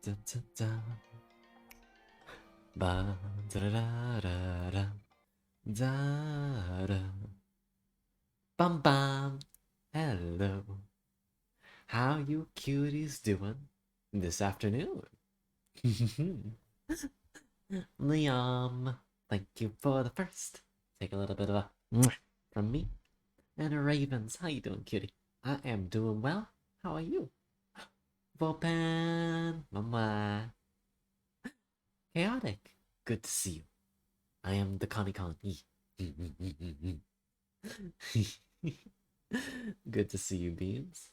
da, da, da. Ba, da, da, da, da, da. Da, da. Bum bum. Hello. How you cuties doing this afternoon? Liam, thank you for the first. Take a little bit of a mwah from me. And Ravens, how you doing, cutie? I am doing well. How are you? Vopan, mama. Chaotic. Good to see you. I am the Connie Con. Good to see you, Beans.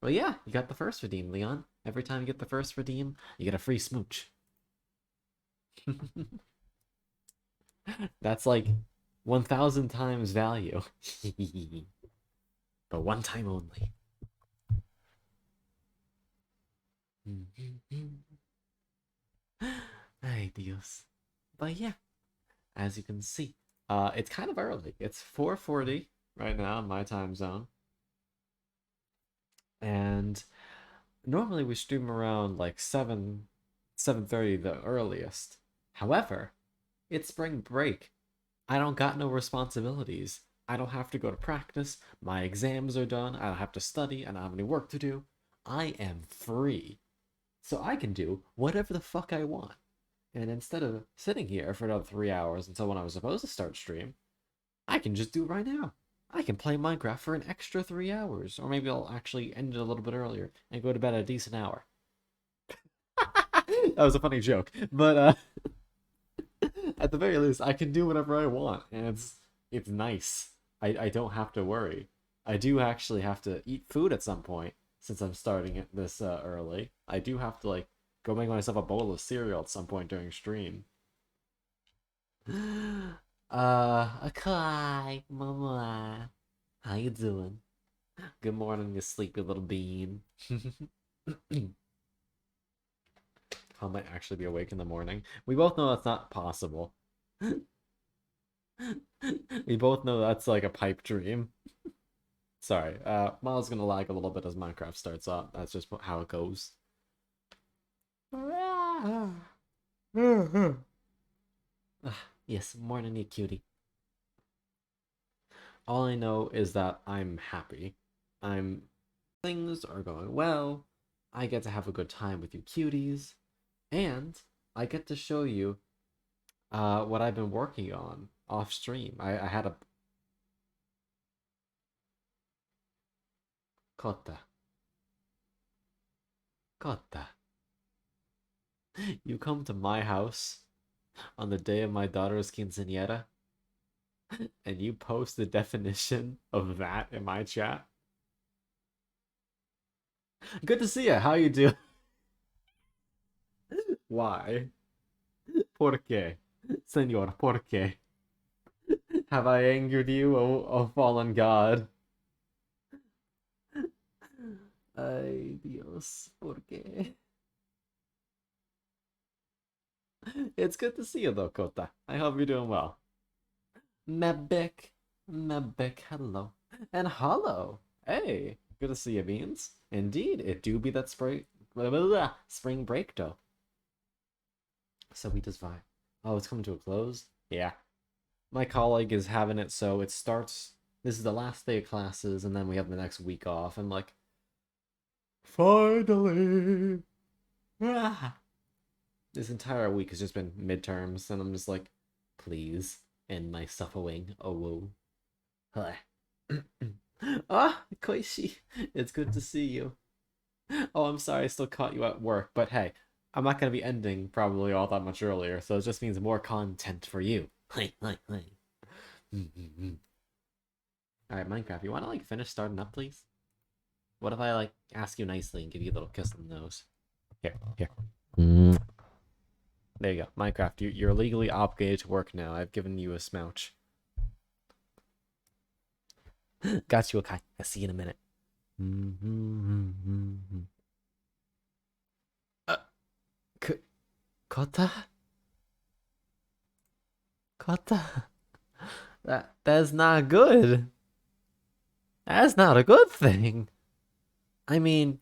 Well, yeah, you got the first redeem, Leon. Every time you get the first redeem, you get a free smooch. That's like 1,000 times value. But one time only. Ay, Dios. But yeah, as you can see, it's kind of early. It's 4:40 right now in my time zone. And normally we stream around like 7:30 the earliest. However, it's spring break. I don't got no responsibilities. I don't have to go to practice. My exams are done. I don't have to study. I don't have any work to do. I am free. So I can do whatever the fuck I want. And instead of sitting here for another 3 hours until when I was supposed to start stream, I can just do it right now. I can play Minecraft for an extra 3 hours. Or maybe I'll actually end it a little bit earlier and go to bed at a decent hour. That was a funny joke. But at the very least, I can do whatever I want. And it's nice. I don't have to worry. I do actually have to eat food at some point since I'm starting it this early. I do have to like go make myself a bowl of cereal at some point during stream. Okay, mama. How you doing? Good morning, you sleepy little bean. I might actually be awake in the morning. We both know that's not possible. We both know that's like a pipe dream. Sorry, Miles gonna lag a little bit as Minecraft starts up. That's just how it goes. Yes, morning, you cutie. All I know is that I'm happy. Things are going well. I get to have a good time with you cuties. And I get to show you what I've been working on off stream. I had a Kota. Kota. You come to my house on the day of my daughter's quinceañera and you post the definition of that in my chat. Good to see you. How you doing? Why? ¿Por qué? Señor, ¿por qué? Have I angered you, O fallen god? Ay, Dios, ¿por qué? It's good to see you, though, Kota. I hope you're doing well. Mebek, Mebek, hello. And hello. Hey, good to see you, Beans. Indeed, it do be that spring break, though. So we just vibe. Oh, it's coming to a close? Yeah. My colleague is having it so it starts. This is the last day of classes, and then we have the next week off, and like. Finally! Ah. This entire week has just been midterms, and I'm just like, please end my suffering. Oh, whoa. Ah, Koishi, it's good to see you. Oh, I'm sorry I still caught you at work, but hey, I'm not going to be ending probably all that much earlier, so it just means more content for you. Alright, Minecraft, you want to like finish starting up, please? What if I like ask you nicely and give you a little kiss on the nose? Here. There you go. Minecraft, you're legally obligated to work now. I've given you a smouch. Got you, okay. I'll see you in a minute. Kota? Kota? That's not good. That's not a good thing. I mean,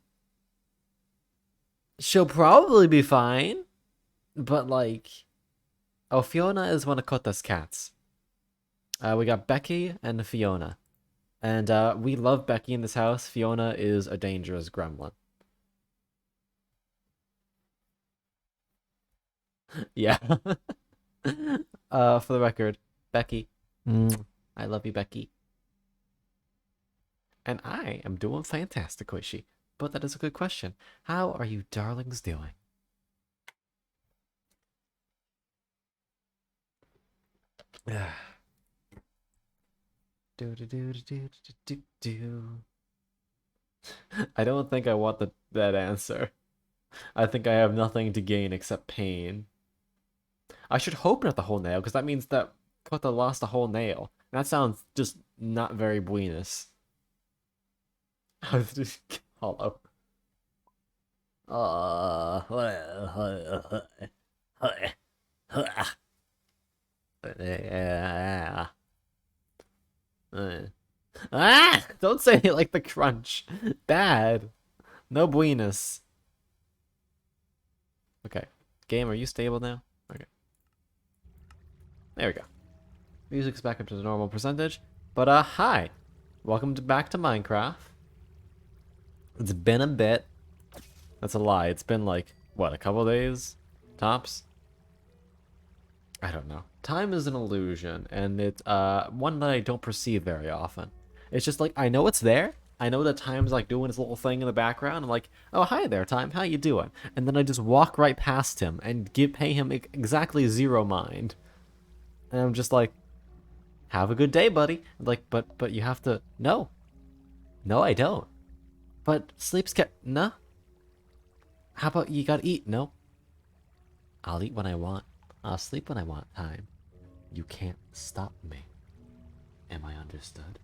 She'll probably be fine, but like, oh, Fiona is one of Kota's cats. We got Becky and Fiona. And we love Becky in this house. Fiona is a dangerous gremlin. Yeah. For the record, Becky. I love you, Becky. And I am doing fantastic, Oishi. But that is a good question. How are you darlings doing? do do do do do do do. I don't think I want that answer. I think I have nothing to gain except pain. I should hope not the whole nail, because that means that Kota lost a whole nail. That sounds just not very buenos. Hollow. Don't say it like the crunch. Bad. No buenos. Okay. Game, are you stable now? Okay. There we go. Music's back up to the normal percentage. But, hi. Welcome back to Minecraft. It's been a bit. That's a lie. It's been like, what, a couple days? Tops? I don't know. Time is an illusion, and it's one that I don't perceive very often. It's just like, I know it's there. I know that time's like doing his little thing in the background. I'm like, oh, hi there, time. How you doing? And then I just walk right past him and pay him exactly 0 mind. And I'm just like, have a good day, buddy. Like, but you have to. No. No, I don't. But sleep's no. How about you gotta eat? No. I'll eat when I want. I'll sleep when I want. Time. You can't stop me. Am I understood?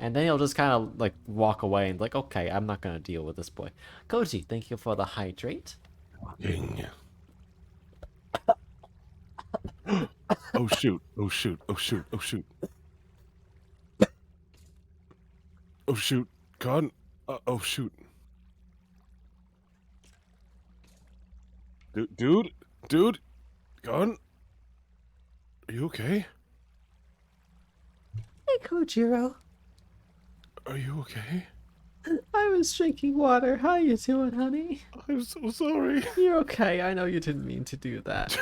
And then he'll just kind of like walk away and like, okay, I'm not gonna deal with this boy. Koji, thank you for the hydrate. Ding. Oh shoot! Oh shoot! Oh shoot! Oh shoot! Oh shoot! God! Oh shoot! Dude! God! Are you okay? Hey, Kojiro. Are you okay? I was drinking water. How you doing, honey? I'm so sorry. You're okay. I know you didn't mean to do that.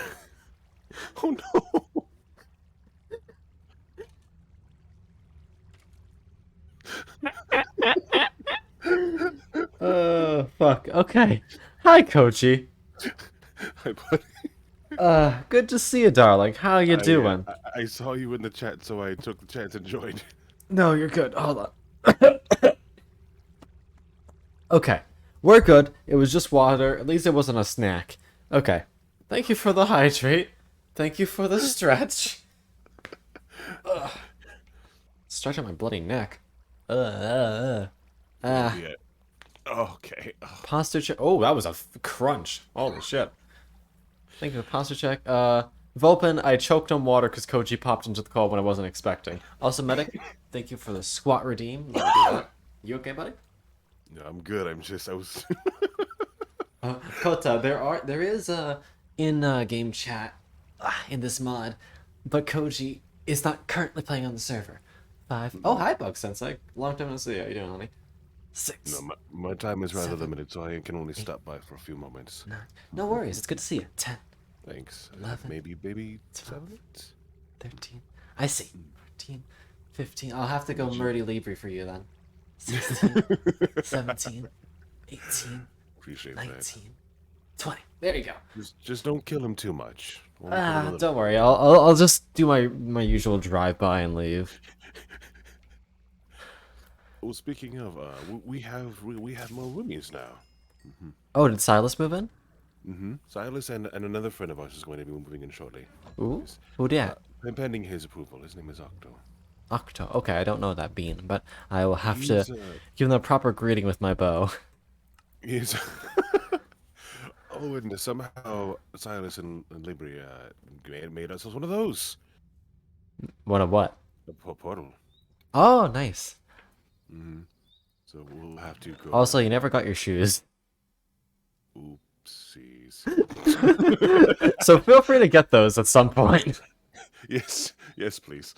Oh no! Fuck. Okay. Hi, Koji. Hi, buddy. Good to see you, darling. How you doing? I saw you in the chat, so I took the chance and joined. No, you're good. Hold on. Okay. We're good. It was just water. At least it wasn't a snack. Okay. Thank you for the hydrate. Thank you for the stretch. Stretching my bloody neck. Yeah. Okay. Posture check. Oh, that was a crunch. Holy shit. Thank you for the posture check. Vulpin, I choked on water because Koji popped into the call when I wasn't expecting. Also, Medic, thank you for the squat redeem. Let me do that. You okay, buddy? No, I'm good. I was. Kota, there is a in-game chat in this mod, but Koji is not currently playing on the server. 5. Oh, hi, Bug Sensei. Long time no see. How you doing, honey? 6. No, my time is rather 7, limited, so I can only 8, stop by for a few moments. 9. No worries. It's good to see you. 10. Thanks. 11, maybe 12, 7? 13. I see. 14. 15. I'll have to go Murdy Libri for you then. 16. 17. 18. Appreciate 19. that. 20. There you go. Just don't kill him too much. Only kill him a little. Don't worry. I'll just do my usual drive by and leave. Well, speaking of, we have more roomies now. Oh, did Silas move in? Silas and another friend of ours is going to be moving in shortly. Ooh. Who dat? Pending his approval. His name is Octo. Octo. Okay, I don't know that bean, but I will have He's, to give him the proper greeting with my bow. He's. Oh, and somehow Silas and Libri made us one of those. One of what? A portal. Oh, nice. So we'll have to go. Also, you never got your shoes. Oopsies. So feel free to get those at some point. Yes, yes, please.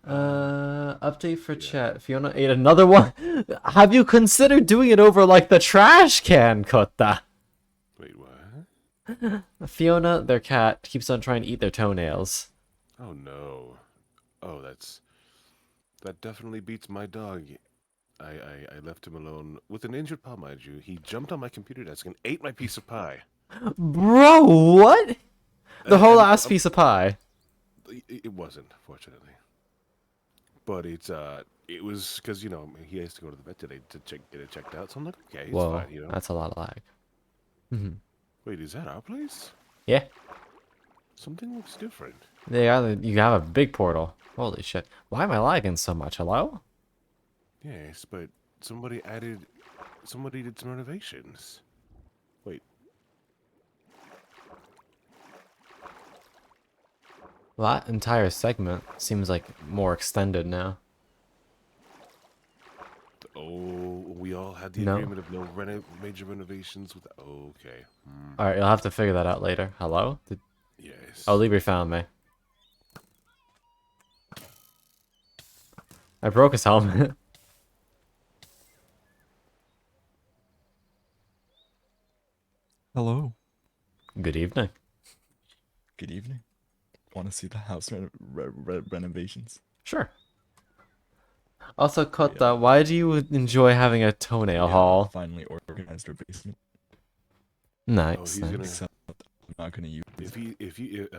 Update for Yeah. chat. Fiona ate another one. Have you considered doing it over like the trash can, Kota? Wait, what? Fiona, their cat, keeps on trying to eat their toenails. Oh no. Oh, that definitely beats my dog. I left him alone with an injured paw, mind you. He jumped on my computer desk and ate my piece of pie. Bro, what? The And, whole and ass piece of pie. it wasn't, fortunately. But it was because he has to go to the vet today to get it checked out. So I'm like, okay, he's Whoa, fine. that's a lot of lag. Mhm. Wait, is that our place? Yeah, Something looks different. you have a big portal. Holy shit. Why am I lagging so much? Hello? Yes, but somebody did some renovations. Wait, That entire segment seems like more extended now. oh, we all had the No? agreement of no major renovations with. Okay. Alright, you'll have to figure that out later. Hello? Oh, Yes. Libri found me. I broke his helmet. Hello. Good evening. Good evening. Want to see the house renovations? Sure. Also, Kota, Yeah. why do you enjoy having a toenail We haul? finally organized our basement. Oh, Nice, he's gonna. nice. Except I'm not gonna use it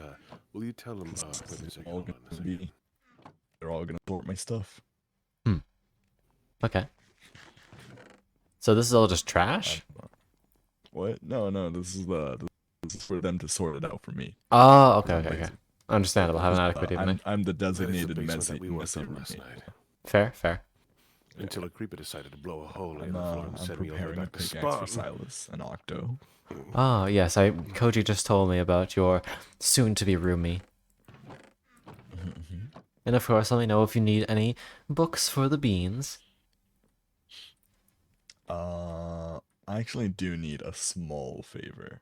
Will you tell him? 'cause Wait a it's second. all Hold on a gonna second. be. They're all gonna sort my stuff. Okay. So this is all just trash? What? No, no. This is for them to sort it out for me. Oh, okay, 'Cause I'm okay, okay. lazy. Understandable. Have an adequate evening. I'm the That is the designated basement that we walked messy through last roommate. night. Fair, fair. Until a creeper decided to blow a hole in the floor and I'm send me all the way preparing a back to pickaxe for spawn. Silas and Octo. Oh, yes, Koji just told me about your soon-to-be roomie. And of course, let me know if you need any books for the beans. I actually do need a small favor.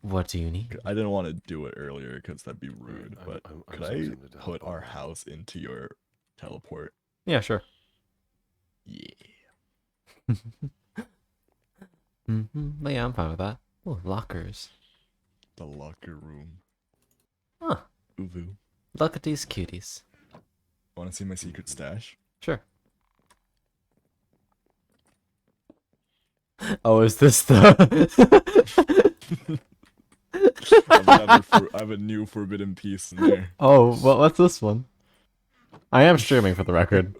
What do you need? I didn't want to do it earlier because that'd be rude, but I'm could so I tempted to put help our out. house into your teleport? Yeah, sure. Yeah. But yeah, I'm fine with that. Oh, lockers. The locker room. Huh. Uvu. Look at these cuties. Want to see my secret stash? Sure. Oh, is this the... I have a new forbidden piece in there. Oh, well, what's this one? I am streaming for the record.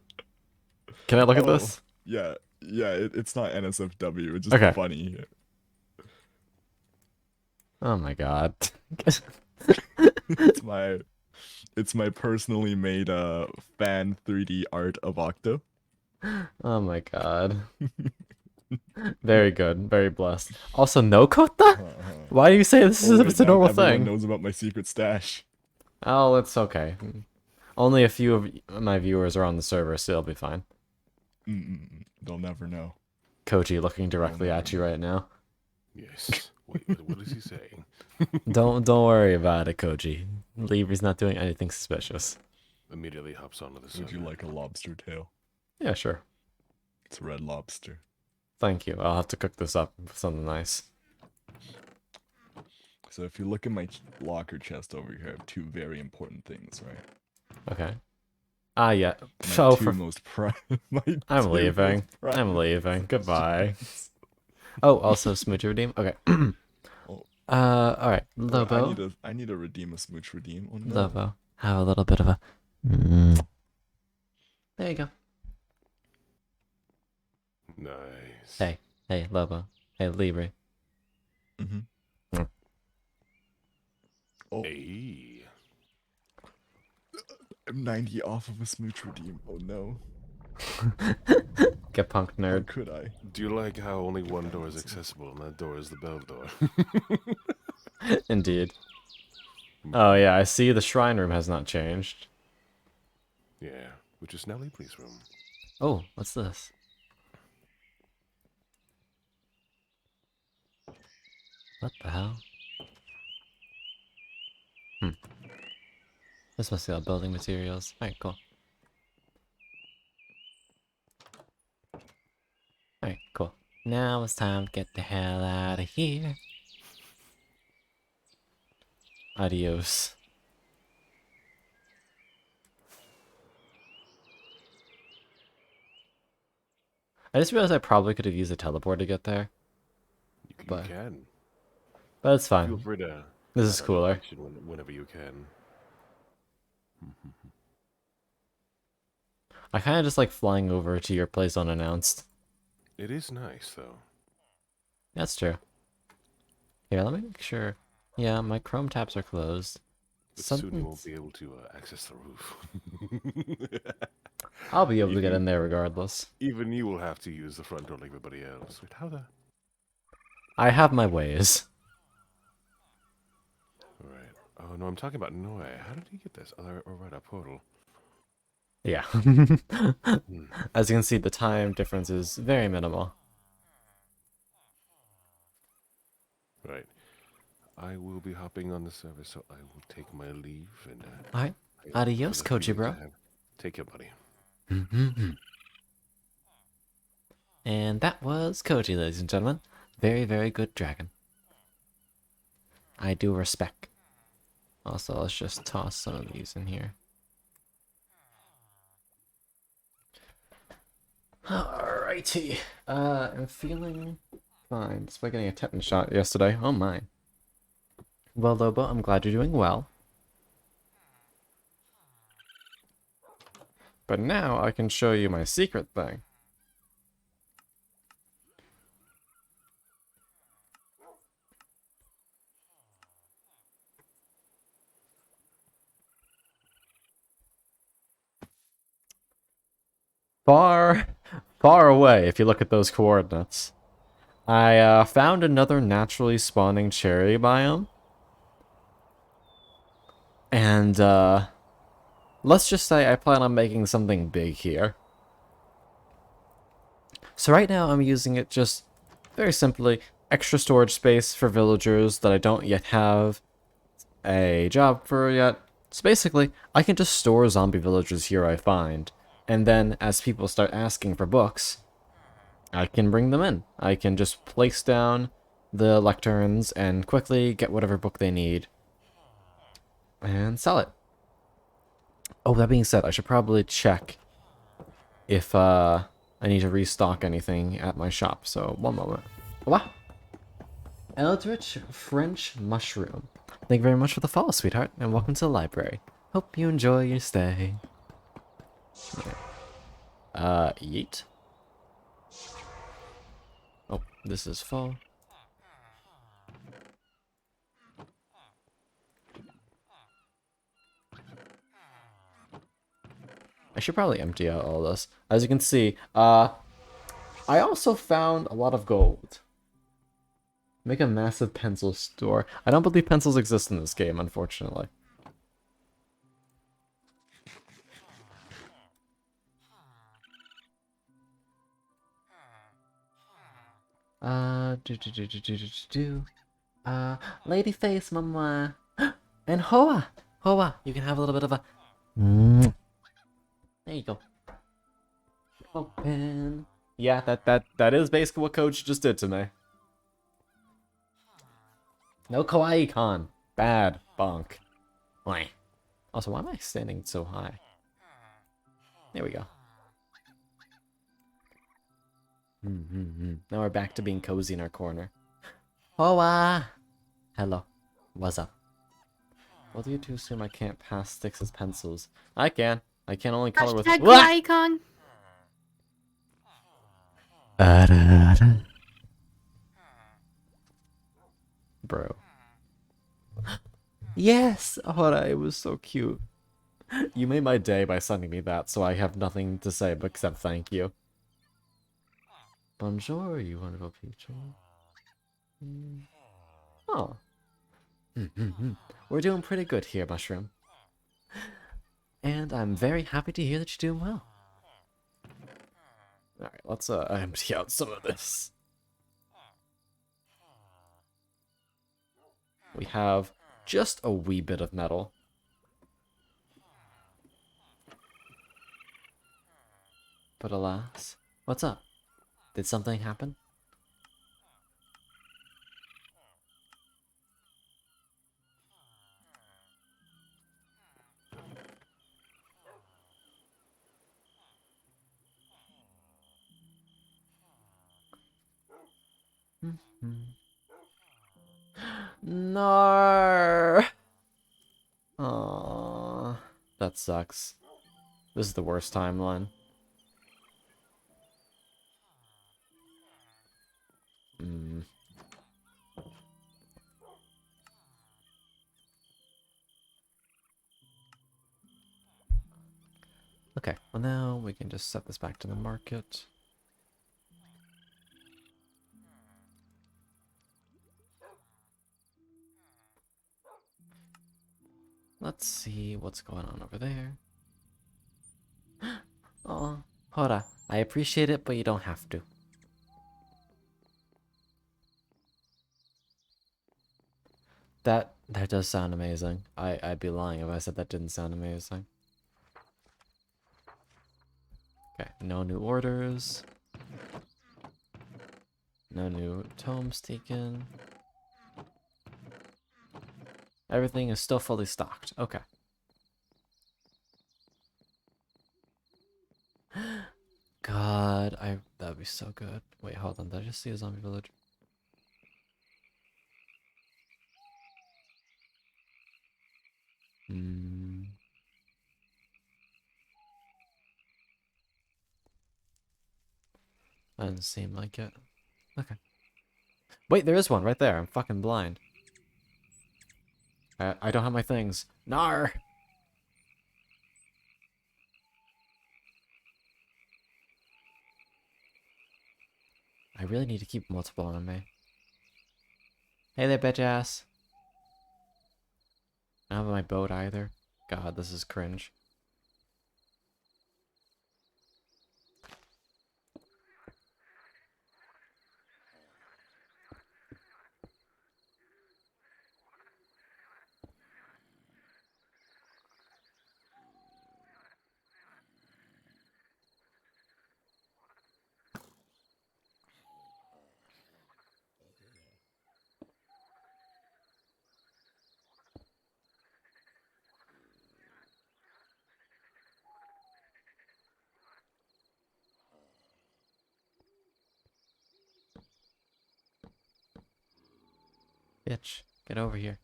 Can I look at Oh, this? Yeah, yeah. It's not NSFW. It's just Okay. funny. Oh my god. It's my personally made fan 3D art of Octo. Oh my god. Very good. Very blessed. Also, no Kota? Uh-huh. Why do you say this is Oh, if it's a normal everyone thing? knows about my secret stash. Oh, it's okay. Only a few of my viewers are on the server, so it'll be fine. They'll never know. Koji looking directly never at you right now. Yes. Wait, what is he saying? Don't worry about it, Koji. Libri's not doing anything suspicious. Immediately hops onto the Would you server. like a lobster tail? Yeah, sure. It's red lobster. Thank you. I'll have to cook this up with something nice. So if you look in my locker chest over here, I have two very important things, right? Okay. Ah, yeah. My Oh, two for... most pri- I'm two leaving. most prized I'm leaving. Goodbye. Oh, also smooch redeem. Okay. Oh. All right. Wait, Lobo. I need to redeem a smooch redeem. Oh no. Lobo. Have a little bit of a. There you go. Nice. Hey, Lobo. Hey, Libri. Mm-hmm. Oh, Hey. I'm 90 off of a smooch redeem. Oh no. Get punked, How nerd. could I? Do you like how only one door is accessible, and that door is the bell door? Indeed. Oh yeah, I see the shrine room has not changed. Yeah, which is now Leapley's room. Oh, what's this? What the hell? This must be all building materials. Alright, cool. Alright, cool. Now it's time to get the hell out of here. Adios. I just realized I probably could have used a teleport to get there, You but can. it's Feel fine. free to This is add a cooler. direction whenever you can. I kind of just like flying over to your place unannounced. It is nice, though. That's true. Here, let me make sure. Yeah, my Chrome tabs are closed. But soon you Something. won't be able to access the roof. I'll be able to get You- in there regardless. Even you will have to use the front door like everybody else. Wait, how the... I have my ways. Alright. Oh, no, I'm talking about Noe. How did he get this? Oh, right, a portal. Yeah. Hmm. As you can see, the time difference is very minimal. Right. I will be hopping on the service, so I will take my leave and Alright. for Adios, the few Koji, days bro. I have- Take care, buddy. And that was Koji, ladies and gentlemen. Very, very good dragon. I do respect. Also, let's just toss some of these in here. Alrighty. I'm feeling fine, despite getting a tetanus shot yesterday. Oh my. Well, Lobo, I'm glad you're doing well. But now I can show you my secret thing. Far away, if you look at those coordinates. I found another naturally spawning cherry biome. And, let's just say I plan on making something big here. So right now I'm using it just, very simply, extra storage space for villagers that I don't yet have a job for yet. So basically, I can just store zombie villagers here I find. And then, as people start asking for books, I can bring them in. I can just place down the lecterns and quickly get whatever book they need. And sell it. Oh, that being said, I should probably check if I need to restock anything at my shop. So, one moment. Wow. Eldritch French Mushroom. Thank you very much for the follow, sweetheart, and welcome to the library. Hope you enjoy your stay. Yeet. Oh, this is full. I should probably empty out all this. As you can see, I also found a lot of gold. Make a massive pencil store. I don't believe pencils exist in this game, unfortunately. Lady face, mama. And Hoa! Hoa, you can have a little bit of a... There you go. Open. Yeah, that is basically what Coach just did to me. No Kawaii-con. Bad. Bonk. Why? Also, why am I standing so high? There we go. Now we're back to being cozy in our corner. Hoa! Hello. What's up? What do you do assume I can't pass sticks as pencils? I can. I can only color with... Hashtag Wah! Kawaii-con. Bro. Yes! Hora, it was so cute. You made my day by sending me that, so I have nothing to say except thank you. Bonjour, you wonderful people. Oh. We're doing pretty good here, Mushroom. And I'm very happy to hear that you're doing well. Alright, let's empty out some of this. We have just a wee bit of metal. But alas, what's up? Did something happen? No. Aww. That sucks. This is the worst timeline. Hmm. Okay, well now we can just set this back to the market. Let's see what's going on over there. Oh, Hora, I appreciate it, but you don't have to. That does sound amazing. I'd be lying if I said that didn't sound amazing. Okay, no new orders. No new tomes taken. Everything is still fully stocked. Okay. God, that'd be so good. Wait, hold on. Did I just see a zombie village? Hmm. Doesn't seem like it. Okay. Wait, there is one right there. I'm fucking blind. I don't have my things. Nar! I really need to keep multiple on me. Hey there, bitch ass. I don't have my boat either. God, this is cringe. Bitch, get over here.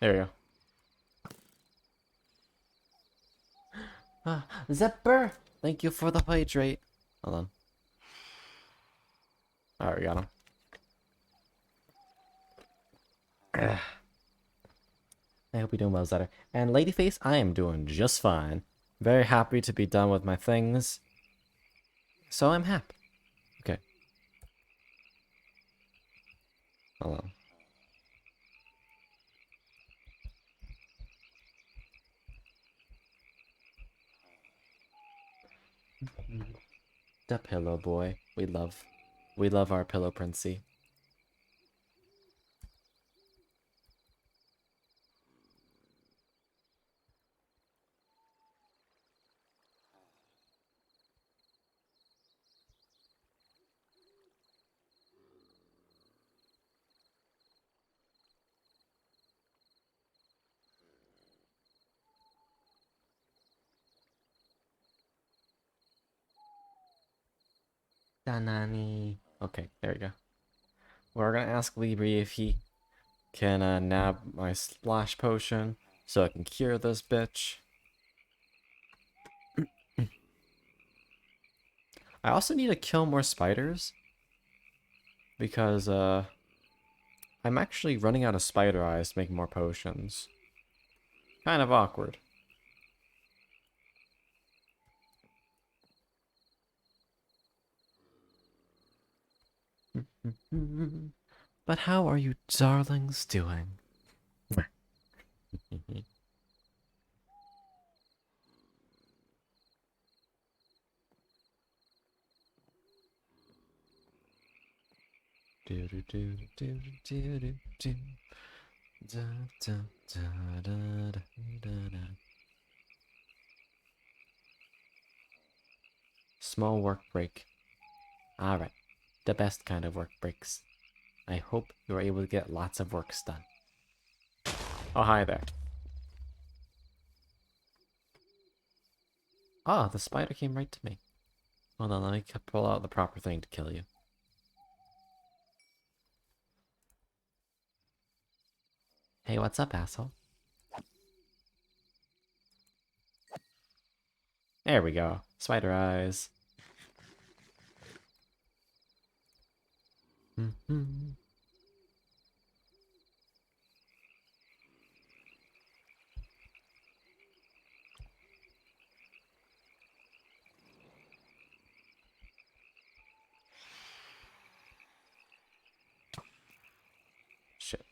There we go. Ah, Zepper! Thank you for the hydrate. Hold on. Alright, we got him. Ugh. I hope you're doing well, Zetter. And Ladyface, I am doing just fine. Very happy to be done with my things. So I'm happy. Okay. Hold on. The pillow boy. We love our pillow princey. Danani. Okay, there we go. We're gonna ask Libri if he can nab my splash potion so I can cure this bitch. I also need to kill more spiders because I'm actually running out of spider eyes to make more potions. Kind of awkward. But how are you darlings doing? Do do do do do do do. Da, da, da, da, da, da, da. Small work break. Alright, the best kind of work breaks. I hope you're able to get lots of works done. Oh, hi there. Ah, the spider came right to me. Hold on, let me pull out the proper thing to kill you. Hey, what's up, asshole? There we go. Spider eyes. Mm-hmm. Shit.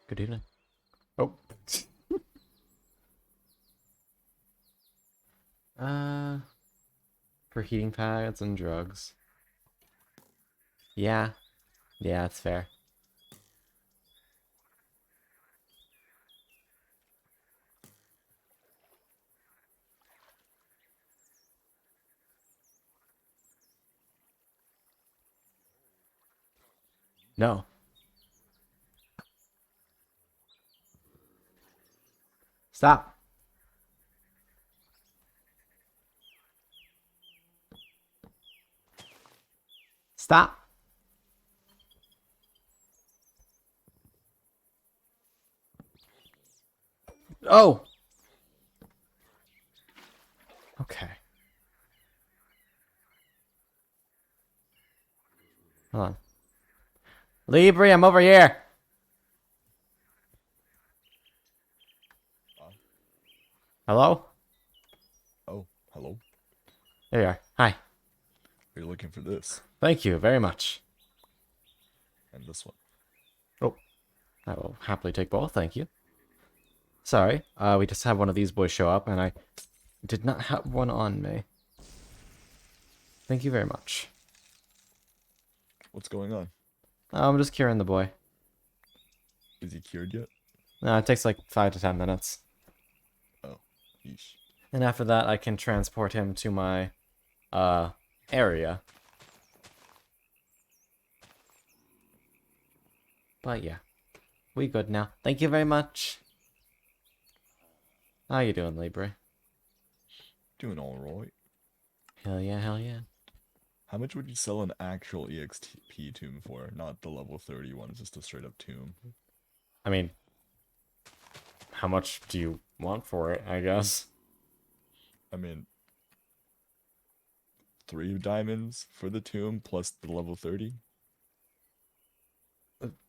Good evening. Oh. For heating pads and drugs. Yeah. Yeah, that's fair. No. Stop. Stop. Oh. Okay. Hold on. Libri, I'm over here. Hello? Oh, hello. There you are. Hi. You're looking for this Thank you very much. and this one. Oh, I will happily take both. Thank you. Sorry, we just had one of these boys show up, and I did not have one on me. Thank you very much. What's going on? I'm just curing the boy. Is he cured yet? It takes like 5 to 10 minutes. Oh, yeesh. And after that, I can transport him to my, area. But yeah, we good now. Thank you very much. How you doing, Libre? Doing all right. Hell yeah, hell yeah. How much would you sell an actual EXP tomb for? Not the level 30 one, just a straight up tomb. I mean, how much do you want for it, I guess? I mean, 3 diamonds for the tomb plus the level 30?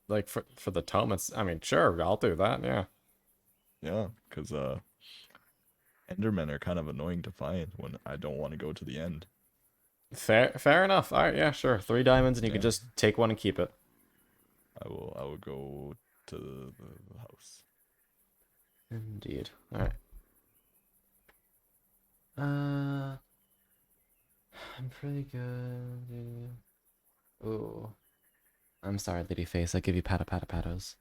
Like, for the tome, it's, I mean, sure, I'll do that, yeah. Yeah, because Endermen are kind of annoying to find when I don't want to go to the end. Fair enough. Alright, yeah, sure. 3 diamonds and you Yeah. can just take one and keep it. I will go to the house. Indeed. Alright. I'm pretty good. Ooh. I'm sorry, Ladyface. I give you patos.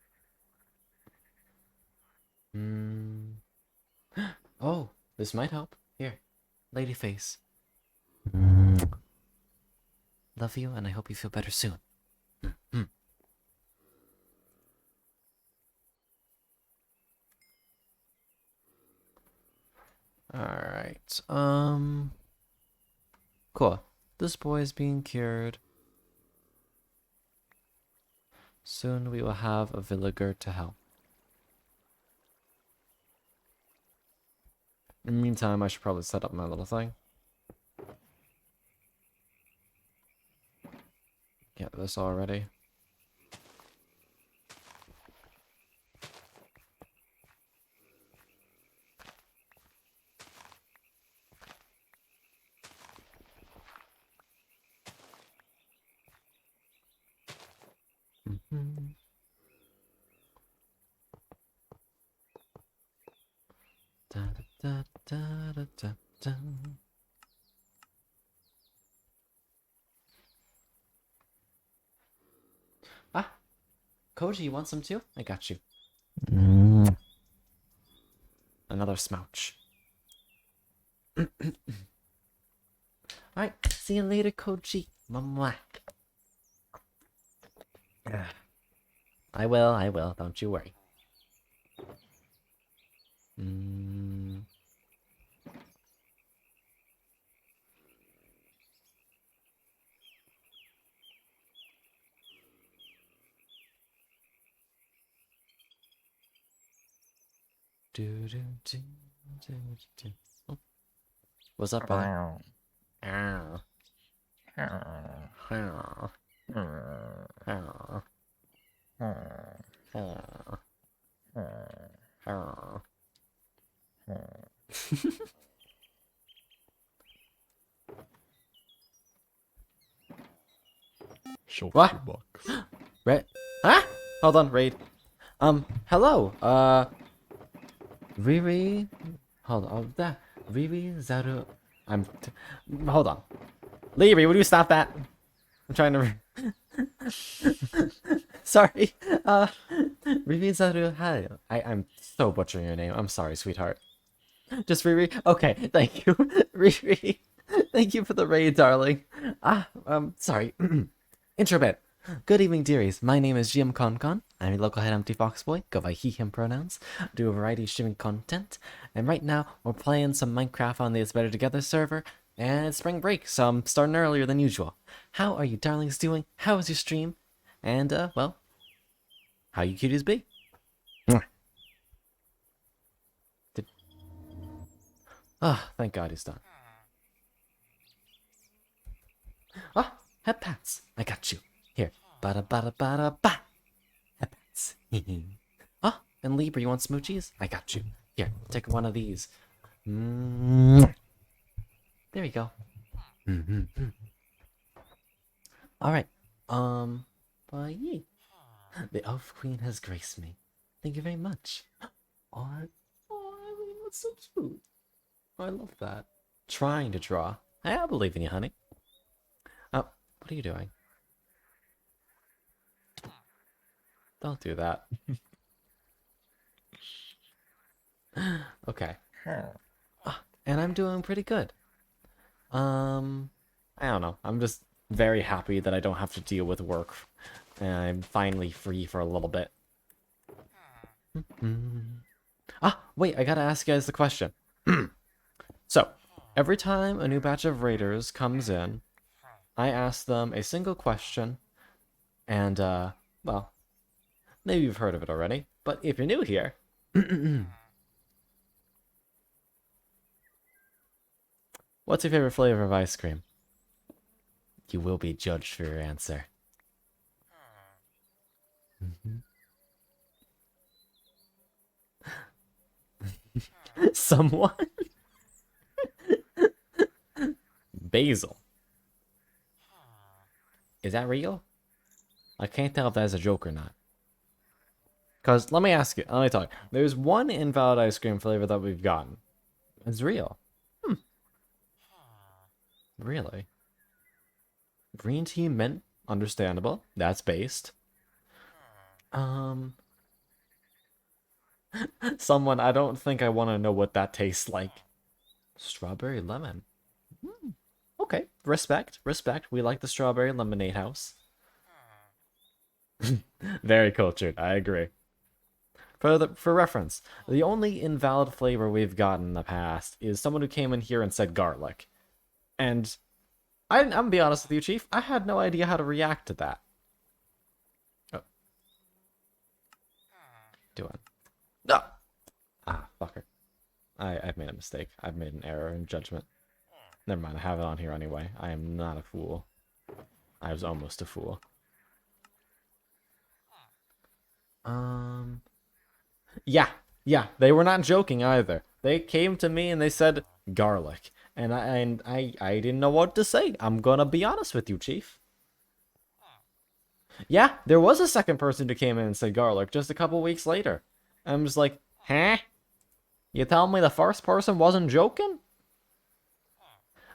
Hmm. Oh, this might help. Here. Ladyface. Love you, and I hope you feel better soon. Alright. Cool. This boy is being cured. Soon we will have a villager to help. In the meantime, I should probably set up my little thing. Get this already. Da, da, da, da, da, da. Ah, Koji, you want some too? I got you. Another smouch. Alright, see you later, Koji. Mwah. I will, don't you worry. Do, do, do, do, do. Oh. What's up, buddy? Ow. Ow. Ow. Ow. Show What? $50. Right? Huh? Hold on, raid. Hello. Riri. Hold on. Riri Zaru. Hold on. Riri, would you stop that? I'm trying to. Sorry. Riri Zaru. Hi. I'm so butchering your name. I'm sorry, sweetheart. Just Riri. Okay, thank you, Riri. Thank you for the raid, darling. Sorry. Intro bit. Good evening, dearies. My name is GM ConCon. I'm a local head empty fox boy. Go by he/him pronouns. Do a variety of streaming content. And right now, we're playing some Minecraft on the It's Better Together server. And it's spring break, so I'm starting earlier than usual. How are you darlings doing? How was your stream? And, well, how you cuties be? Ah, thank God he's done. Ah, head pats. I got you. Here. Bada bada bada ba. Head pats. Ah, and Libra, you want smoochies? I got you. Here, take one of these. There we go. Alright. But yeah. The Elf Queen has graced me. Thank you very much. Oh, that's so cute. I love that. Trying to draw. I believe in you, honey. Oh, what are you doing? Don't do that. Okay. And I'm doing pretty good. I don't know. I'm just very happy that I don't have to deal with work. And I'm finally free for a little bit. Wait, I gotta ask you guys the question. So, every time a new batch of raiders comes in, I ask them a single question, and, well, maybe you've heard of it already, but if you're new here, what's your favorite flavor of ice cream? You will be judged for your answer. Someone? Basil. Is that real? I can't tell if that's a joke or not. Because, let me ask you, let me tell you. There's one invalid ice cream flavor that we've gotten. It's real. Really? Green tea mint, understandable. That's based. Someone, I don't think I want to know what that tastes like. Strawberry lemon. Okay, respect, respect. We like the strawberry lemonade house. Very cultured, I agree. For reference, the only invalid flavor we've gotten in the past is someone who came in here and said garlic. And I'm gonna be honest with you, Chief, I had no idea how to react to that. Oh. Doing. No! Fucker. I've made a mistake. I've made an error in judgment. Never mind, I have it on here anyway. I am not a fool. I was almost a fool. Yeah, they were not joking either. They came to me and they said garlic. And I didn't know what to say. I'm gonna be honest with you, Chief. Yeah, there was a second person who came in and said garlic just a couple weeks later. I'm just like, huh? You tell me the first person wasn't joking?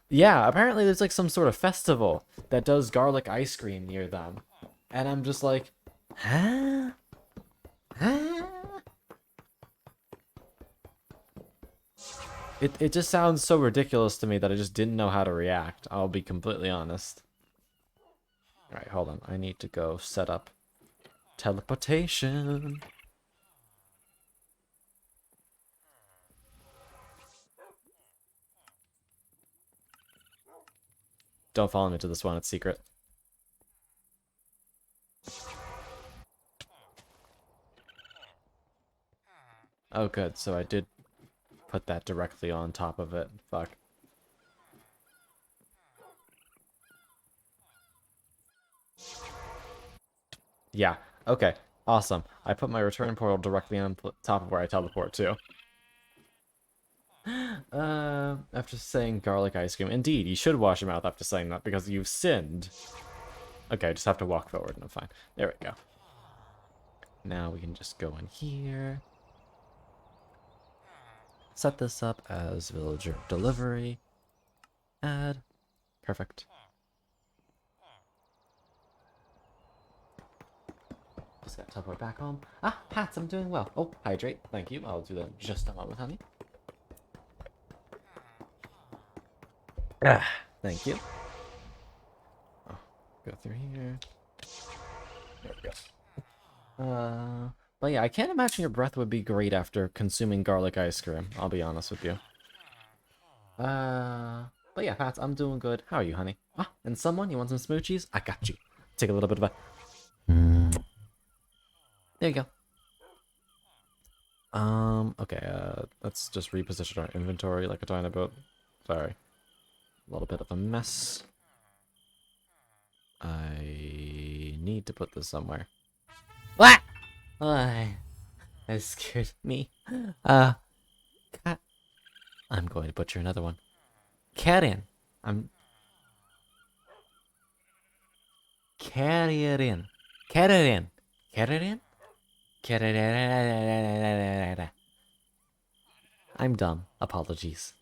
Yeah, apparently there's like some sort of festival that does garlic ice cream near them. And I'm just like, huh? Huh? It just sounds so ridiculous to me that I just didn't know how to react. I'll be completely honest. Alright, hold on. I need to go set up teleportation. Don't follow me to this one, it's secret. Oh good, so I did put that directly on top of it. Fuck. Yeah, okay, awesome. I put my return portal directly on top of where I teleport to. After saying garlic ice cream. Indeed, you should wash your mouth after saying that because you've sinned. Okay, I just have to walk forward and I'm fine. There we go. Now we can just go in here. Set this up as villager delivery. Add. Perfect. Just gotta teleport back home. Ah, Pats, I'm doing well. Oh, hydrate. Thank you. I'll do that in just a moment, honey. Ah, thank you. Oh, go through here. There we go. But yeah, I can't imagine your breath would be great after consuming garlic ice cream. I'll be honest with you. But yeah, Pats, I'm doing good. How are you, honey? Ah, and someone, you want some smoochies? I got you. Take a little bit of a... There you go. Okay, let's just reposition our inventory like a tiny bit. Sorry. A little bit of a mess. I need to put this somewhere. What? That scared me. Cat. I'm going to butcher another one. Karen. Karen. Karen. Karen? Karen. I'm dumb. Apologies.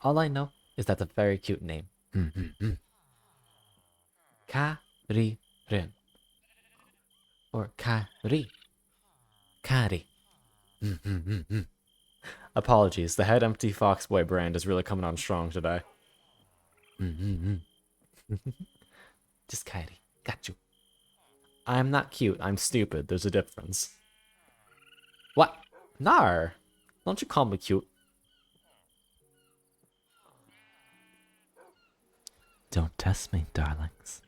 All I know is that's a very cute name. Kari-rin. Or Kari. Kari. Apologies, the Head Empty Foxboy brand is really coming on strong today. Just Kari. Got you. I'm not cute, I'm stupid. There's a difference. What? Nar! Don't you call me cute. Don't test me, darlings.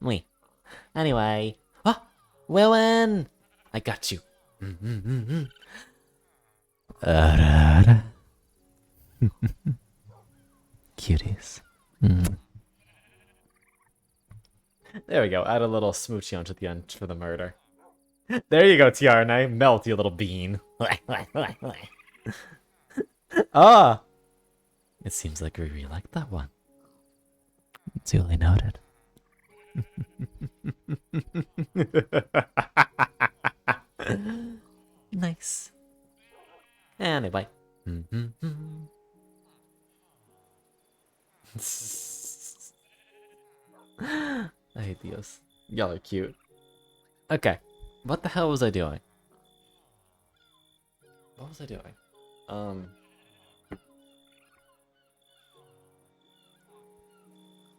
Me. Anyway. Ah! Willen! I got you. Cuties. There we go. Add a little smoochie onto the end for the murder. There you go, TRNA. Melt, you little bean. Ah! It seems like we really like that one. Duly noted. Nice. Anyway. I hate these. Y'all are cute. Okay. What the hell was I doing? What was I doing?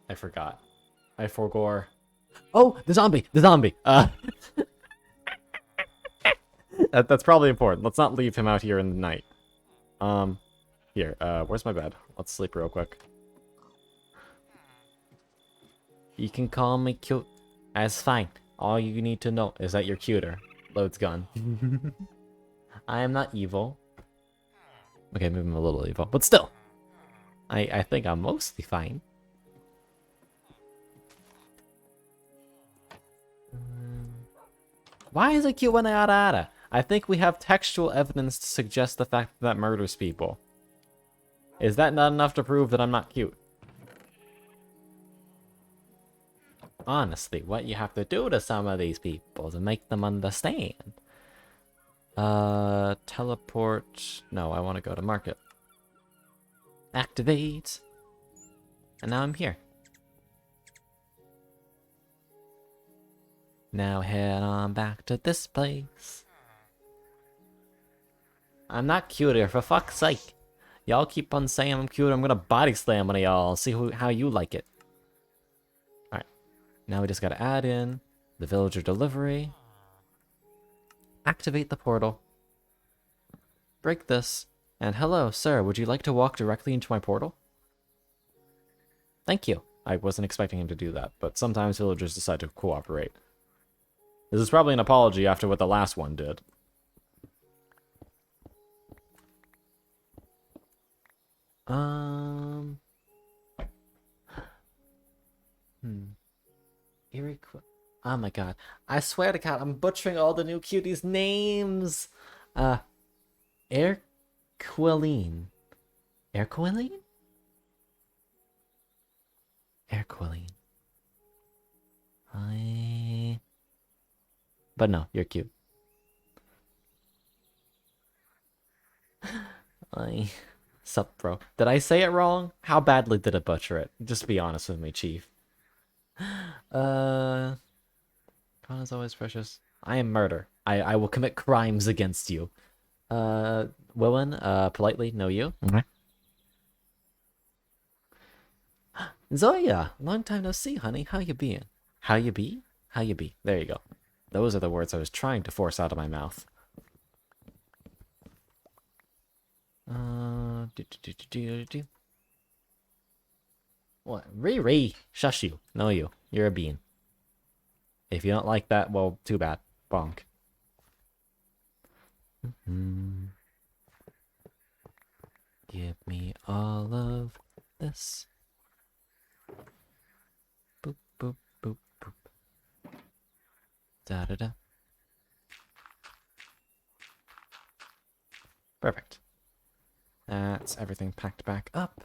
I forgot. I forgore. Oh, the zombie! The zombie! That's probably important. Let's not leave him out here in the night. Here, where's my bed? Let's sleep real quick. You can call me cute. That's fine. All you need to know is that you're cuter. Loads gun. I am not evil. Okay, maybe I'm a little evil, but still. I think I'm mostly fine. Why is it cute when I ada? I think we have textual evidence to suggest the fact that murders people. Is that not enough to prove that I'm not cute? Honestly, what you have to do to some of these people to make them understand. Teleport. No, I want to go to market. Activate. And now I'm here. Now head on back to this place. I'm not cuter, for fuck's sake. Y'all keep on saying I'm cute, I'm gonna body slam one of y'all. See how you like it. Alright. Now we just gotta add in the villager delivery. Activate the portal. Break this. And hello, sir, would you like to walk directly into my portal? Thank you. I wasn't expecting him to do that, but sometimes villagers decide to cooperate. This is probably an apology after what the last one did. Oh my god. I swear to god, I'm butchering all the new cuties' names! Erquiline. Erquiline? Erquiline. But no, you're cute. Sup, bro? Did I say it wrong? How badly did I butcher it? Just be honest with me, Chief. Fun is always precious. I am murder. I will commit crimes against you. Willen, politely, no you. Okay. Zoya, long time no see, honey. How you being? How you be? How you be? There you go. Those are the words I was trying to force out of my mouth. What? Riri! Shush you. No you. You're a bean. If you don't like that, well, too bad. Bonk. Give me all of this. Boop, boop, boop, boop. Da-da-da. Perfect. That's everything packed back up.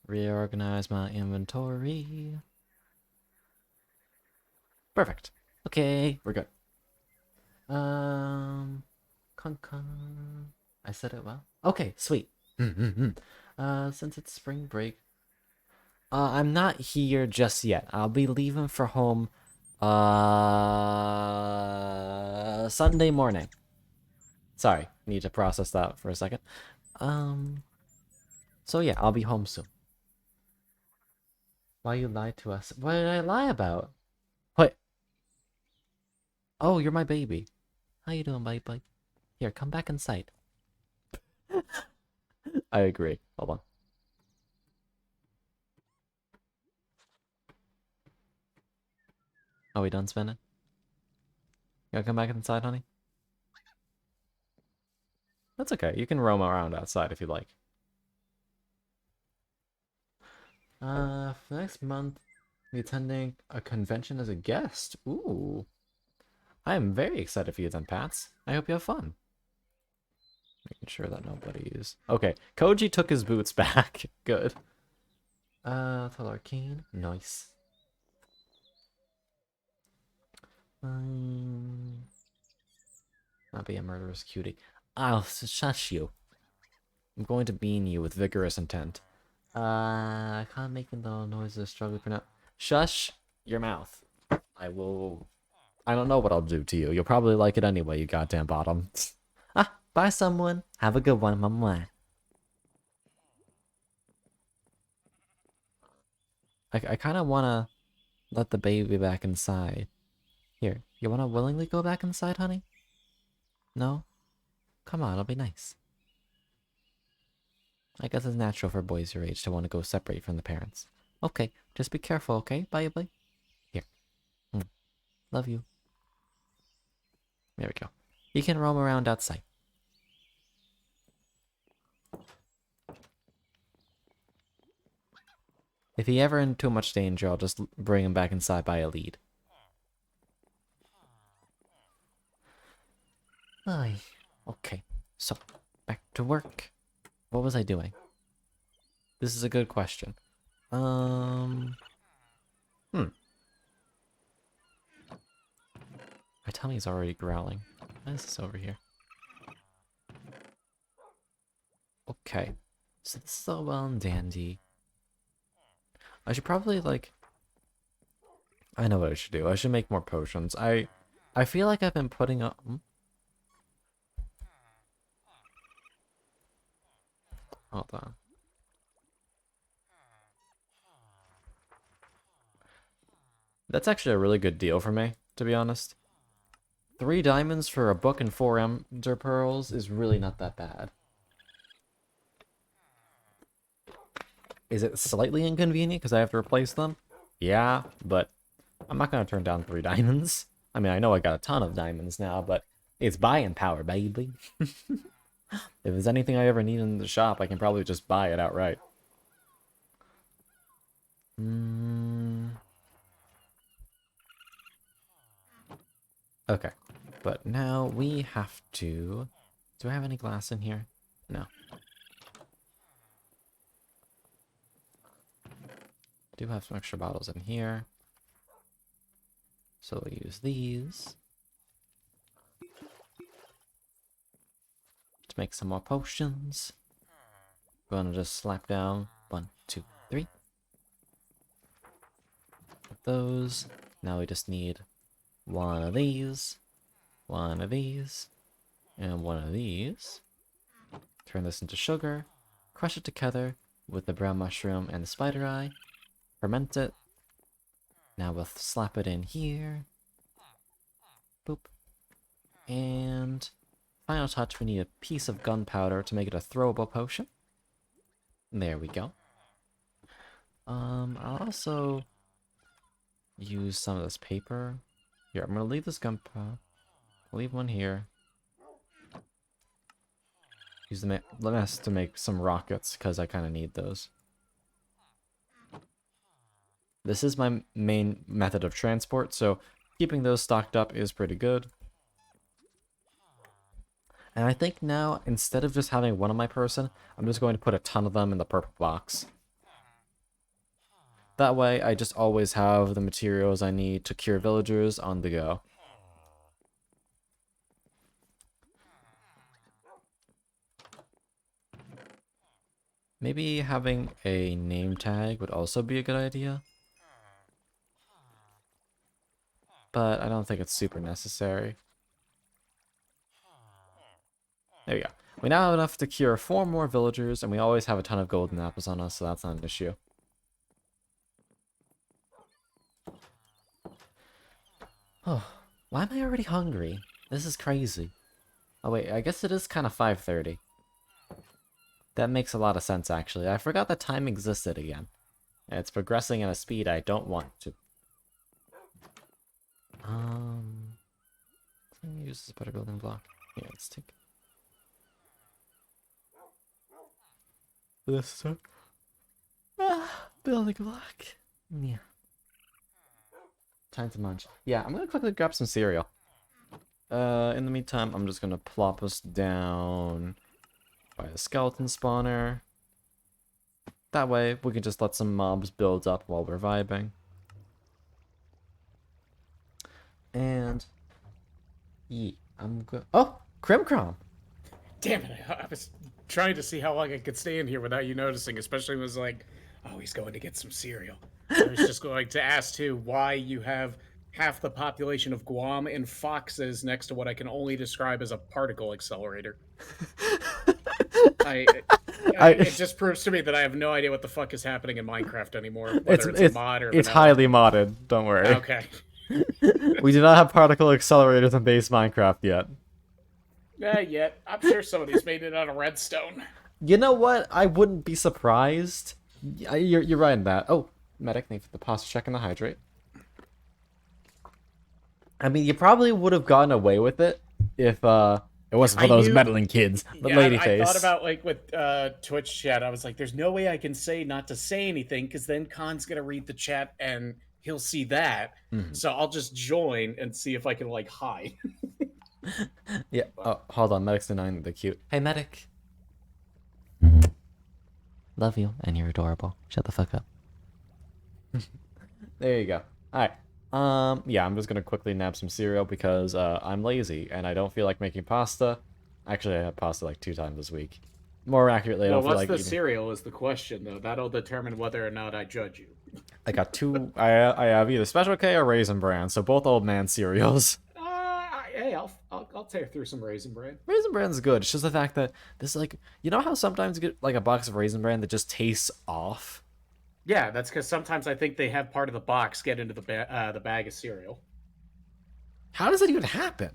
Reorganize my inventory. Perfect. Okay, we're good. I said it well. Okay, sweet. Since it's spring break, I'm not here just yet. I'll be leaving for home, Sunday morning. Sorry, need to process that for a second. So yeah, I'll be home soon. Why you lied to us? What did I lie about? What? Oh, you're my baby. How you doing, baby? Here, come back inside. I agree. Hold on. Are we done spinning? You gotta come back inside, honey? That's okay. You can roam around outside if you like. For next month, be attending a convention as a guest. Ooh. I am very excited for you then, Pats. I hope you have fun. Making sure that nobody is... Okay, Koji took his boots back. Good. Tell Arcane. Nice. Not be a murderous cutie. I'll shush you. I'm going to bean you with vigorous intent. I can't make the noises struggling for now. Shush your mouth. I don't know what I'll do to you. You'll probably like it anyway, you goddamn bottom. Bye someone. Have a good one, mama. I kind of want to let the baby back inside. Here, you want to willingly go back inside, honey? No? Come on, it'll be nice. I guess it's natural for boys your age to want to go separate from the parents. Okay, just be careful, okay? Bye, bye. Here. Love you. There we go. You can roam around outside. If he ever in too much danger, I'll just bring him back inside by a lead. Aye. Okay, so back to work. What was I doing? This is a good question. My tummy's already growling. What is this over here? Okay. So this is all well and dandy. I should probably, like... I know what I should do. I should make more potions. I feel like I've been putting up... Hold on. That's actually a really good deal for me, to be honest. 3 diamonds for a book and 4 ender pearls is really not that bad. Is it slightly inconvenient because I have to replace them? Yeah, but I'm not going to turn down 3 diamonds. I mean, I know I got a ton of diamonds now, but it's buying power, baby. If there's anything I ever need in the shop, I can probably just buy it outright. Okay, but now we have to... Do I have any glass in here? No. Do have some extra bottles in here. So we'll use these to make some more potions. Gonna just slap down 1, 2, 3. Put those. Now we just need 1 of these, 1 of these, and 1 of these. Turn this into sugar. Crush it together with the brown mushroom and the spider eye. Ferment it. Now we'll slap it in here. Boop. And final touch, we need a piece of gunpowder to make it a throwable potion. There we go. I'll also use some of this paper. Here, I'm gonna leave this gunpowder. Leave one here. Use the mess to make some rockets, because I kind of need those. This is my main method of transport, so keeping those stocked up is pretty good. And I think now, instead of just having one on my person, I'm just going to put a ton of them in the purple box. That way, I just always have the materials I need to cure villagers on the go. Maybe having a name tag would also be a good idea. But I don't think it's super necessary. There we go. We now have enough to cure 4 more villagers, and we always have a ton of golden apples on us, so that's not an issue. Oh, why am I already hungry? This is crazy. Oh wait, I guess it is kind of 5:30. That makes a lot of sense, actually. I forgot that time existed again. And it's progressing at a speed I don't want to. Let me use this better building block. Yeah, let's take this building block. Yeah. Time to munch. Yeah, I'm gonna quickly grab some cereal. In the meantime, I'm just gonna plop us down by the skeleton spawner. That way, we can just let some mobs build up while we're vibing. And yeah, I'm good. Oh, Crimcrom. Damn it! I was trying to see how long I could stay in here without you noticing, especially when it was like, oh, he's going to get some cereal. I was just going to ask too why you have half the population of Guam and foxes next to what I can only describe as a particle accelerator. It just proves to me that I have no idea what the fuck is happening in Minecraft anymore. Whether it's a mod or it's highly modded. Don't worry. Okay. We do not have particle accelerators in base Minecraft yet. Yet. I'm sure somebody's made it out of redstone. You know what? I wouldn't be surprised. You're right in that. Oh, medic, thank you for the posture check and the hydrate. I mean, you probably would have gotten away with it if it wasn't for those meddling kids. But Ladyface. I thought about, like, with Twitch chat, I was like, there's no way I can say not to say anything, because then Khan's going to read the chat and he'll see that. Mm-hmm. So I'll just join and see if I can, like, hide. Yeah. Oh, hold on. Medic's denying the cute. Hey, Medic. Love you, and you're adorable. Shut the fuck up. There you go. Alright. Yeah, I'm just gonna quickly nab some cereal because I'm lazy and I don't feel like making pasta. Actually, I had pasta like 2 times this week. More accurately, I Well, don't feel what's like the eating. cereal is the question, though. That'll determine whether or not I judge you. I got two. I have either Special K or Raisin Bran, so both old man cereals. Hey, I'll tear through some Raisin Bran. Raisin Bran's good. It's just the fact that this like how sometimes you get like a box of Raisin Bran that just tastes off. Yeah, that's because sometimes I think they have part of the box get into the bag of cereal. How does that even happen?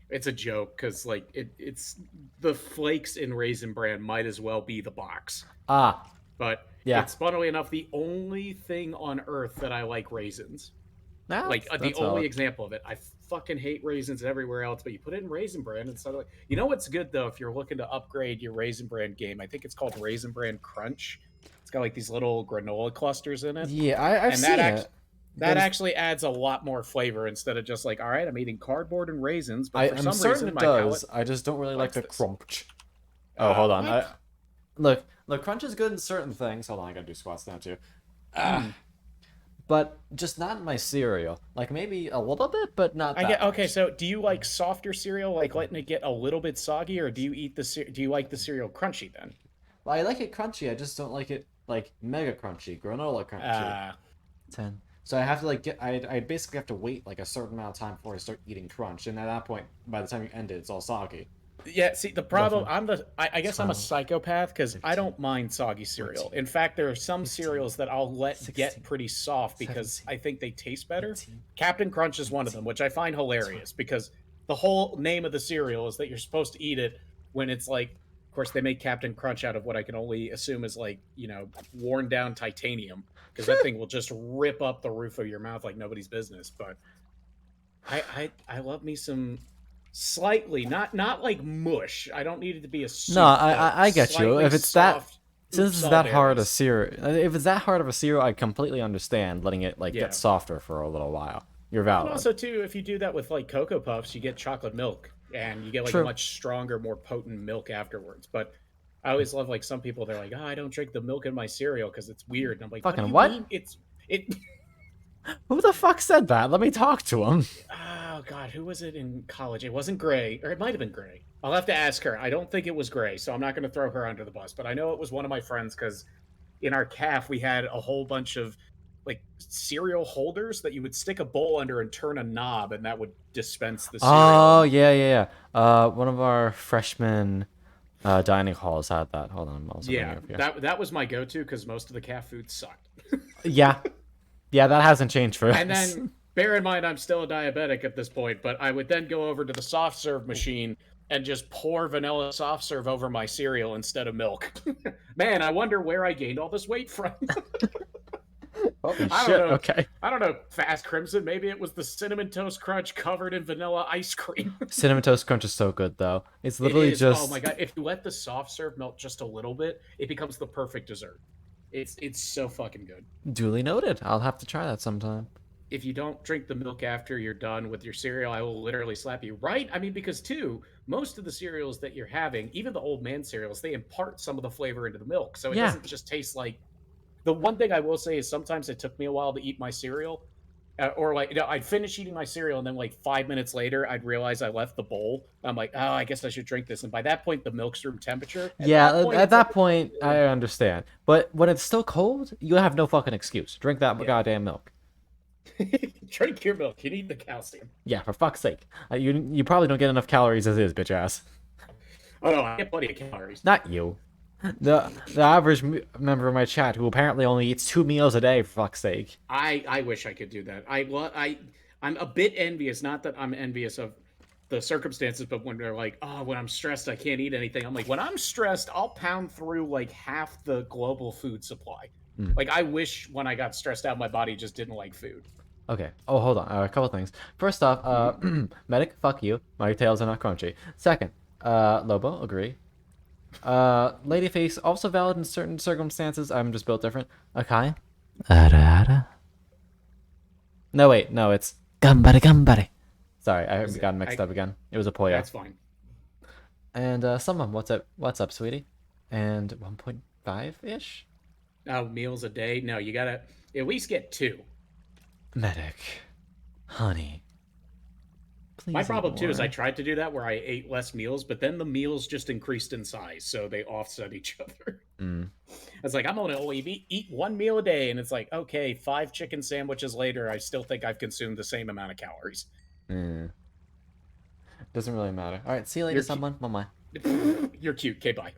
It's a joke because like it's the flakes in Raisin Bran might as well be the box. Ah, But yeah. it's funnily enough the only thing on earth that I like raisins. Like the That's only valid. example of it. I fucking hate raisins everywhere else, but you put it in Raisin Bran and suddenly, you know what's good though? If you're looking to upgrade your Raisin Bran game, I think it's called Raisin Bran Crunch. It's got like these little granola clusters in it, Yeah, I've and seen it. that actually adds a lot more flavor instead of just like, all right, I'm eating cardboard and raisins, but for I'm some certain reason it my does. palate I just don't really like likes the this. crunch. Oh, hold on. What? Look, crunch is good in certain things. Hold on, I gotta do squats now too. But just not in my cereal. Like maybe a little bit, but not I that get okay. much. So, do you like softer cereal, like letting it get a little bit soggy, or do you eat do you like the cereal crunchy then? Well, I like it crunchy. I just don't like it like mega crunchy, granola crunchy. Uh, 10. So I have to like get. I basically have to wait like a certain amount of time before I start eating crunch, and at that point, by the time you end it, it's all soggy. Yeah, see, the problem, I guess I'm a 12, psychopath because I 13, don't mind soggy cereal. 14, In fact, there are some 15, cereals that I'll let 16, get pretty soft because 17, I think they taste better. 18, Captain Crunch is one of them, 19, which I find hilarious because the whole name of the cereal is that you're supposed to eat it when it's like, of course, they make Captain Crunch out of what I can only assume is like, worn down titanium because that thing will just rip up the roof of your mouth like nobody's business. But I love me some slightly not like mush. I don't need it to be a soup. No, But I get you. slightly If it's that, soft since oops it's all that hard a berries. cereal, if it's that hard of a cereal, I completely understand letting it like Yeah. get softer for a little while. You're And valid. also too, if you do that with like Cocoa Puffs, you get chocolate milk and you get like a True. much stronger, more potent milk afterwards. But I always love like some people they're like, oh, I don't drink the milk in my cereal because it's weird. And I'm like, what do Fucking you what? mean? It Who the fuck said that? Let me talk to him. oh god, who was it in college? It wasn't Gray, or it might have been Gray. I'll have to ask her. I don't think it was Gray, so I'm not going to throw her under the bus. But I know it was one of my friends because in our calf we had a whole bunch of like cereal holders that you would stick a bowl under and turn a knob, and that would dispense the Oh cereal. yeah. One of our freshman dining halls had that. Hold on, I'm also bringing Yeah, it up here. that was my go-to because most of the calf food sucked. Yeah, that hasn't changed for And us. then bear in mind I'm still a diabetic at this point, but I would then go over to the soft serve machine and just pour vanilla soft serve over my cereal instead of milk. Man, I wonder where I gained all this weight from. Holy I shit. don't know. Okay. I don't know, Fast Crimson. Maybe it was the cinnamon toast crunch covered in vanilla ice cream. Cinnamon toast crunch is so good though. It's It literally is. just Oh my god! If you let the soft serve melt just a little bit, it becomes the perfect dessert. It's so fucking good. duly noted. I'll have to try that sometime. If you don't drink the milk after you're done with your cereal, I will literally slap you. Right? I mean, because too, most of the cereals that you're having, even the old man cereals, they impart some of the flavor into the milk, so it Yeah. doesn't just taste like. The one thing I will say is sometimes it took me a while to eat my cereal, or like I'd finish eating my cereal and then like 5 minutes later I'd realize I left the bowl. I'm like, oh, I guess I should drink this. And by that point, the milk's room temperature. Yeah, at it's that like, point, I understand. But when it's still cold, you have no fucking excuse. Drink that goddamn milk. drink your milk. You need the calcium. Yeah, for fuck's sake. You probably don't get enough calories as is, bitch ass. Oh no, I get plenty of calories. Not you. The average member of my chat who apparently only eats 2 meals a day, for fuck's sake. I wish I could do that. I'm a bit envious. Not that I'm envious of the circumstances, but when they're like, oh, when I'm stressed, I can't eat anything. I'm like, when I'm stressed, I'll pound through like half the global food supply. Like, I wish when I got stressed out, my body just didn't like food. Okay. Oh, hold on. A couple things. First off, medic, fuck you. My tails are not crunchy. Second, Lobo, agree. Ladyface, also valid in certain circumstances. I'm just built different. Akai. Ara. No, wait. No, it's Gambare. Sorry, I got mixed up again. It was a Poya. That's fine. And someone, what's up, sweetie? And 1.5-ish? Meals a day? No, you gotta at least get two. Medic. Honey. Please My eat problem too is I more. tried to do that where I ate less meals, but then the meals just increased in size, so they offset each other. Mm. It's like I'm gonna only eat one meal a day, and it's like okay, 5 chicken sandwiches later, I still think I've consumed the same amount of calories. Mm. Doesn't really matter. All right, see you later, You're someone. Bye. You're cute. Okay, bye.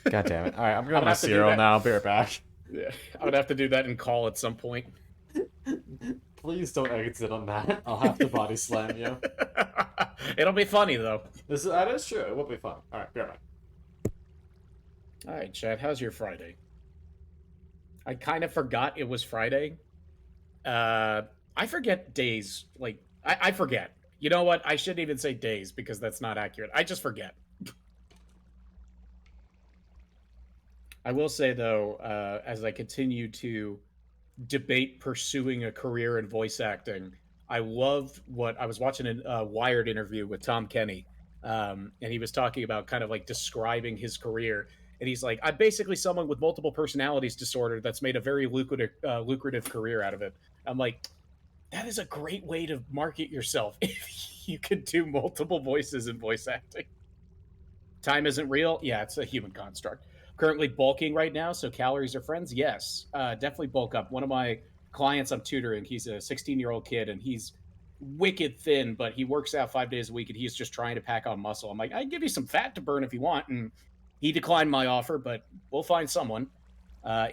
God damn it. All right, I'm I'm grabbing gonna my have to do cereal that. now. I'll be right back. Yeah, I'm gonna have to do that in call at some point. Please don't exit on that. I'll have to body slam you. It'll be funny though. That is true. It will be fun. All right, be right back. All right, Chad, how's your Friday? I kind of forgot it was Friday. I forget days. Like I forget. You know what? I shouldn't even say days because that's not accurate. I just forget. I will say though, as I continue to debate pursuing a career in voice acting, I loved what I was watching a Wired interview with Tom Kenny, and he was talking about kind of like describing his career. And he's like, "I'm basically someone with multiple personalities disorder that's made a very lucrative career out of it." I'm like, that is a great way to market yourself if you can do multiple voices in voice acting. Time isn't real. Yeah, it's a human construct. Currently bulking right now, so calories are friends. Yes, definitely bulk up. One of my clients I'm tutoring, he's a 16-year-old kid, and he's wicked thin, but he works out 5 days a week, and he's just trying to pack on muscle. I'm like, I can give you some fat to burn if you want, and he declined my offer, but we'll find someone.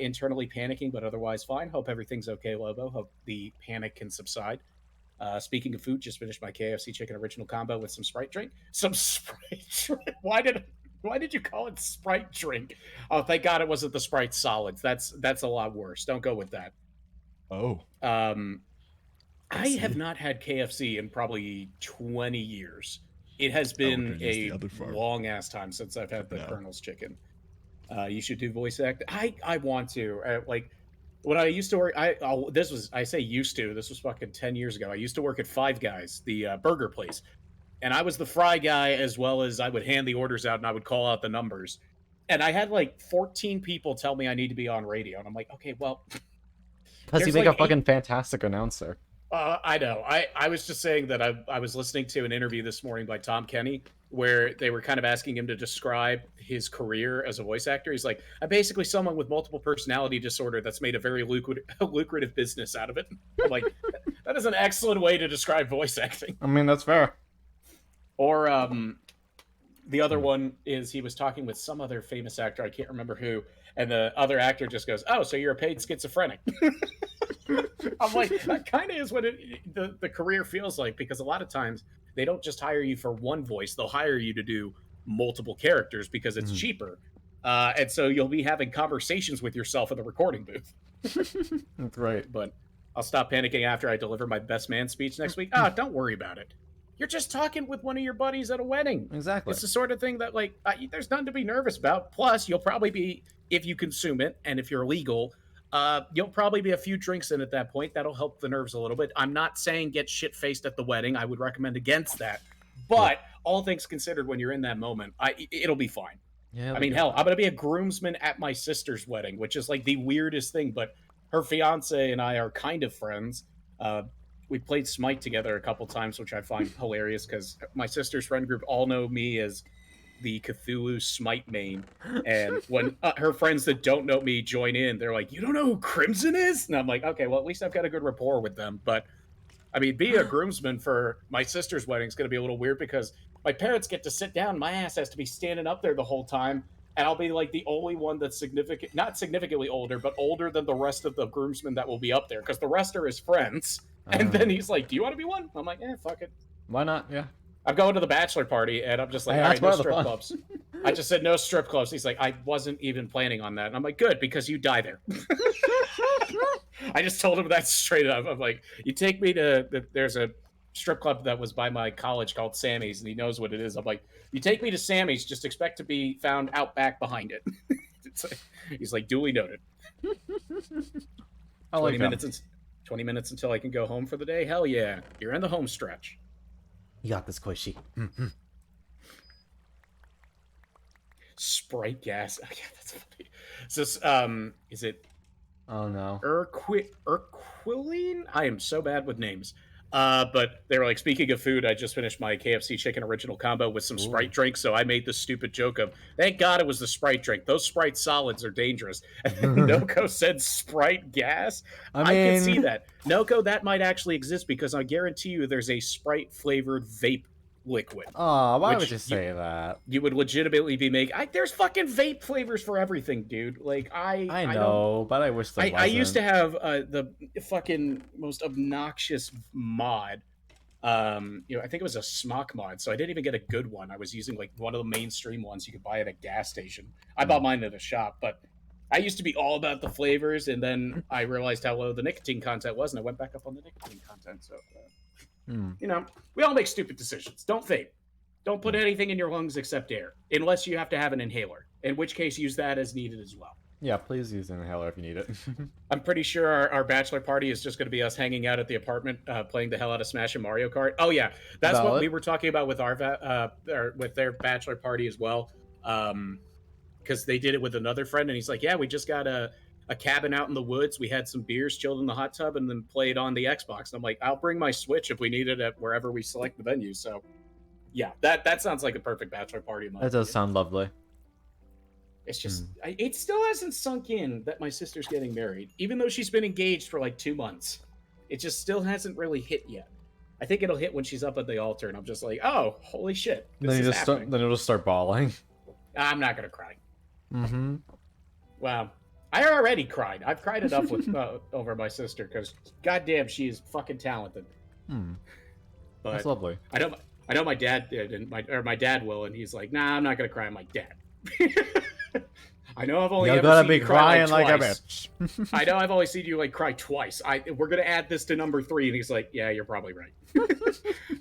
Internally panicking, but otherwise fine. Hope everything's okay, Lobo. Hope the panic can subside. Speaking of food, just finished my KFC chicken original combo with some Sprite drink. Some Sprite drink. Why did you call it Sprite drink? Oh, thank God it wasn't the Sprite solids. That's a lot worse. Don't go with that. Oh, Um, I see. have not had KFC in probably 20 years. It has I been would've used the a other farm. long ass time since I've had the No. Colonel's chicken. You should do voice act. I want to. Like when I used to work, I say used to. This was fucking 10 years ago. I used to work at Five Guys, the burger place, and I was the fry guy as well as I would hand the orders out and I would call out the numbers. And I had like 14 people tell me I need to be on radio, and I'm like, okay, well, Plus, you there's make like a fucking fantastic announcer. I know. I was just saying that I was listening to an interview this morning by Tom Kenny where they were kind of asking him to describe his career as a voice actor. He's like, I'm basically someone with multiple personality disorder that's made a very lucrative business out of it. I'm like, that is an excellent way to describe voice acting. I mean, that's fair. Or the other one is he was talking with some other famous actor. I can't remember who. And the other actor just goes, oh, so you're a paid schizophrenic. I'm like, that kind of is what the career feels like, because a lot of times they don't just hire you for one voice, they'll hire you to do multiple characters because it's cheaper. And so you'll be having conversations with yourself in the recording booth. That's right. But I'll stop panicking after I deliver my best man speech next week. Don't worry about it. You're just talking with one of your buddies at a wedding. Exactly. It's the sort of thing that, like, there's nothing to be nervous about. Plus, you'll probably be, if you consume it and if you're legal, you'll probably be a few drinks in at that point. That'll help the nerves a little bit. I'm not saying get shit-faced at the wedding. I would recommend against that. But all things considered, when you're in that moment, it'll be fine. Yeah. I mean, hell, I'm going to be a groomsman at my sister's wedding, which is like the weirdest thing. But her fiance and I are kind of friends. We played Smite together a couple times, which I find hilarious because my sister's friend group all know me as the Cthulhu Smite main. And when her friends that don't know me join in, they're like, you don't know who Crimson is? And I'm like, okay, well, at least I've got a good rapport with them. But I mean, being a groomsman for my sister's wedding is going to be a little weird because my parents get to sit down. My ass has to be standing up there the whole time. And I'll be like the only one that's not significantly older, but older than the rest of the groomsmen that will be up there because the rest are his friends. And then he's like, do you want to be one? I'm like, fuck it. Why not? Yeah. I'm going to the bachelor party, and I'm just like, Hey, all right, that's no part of the strip fun. clubs. I just said no strip clubs. He's like, I wasn't even planning on that. And I'm like, good, because you die there. I just told him that straight up. I'm like, you take me to, there's a strip club that was by my college called Sammy's, and he knows what it is. I'm like, you take me to Sammy's, just expect to be found out back behind it. He's like, duly noted. I 20 like minutes 20 minutes until I can go home for the day. Hell yeah. You're in the home stretch. You got this, Squishy. Sprite gas. Oh, yeah, that's funny. Is this is it Oh no. Urquiline? I am so bad with names. But they were like, speaking of food, I just finished my KFC chicken original combo with some Ooh. Sprite drink, so I made the stupid joke of, thank God it was the Sprite drink. Those Sprite solids are dangerous. And then Noko said Sprite gas. I I could see mean, that. Noko, that might actually exist because I guarantee you there's a Sprite flavored vape liquid, oh, why would which you say that? you would legitimately be making. There's fucking vape flavors for everything, dude. Like I I don't. know, but I wish there wasn't. I used to have the fucking most obnoxious mod. I think it was a smock mod, so I didn't even get a good one. I was using like one of the mainstream ones you could buy at a gas station. I bought mine at a shop, but I used to be all about the flavors, and then I realized how low the nicotine content was, and I went back up on the nicotine content. So, Hmm. we all make stupid decisions. Don't vape. Don't put anything in your lungs except air, unless you have to have an inhaler. In which case, use that as needed as well. Yeah, please use an inhaler if you need it. I'm pretty sure our bachelor party is just going to be us hanging out at the apartment, playing the hell out of Smash and Mario Kart. Oh yeah, that's what Valid. we were talking about with with their bachelor party as well, because they did it with another friend, and he's like, "Yeah, we just got a cabin out in the woods. We had some beers, chilled in the hot tub, and then played on the Xbox." And I'm like, "I'll bring my Switch if we need it at wherever we select the venue." So, yeah, that sounds like a perfect bachelor party. In my That does opinion. sound lovely. It's just, it still hasn't sunk in that my sister's getting married, even though she's been engaged for like 2 months. It just still hasn't really hit yet. I think it'll hit when she's up at the altar, and I'm just like, oh, holy shit, this Then you is just happening. start. Then you'll just start bawling. I'm not gonna cry. Mm-hmm. Wow, I already cried. I've cried enough with over my sister because, goddamn, she is fucking talented. Hmm. But That's lovely. I know my dad did, and my dad will, and he's like, nah, I'm not gonna cry. I'm like, Dad. I know I've only You're ever gonna seen be you cry crying like a twice. bitch. I know I've only seen you like cry twice. We're gonna add this to number 3, and he's like, "Yeah, you're probably right."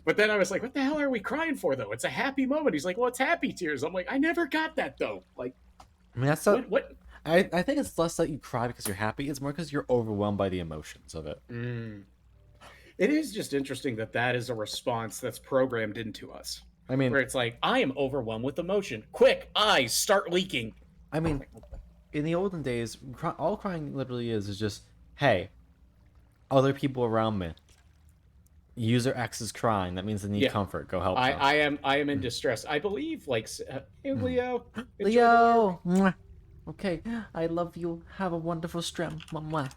But then I was like, "What the hell are we crying for, though? It's a happy moment." He's like, "Well, it's happy tears." I'm like, "I never got that though." Like, I mean, that's a, what? I think it's less that you cry because you're happy. It's more because you're overwhelmed by the emotions of it. It is just interesting that is a response that's programmed into us, I mean, where it's like, "I am overwhelmed with emotion. Quick, eyes start leaking." I mean, in the olden days, all crying literally is just, hey, other people around me. User X is crying. That means they need Yeah. comfort. Go help them. I am in distress. I believe, like, hey, Leo. enjoy the Leo! Mwah. Okay, I love you. Have a wonderful stream. Mwah.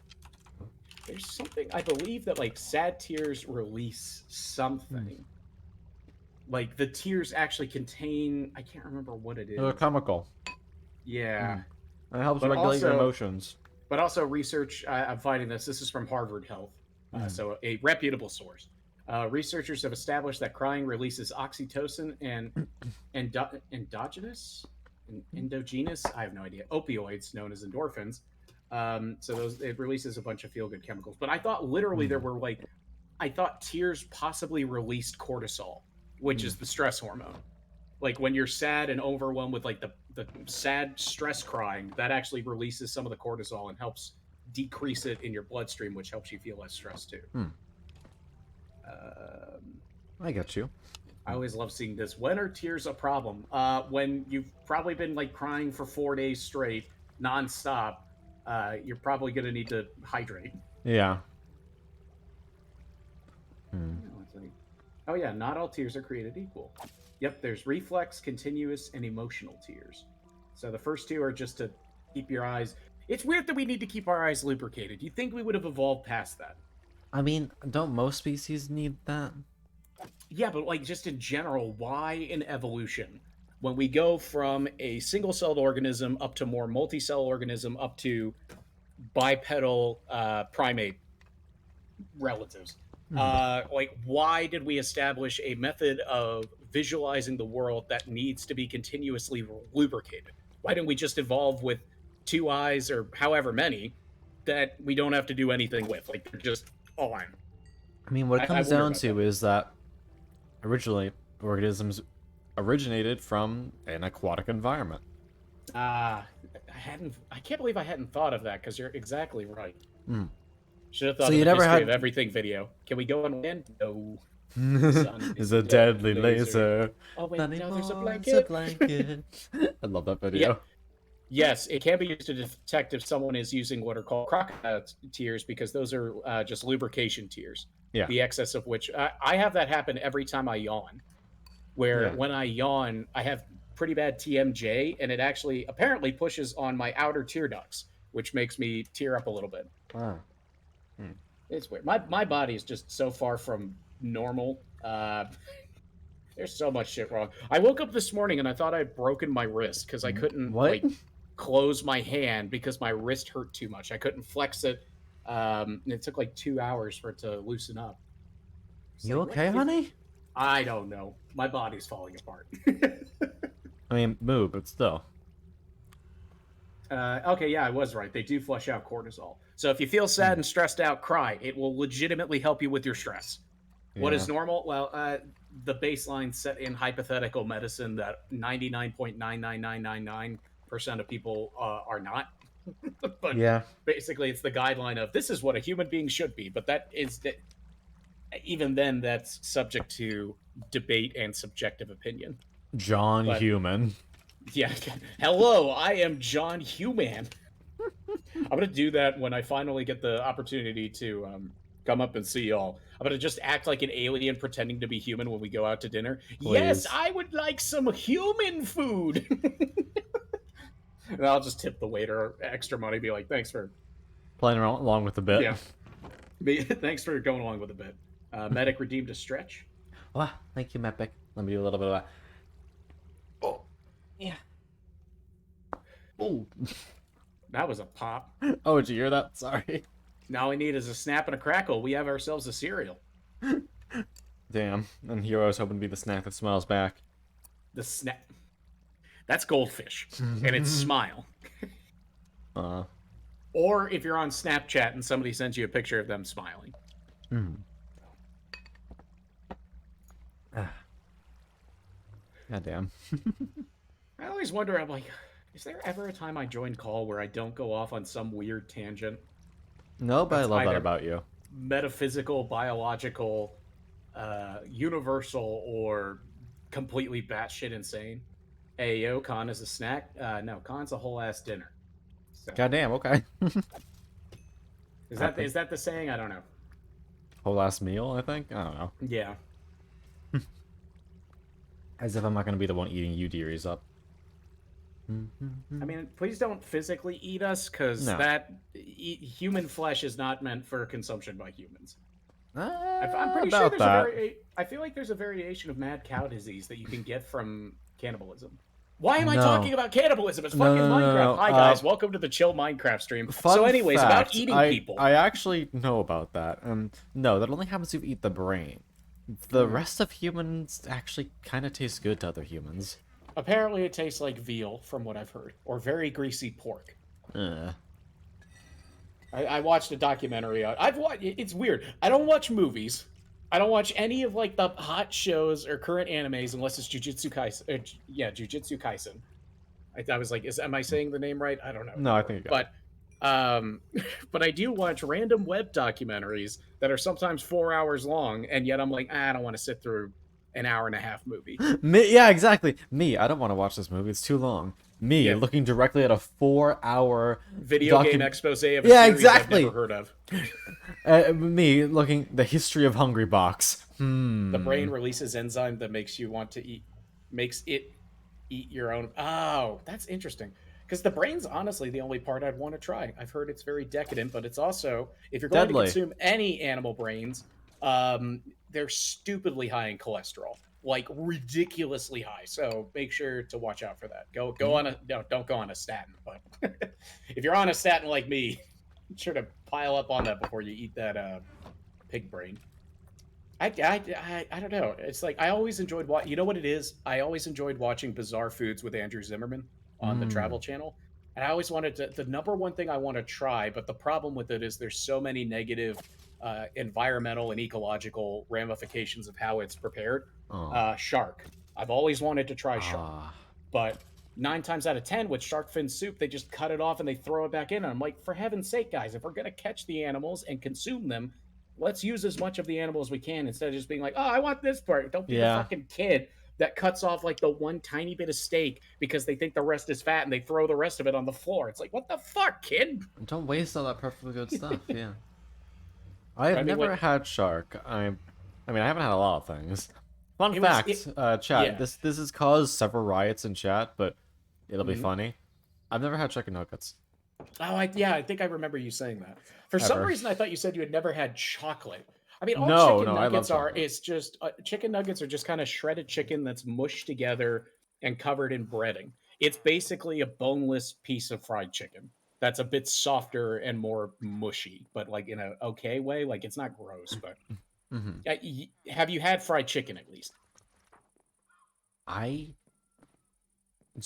There's something I believe that like sad tears release something. Like the tears actually contain, I can't remember what it is. They're chemical. Yeah. It helps But regulate your also- emotions. But also research, I'm finding this is from Harvard Health, so a reputable source. Researchers have established that crying releases oxytocin and endogenous, I have no idea, opioids known as endorphins. So it releases a bunch of feel-good chemicals. But I thought literally there were like, I thought tears possibly released cortisol, which is the stress hormone. Like when you're sad and overwhelmed with like the sad stress crying, that actually releases some of the cortisol and helps decrease it in your bloodstream, which helps you feel less stressed too. I get you. I always love seeing this. When are tears a problem? When you've probably been like crying for 4 days straight, nonstop, you're probably gonna need to hydrate. Yeah. Oh yeah, not all tears are created equal. Yep, there's reflex, continuous, and emotional tears. So the first 2 are just to keep your eyes. It's weird that we need to keep our eyes lubricated. You'd think we would have evolved past that. I mean, don't most species need that? Yeah, but like just in general, why in evolution, when we go from a single-celled organism up to more multi-cell organism up to bipedal primate relatives, like why did we establish a method of visualizing the world that needs to be continuously lubricated? Why didn't we just evolve with 2 eyes or however many that we don't have to do anything with? Like they're just on. I mean, what it I comes wonder down about to that. is that originally organisms originated from an aquatic environment. I can't believe I hadn't thought of that because you're exactly right. Mm. Should have thought So of you the never history had- of everything video. Can we go on land? No. Is a deadly laser. Oh wait, Not no, there's a anymore, blanket. it's a blanket. I love that video. Yes, it can be used to detect if someone is using what are called crocodile tears because those are just lubrication tears. Yeah. The excess of which I have that happen every time I yawn. Where Yeah. when I yawn, I have pretty bad TMJ, and it actually apparently pushes on my outer tear ducts, which makes me tear up a little bit. Wow. It's weird. My body is just so far from normal. There's so much shit wrong. I woke up this morning and I thought I'd broken my wrist because I couldn't What? like close my hand because my wrist hurt too much. I couldn't flex it. And it took like 2 hours for it to loosen up. It's You like, okay, honey? I don't know. My body's falling apart. I mean, move, but still. Okay, yeah, I was right. They do flush out cortisol. So if you feel sad and stressed out, cry. It will legitimately help you with your stress. What is Yeah. normal? Well, the baseline set in hypothetical medicine that 99.99999% of people are not. But Yeah. basically, it's the guideline of this is what a human being should be. But that is even then, that's subject to debate and subjective opinion. John But- Human. Yeah. Hello, I am John Human. I'm gonna do that when I finally get the opportunity to come up and see y'all. I'm gonna just act like an alien pretending to be human when we go out to dinner. Yes, Please. I would like some human food. And I'll just tip the waiter extra money, be like, thanks for Playing along with the bit. yeah. Thanks for going along with the bit. Medic redeemed a stretch. Oh, thank you, Mepic. Let me do a little bit of that. Oh, yeah. Oh. That was a pop. Oh, did you hear that? Sorry. Now all we need is a snap and a crackle. We have ourselves a cereal. Damn. And here I was hoping to be the snack that smiles back. The snap. That's goldfish, and it's smile. Or if you're on Snapchat and somebody sends you a picture of them smiling. God damn. I always wonder, I'm like, is there ever a time I join call where I don't go off on some weird tangent? No, but I That's love that either- about you. Metaphysical, biological, universal, or completely batshit insane. Hey, yo, Con is a snack? No, Con's a whole ass dinner. So, God damn, okay. is that the saying? I don't know. Whole last meal, I think? I don't know. Yeah. As if I'm not going to be the one eating you dearies up. I mean, please don't physically eat us, because No. human flesh is not meant for consumption by humans. I'm I'm pretty sure about there's that. I feel like there's a variation of mad cow disease that you can get from cannibalism. Why am I No. talking about cannibalism? It's No, fucking no, no, Minecraft. no. Hi guys, welcome to the Chill Minecraft stream. So, anyways, about fact, eating people. I actually know about that. No, that only happens if you eat the brain. The rest of humans actually kind of taste good to other humans. Apparently, it tastes like veal, from what I've heard, or very greasy pork. I watched a documentary. I've watched. It's weird. I don't watch movies. I don't watch any of like the hot shows or current animes unless it's Jujutsu Kaisen. Jujutsu Kaisen. I was like, am I saying the name right? I don't know. No, I think you got it. But I do watch random web documentaries that are sometimes 4 hours long, and yet I'm like, I don't want to sit through an hour and a half movie. Me, yeah, exactly. Me, I don't want to watch this movie. It's too long. Me, Yeah. looking directly at a 4-hour Video game expose of a Yeah, series exactly. I've never heard of. me looking the history of Hungry Box. The brain releases enzyme that makes you want to eat, makes it eat your own. Oh, that's interesting. Because the brain's honestly the only part I'd want to try. I've heard it's very decadent, but it's also, if you're going Deadly. to consume any animal brains, they're stupidly high in cholesterol, like ridiculously high. So make sure to watch out for that. Go on a don't go on a statin, but if you're on a statin like me, be sure to pile up on that before you eat that pig brain. I don't know. It's like I always enjoyed you know what it is? I always enjoyed watching Bizarre Foods with Andrew Zimmerman on the Travel Channel. And I always wanted to, the number one thing I want to try, but the problem with it is there's so many negative environmental and ecological ramifications of how it's prepared. Shark. I've always wanted to try shark. But 9 times out of 10 with shark fin soup, they just cut it off and they throw it back in. And I'm like, for heaven's sake, guys, if we're going to catch the animals and consume them, let's use as much of the animal as we can instead of just being like, oh, I want this part. Don't be the fucking kid that cuts off like the one tiny bit of steak because they think the rest is fat and they throw the rest of it on the floor. It's like, what the fuck, kid? Don't waste all that perfectly good stuff. Yeah. I have I mean, never like, had shark. I mean, I haven't had a lot of things. Fun it was, fact, chat. yeah. This has caused several riots in chat, but it'll be Mhm. funny. I've never had chicken nuggets. Oh, yeah, I think I remember you saying that. For some Ever. reason, I thought you said you had never had chocolate. I mean, all No, chicken no, I love nuggets are chocolate. is just chicken nuggets are just kind of shredded chicken that's mushed together and covered in breading. It's basically a boneless piece of fried chicken that's a bit softer and more mushy, but like in a okay way. Like it's not gross, but Hmm. have you had fried chicken at least? I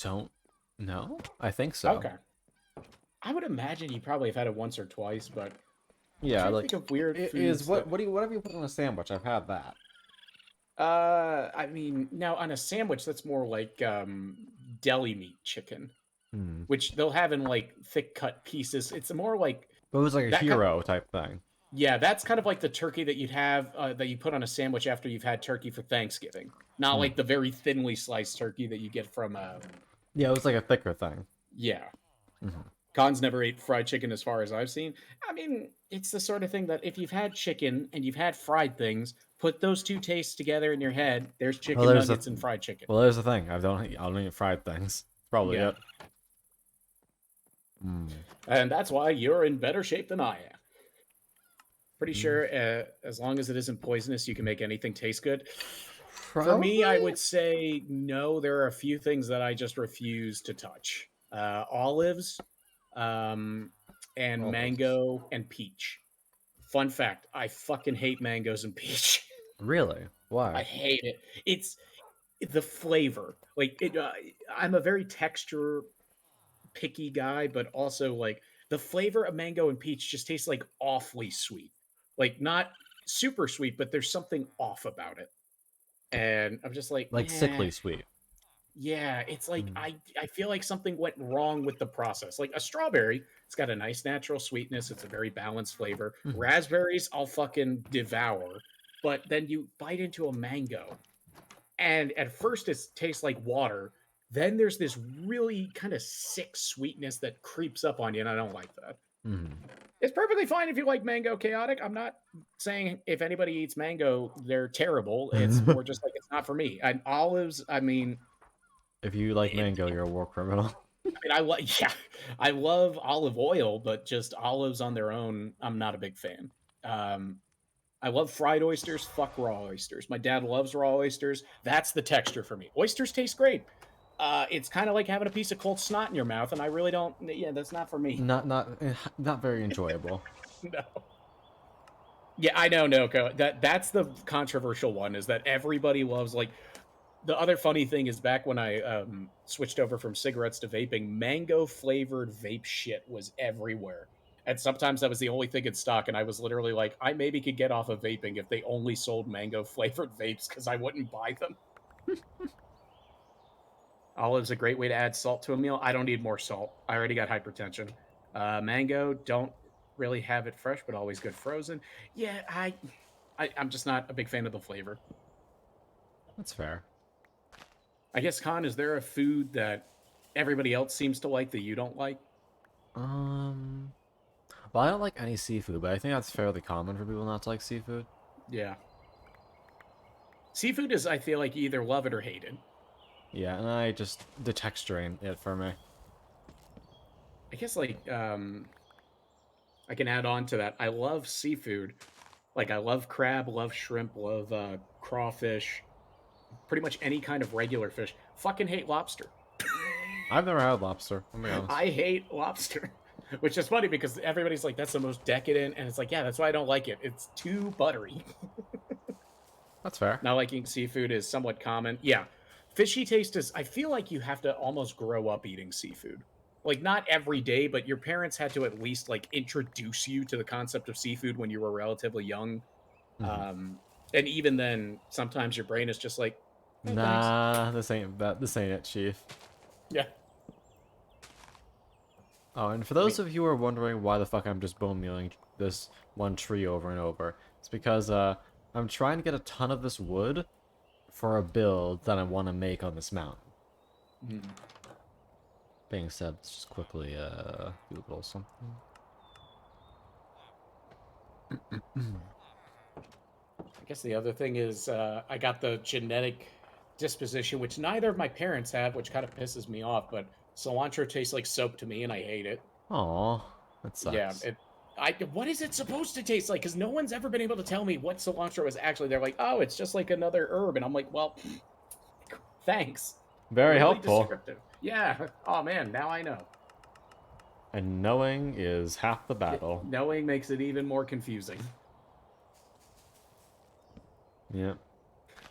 don't know. I think so. Okay, I would imagine you probably have had it once or twice, but I'm Yeah, trying to like think of weird it foods is that. whatever you put on a sandwich. I've had that. I mean, now on a sandwich, that's more like deli meat chicken, Hmm. which they'll have in like thick cut pieces. It's more like But it was like a that kind. hero type thing. Yeah, that's kind of like the turkey that you'd have that you put on a sandwich after you've had turkey for Thanksgiving. Not Hmm. like the very thinly sliced turkey that you get from. Yeah, it was like a thicker thing. Yeah, Hmm. Khan's never ate fried chicken as far as I've seen. I mean, it's the sort of thing that if you've had chicken and you've had fried things, put those two tastes together in your head. There's Well, chicken there's the nuggets and fried chicken. there's the thing. I don't eat fried things. Probably Yeah. it. Mm. And that's why you're in better shape than I am. Pretty Mm. sure as long as it isn't poisonous, you can make anything taste good. For Probably. me, I would say no. There are a few things that I just refuse to touch: olives, and Olives. mango and peach. Fun fact: I fucking hate mangoes and peach. Really? I Why? hate it. It's the flavor. Like it. I'm a very texture picky guy, but also like the flavor of mango and peach just tastes like awfully sweet. Like not super sweet, but there's something off about it. And I'm just like, Like sickly sweet. yeah, it's like Mm. I feel like something went wrong with the process. Like a strawberry, it's got a nice natural sweetness, it's a very balanced flavor. Mhm. Raspberries, I'll fucking devour. But then you bite into a mango, and at first it tastes like water. Then there's this really kind of sick sweetness that creeps up on you, and I don't like that. Mhm. It's perfectly fine if you like mango chaotic. I'm not saying if anybody eats mango, they're terrible. It's more just like it's not for me. And olives, I mean, If you like it, mango, it- you're a war criminal. I mean, I like, yeah, I love olive oil, but just olives on their own, I'm not a big fan. Um, I love fried oysters. Fuck raw oysters. My dad loves raw oysters. That's the texture for me. Oysters taste great. It's kind of like having a piece of cold snot in your mouth, and I really don't. Yeah, that's not for me. Not very enjoyable. No. Yeah, I know, Noko. That's the controversial one. Is that everybody loves like the other funny thing is back when I switched over from cigarettes to vaping, mango flavored vape shit was everywhere. And sometimes that was the only thing in stock. And I was literally like, I maybe could get off of vaping if they only sold mango flavored vapes because I wouldn't buy them. Olive's a great way to add salt to a meal. I don't need more salt. I already got hypertension. Mango, don't really have it fresh, but always good frozen. Yeah, I'm just not a big fan of the flavor. That's fair. I guess, Khan, is there a food that everybody else seems to like that you don't like? Well, I don't like any seafood, but I think that's fairly common for people not to like seafood. Yeah. Seafood is, I feel like, you either love it or hate it. Yeah, and the texture ain't it for me. I guess, like, I can add on to that. I love seafood. Like, I love crab, love shrimp, love crawfish, pretty much any kind of regular fish. Fucking hate lobster. I've never had lobster. I'll be honest. I hate lobster, which is funny because everybody's like, that's the most decadent. And it's like, yeah, that's why I don't like it. It's too buttery. That's fair. Not liking seafood is somewhat common. Yeah. Fishy taste is, I feel like you have to almost grow up eating seafood. Like, not every day, but your parents had to at least, like, introduce you to the concept of seafood when you were relatively young. Mhm. And even then, sometimes your brain is just like, "Eh, thanks." Nah, this ain't it, Chief. Yeah. Oh, and for those of you who are wondering why the fuck I'm just bone mealing this one tree over and over, it's because I'm trying to get a ton of this wood for a build that I want to make on this mountain. Mm. Being said, let's just quickly do a little something. I guess the other thing is I got the genetic disposition, which neither of my parents have, which kind of pisses me off. But cilantro tastes like soap to me, and I hate it. Aw, that sucks. Yeah, what is it supposed to taste like? Because no one's ever been able to tell me what cilantro is actually. They're like, oh, it's just like another herb, and I'm like, well, thanks. Very Really helpful. descriptive. Yeah. Oh man, now I know. And knowing is half the battle. Knowing makes it even more confusing. Yeah.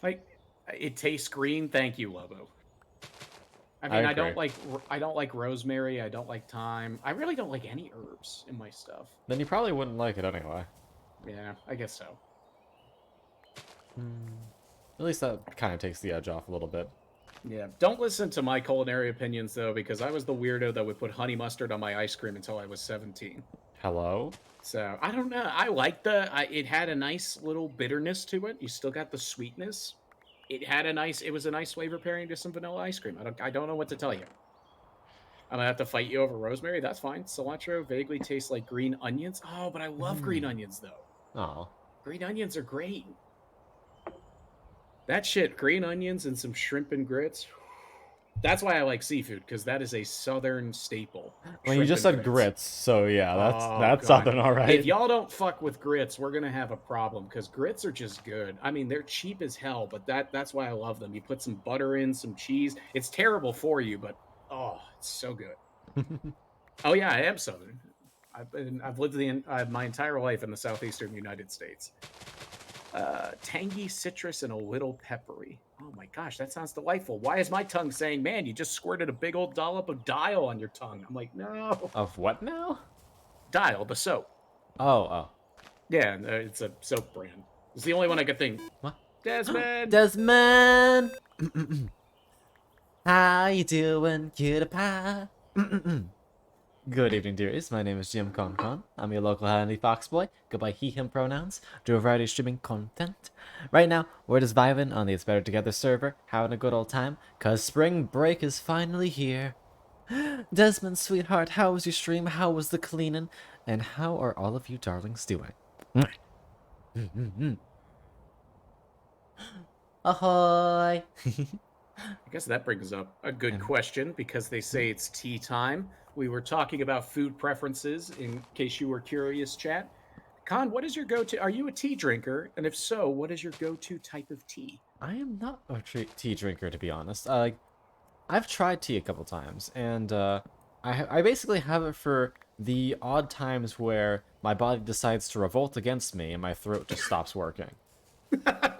Like, it tastes green. Thank you, Lobo. I mean, I don't agree. like rosemary. I don't like thyme. I really don't like any herbs in my stuff. Then you probably wouldn't like it anyway. Yeah, I guess so. At least that kind of takes the edge off a little bit. Yeah. Don't listen to my culinary opinions though, because I was the weirdo that would put honey mustard on my ice cream until I was 17. Hello? So I don't know. I like it had a nice little bitterness to it. You still got the sweetness. It was a nice flavor pairing to some vanilla ice cream. I don't know what to tell you. I'm gonna have to fight you over rosemary. That's fine. Cilantro vaguely tastes like green onions. Oh, but I love green onions though. Oh. Green onions are great. That shit, green onions and some shrimp and grits. That's why I like seafood, because that is a southern staple. Well, you Shrimp just and said grits, so yeah, that's Oh, that's God. something, all right. If y'all don't fuck with grits, we're gonna have a problem, because grits are just good. I mean, they're cheap as hell, but that's why I love them. You put some butter in, some cheese. It's terrible for you, but oh, it's so good. Oh yeah, I am southern. I've lived my entire life in the southeastern United States. Tangy citrus and a little peppery. Oh my gosh, that sounds delightful. Why is my tongue saying, man, you just squirted a big old dollop of Dial on your tongue? I'm like, no. Of what now? Dial, the soap. Oh. Yeah, it's a soap brand. It's the only one I could think. What? Desmond! Desmond! How you doing, cutie pie? Good evening, dearies. My name is Jim Concon. I'm your local handy fox boy. Go by he, him pronouns. Do a variety of streaming content. Right now, we're just vibing on the It's Better Together server, having a good old time, cause spring break is finally here. Desmond, sweetheart, how was your stream? How was the cleaning? And how are all of you darlings doing? Ahoy! I guess that brings up a good question, because they say it's tea time. We were talking about food preferences, in case you were curious, chat. Con, what is your go-to? Are you a tea drinker? And if so, what is your go-to type of tea? I am not a tea drinker, to be honest. I've tried tea a couple times, and I basically have it for the odd times where my body decides to revolt against me and my throat just stops working.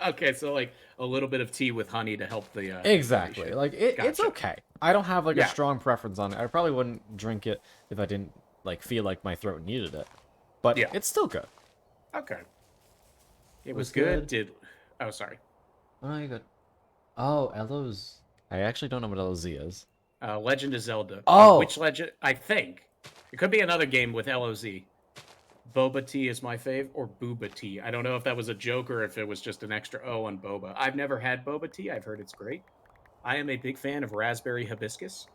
Okay, so like a little bit of tea with honey to help the Exactly. inflammation. Like it's Gotcha. okay. I don't have like Yeah. a strong preference on it. I probably wouldn't drink it if I didn't like feel like my throat needed it. But Yeah. it's still good. Okay. It Was was good. good. Oh, sorry. Oh, you good. Oh, Elo's. I actually don't know what LOZ is. Legend of Zelda. Oh! Which legend? I think it could be another game with LOZ. Boba tea is my fave, or booba tea. I don't know if that was a joke or if it was just an extra O on boba. I've never had boba tea. I've heard it's great. I am a big fan of raspberry hibiscus.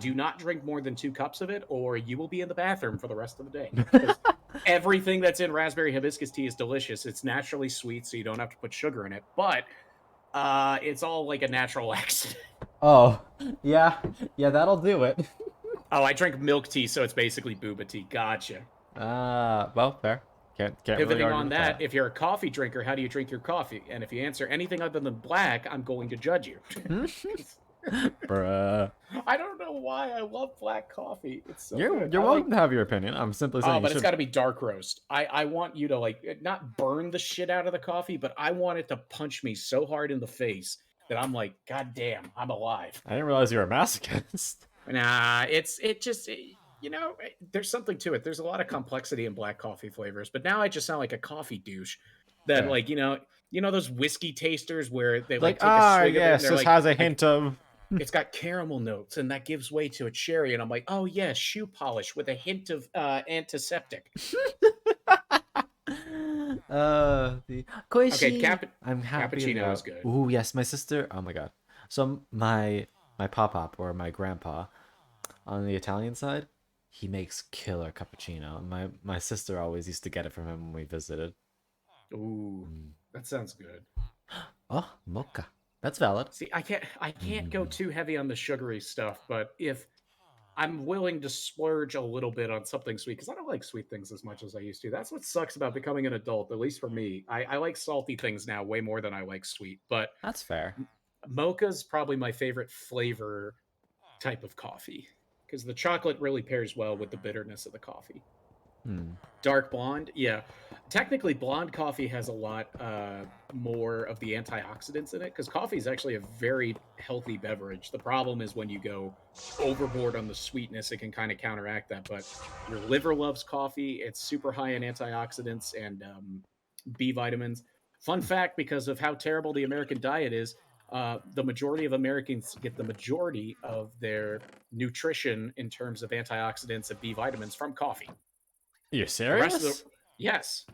Do not drink more than 2 cups of it, or you will be in the bathroom for the rest of the day. 'Cause everything that's in raspberry hibiscus tea is delicious. It's naturally sweet, so you don't have to put sugar in it. But it's all like a natural accident. Oh, yeah, that'll do it. Oh, I drink milk tea, so it's basically booba tea. Gotcha. Well, fair. Can't really Pivoting argue on with that, if you're a coffee drinker, how do you drink your coffee? And if you answer anything other than black, I'm going to judge you. Bruh. I don't know why I love black coffee. It's so You're good. welcome to have your opinion. I'm simply saying Oh, you but it's should. got to be dark roast. I want you to like not burn the shit out of the coffee, but I want it to punch me so hard in the face that I'm like, God damn, I'm alive. I didn't realize you were a masochist. Nah, you know, there's something to it. There's a lot of complexity in black coffee flavors, but now I just sound like a coffee douche. That Yeah. like you know those whiskey tasters where they Like, take a swig yes, of it and this they're has a like, hint of. it's got caramel notes and that gives way to a cherry, and I'm like, oh yeah, shoe polish with a hint of antiseptic. The Okay, Koishi. I'm happy cappuccino is now. good. Ooh, yes, my sister. Oh my god. So my pop or my grandpa on the Italian side, he makes killer cappuccino. My sister always used to get it from him when we visited. Ooh, Mm. that sounds good. Oh, mocha. That's valid. See, I can't go too heavy on the sugary stuff, but if I'm willing to splurge a little bit on something sweet because I don't like sweet things as much as I used to. That's what sucks about becoming an adult, at least for me. I like salty things now way more than I like sweet, but That's fair. mocha's probably my favorite flavor type of coffee because the chocolate really pairs well with the bitterness of the coffee. Hmm. Dark blonde, yeah. Technically, blonde coffee has a lot more of the antioxidants in it because coffee is actually a very healthy beverage. The problem is when you go overboard on the sweetness, it can kind of counteract that. But your liver loves coffee; it's super high in antioxidants and B vitamins. Fun fact: because of how terrible the American diet is, the majority of Americans get the majority of their nutrition in terms of antioxidants and B vitamins from coffee. You The rest of the serious? yes,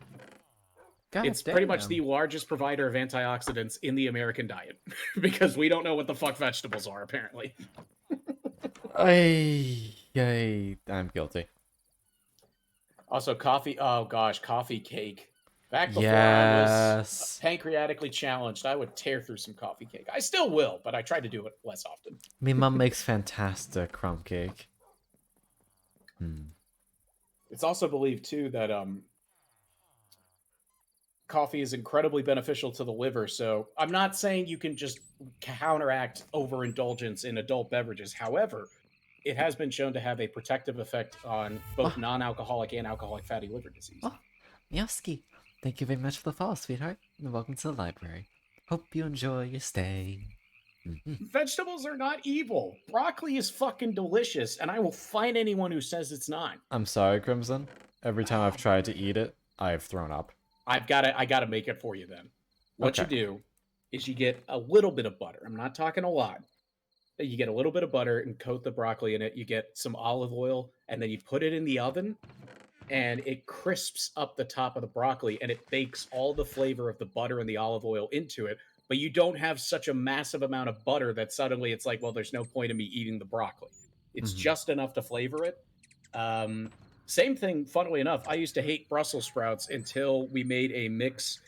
God it's pretty much the damn. largest provider of antioxidants in the American diet because we don't know what the fuck vegetables are apparently. I'm guilty. Also, coffee. Oh gosh, coffee cake. Back before I was Yes. pancreatically challenged, I would tear through some coffee cake. I still will, but I try to do it less often. My mum makes fantastic crumb cake. Hmm. It's also believed too that coffee is incredibly beneficial to the liver. So I'm not saying you can just counteract overindulgence in adult beverages. However, it has been shown to have a protective effect on both Oh, non-alcoholic and alcoholic fatty liver disease. oh, Miowski. Thank you very much for the follow, sweetheart, and welcome to the library. Hope you enjoy your stay. Mhm. Vegetables are not evil. Broccoli is fucking delicious, and I will fight anyone who says it's not. I'm sorry, Crimson. Every time I've tried to eat it, I've thrown up. I gotta make it for you then. What you Okay. do is you get a little bit of butter. I'm not talking a lot. You get a little bit of butter and coat the broccoli in it. You get some olive oil, and then you put it in the oven and it crisps up the top of the broccoli and it bakes all the flavor of the butter and the olive oil into it. But you don't have such a massive amount of butter that suddenly it's like, well, there's no point in me eating the broccoli. It's Mhm. just enough to flavor it. Um, Same thing, funnily enough, I used to hate Brussels sprouts until we made a mix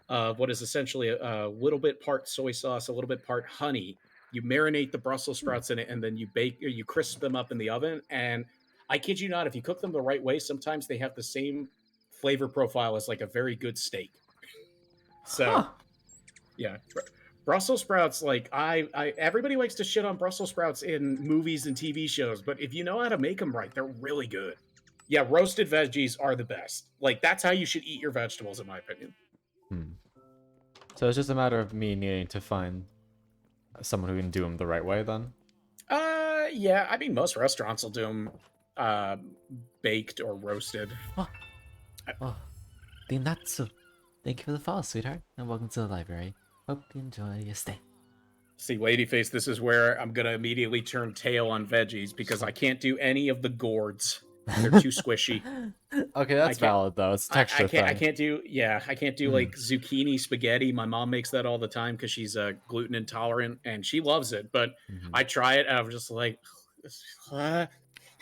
of what is essentially a little bit part soy sauce, a little bit part honey. You marinate the Brussels sprouts in it, and then you bake or you crisp them up in the oven. And I kid you not, if you cook them the right way, sometimes they have the same flavor profile as like a very good steak. So Huh. yeah, Brussels sprouts. Like everybody likes to shit on Brussels sprouts in movies and TV shows, but if you know how to make them right, they're really good. Yeah, roasted veggies are the best. Like that's how you should eat your vegetables, in my opinion. Hmm. So it's just a matter of me needing to find someone who can do them the right way, then? Yeah. I mean, most restaurants will do them uh, baked or roasted. Oh, oh. The Natsu. Thank you for the follow, sweetheart, and welcome to the library. Hope you enjoy your stay. See, Ladyface, this is where I'm gonna immediately turn tail on veggies because I can't do any of the gourds. They're too squishy. Okay, I that's can't. valid though. It's a I texture can't. I thing. can't do. Yeah, I can't do Mhm. like zucchini spaghetti. My mom makes that all the time because she's gluten intolerant and she loves it. But Mhm. I try it and I'm just like, uh,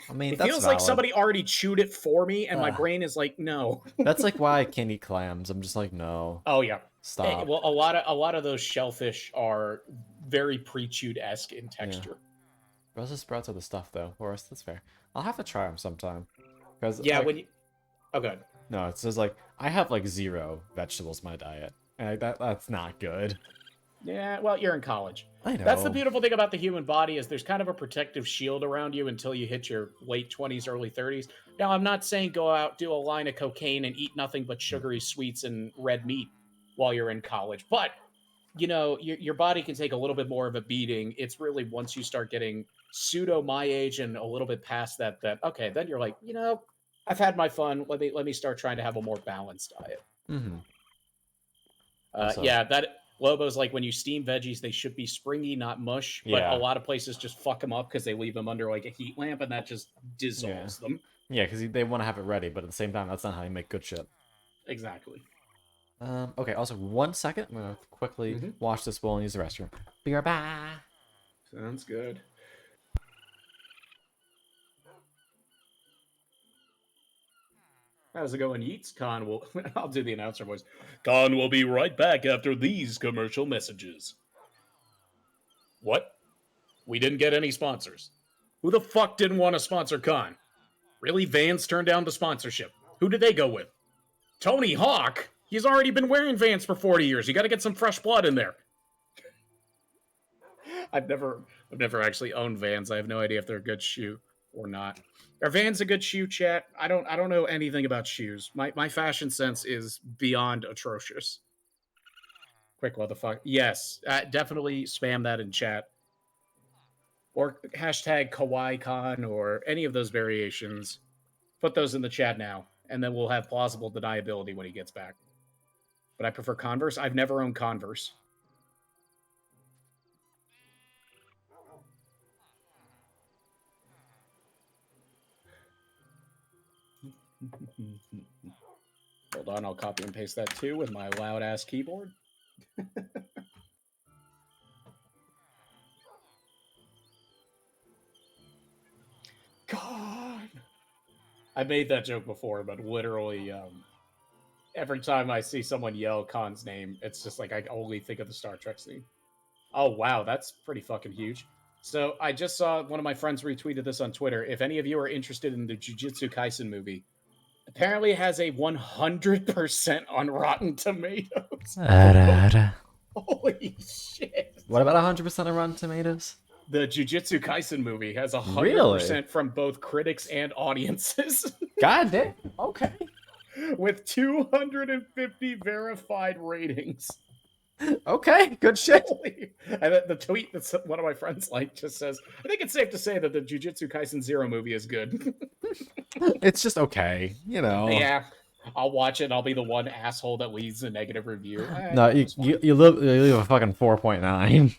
I mean, it that's feels like valid. somebody already chewed it for me, and my Ugh. brain is like, no. That's like why I can't eat clams. I'm just like, no, Oh yeah. stop. Well, a lot of those shellfish are very pre-chewed esque in Yeah. texture. Brussels sprouts are the stuff though. Horace, that's fair. I'll have to try them sometime. Because, Yeah. like, When you. Oh, good. no, it's just like, I have like zero vegetables in my diet. And that's not good. Yeah. Well, you're in college. I That's the know. beautiful thing about the human body is there's kind of a protective shield around you until you hit your late 20s, early 30s. Now, I'm not saying go out, do a line of cocaine, and eat nothing but sugary sweets and red meat while you're in college. But your body can take a little bit more of a beating. It's really once you start getting pseudo my age and a little bit past that okay, then you're like, I've had my fun. Let me start trying to have a more balanced diet. Mm-hmm. Also, Yeah, that Lobo's like when you steam veggies, they should be springy, not mush. But a yeah. lot of places just fuck them up because they leave them under like a heat lamp, and that just Yeah. dissolves them. Yeah, because they want to have it ready, but at the same time, that's not how you make good shit. Exactly. Okay, also 1 second. I'm gonna quickly wash this bowl and use the restroom. Be right back. Sounds good. How's it going, Yeats? Khan will. I'll do the announcer voice. Khan will be right back after these commercial messages. What? We didn't get any sponsors. Who the fuck didn't want to sponsor Khan? Really? Vans turned down the sponsorship. Who did they go with? Tony Hawk? He's already been wearing Vans for 40 years. You got to get some fresh blood in there. I've never actually owned Vans. I have no idea if they're a good shoe or not. Are Vans a good shoe, chat? I don't know anything about shoes. My fashion sense is beyond atrocious. Quick, what the fuck? Yes, definitely spam that in chat. Or hashtag KawaiiCon or any of those variations. Put those in the chat now, and then we'll have plausible deniability when he gets back. But I prefer Converse. I've never owned Converse. Hold on, I'll copy and paste that too with my loud ass keyboard. God, I made that joke before, but literally, every time I see someone yell Khan's name, it's just like I only think of the Star Trek scene. Oh wow, that's pretty fucking huge. So I just saw one of my friends retweeted this on Twitter. If any of you are interested in the Jujutsu Kaisen movie, apparently it has a 100% on Rotten Tomatoes. Holy shit. What about 100% on Rotten Tomatoes? The Jujutsu Kaisen movie has 100% Really? from both critics and audiences. God damn. Okay. With 250 verified ratings. Okay, good shit. And the tweet that one of my friends liked just says, I think it's safe to say that the Jujutsu Kaisen Zero movie is good. It's just okay, you know. Yeah, I'll watch it. I'll be the one asshole that leaves a negative review. No, you leave a fucking 4.9.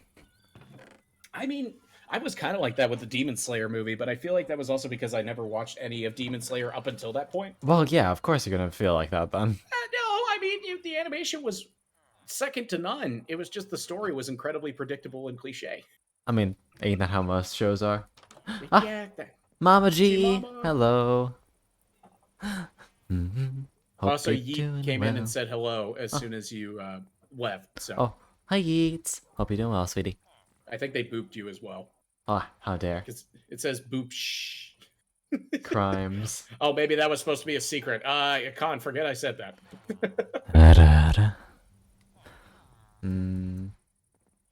I mean, I was kind of like that with the Demon Slayer movie, but I feel like that was also because I never watched any of Demon Slayer up until that point. Well, yeah, of course you're gonna feel like that then. No, I mean, the animation was second to none. It was just the story was incredibly predictable and cliche. I mean, ain't that how most shows are? Yeah. Mama G, Hey, Mama. hello. Also, you're Yeet doing came in well. and said hello as soon as you left. So Oh, hi Yeets. Hope you're doing well, sweetie. I think they booped you as well. Oh, how dare. Because it says boop shh. Crimes. Oh, maybe that was supposed to be a secret. Khan, forget I said that.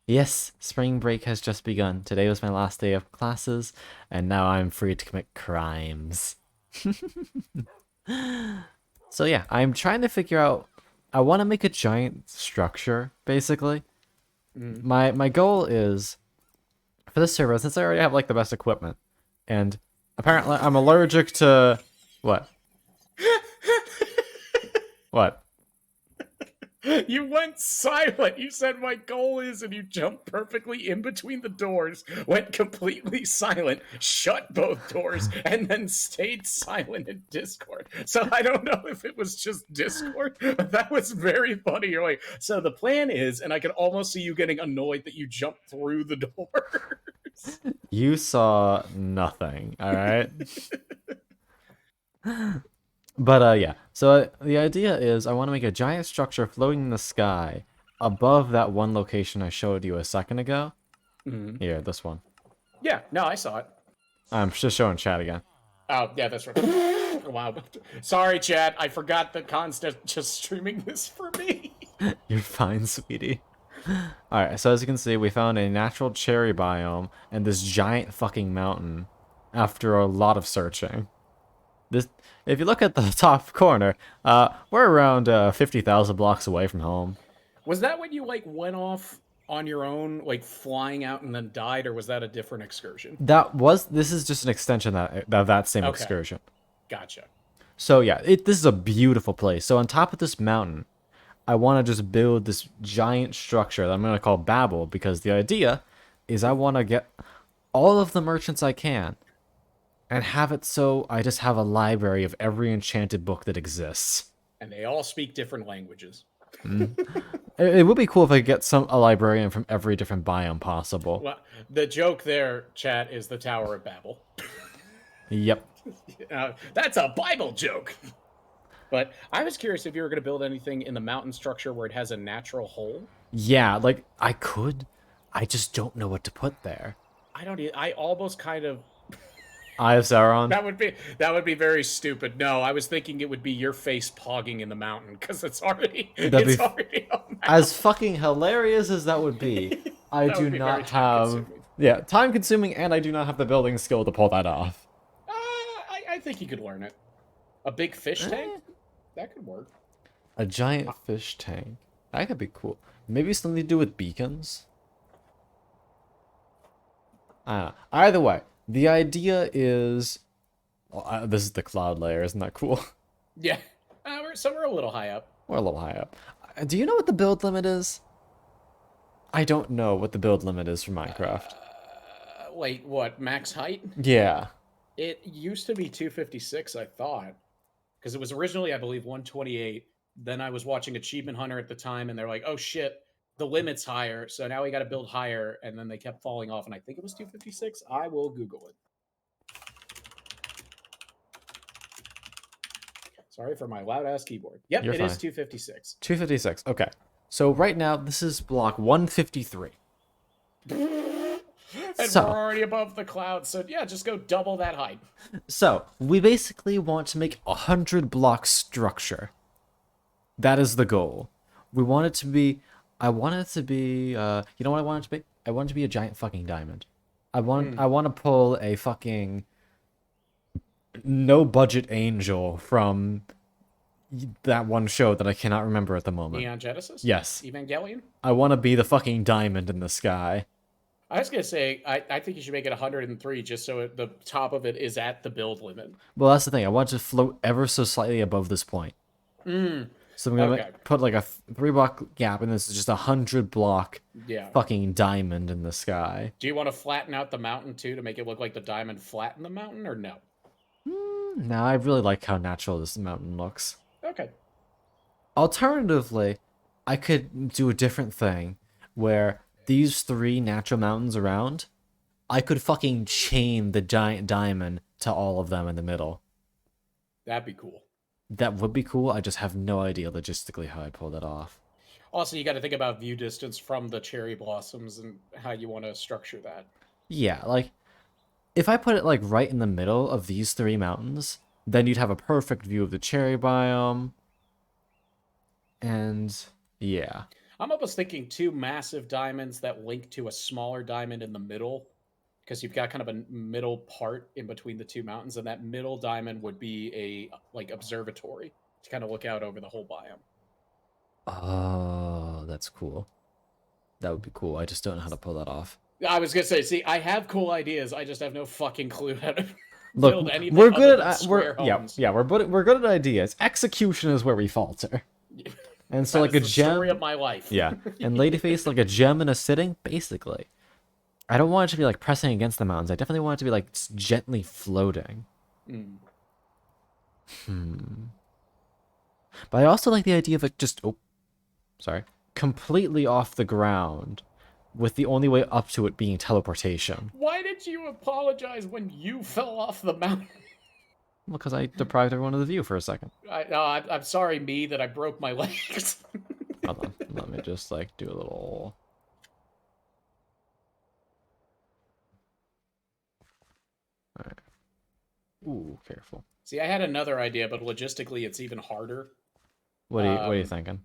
Yes, spring break has just begun. Today was my last day of classes, and now I'm free to commit crimes. So yeah, I'm trying to figure out. I want to make a giant structure, basically. My goal is for this server, since I already have like the best equipment, and apparently I'm allergic to what? What? You went silent. You said my goal is, and you jumped perfectly in between the doors, went completely silent, shut both doors, and then stayed silent in Discord. So I don't know if it was just Discord, but that was very funny. You're like, so the plan is, and I can almost see you getting annoyed that you jumped through the doors. You saw nothing, all right? But yeah, so the idea is I want to make a giant structure floating in the sky above that one location I showed you a second ago. Here, this one. Yeah, no, I saw it. I'm just showing chat again. Oh, yeah, that's right. Wow. Sorry, chat. I forgot that Khan's just streaming this for me. You're fine, sweetie. Alright, so as you can see, we found a natural cherry biome and this giant fucking mountain after a lot of searching. If you look at the top corner, we're around 50,000 blocks away from home. Was that when you, like, went off on your own, like, flying out and then died, or was that a different excursion? This is just an extension of that same excursion. Gotcha. So yeah, this is a beautiful place. So on top of this mountain, I want to just build this giant structure that I'm going to call Babel, because the idea is I want to get all of the merchants I can and have it so I just have a library of every enchanted book that exists. And they all speak different languages. It would be cool if I could get a librarian from every different biome possible. Well, the joke there, chat, is the Tower of Babel. Yep. That's a Bible joke. But I was curious if you were going to build anything in the mountain structure where it has a natural hole. Yeah, like I could. I just don't know what to put there. I almost kind of. Eye of Sauron. That would be very stupid. No, I was thinking it would be your face pogging in the mountain because it's already already a mountain. As fucking hilarious as that would be. I That do would be not very have. time-consuming. Time consuming, and I do not have the building skill to pull that off. I think you could learn it. A big fish tank? That could work. A giant fish tank. That could be cool. Maybe something to do with beacons? I don't know. Either way, the idea is... Well, this is the cloud layer, isn't that cool? Yeah. We're a little high up. We're a little high up. Do you know what the build limit is? I don't know what the build limit is for Minecraft. Wait, what? Max height? Yeah. It used to be 256, I thought. Because it was originally, I believe, 128. Then I was watching Achievement Hunter at the time, and they're like, oh shit, the limit's higher, so now we got to build higher, and then they kept falling off, and I think it was 256. I will Google it. Sorry for my loud-ass keyboard. Yep, You're it fine. is 256. 256. Okay. So right now, this is block 153. And So- we're already above the clouds, so yeah, just go double that height. So, we basically want to make a 100-block structure. That is the goal. We want it to be... I want it to be... you know what I want it to be? I want it to be a giant fucking diamond. I want to pull a fucking... no-budget angel from that one show that I cannot remember at the moment. Neon Genesis? Yes. Evangelion? I want to be the fucking diamond in the sky. I was gonna say, I think you should make it 103 just so the top of it is at the build limit. Well, that's the thing. I want it to float ever so slightly above this point. So I'm gonna Okay. put like a 3-block gap, and this is just a 100-block Yeah. fucking diamond in the sky. Do you want to flatten out the mountain too to make it look like the diamond flattened the mountain, or no? Now I really like how natural this mountain looks. Okay. Alternatively, I could do a different thing where these 3 natural mountains around, I could fucking chain the giant diamond to all of them in the middle. That'd be cool. That would be cool. I just have no idea logistically how I'd pull that off. Also, you got to think about view distance from the cherry blossoms and how you want to structure that. Yeah, like, if I put it, like, right in the middle of these 3 mountains, then you'd have a perfect view of the cherry biome. And, yeah. I'm almost thinking 2 massive diamonds that link to a smaller diamond in the middle, because you've got kind of a middle part in between the 2 mountains, and that middle diamond would be a like observatory to kind of look out over the whole biome. Oh, that's cool. That would be cool. I just don't know how to pull that off. I was gonna say, see, I have cool ideas. I just have no fucking clue how to Look, build anything. we're other good than at square homes. we're good at ideas. Execution is where we falter. And so, That like, is a the gem. story of my life. Yeah, and Ladyface, like a gem in a sitting, basically. I don't want it to be like pressing against the mountains. I definitely want it to be like gently floating. But I also like the idea of it just completely off the ground, with the only way up to it being teleportation. Why did you apologize when you fell off the mountain? Well, because I deprived everyone of the view for a second. I'm sorry, me, that I broke my legs. Hold on, let me just like do a little. All right. Ooh, careful. See, I had another idea, but logistically, it's even harder. What are you thinking?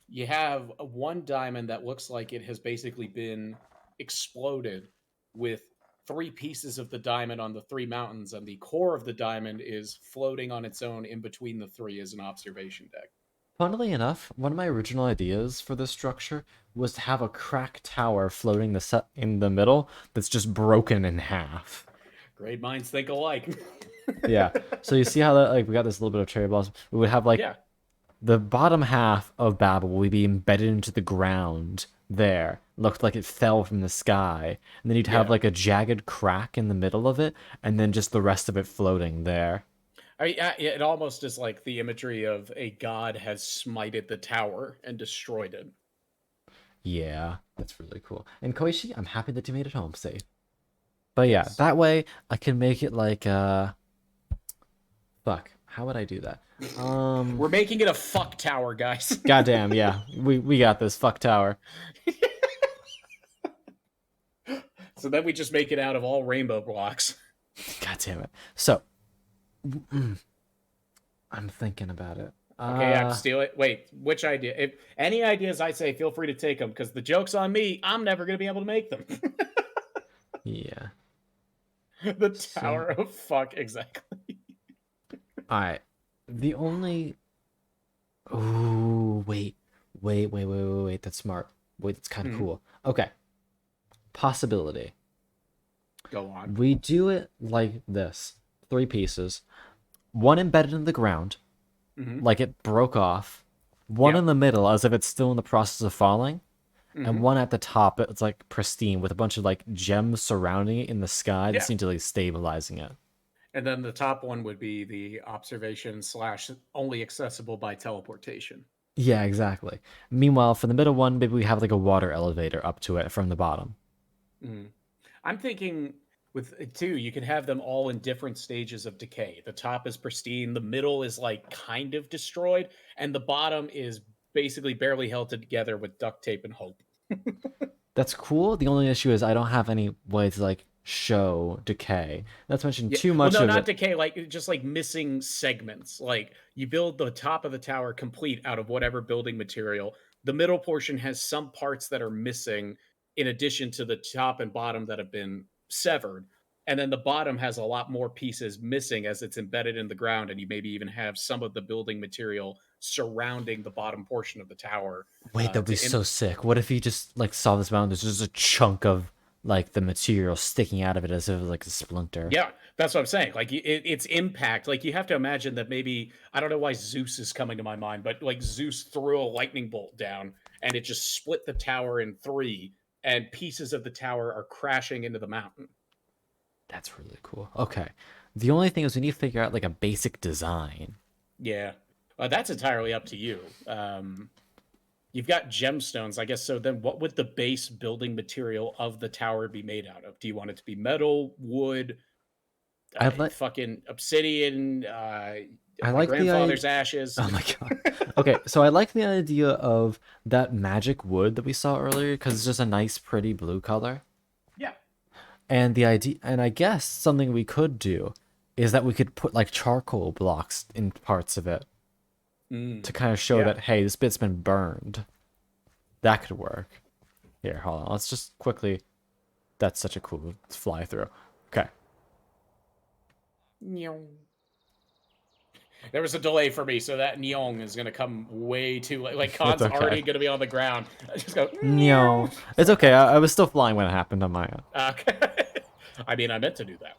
You have one diamond that looks like it has basically been exploded with 3 pieces of the diamond on the 3 mountains, and the core of the diamond is floating on its own in between the 3 as an observation deck. Funnily enough, one of my original ideas for this structure was to have a crack tower floating in the middle that's just broken in half. Great minds think alike. Yeah. So you see how that, like, we got this little bit of cherry blossom. We would have like Yeah. the bottom half of Babel would be embedded into the ground there. Looked like it fell from the sky. And then you'd have Yeah. like a jagged crack in the middle of it, and then just the rest of it floating there. I mean, it almost is like the imagery of a god has smited the tower and destroyed it. Yeah, that's really cool. And Koichi, I'm happy that you made it home safe. But yeah, Yes. that way I can make it like fuck. How would I do that? We're making it a fuck tower, guys. Goddamn, yeah. We got this. Fuck tower. So then we just make it out of all rainbow blocks. God damn it. So I'm thinking about it. Okay, I have to steal it. Wait, which idea? If any ideas I say, feel free to take them because the joke's on me. I'm never going to be able to make them. Yeah. The Tower of Fuck, exactly. Alright. The only Ooh, wait. That's smart. Wait, that's kind of cool. Okay. Possibility. Go on. We do it like this. 3 pieces. One embedded in the ground, like it broke off. One in the middle, as if it's still in the process of falling. And one at the top, it's like pristine, with a bunch of like gems surrounding it in the sky that seem to like stabilizing it. And then the top one would be the observation / only accessible by teleportation. Yeah, exactly. Meanwhile, for the middle one, maybe we have like a water elevator up to it from the bottom. I'm thinking with 2, you can have them all in different stages of decay. The top is pristine, the middle is like kind of destroyed, and the bottom is basically barely held together with duct tape and hope. That's cool. The only issue is I don't have any way to like show decay. That's mentioned too much well, no, of not it. decay, like just like missing segments. Like you build the top of the tower complete out of whatever building material. The middle portion has some parts that are missing in addition to the top and bottom that have been severed. And then the bottom has a lot more pieces missing as it's embedded in the ground, and you maybe even have some of the building material surrounding the bottom portion of the tower. Wait, that'd be so sick. What if you just like saw this mountain? There's just a chunk of like the material sticking out of it as if it was like a splinter. Yeah, that's what I'm saying. Like its impact. Like you have to imagine that maybe I don't know why Zeus is coming to my mind, but like Zeus threw a lightning bolt down and it just split the tower in 3, and pieces of the tower are crashing into the mountain. That's really cool. Okay. The only thing is we need to figure out like a basic design. Yeah, that's entirely up to you. You've got gemstones, I guess. So then, what would the base building material of the tower be made out of? Do you want it to be metal, wood, I'd like fucking obsidian, I my like the grandfather's ashes? Oh my god. Okay, so I like the idea of that magic wood that we saw earlier because it's just a nice, pretty blue color. Yeah. And the idea, and I guess something we could do is that we could put like charcoal blocks in parts of it to kind of show that, hey, this bit's been burned. That could work. Here, hold on. Let's just quickly. That's such a cool fly through. Okay. There was a delay for me, so that nyong is gonna come way too late. Like Khan's okay. already gonna be on the ground. I just go. No, it's okay. I was still flying when it happened on my end. Okay. I mean, I meant to do that.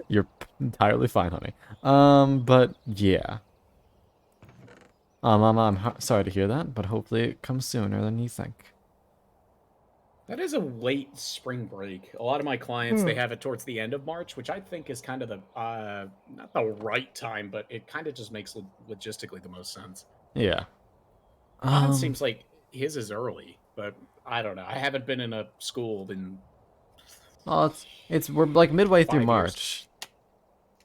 You're entirely fine, honey. But yeah. I'm sorry to hear that, but hopefully it comes sooner than you think. That is a late spring break. A lot of my clients, they have it towards the end of March, which I think is kind of the not the right time, but it kind of just makes logistically the most sense. Yeah. It seems like his is early, but I don't know. I haven't been in a school in. Well, we're like midway through 5 years. March.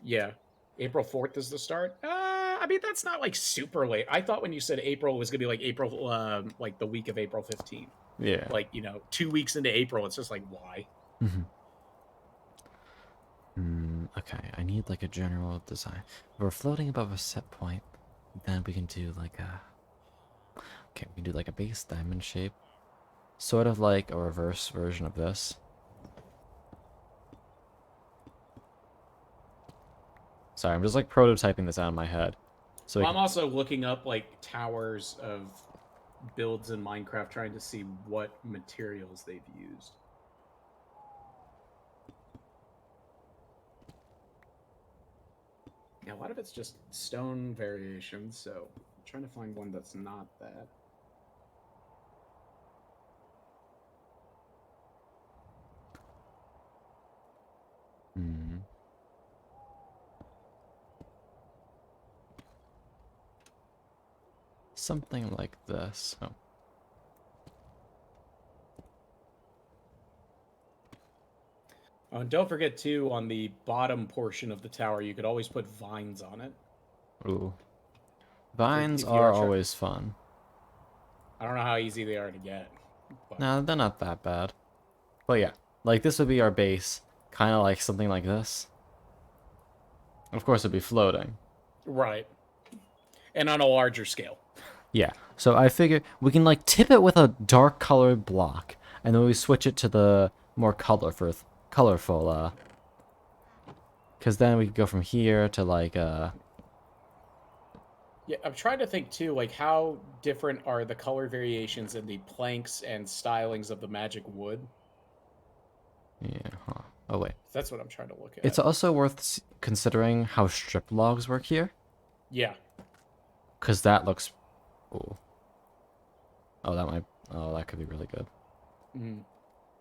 Yeah, April 4th is the start. I mean, that's not like super late. I thought when you said April it was gonna be like April, like the week of April 15th. Yeah. Like 2 weeks into April, it's just like why? Okay, I need like a general design. If we're floating above a set point, then we can do like a. Okay, we can do like a base diamond shape, sort of like a reverse version of this. Sorry, I'm just like prototyping this out in my head. So I'm also looking up like towers of builds in Minecraft, trying to see what materials they've used. Yeah, a lot of it's just stone variations, so I'm trying to find one that's not that. something like this. Oh. Oh, and don't forget too, on the bottom portion of the tower, you could always put vines on it. Ooh. Vines if you are are try- always fun. I don't know how easy they are to get. But No, they're not that bad. But yeah, like this would be our base, kind of like something like this. Of course, it'd be floating. right. And on a larger scale. Yeah, so I figure we can like tip it with a dark colored block, and then we switch it to the more colorful, because then we could go from here to like, Yeah, I'm trying to think too, like how different are the color variations in the planks and stylings of the magic wood? yeah, huh. Oh wait. That's what I'm trying to look at. It's also worth considering how strip logs work here, Yeah. because that looks, ooh. Oh, that could be really good. Mhm.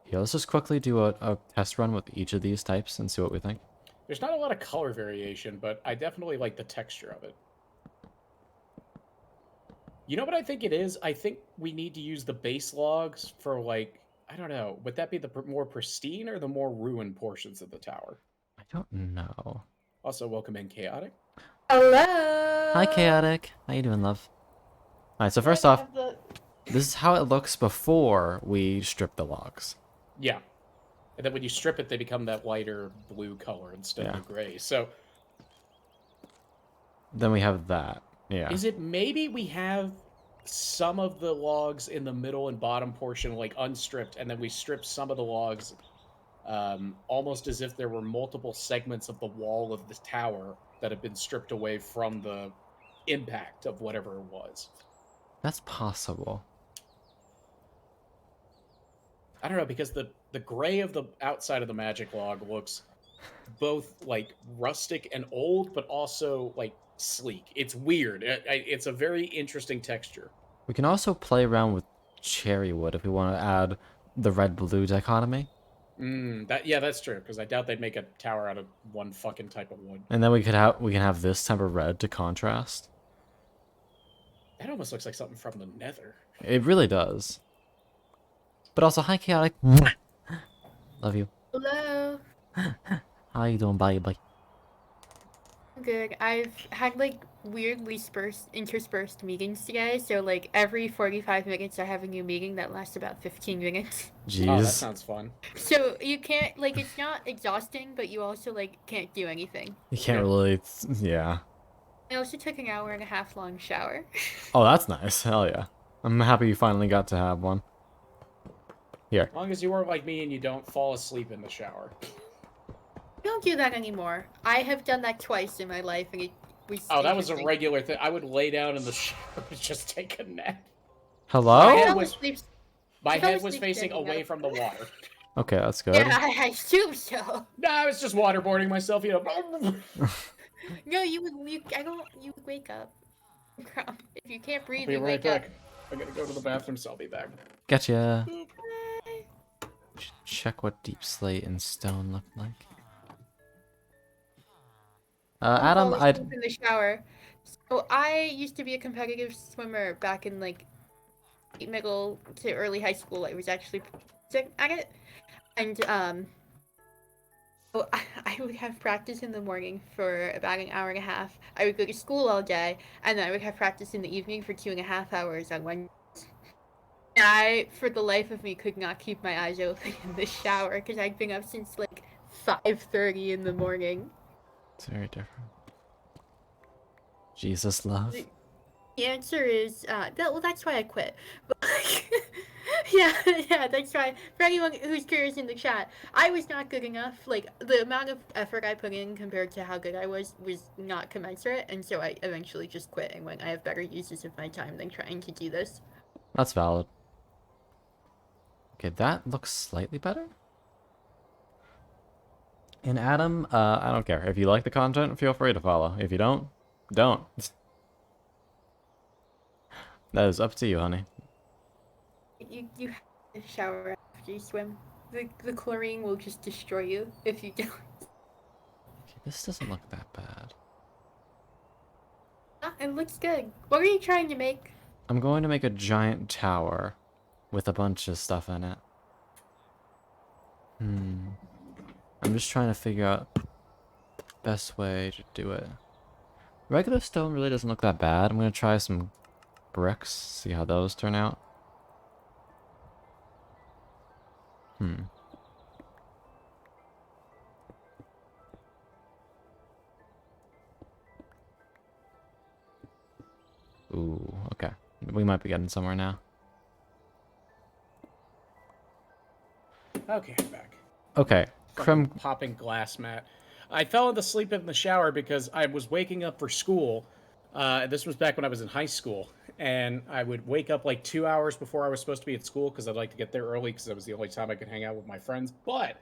Yeah, let's just quickly do a test run with each of these types and see what we think. There's not a lot of color variation, but I definitely like the texture of it. You know what I think it is? I think we need to use the base logs for like, I don't know, would that be the more pristine or the more ruined portions of the tower? I don't know. Also, welcome in, Chaotic. Hello. Hi, Chaotic. How you doing, love? Alright, so Do I first off, have the- this is how it looks before we strip the logs. Yeah. And then when you strip it, they become that lighter blue color instead Yeah. of the gray. So Then we have that. Yeah. is it maybe we have some of the logs in the middle and bottom portion like unstripped, and then we strip some of the logs almost as if there were multiple segments of the wall of the tower that have been stripped away from the impact of whatever it was. That's possible. I don't know, because the gray of the outside of the magic log looks both like rustic and old, but also like sleek. It's weird. It's a very interesting texture. We can also play around with cherry wood if we want to add the red-blue dichotomy. That's true. Because I doubt they'd make a tower out of one fucking type of wood. And then we can have this type of red to contrast. That almost looks like something from the Nether. It really does. But also, hi, Chaotic. Love you. Hello. How you doing, baby? I'm good. I've had like weirdly interspersed meetings today, so like every 45 minutes I have a new meeting that lasts about 15 minutes. Jeez. Oh, that sounds fun. So you can't like it's not exhausting, but you also like can't do anything. You can't Yeah. really. Yeah. I also took an hour and a half long shower. Oh, that's nice. Hell yeah. I'm happy you finally got to have one. Here. As long as you weren't like me and you don't fall asleep in the shower. I don't do that anymore. I have done that twice in my life, and it was. Oh, that was a interesting. regular thing. I would lay down in the shower and just take a nap. Hello? I head fell was- asleep. My I fell head was asleep facing standing away up. from the water. Okay, that's good. Yeah, I assume so. No, I was just waterboarding myself, you know. No, you would. You would wake up. If you can't breathe, Be you right wake up. back. I gotta go to the bathroom, so I'll be back. Gotcha. Bye. Check what deep slate and stone look like. Adam, fall I'd. asleep in the shower. So I used to be a competitive swimmer back in like middle to early high school. I was actually at it, and so I would have practice in the morning for about an hour and a half. I would go to school all day, and then I would have practice in the evening for 2.5 hours on Wednesday. And I, for the life of me, could not keep my eyes open in the shower because I'd been up since like 5:30 in the morning. It's very different. Jesus love. The answer is that's why I quit. But like, yeah, that's why. For anyone who's curious in the chat, I was not good enough. Like the amount of effort I put in compared to how good I was not commensurate, and so I eventually just quit and went. I have better uses of my time than trying to do this. That's valid. Okay, that looks slightly better. And Adam, I don't care. If you like the content, feel free to follow. If you don't, don't. That is up to you, honey. You have to shower after you swim. The chlorine will just destroy you if you don't. Okay, this doesn't look that bad. It looks good. What are you trying to make? I'm going to make a giant tower with a bunch of stuff in it. I'm just trying to figure out the best way to do it. Regular stone really doesn't look that bad. I'm gonna try some bricks, see how those turn out. Ooh, okay. We might be getting somewhere now. Okay, I'm back. Okay, Fucking popping glass mat. I fell asleep in the shower because I was waking up for school. This was back when I was in high school, and I would wake up like 2 hours before I was supposed to be at school because I'd like to get there early because that was the only time I could hang out with my friends. But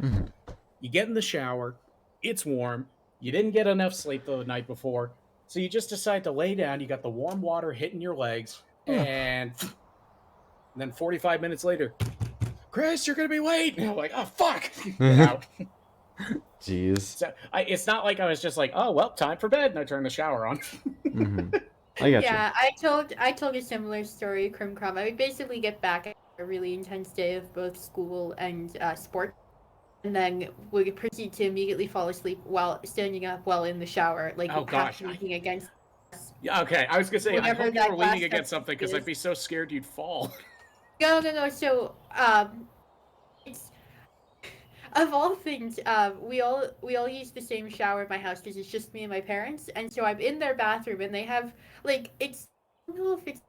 you get in the shower, it's warm, you didn't get enough sleep the night before, so you just decide to lay down. You got the warm water hitting your legs, and then 45 minutes later, Chris, you're gonna be late. And I'm like, oh fuck. Get out. Jeez. So it's not like I was just like, oh well, time for bed, and I turned the shower on. I got Yeah, I told a similar story, Crim Crumb. I would basically get back after a really intense day of both school and sport, and then would proceed to immediately fall asleep while standing up while in the shower, like Oh, gosh. leaning against. Yeah, okay. I was gonna say, I Whatever hope you that were glass leaning against stuff something because is. I'd be so scared you'd fall. No. So, it's of all things, we all use the same shower in my house because it's just me and my parents, and so I'm in their bathroom and they have like I don't know if it's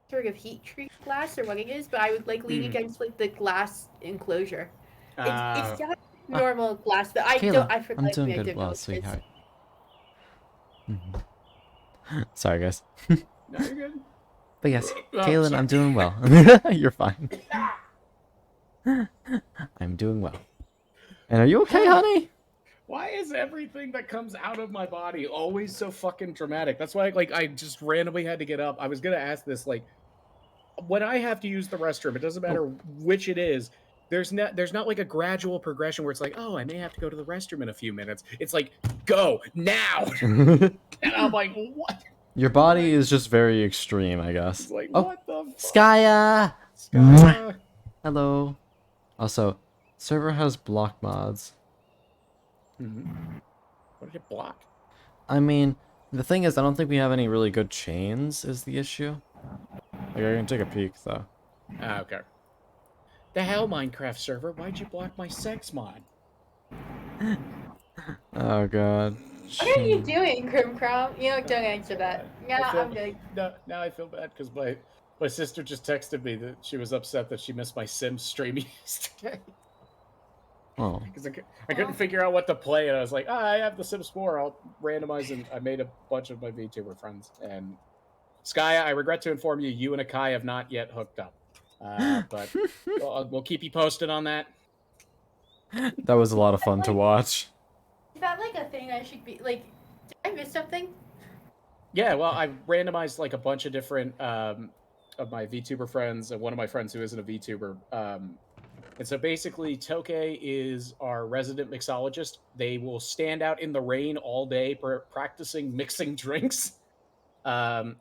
sort of heat treat glass or what it is, but I would like lean against like the glass enclosure. It's not normal glass, but I forgot. I'm doing I good, don't know well, what it is. sweetheart. Sorry, guys. No, you're good. But yes, Oh, Kaylin, sorry. I'm doing well. You're fine. I'm doing well. And are you okay, honey? Why is everything that comes out of my body always so fucking dramatic? That's why, like, I just randomly had to get up. I was gonna ask this, like, when I have to use the restroom, it doesn't matter which it is. There's not like a gradual progression where it's like, oh, I may have to go to the restroom in a few minutes. It's like, go now, and I'm like, what? Your body is just very extreme, I guess. It's like, Oh, what the fuck? Skya! Skya. Hello. Also, server has block mods. What did it block? I mean, the thing is, I don't think we have any really good chains, is the issue. Like, I can take a peek, though. Ah, okay. The hell, Minecraft server? Why'd you block my sex mod? Oh, God. What are you doing, Crim Crumb? You know, don't answer that. Yeah, I'm good. No, now I feel bad because my sister just texted me that she was upset that she missed my Sims stream yesterday. Oh. Because I couldn't figure out what to play, and I was like, I have the Sims 4. I'll randomize, and I made a bunch of my VTuber friends. And Skya, I regret to inform you, you and Akai have not yet hooked up. But we'll keep you posted on that. That was a lot of fun to watch. Is that like a thing I should be like? Did I miss something? Yeah, well, I randomized like a bunch of different of my VTuber friends, and one of my friends who isn't a VTuber. And so basically, Toke is our resident mixologist. They will stand out in the rain all day practicing mixing drinks. Skya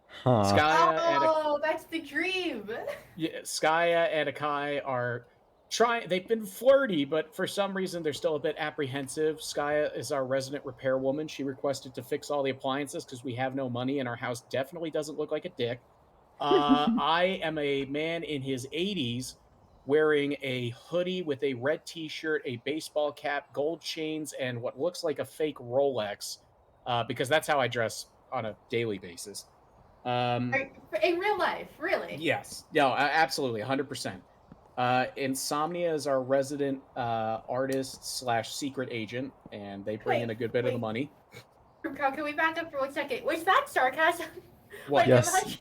That's the dream. Skya and Akai are trying. They've been flirty, but for some reason they're still a bit apprehensive. Skya is our resident repair woman. She requested to fix all the appliances because we have no money, and our house definitely doesn't look like a dick. I am a man in his 80s wearing a hoodie with a red t-shirt, a baseball cap, gold chains, and what looks like a fake Rolex, because that's how I dress on a daily basis. In real life, really? Yes. No, absolutely, 100%. Insomnia is our resident artist / secret agent, and they bring in a good bit of the money. Can we back up for 1 second? Was that sarcasm? What? Like, Yes.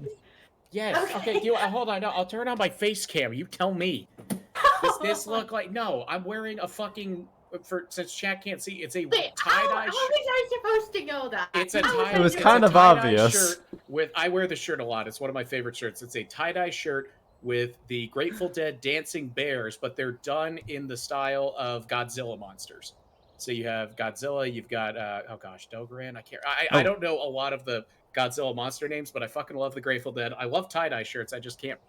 Yes. Okay. Hold on. No, I'll turn on my face cam. You tell me. Does this look like? No, I'm wearing a fucking. Since chat can't see, it's a tie-dye How shirt. was I supposed to know that? It's a tie. It was it's kind a of tie-dye obvious. Shirt I wear the shirt a lot. It's one of my favorite shirts. It's a tie-dye shirt with the Grateful Dead dancing bears, but they're done in the style of Godzilla monsters. So you have Godzilla. You've got Dogaran. I don't know a lot of the Godzilla monster names, but I fucking love the Grateful Dead. I love tie-dye shirts. I just can't.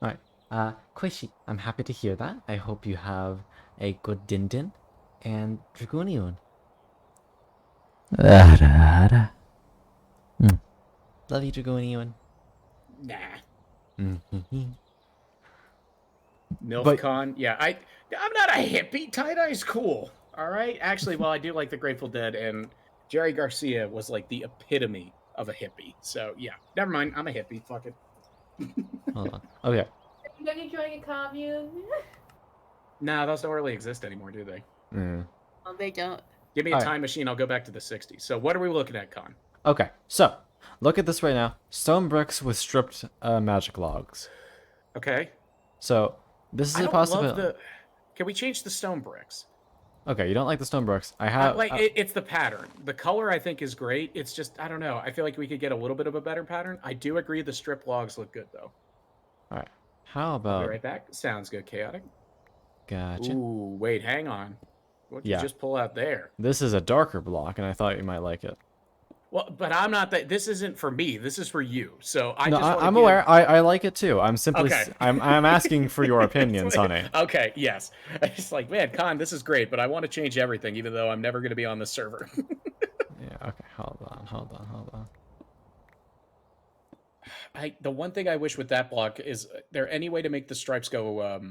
All right. Koishi, I'm happy to hear that. I hope you have a good din din and Dragoonion. Love you, Dragoonion. Nah. Mm-hmm. MILFCon. Yeah, I'm not a hippie. Tie-dye's cool. All right. Actually, well, I do like the Grateful Dead, and Jerry Garcia was like the epitome of a hippie. So yeah, never mind. I'm a hippie. Fuck it. Hold on. Okay. You gonna join a commune? Nah, those don't really exist anymore, do they? Oh, they don't. Give me a All right. time machine. I'll go back to the 60s. So what are we looking at, Con? Okay. So, look at this right now. Stone bricks with stripped magic logs. Okay. So, this is I a don't possibility. love the. Can we change the stone bricks? Okay, you don't like the stone bricks. I have It's the pattern. The color I think is great. It's just I don't know. I feel like we could get a little bit of a better pattern. I do agree the strip logs look good though. all right. How I'll be about right back. Sounds good, chaotic. gotcha? Ooh, wait, hang on. What did Yeah. you just pull out there? This is a darker block, and I thought you might like it. Well, but I'm not that. This isn't for me. This is for you. So I No, just. wanna I'm give- aware. I like it too. I'm simply Okay. I'm asking for your opinions, honey. Okay, yes. It's like, man, Con, this is great, but I want to change everything, even though I'm never going to be on the server. Yeah. Okay. Hold on. The one thing I wish with that block is there any way to make the stripes go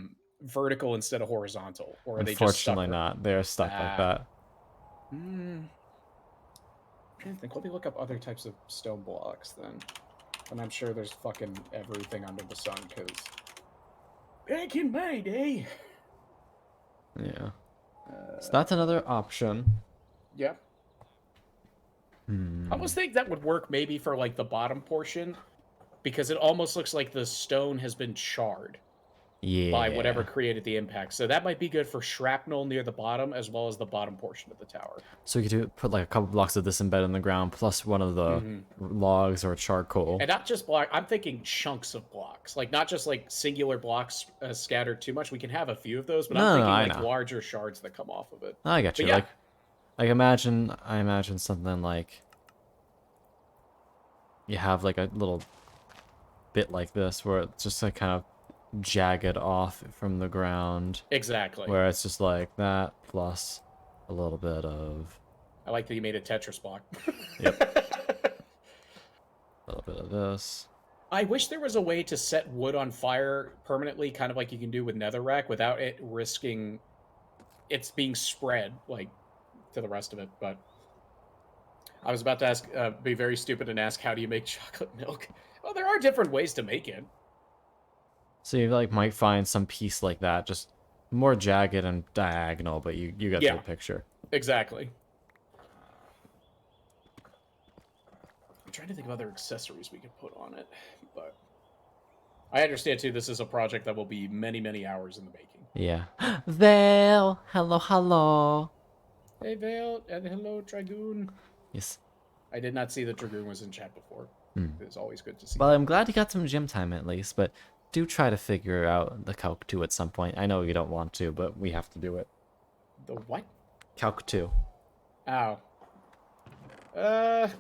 vertical instead of horizontal, or are they just stuck? Unfortunately, not. They're stuck like that. I'm trying to think. Let me look up other types of stone blocks then, and I'm sure there's fucking everything under the sun because back in my day. Yeah. So that's another option. Yeah. I almost think that would work maybe for like the bottom portion, because it almost looks like the stone has been charred Yeah. by whatever created the impact. So that might be good for shrapnel near the bottom as well as the bottom portion of the tower. So you could put like a couple blocks of this embedded in the ground, plus one of the logs or charcoal. And not just block. I'm thinking chunks of blocks, like not just like singular blocks scattered too much. We can have a few of those, but I'm thinking I like know. larger shards that come off of it. I get But you. yeah. I imagine something like you have like a little bit like this where it's just like kind of jagged off from the ground, Exactly. where it's just like that plus a little bit of I like that you made a Tetris block. Yep. a little bit of this. I wish there was a way to set wood on fire permanently, kind of like you can do with netherrack, without it risking it's being spread like to the rest of it. But I was about to ask, be very stupid and ask, how do you make chocolate milk? Well, there are different ways to make it. So you like might find some piece like that, just more jagged and diagonal, but you get Yeah. the picture. Exactly. I'm trying to think of other accessories we could put on it, but I understand too. This is a project that will be many, many hours in the making. Yeah. Vale, hello. Hey Vale, and hello Dragoon. Yes. I did not see that Dragoon was in chat before. It's always good to see. Well, I'm glad you got some gym time at least, but do try to figure out the Calc 2 at some point. I know you don't want to, but we have to do it. The what? Calc 2. Ow. I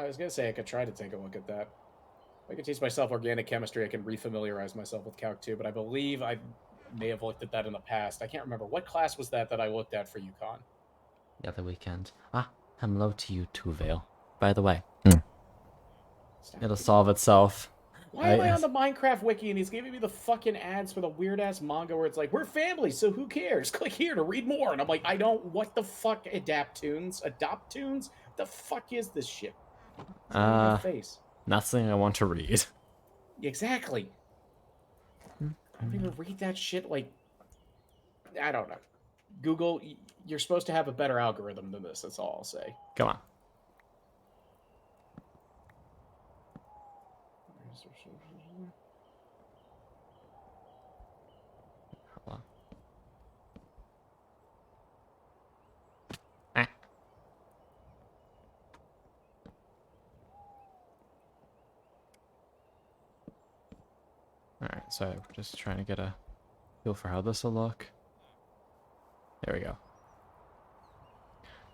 was gonna say I could try to take a look at that. If I could teach myself organic chemistry, I can refamiliarize myself with Calc 2, but I believe I may have looked at that in the past. I can't remember. What class was that I looked at for UConn? The other weekend. Ah, hello to you too, Vale. By the way, Stop it'll it. solve itself. Why am I on the Minecraft wiki and he's giving me the fucking ads for the weird ass manga where it's like, we're family, so who cares? Click here to read more. And I'm like, I don't, what the fuck, Adaptoons? What the fuck is this shit? It's on my face. Not something I want to read. Exactly. I don't even read that shit like, I don't know. Google, you're supposed to have a better algorithm than this, that's all I'll say. Come on. Hold on. Ah. Alright, so we're just trying to get a feel for how this will look. There we go.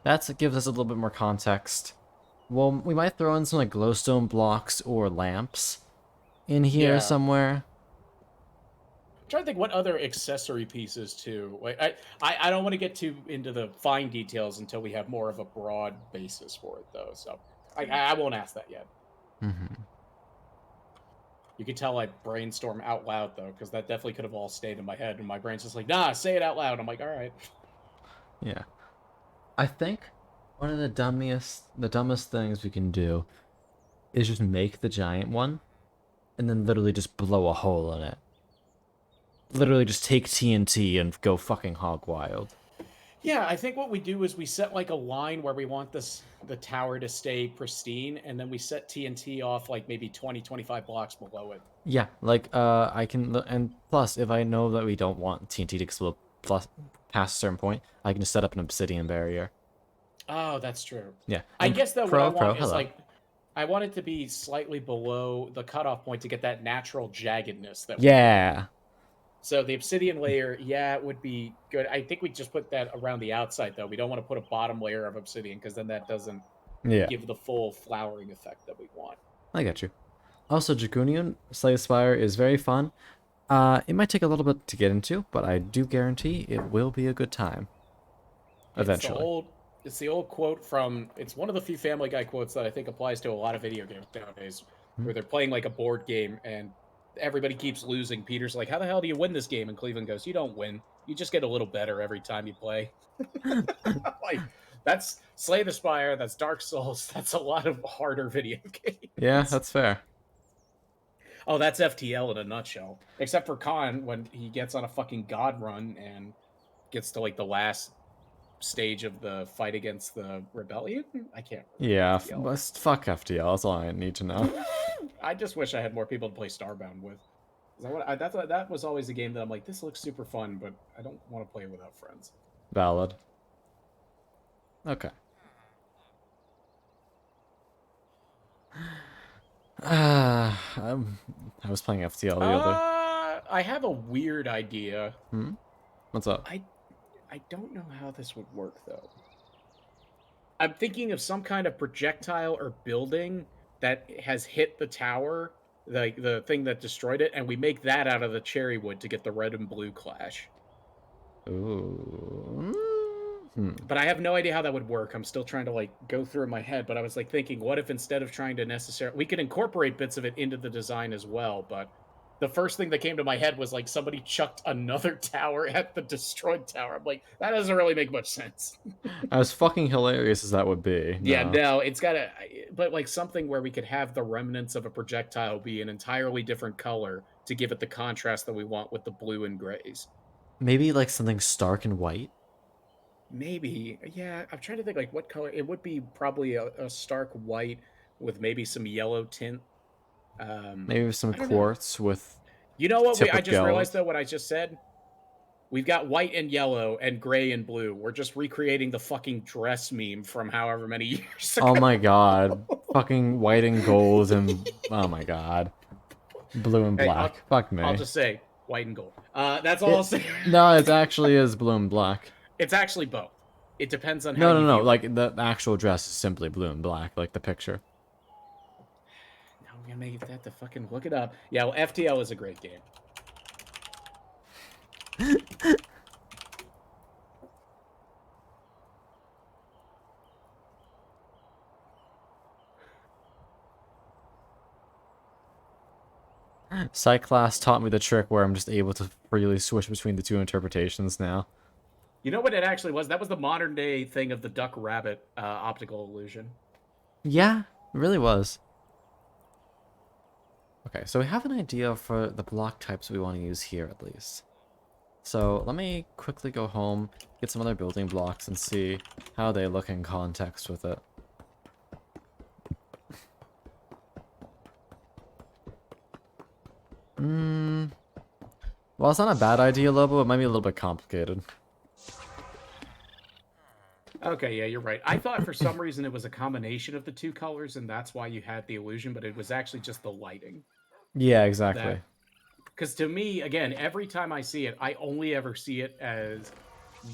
That gives us a little bit more context. Well, we might throw in some like glowstone blocks or lamps in here Yeah. somewhere. I'm trying to think what other accessory pieces too. Like I don't want to get too into the fine details until we have more of a broad basis for it though. So I won't ask that yet. Mm-hmm. You can tell I brainstorm out loud though, because that definitely could have all stayed in my head, and my brain's just like, nah, say it out loud. I'm like, all right. Yeah. I think one of the dumbest things we can do is just make the giant one and then literally just blow a hole in it. Literally just take TNT and go fucking hog wild. Yeah, I think what we do is we set like a line where we want the tower to stay pristine, and then we set TNT off like maybe 20, 25 blocks below it. Yeah, like I can and plus if I know that we don't want TNT to explode plus past a certain point, I can just set up an obsidian barrier. Oh, that's true. Yeah. I And guess though what I want is hello. like I want it to be slightly below the cutoff point to get that natural jaggedness that we Yeah. So the obsidian layer, yeah, it would be good. I think we just put that around the outside though. We don't want to put a bottom layer of obsidian because then that doesn't Yeah. give the full flowering effect that we want. I get you. Also, Draconian Slay Spire is very fun. It might take a little bit to get into, but I do guarantee it will be a good time. Eventually. It's the old quote from. It's one of the few Family Guy quotes that I think applies to a lot of video games nowadays, where they're playing like a board game and everybody keeps losing. Peter's like, "How the hell do you win this game?" And Cleveland goes, "You don't win. You just get a little better every time you play." Like that's Slay the Spire. That's Dark Souls. That's a lot of harder video games. Yeah, that's fair. Oh, that's FTL in a nutshell. Except for Khan when he gets on a fucking god run and gets to like the last stage of the fight against the rebellion. I can't. Yeah, FTL. fuck FTL. That's all I need to know. I just wish I had more people to play Starbound with. That was always a game that I'm like, this looks super fun, but I don't want to play without friends. Valid. Okay. I was playing FTL the other. I have a weird idea. What's up? I don't know how this would work though. I'm thinking of some kind of projectile or building that has hit the tower, like the thing that destroyed it, and we make that out of the cherry wood to get the red and blue clash. Ooh. But I have no idea how that would work. I'm still trying to like go through in my head, but I was like thinking, what if instead of trying to necessarily, we could incorporate bits of it into the design as well, but the first thing that came to my head was like somebody chucked another tower at the destroyed tower. I'm like, that doesn't really make much sense. As fucking hilarious as that would be. Yeah, no, it's gotta, but like something where we could have the remnants of a projectile be an entirely different color to give it the contrast that we want with the blue and grays. Maybe like something stark and white. Maybe, yeah. I'm trying to think like what color. It would be probably a stark white with maybe some yellow tint. Maybe some quartz with. You know what? I just gold. realized though what I just said. We've got white and yellow and gray and blue. We're just recreating the fucking dress meme from however many years ago. Oh my god. Fucking white and gold and oh my god. Blue and black. Fuck me. I'll just say white and gold. That's all I'll say. No, it actually is blue and black. It's actually both. It depends on how No. view Like the actual dress is simply blue and black, like the picture. Now I'm gonna make that to fucking look it up. Yeah, well, FTL is a great game. Psyclass taught me the trick where I'm just able to freely switch between the two interpretations now. You know what it actually was? That was the modern day thing of the duck rabbit optical illusion. Yeah, it really was. Okay, so we have an idea for the block types we want to use here at least. So let me quickly go home, get some other building blocks, and see how they look in context with it. Well, it's not a bad idea, Lobo. It might be a little bit complicated. Okay, yeah, you're right. I thought for some reason it was a combination of the two colors, and that's why you had the illusion, but it was actually just the lighting. Yeah, exactly. Because to me, again, every time I see it, I only ever see it as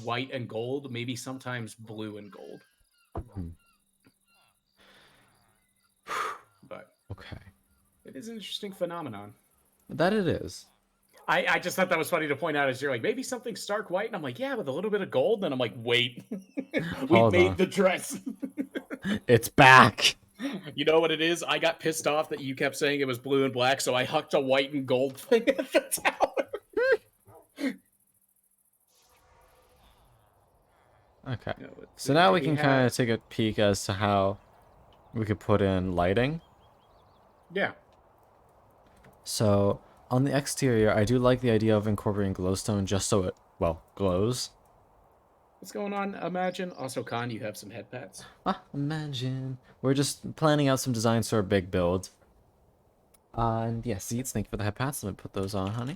white and gold, maybe sometimes blue and gold. Okay. It is an interesting phenomenon. That it is. I just thought that was funny to point out as you're like, maybe something stark white. And I'm like, yeah, with a little bit of gold. And I'm like, wait, we Hold made on. the dress. It's back. You know what it is? I got pissed off that you kept saying it was blue and black, so I hucked a white and gold thing at the tower. Okay. No, let's So see. now we can kind of take a peek as to how we could put in lighting. Yeah. So on the exterior, I do like the idea of incorporating glowstone just so it, well, glows. What's going on? Imagine. Also, Khan, you have some head pats. Ah, imagine. We're just planning out some designs for a big build. And yeah, seeds, thank you for the head pats. Let me put those on, honey.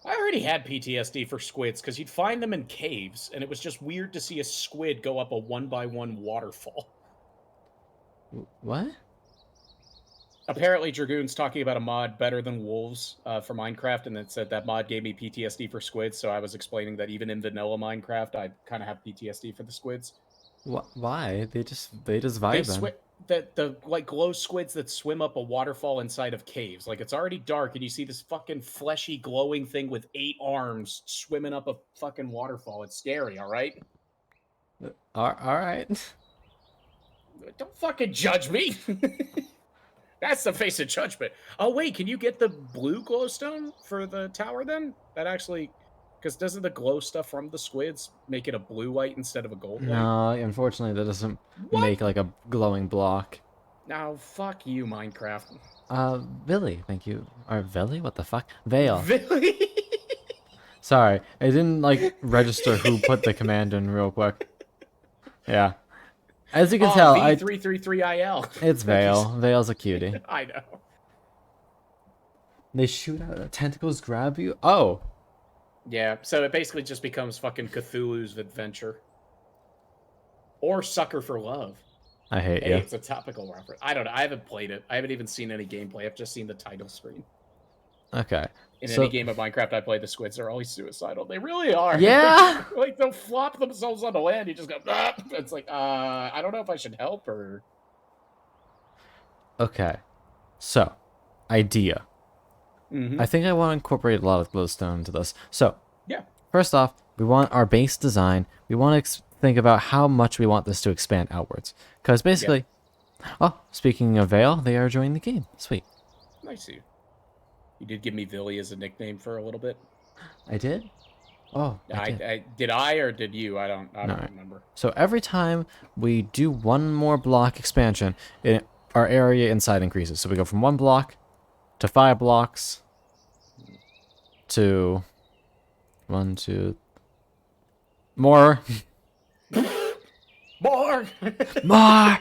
I already had PTSD for squids because you'd find them in caves, and it was just weird to see a squid go up a 1x1 waterfall. What? Apparently, Dragoon's talking about a mod better than wolves for Minecraft, and it said that mod gave me PTSD for squids. So I was explaining that even in vanilla Minecraft, I kind of have PTSD for the squids. Why? They just They vibe in. the like glow squids that swim up a waterfall inside of caves. Like it's already dark, and you see this fucking fleshy glowing thing with 8 arms swimming up a fucking waterfall. It's scary. All right. All right. Don't fucking judge me. That's the face of judgment. Oh wait, can you get the blue glowstone for the tower then? That actually, because doesn't the glow stuff from the squids make it a blue light instead of a gold light? No, unfortunately, that doesn't What? make like a glowing block. Now fuck you, Minecraft. Billy, thank you. Or Billy? What the fuck? Vale. Really? Sorry, I didn't like register who put the command in real quick. Yeah. As you can tell, V333IL. it's Vale. Vale's a cutie. I know. They shoot out tentacles, grab you. Oh, Yeah, so it basically just becomes fucking Cthulhu's Adventure. Or Sucker for Love. I hate Hey, you. it's a topical reference. I don't know. I haven't played it. I haven't even seen any gameplay. I've just seen the title screen. Okay. In So- any game of Minecraft I play, the squids are always suicidal. They really are. Yeah. Like they'll flop themselves on the land. You just go. Ah! It's like, I don't know if I should help or. Okay. So, idea. Mhm. I think I want to incorporate a lot of glowstone into this. So, Yeah. first off, we want our base design. We want to think about how much we want this to expand outwards. Because basically, oh, speaking of Vale, they are joining the game. Sweet. Nice of you. You did give me Villy as a nickname for a little bit. I did? Oh, I did. Did I or did you? I don't No. remember. So every time we do one more block expansion, our area inside increases. So we go from 1 block to 5 blocks to 1, 2, more, More. more,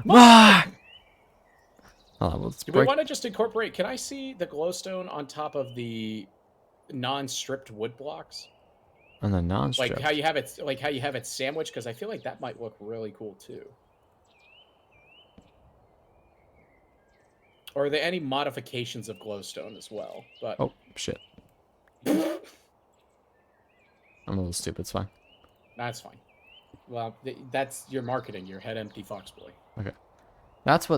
more. Oh, let's Do we break. want to just incorporate? Can I see the glowstone on top of the non-stripped wood blocks? On the non-strip. Like how you have it sandwiched, because I feel like that might look really cool too. Or are there any modifications of glowstone as well? But Oh shit! I'm a little stupid. It's fine. that's fine. Well, that's your marketing. Your head empty fox boy. That's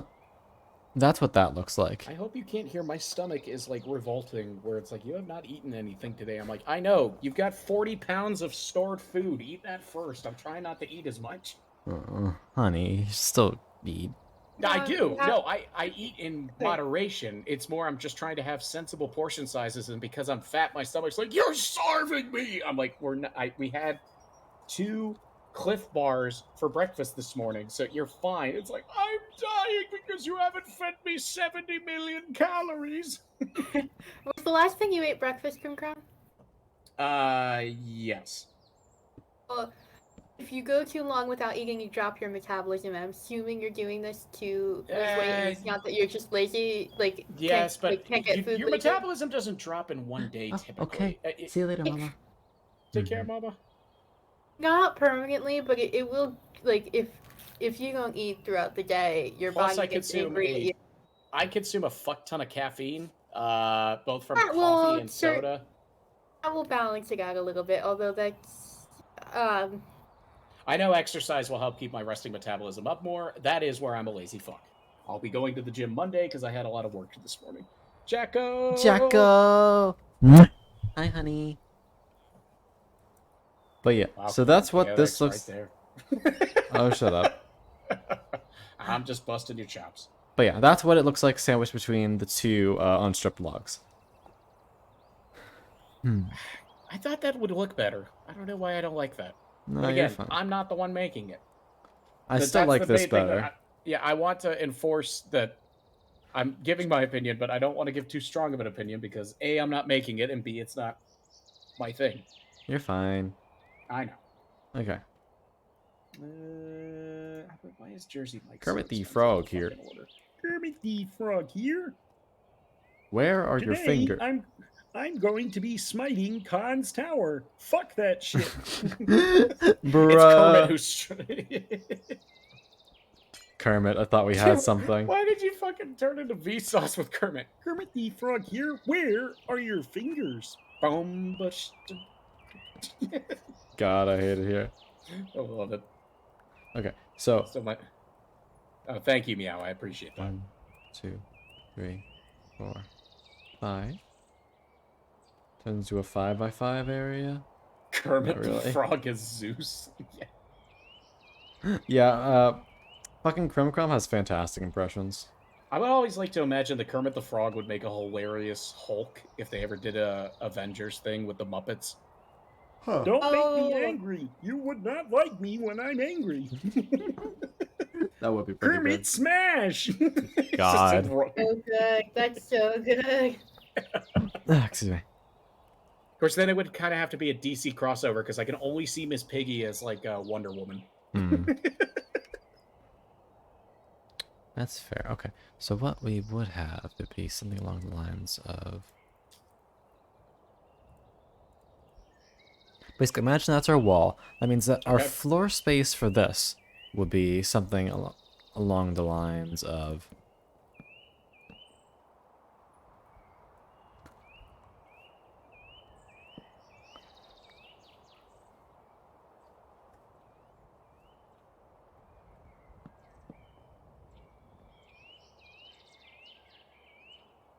what that looks like. I hope you can't hear my stomach is like revolting, where it's like, you have not eaten anything today. I'm like, I know, you've got 40 pounds of stored food. Eat that first. I'm trying not to eat as much. Honey, you still eat. I No, do. you have- No, I eat in moderation. It's more I'm just trying to have sensible portion sizes, and because I'm fat, my stomach's like, you're starving me. I'm like, we're not. We had 2 Cliff Bars for breakfast this morning, so you're fine. It's like, I'm dying because you haven't fed me 70 million calories. Was the last thing you ate breakfast, Krim Crown? Yes. Well, if you go too long without eating, you drop your metabolism. I'm assuming you're doing this to lose weight, and it's not that you're just lazy. Like Yes, but can't get food. your lazy. metabolism doesn't drop in one day Oh, typically. okay. See you later, mama. Take care, Mama. Not permanently, but it will. Like if you don't eat throughout the day, your Plus, body gets angry at you. I consume a fuck ton of caffeine, both from That will coffee and soda. That will balance it out a little bit, although that's I know exercise will help keep my resting metabolism up more. That is where I'm a lazy fuck. I'll be going to the gym Monday because I had a lot of work this morning. Jacko! Jacko! Hi, honey. But yeah, Wow, so that's what this chaotic's looks... right there. Oh, shut up. I'm just busting your chops. But yeah, that's what it looks like sandwiched between the two unstripped logs. I thought that would look better. I don't know why I don't like that. No, But you're again, fine. I'm not the one making it. I But still that's like the this main thing that better. I want to enforce that I'm giving my opinion, but I don't want to give too strong of an opinion because A, I'm not making it, and B, it's not my thing. You're fine. I know. Okay. Why is Jersey Mike Kermit so the expensive Frog to here. fucking order? Kermit the Frog here. Where are your Today, fingers? I'm going to be smiting Khan's tower. Fuck that shit. It's Kermit Bruh. who's. Kermit, I thought we had something. Why did you fucking turn into Vsauce with Kermit? Kermit the Frog here. Where are your fingers? Boom, bush. God, I hate it here. I love it. Okay, so So my. Oh, thank you, Meow. I appreciate that. 1, 2, 3, 4, 5. Turns to a 5x5 area. Kermit Not the really. Frog is Zeus. Yeah. Yeah, fucking Crimcrum has fantastic impressions. I would always like to imagine that Kermit the Frog would make a hilarious Hulk if they ever did a Avengers thing with the Muppets. Don't make me Oh. angry. You would not like me when I'm angry. That would be pretty Kermit good. smash. It's just God. a- So good. That's so good. Excuse me. Of course, then it would kind of have to be a DC crossover because I can only see Miss Piggy as like Wonder Woman. That's fair. Okay, so what we would have would be something along the lines of... Basically, imagine that's our wall. That means that our Okay. floor space for this would be something along the lines of...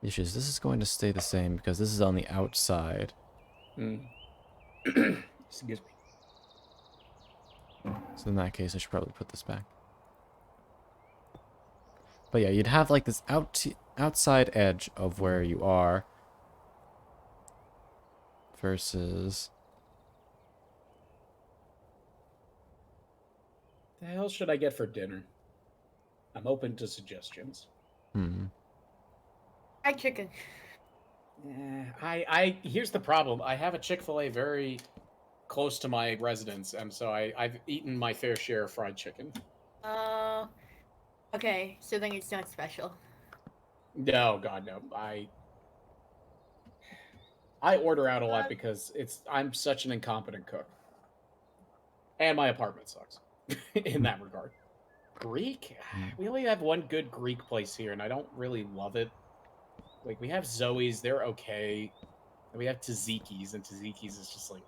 The issue is this is going to stay the same because this is on the outside. Excuse me. So in that case, I should probably put this back. But yeah, you'd have like this outside edge of where you are versus... The hell should I get for dinner? I'm open to suggestions. Fried chicken. Here's the problem. I have a Chick-fil-A very close to my residence, and so I've eaten my fair share of fried chicken. Okay, so then it's not special. No, God, no. I order out a lot because I'm such an incompetent cook. And my apartment sucks in that regard. Greek? We only have one good Greek place here, and I don't really love it. Like, we have Zoe's, they're okay. And we have Tzatziki's, and Tzatziki's is just like,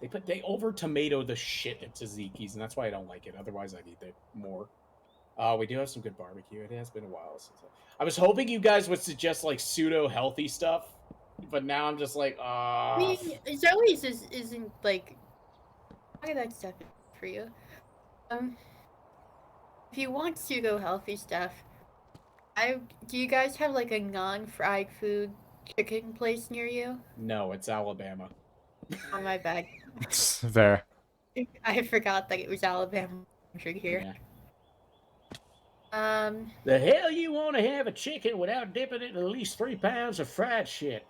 meh. They over tomato the shit at Tzatziki's, and that's why I don't like it. Otherwise, I'd eat it more. We do have some good barbecue. It has been a while since I was hoping you guys would suggest like pseudo healthy stuff, but now I'm just like, I mean, Zoe's isn't like all of that stuff for you. If you want pseudo healthy stuff, do you guys have like a non-fried food chicken place near you? no, it's Alabama. Oh my bad. Fair. I forgot that it was Alabama here. Yeah. Um, The hell you want to have a chicken without dipping it in at least 3 pounds of fried shit?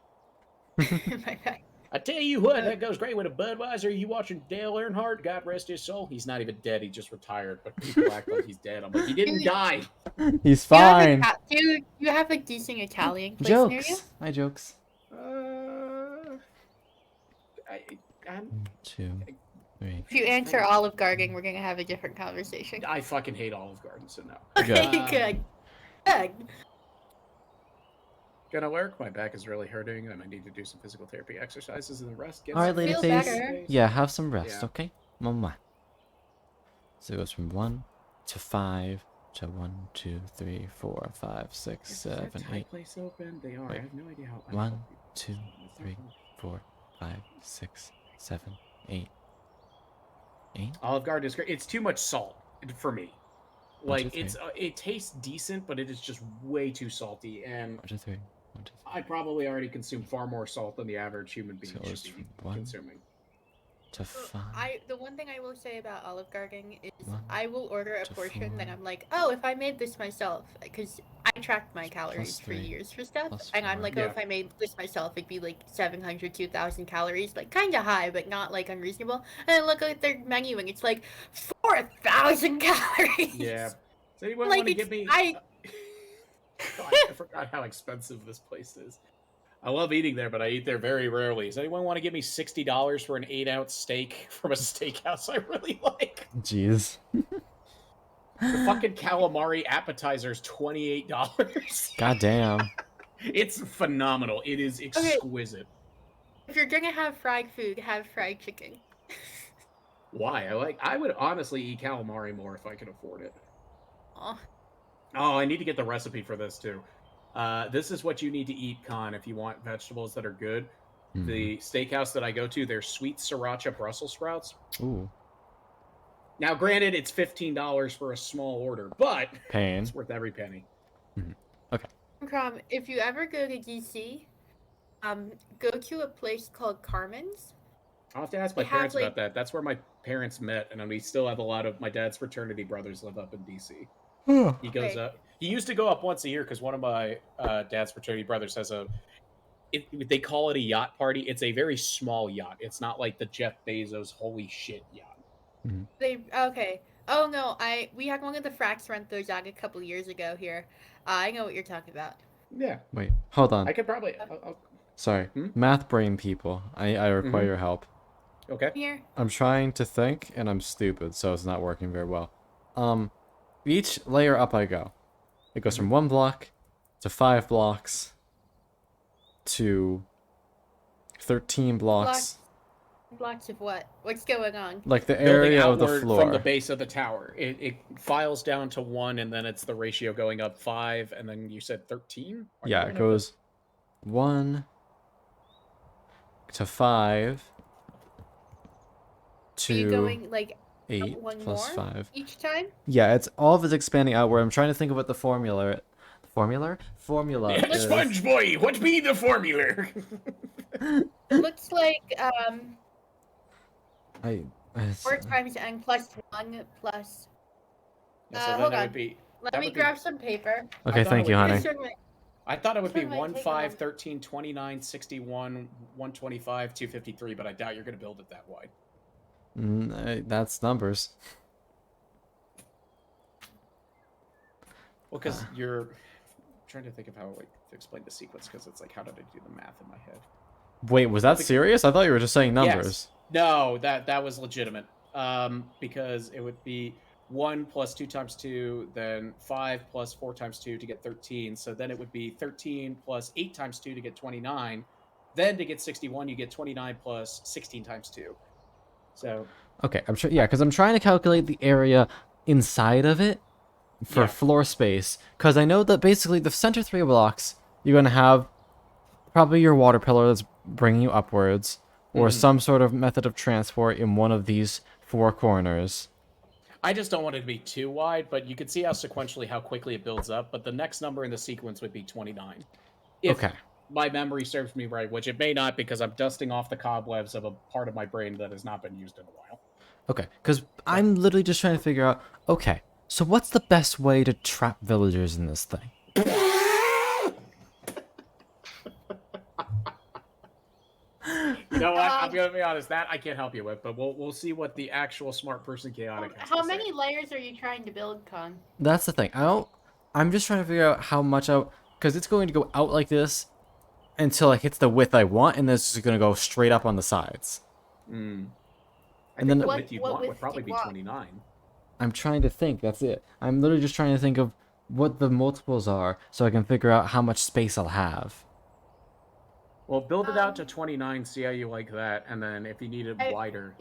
my bad. I tell you what, that goes great with a Budweiser. You watching Dale Earnhardt? God rest his soul. He's not even dead. He just retired, but people act like he's dead. I'm like, he didn't die. He's Do you have fine. do you have a decent Italian place near you? Jokes. My jokes. I'm 2, 3. If you answer Olive Garden, we're gonna have a different conversation. I fucking hate Olive Garden, so no. Okay, Um, good. Good. Gonna work. My back is really hurting. I might need to do some physical therapy exercises and the rest. Get All right, some lady Feel face. better. Yeah, have some rest, Yeah. okay? Mama. So it goes from 1 to 5 to 1, 2, 3, 4, 5, 6, Is that 7, Thai 8. place open? They are. Wait. I have no idea how. 1, 2, 3, 4, 5, 6, 7, 8. 8? Olive Garden is great. It's too much salt for me. 1, 2, Like 3. it tastes decent, but it is just way too salty, and 1, 2, 3. 1, 2, 3. I probably already consume far more salt than the average human being So it was should be from 1 consuming. to 5. The one thing I will say about Olive Garden is 1 I will order a to portion that 4. I'm like, oh, if I made this myself, because I tracked my calories for 3, years for stuff, plus and I'm 4. like, Yeah. oh, if I made this myself, it'd be like 700, 2,000 calories, like kind of high, but not like unreasonable. And I look at their menu and it's like 4,000 calories. Yeah. Does anyone Like, want to it's- give me? I- God, I forgot how expensive this place is. I love eating there, but I eat there very rarely. Does anyone want to give me $60 for an 8-ounce steak from a steakhouse I really like? Jeez. The fucking calamari appetizer is $28. God damn. It's phenomenal. It is exquisite. If you're gonna have fried food, have fried chicken. Why? I would honestly eat calamari more if I could afford it. Aw. Oh, I need to get the recipe for this too. This is what you need to eat, Con, if you want vegetables that are good. Mhm. The steakhouse that I go to, they're sweet sriracha Brussels sprouts. Ooh. Now, granted, it's $15 for a small order, but Pain. it's worth every penny. Crom, if you ever go to DC, go to a place called Carmen's. I'll have to ask my They have, parents like- about that. That's where my parents met, and we still have a lot of my dad's fraternity brothers live up in DC. He goes Okay. up. He used to go up once a year because one of my dad's fraternity brothers has they call it a yacht party. It's a very small yacht. It's not like the Jeff Bezos holy shit yacht. Okay. Oh no, we had one of the fracks rent those out a couple years ago here. I know what you're talking about. Yeah, Wait, hold on. I could probably. I'll, Sorry. Hmm? Math brain people. I require your help. okay. Here. I'm trying to think, and I'm stupid, so it's not working very well. Each layer up I go. It goes from 1 block to 5 blocks to 13 blocks. Blocks of what? What's going on? Like the Building area of the outward floor. from the base of the tower. It files down to 1, and then it's the ratio going up 5, and then you said 13. Yeah, it goes 1 to 5 Are you to going like 8 one plus more 5. each time? Yeah, it's all of it's expanding outward. I'm trying to think of what the formula is. Sponge boy, what be the formula? It looks like I 4 times n plus 1 plus. Yeah, so then Hold it on. would be. Let That me would be- grab some paper. Okay, I thought thank it you, would be- honey. I thought it would be This one might 1, take a 5, moment. 13, 29, 61, 125, 253, but I doubt you're going to build it that wide. That's numbers. Well, because you're trying to think of how like to explain the sequence, because it's like, how did I do the math in my head? Wait, was that serious? I thought you were just saying numbers. Yes. No, that was legitimate. Because it would be 1 plus 2 times 2, then 5 plus 4 times 2 to get 13. So then it would be 13 plus 8 times 2 to get 29. Then to get 61, you get 29 plus 16 times 2. So Okay, I'm sure. Yeah, because I'm trying to calculate the area inside of it for Yeah. floor space. Because I know that basically the center 3 blocks, you're gonna have probably your water pillar that's bringing you upwards, or Mhm. some sort of method of transport in one of these 4 corners. I just don't want it to be too wide, but you can see how sequentially how quickly it builds up. But the next number in the sequence would be 29. If Okay. my memory serves me right, which it may not because I'm dusting off the cobwebs of a part of my brain that has not been used in a while. Okay, because I'm literally just trying to figure out. Okay, so what's the best way to trap villagers in this thing? You know what? I'm gonna be honest. That I can't help you with, but we'll see what the actual smart person chaotic has How to many say. layers are you trying to build, Con? That's the thing. I'm just trying to figure out how much out, because it's going to go out like this until it hits the width I want, and this is going to go straight up on the sides. Mm. I And think then- the What- width you what want width would do probably you be want? 29. I'm trying to think. That's it. I'm literally just trying to think of what the multiples are, so I can figure out how much space I'll have. Well, build it out to 29. See how you like that, and then if you need it I- wider,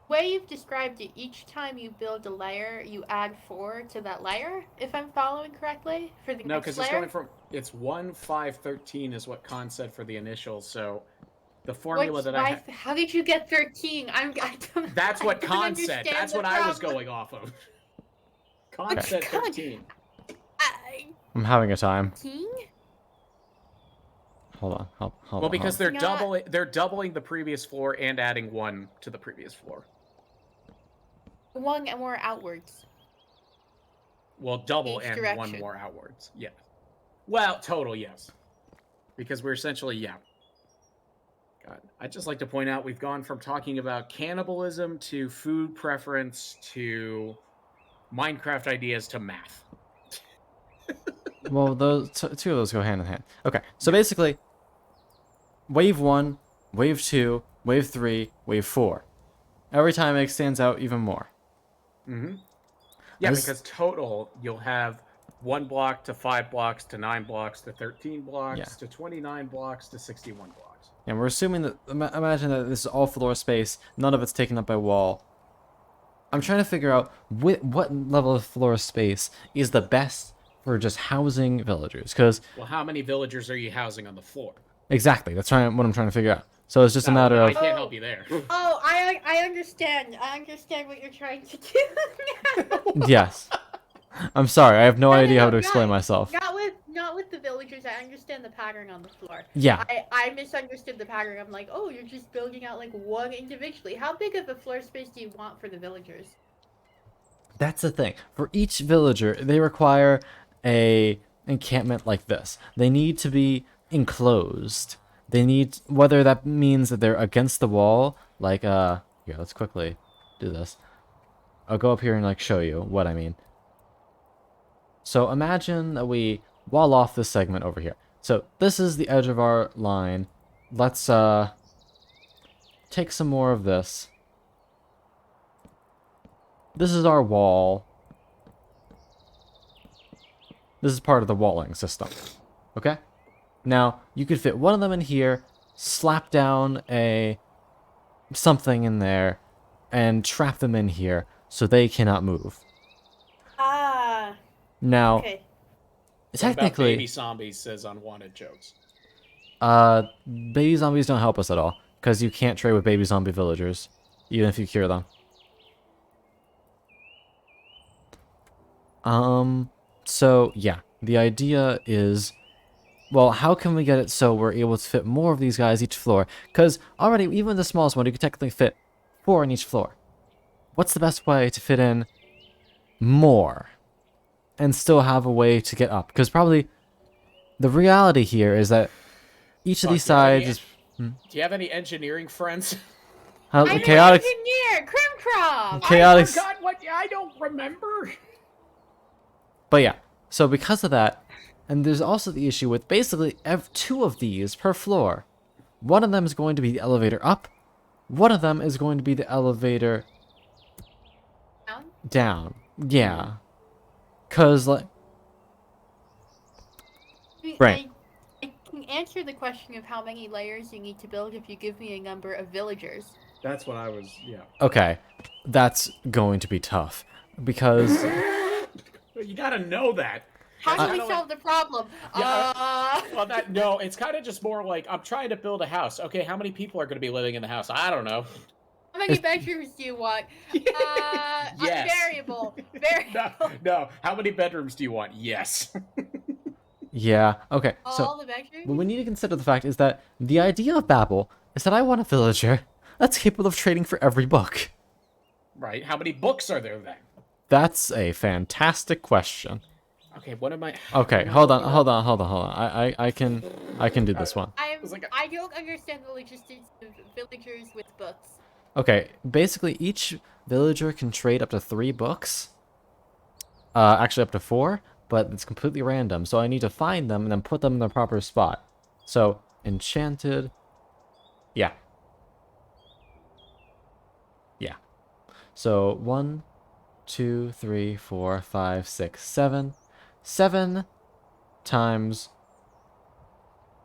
way you've described it, each time you build a layer, you add 4 to that layer, if I'm following correctly, for the No, next because layer? it's going from it's 1, 5, 13 is what Con said for the initial. So the formula that I had. How did you get 13? I don't, That's what I don't Con said. understand That's the what I was problem. going off of. Con Okay. said Con- 13. I'm having a time. 13? Hold on. Hold Well, on. because hold they're doubling the previous floor and adding 1 to the previous floor. 1 more outwards. Well, double Each and direction. 1 more outwards. Yeah. Well, total, yes. Because we're essentially, yeah. God, I'd just like to point out we've gone from talking about cannibalism to food preference to Minecraft ideas to math. on. Well, those two of those go hand in hand. Okay, so basically, wave 1, wave 2, wave 3, wave 4. Every time it stands out even more. Mm-hmm. Yeah, This- because total, you'll have 1 block to 5 blocks to 9 blocks to 13 blocks Yeah. to 29 blocks to 61 blocks. And we're assuming that, imagine that this is all floor space, none of it's taken up by wall. I'm trying to figure out what level of floor space is the best for just housing villagers. Because, Well, how many villagers are you housing on the floor? exactly, that's what I'm trying to figure out. So it's just a matter I of, can't help you there. Oh, I understand. I understand what you're trying to do now. yes. I'm sorry, I have no No, no, idea how no, to explain not- myself. Not with the villagers. I understand the pattern on the floor. Yeah. I misunderstood the pattern. I'm like, oh, you're just building out like 1 individually. How big of a floor space do you want for the villagers? That's the thing. For each villager, they require a encampment like this. They need to be enclosed. They need, whether that means that they're against the wall, like, here, let's quickly do this. I'll go up here and, like, show you what I mean. So imagine that we wall off this segment over here. So this is the edge of our line. Let's, take some more of this. This is our wall. This is part of the walling system. Okay? Now, you could fit one of them in here, slap down something in there, and trap them in here so they cannot move. Ah, Now, okay. What about technically, Baby Zombies says unwanted jokes. baby zombies don't help us at all, because you can't trade with baby zombie villagers, even if you cure them. So, yeah, the idea is, well, how can we get it so we're able to fit more of these guys each floor? Because already, even the smallest one, you could technically fit 4 in each floor. What's the best way to fit in more and still have a way to get up? Because probably the reality here is that each of Fuck, these do you have any- sides is Do you have any engineering friends? I'm an chaotic. engineer, Crimcrom. Chaotic. I forgot what I don't remember. But yeah, so because of that, and there's also the issue with basically 2 of these per floor. One of them is going to be the elevator up. One of them is going to be the elevator down. Yeah. Cause like, right. I can answer the question of how many layers you need to build if you give me a number of villagers. That's what I was. Yeah. okay, that's going to be tough because You gotta know that. How do we kinda solve the problem? Well, no, it's kind of just more like I'm trying to build a house. Okay, how many people are going to be living in the house? I don't know. How many bedrooms do you want? Yes. Variable. Variable. No. How many bedrooms do you want? Yes. yeah. Okay, so All the bedrooms? what we need to consider the fact is that the idea of Babel is that I want a villager that's capable of trading for every book. Right. How many books are there then? That's a fantastic question. Okay. What am I? Okay, hold on. I can do this one. was like I don't understand the logistics of villagers with books. Okay, basically each villager can trade up to 3 books. Actually up to 4, but it's completely random. So I need to find them and then put them in the proper spot. So, enchanted. Yeah. Yeah. So 1, 2, 3, 4, 5, 6, 7. 7 times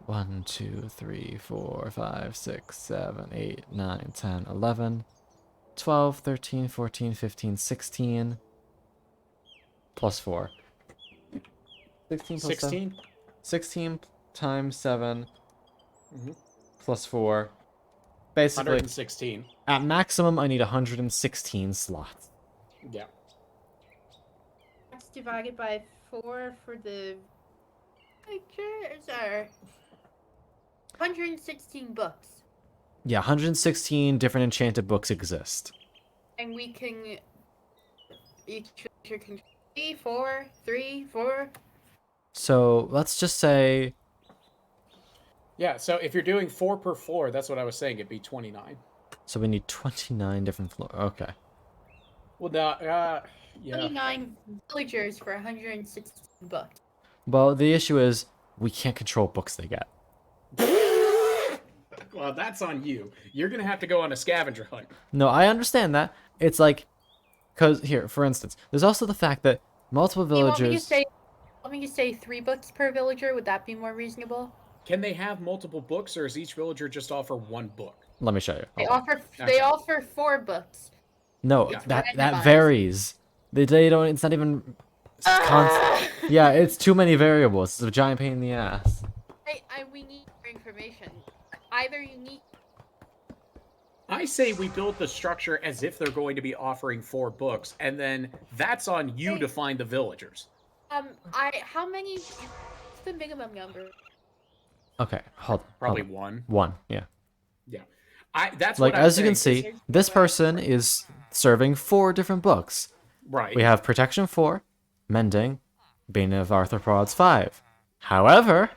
1, 2, 3, 4, 5, 6, 7, 8, 9, 10, 11. 12, 13, 14, 15, 16 plus 4. 16 plus 7. 16. 16 times 7 Mhm. plus 4. Basically, 116. at maximum, I need 116 slots. Yeah. That's divided by 4 for the pictures, or 116 books. Yeah, 116 different enchanted books exist. And we can each villager can 3, 4, 3, 4. So let's just say, Yeah. So if you're doing 4 per floor, that's what I was saying. It'd be 29. so we need 29 different floors. Okay. Well, no. Yeah. 29 villagers for 116 books. Well, the issue is we can't control books they get. Well, that's on you. You're gonna have to go on a scavenger hunt. No, I understand that. It's like, because here, for instance, there's also the fact that multiple You want me to villagers. say, 3 books per villager? Would that be more reasonable? Can they have multiple books, or is each villager just offer 1 book? Let me show you. They Hold on. offer Okay. they offer 4 books. No, Yeah. that Randomized. varies. They don't. It's not even. Yeah, it's too many variables. It's a giant pain in the ass. We need more information. Either you need I say we build the structure as if they're going to be offering 4 books, and then that's on you to find the villagers. how many? What's the minimum number? Okay, hold on. Probably hold 1. on. One, yeah. Yeah. That's Like, what I'm as you can saying. see, this person is serving 4 different books. Right. We have Protection 4, Mending, Bane of Arthropods 5. However,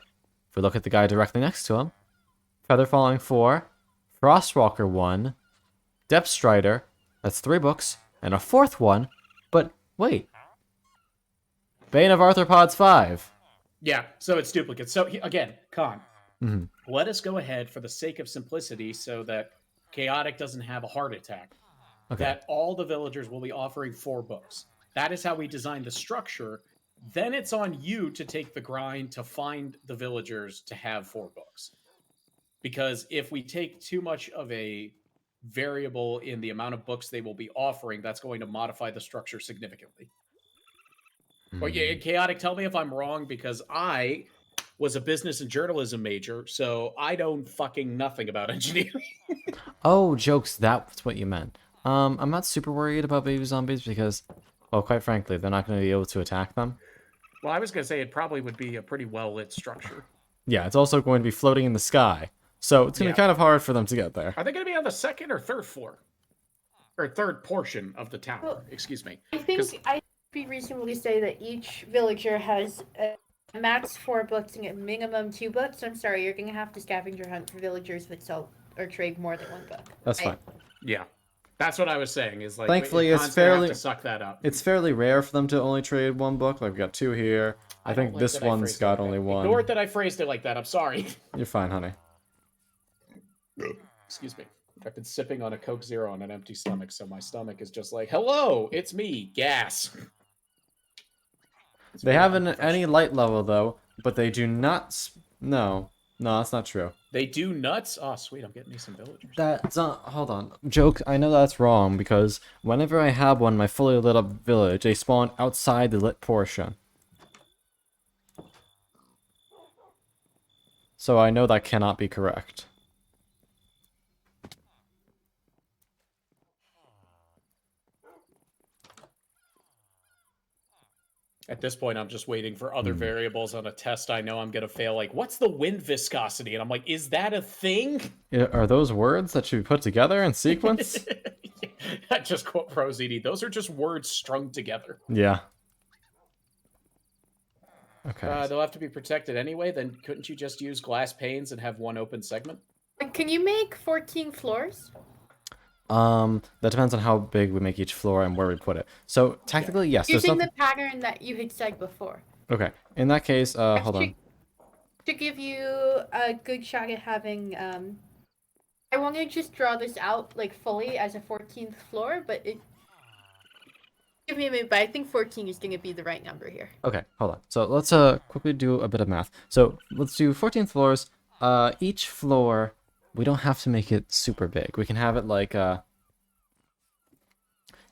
if we look at the guy directly next to him, Feather Falling 4, Frostwalker 1, Depth Strider, that's 3 books, and a 4th one, but wait. Bane of Arthropods 5. Yeah, so it's duplicates. So again, Khan, Mhm. let us go ahead for the sake of simplicity so that Chaotic doesn't have a heart attack. Okay. That all the villagers will be offering 4 books. That is how we designed the structure. Then it's on you to take the grind to find the villagers to have 4 books. Because if we take too much of a variable in the amount of books they will be offering, that's going to modify the structure significantly. But yeah, Chaotic, tell me if I'm wrong, because I was a business and journalism major, so I don't fucking nothing about engineering. Oh, jokes, that's what you meant. I'm not super worried about baby zombies because, well, quite frankly, they're not going to be able to attack them. Well, I was going to say it probably would be a pretty well-lit structure. Yeah, it's also going to be floating in the sky. So it's going to be kind of hard for them to get there. Are they going to be on the 2nd or 3rd floor? Or 3rd portion of the tower, Well, excuse me. I think I'd be reasonable to say that each villager has a max 4 books and a minimum 2 books. I'm sorry, you're gonna have to scavenger hunt for villagers that sell or trade more than 1 book. That's Right. fine. Yeah. That's what I was saying, is like, Thankfully, it's Khan's gonna have fairly- to suck that up. It's fairly rare for them to only trade 1 book. Like, we've got 2 here. I don't think like this that I one's phrased it got like only that. 1. Ignore it that I phrased it like that. I'm sorry. You're fine, honey. Excuse me. I've been sipping on a Coke Zero on an empty stomach, so my stomach is just like, hello, it's me, gas. It's They very haven't unprofessional. any light level, though, but they do not... No, that's not true. They do nuts? Oh, sweet, I'm getting me some villagers. That's not... Hold on. Joke, I know that's wrong, because whenever I have one in my fully lit up village, they spawn outside the lit portion. So I know that cannot be correct. At this point, I'm just waiting for other variables on a test I know I'm going to fail. Like, what's the wind viscosity? And I'm like, is that a thing? Are those words that should be put together in sequence? I just quote ProZD. Those are just words strung together. Yeah. Okay. They'll have to be protected anyway. Then couldn't you just use glass panes and have 1 open segment? Can you make 14 floors? That depends on how big we make each floor and where we put it. So technically, yes. There's Using nothing... the pattern that you had said before. Okay. In that case, hold on. To give you a good shot at having, I want to just draw this out, like, fully as a 14th floor, but it... Give me a minute, but I think 14 is going to be the right number here. Okay, hold on. So let's quickly do a bit of math. So let's do 14 floors. Each floor, we don't have to make it super big. We can have it like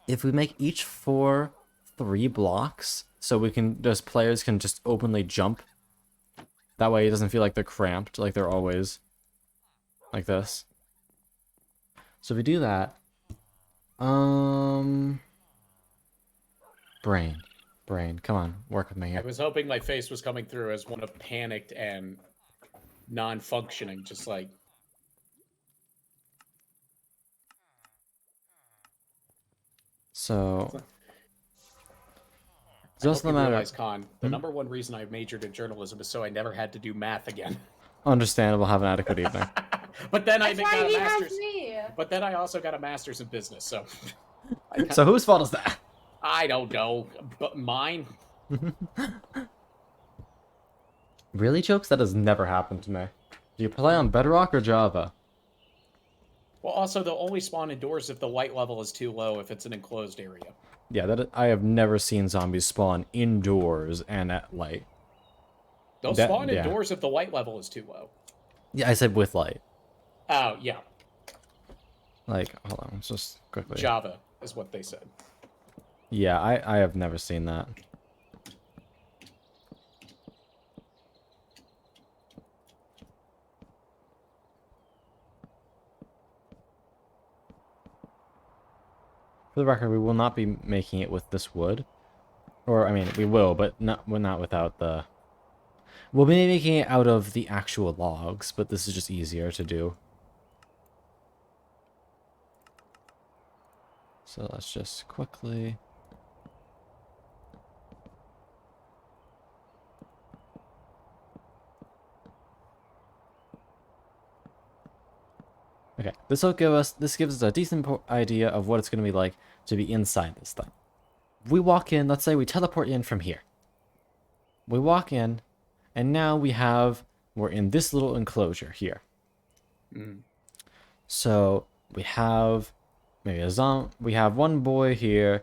if we make each floor 3 blocks, so we can, those players can just openly jump. That way it doesn't feel like they're cramped, like they're always like this. So if we do that, brain, come on, work with me I here. was hoping my face was coming through as one of panicked and non-functioning, just like So, I it's also hope the you matter. realize, Con, the Hmm? number one reason I majored in journalism is so I never had to do math again. Understandable. Have an adequate evening. But then I That's got why a he has master's. me. But then I also got a master's in business, so So whose fault is that? I don't know. But mine. Really, Chokes? That has never happened to me. Do you play on Bedrock or Java? Well, also they'll only spawn indoors if the light level is too low. If it's an enclosed area. Yeah, that I have never seen zombies spawn indoors and at light. They'll That- spawn yeah. indoors if the light level is too low. Yeah, I said with light. Oh yeah, Like, hold on, let's just quickly. Java is what they said. Yeah, I have never seen that. For the record, we will not be making it with this wood. Or, I mean, we will, but not without the... We'll be making it out of the actual logs, but this is just easier to do. So let's just quickly... Okay, this gives us a decent idea of what it's going to be like to be inside this thing. We walk in, let's say we teleport in from here. We walk in, and now we're in this little enclosure here. Mm. So we have maybe we have one boy here,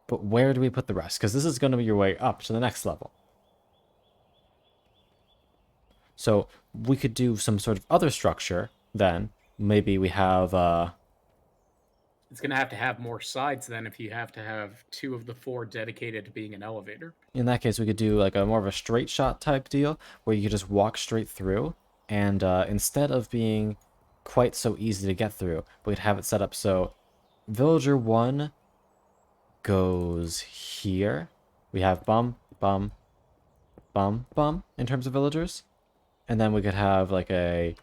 but where do we put the rest? Because this is going to be your way up to the next level. So we could do some sort of other structure then. Maybe we have It's gonna have more sides then if you have to have 2 of the 4 dedicated to being an elevator. in that case we could do like a more of a straight shot type deal where you could just walk straight through, and instead of being quite so easy to get through, we'd have it set up so villager 1 goes here. We have bum in terms of villagers. And then we could have like a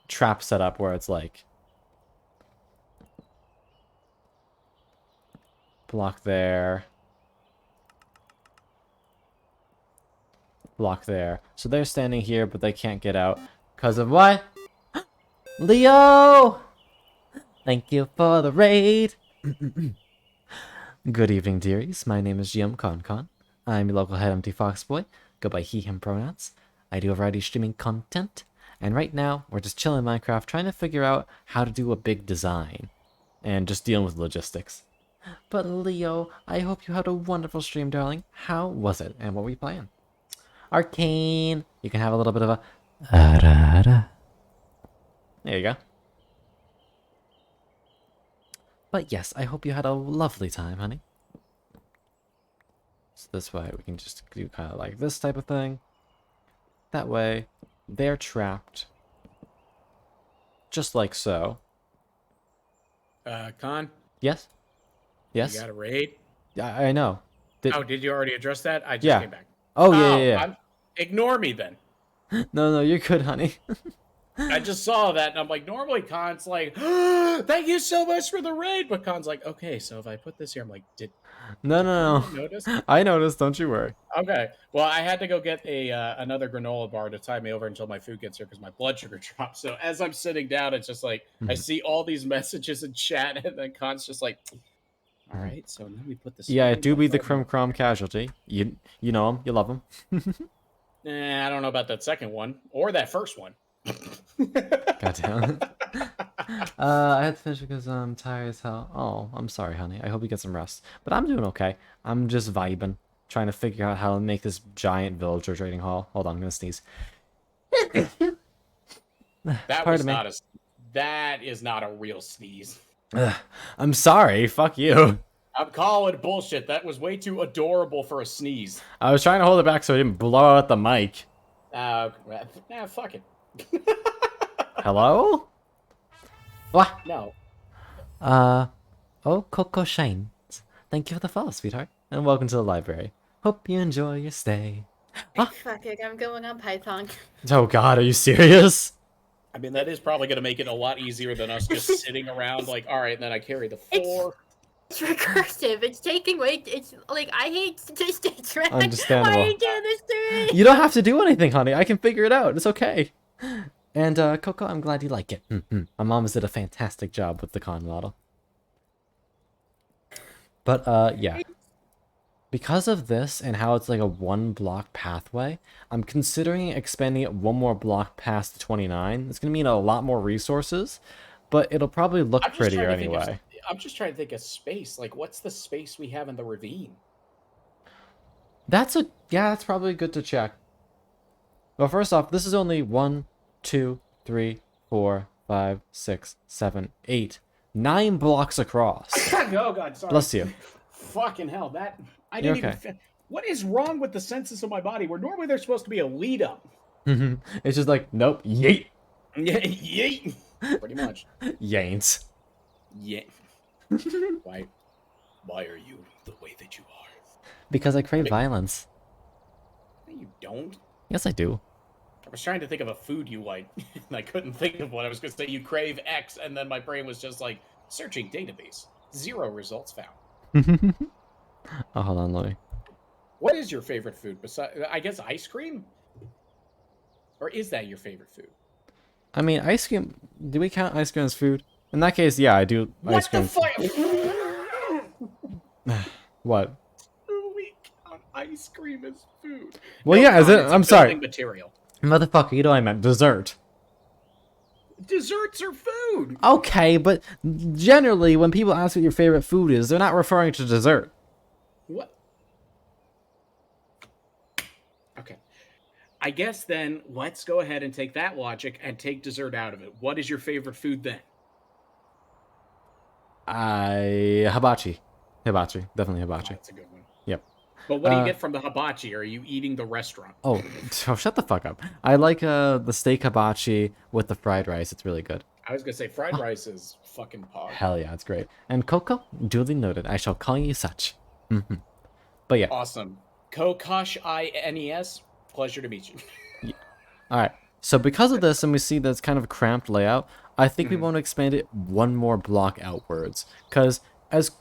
trap set up where it's like block there, block there. So they're standing here, but they can't get out because of what? Leo! Thank you for the raid. Good evening, dearies. My name is GM ConCon. I'm your local head empty foxboy. Go by he, him pronouns. I do a variety of streaming content, and right now we're just chilling in Minecraft trying to figure out how to do a big design and just dealing with logistics. But Leo, I hope you had a wonderful stream, darling. How was it, and what were you playing? Arcane. You can have a little bit of a there you go. But yes, I hope you had a lovely time, honey. So this way we can just do kind of like this type of thing. That way, they're trapped. Just like so. Con, Yes? Yes? you got a raid? I know. Oh, did you already address that? I just Yeah. came back. Oh, yeah. Ignore me then. No, you're good, honey. I just saw that and I'm like, normally Con's like, thank you so much for the raid. But Con's like, okay, so if I put this here, I'm like, did No. you notice? I noticed, don't you worry. Okay. Well, I had to go get another granola bar to tide me over until my food gets here because my blood sugar dropped. So as I'm sitting down, it's just like I see all these messages in chat, and then Con's just like, all right, so let me put this. Yeah, away, it do be the but- Crim Crom casualty. You know him, you love him. I don't know about that second one or that first one. Goddamn. I had to finish because I'm tired as hell. Oh, I'm sorry, honey. I hope you get some rest. But I'm doing okay. I'm just vibing, trying to figure out how to make this giant villager trading hall. Hold on, I'm gonna sneeze. That Pardon was me. not a. That is not a real sneeze. Ugh, I'm sorry. Fuck you. I'm calling bullshit. That was way too adorable for a sneeze. I was trying to hold it back so I didn't blow out the mic. Fuck it. Hello? What? No. Oh, Coco Shines. Thank you for the follow, sweetheart. And welcome to the library. Hope you enjoy your stay. Ah. Fuck it, I'm going on Python. Oh god, are you serious? I mean, that is probably going to make it a lot easier than us just sitting around like, all right, and then I carry the 4. It's recursive. It's taking weight. It's like, I hate statistics, right? Understandable. Why are you doing this to me? You don't have to do anything, honey. I can figure it out. It's okay. And, Coco, I'm glad you like it. My mom's did a fantastic job with the con model. But, yeah. Because of this and how it's like a 1-block pathway, I'm considering expanding it 1 more block past 29. It's going to mean a lot more resources, but it'll probably look prettier anyway. I'm just trying to think of space. Like, what's the space we have in the ravine? Yeah, that's probably good to check. Well, first off, this is only 1, 2, 3, 4, 5, 6, 7, 8, 9 blocks across. Oh god, sorry. Bless you. Fucking hell, that I didn't You're even. What is wrong with the senses of my body? Where normally they're supposed to be a lead up. It's just like, nope, yeet. Yeet. Pretty much. Yaints. Yeah. Why are you the way that you are? Because I crave violence. No, you don't. Yes, I do. I was trying to think of a food you like, and I couldn't think of what I was going to say. You crave X, and then my brain was just like, searching database. 0 results found. Oh, hold on, let me. What is your favorite food? Besides, I guess ice cream? Or is that your favorite food? I mean, ice cream. Do we count ice cream as food? In that case, yeah, I do. Ice What cream. the fuck? What? We count ice cream as food. Well, No, yeah, is it? it's a I'm sorry. building material. Motherfucker, you know what I meant dessert. Desserts are food. Okay, but generally, when people ask what your favorite food is, they're not referring to dessert. What? Okay. I guess then let's go ahead and take that logic and take dessert out of it. What is your favorite food then? Hibachi. Hibachi. Definitely Oh, hibachi. that's a good one. Yep. But what do you get from the hibachi? Are you eating the restaurant? Oh, shut the fuck up. I like the steak hibachi with the fried rice. It's really good. I was gonna say fried rice is fucking pog. Hell yeah, it's great. And Coco, duly noted. I shall call you such. But yeah. Awesome. Kokosh INES. Pleasure to meet you. Alright. So because of this, and we see that it's kind of a cramped layout, I think we want to expand it 1 more block outwards. Because as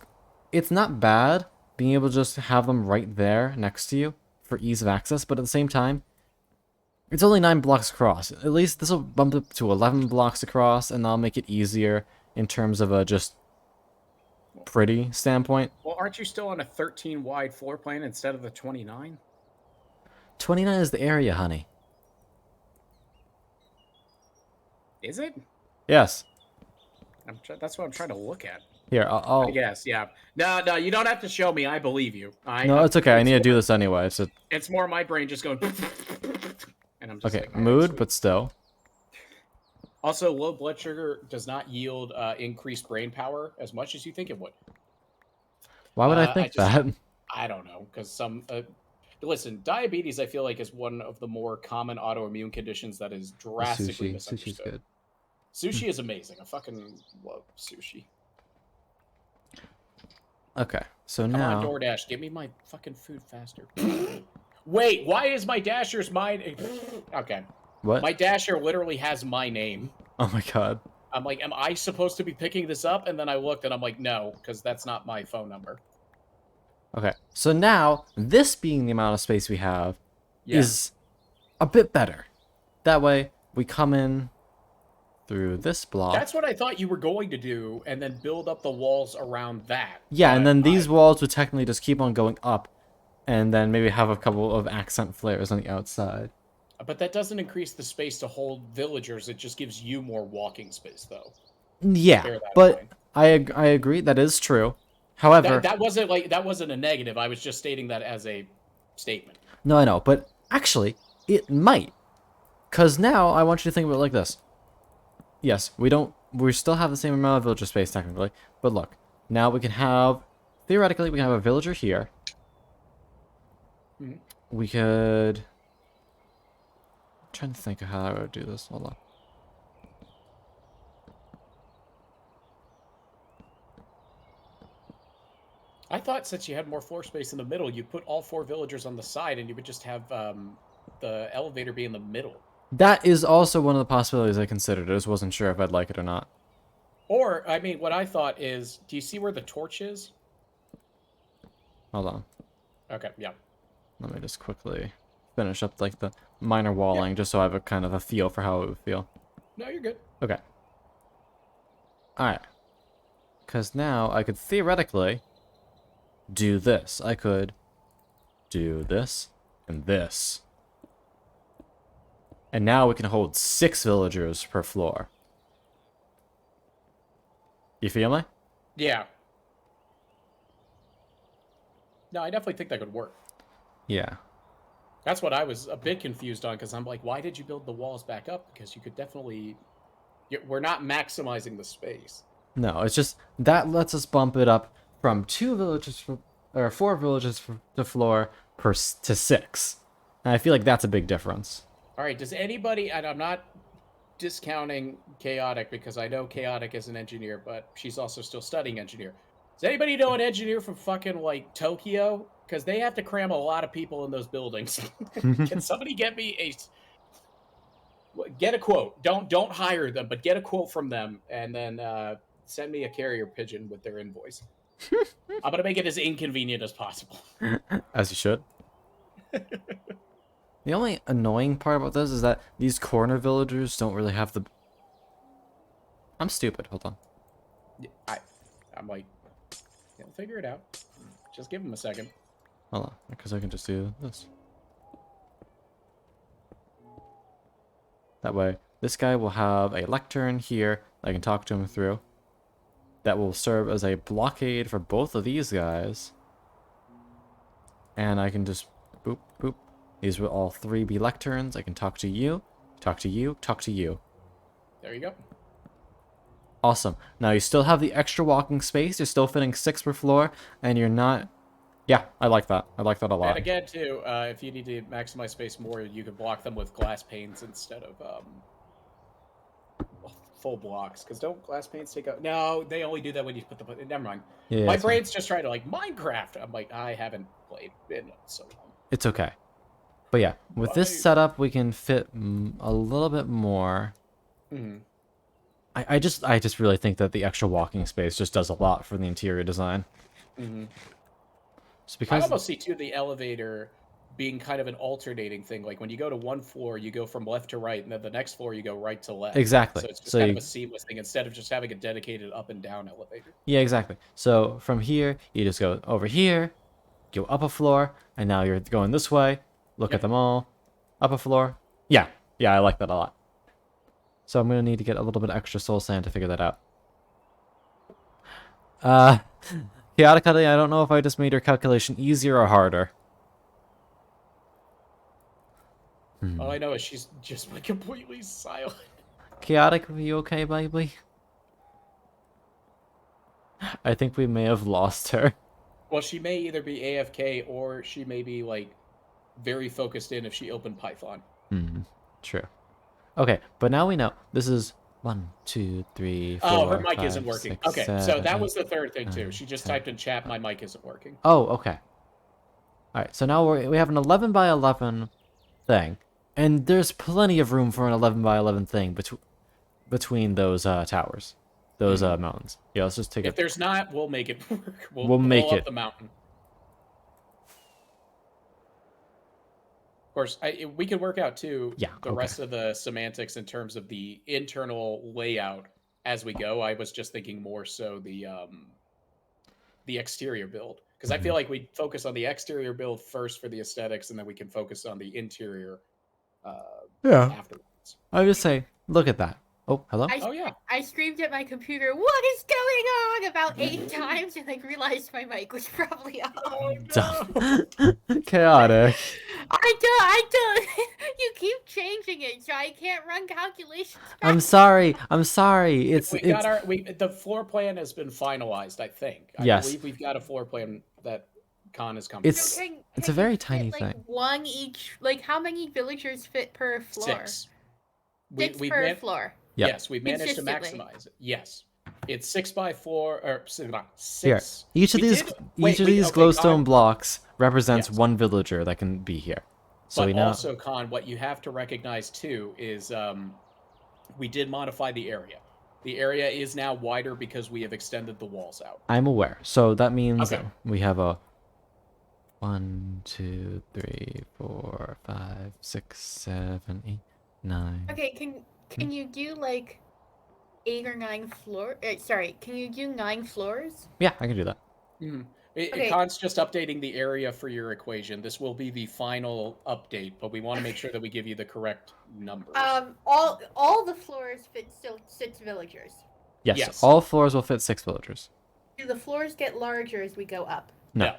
it's not bad being able to just have them right there next to you for ease of access, but at the same time, it's only 9 blocks across. At least this will bump it to 11 blocks across, and that'll make it easier in terms of a just pretty standpoint. Well, aren't you still on a 13 wide floor plan instead of the 29? 29 is the area, honey. Is it? Yes. That's what I'm trying to look at. Here, I'll I guess, yeah. No, you don't have to show me. I believe you. No, it's okay. I need to do this anyway. It's more my brain just going. And I'm just Okay, like, all right, mood, sweet. but still. Also, low blood sugar does not yield increased brain power as much as you think it would. Why would I I think just- that? I don't know, because some. Listen, diabetes, I feel like, is one of the more common autoimmune conditions that is drastically Sushi. misunderstood. Sushi's good. Sushi is amazing. I fucking love sushi. Okay, so Come now. on, DoorDash, give me my fucking food faster. Wait, why is my Dasher's mine? Okay. What? My Dasher literally has my name. Oh my god. I'm like, am I supposed to be picking this up? And then I looked and I'm like, no, because that's not my phone number. Okay, so now, this being the amount of space we have Yeah. is a bit better. That way, we come in through this block. That's what I thought you were going to do, and then build up the walls around that. Yeah, and But then these walls would technically just keep on going up, and then maybe have a couple of accent flares on the outside. But that doesn't increase the space to hold villagers. It just gives you more walking space, though. Yeah, Bear that in but mind. I agree, that is true. However, That wasn't a negative. I was just stating that as a statement. no, I know, but actually, it might. Because now, I want you to think about it like this. Yes, we don't we still have the same amount of villager space technically, but look, now we can have, theoretically, we can have a villager here. Mhm. We could, I'm trying to think of how I would do this. Hold on. I thought since you had more floor space in the middle, you'd put all 4 villagers on the side, and you would just have the elevator be in the middle. That is also one of the possibilities I considered. I just wasn't sure if I'd like it or not. Or, I mean, what I thought is, do you see where the torch is? Hold on. Okay, yeah. Let me just quickly finish up like the minor walling, just so I have a kind of a feel for how it would feel. No, you're good. Okay. Alright. Because now I could theoretically do this. I could do this and this. And now we can hold 6 villagers per floor. You feel me? Yeah. No, I definitely think that could work. Yeah. That's what I was a bit confused on, because I'm like, why did you build the walls back up? Because you could definitely... We're not maximizing the space. No, it's just that lets us bump it up from 2 villages or 4 villages to floor to 6. And I feel like that's a big difference. All right, does anybody... And I'm not discounting Chaotic, because I know Chaotic is an engineer, but she's also still studying engineer. Does anybody know an engineer from fucking, like, Tokyo? Because they have to cram a lot of people in those buildings. Can somebody get me get a quote? Don't hire them, but get a quote from them, and then send me a carrier pigeon with their invoice. I'm gonna make it as inconvenient as possible. As you should. The only annoying part about this is that these corner villagers don't really have the... I'm stupid. Hold on. I'm like, he'll figure it out. Just give him a second. Hold on, because I can just do this. That way, this guy will have a lectern here I can talk to him through. That will serve as a blockade for both of these guys. And I can just boop, boop. These will all 3 be lecterns. I can talk to you, talk to you, talk to you. There you go. Awesome. Now you still have the extra walking space. You're still fitting 6 per floor, and you're not... Yeah, I like that. I like that a lot. And again, too, if you need to maximize space more, you could block them with glass panes instead of full blocks. Because don't glass panes take out? No, they only do that when you put the... Never mind. Yeah, My it's fine. brain's just trying to, like, Minecraft. I'm like, I haven't played in so long. It's okay. But yeah, with this setup, we can fit a little bit more. Mm-hmm. I just really think that the extra walking space just does a lot for the interior design. Mm-hmm. Just I because... almost see, too, the elevator being kind of an alternating thing. Like, when you go to one floor, you go from left to right, and then the next floor, you go right to left. Exactly. So it's just So kind you- of a seamless thing, instead of just having a dedicated up and down elevator. Yeah, exactly. So from here, you just go over here, go up a floor, and now you're going this way. Look at them all. Up a floor. Yeah, I like that a lot. So I'm gonna need to get a little bit of extra soul sand to figure that out. Chaotically, I don't know if I just made your calculation easier or harder. All I know is she's just like completely silent. Chaotic, are you okay, baby? I think we may have lost her. Well, she may either be AFK or she may be like very focused in if she opened Python. True. Okay, but now we know. This is 1, 2, 3, 4. Oh, her mic 5, isn't working. 6, Okay, so 7, that 8. was the third thing too. 9, She just 10. typed in chat, my mic isn't working. Oh, okay. Alright, so now we have an 11 by 11 thing. And there's plenty of room for an 11 by 11 thing between those towers. Those mountains. Yeah, let's just take If it. there's not, we'll make it work. We'll make blow it. up the mountain. Of course, we could work out too Yeah, the okay. rest of the semantics in terms of the internal layout as we go. I was just thinking more so the exterior build, because I feel like we focus on the exterior build first for the aesthetics, and then we can focus on the interior Yeah. afterwards. I would just say, look at that. Oh, hello? Oh yeah. I screamed at my computer, "What is going on?" about 8 times, and I realized my mic was probably off. Oh, Dumb. Chaotic. I don't. You keep changing it, so I can't run calculations. I'm fast. sorry. I'm sorry. It's We got the floor plan has been finalized. I think. I Yes. believe we've got a floor plan that Khan has come. It's- So can it's a you very fit, tiny like, thing. one each. Like, how many villagers fit per floor? 6. Six we've per man- floor. Yep. Yes, we've managed to Consistently. maximize it. Yes, it's 6x4 or 6. Here. Each of We these did- wait, each of we- these okay, glowstone Khan, blocks represents Yes. one villager that can be here. So but we know. also, Khan, what you have to recognize too is we did modify the area. The area is now wider because we have extended the walls out. I'm aware. So that means Okay. we have a 1, 2, 3, 4, 5, 6, 7, 8, 9. Okay, can you do like 8 or 9 floor? Sorry, can you do 9 floors? Yeah, I can do that. Okay. Khan's just updating the area for your equation. This will be the final update, but we want to make sure that we give you the correct numbers. All the floors fit still 6 villagers. Yes, Yes. all floors will fit 6 villagers. Do the floors get larger as we go up? No.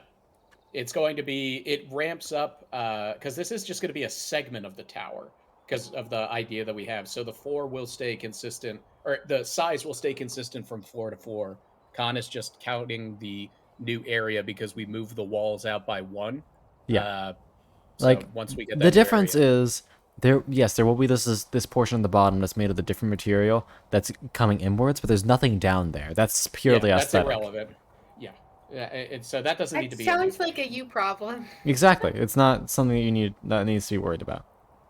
It's going to be, it ramps up, because this is just going to be a segment of the tower, because of the idea that we have. So the floor will stay consistent, or the size will stay consistent from floor to floor. Khan is just counting the new area because we moved the walls out by 1. Yeah. So Like, once we get the that difference area, is there will be this portion of the bottom that's made of the different material that's coming inwards, but there's nothing down there. That's purely that's aesthetic. irrelevant. Yeah, so that doesn't need to That be. sounds like a you problem. Exactly. It's not something that needs to be worried about.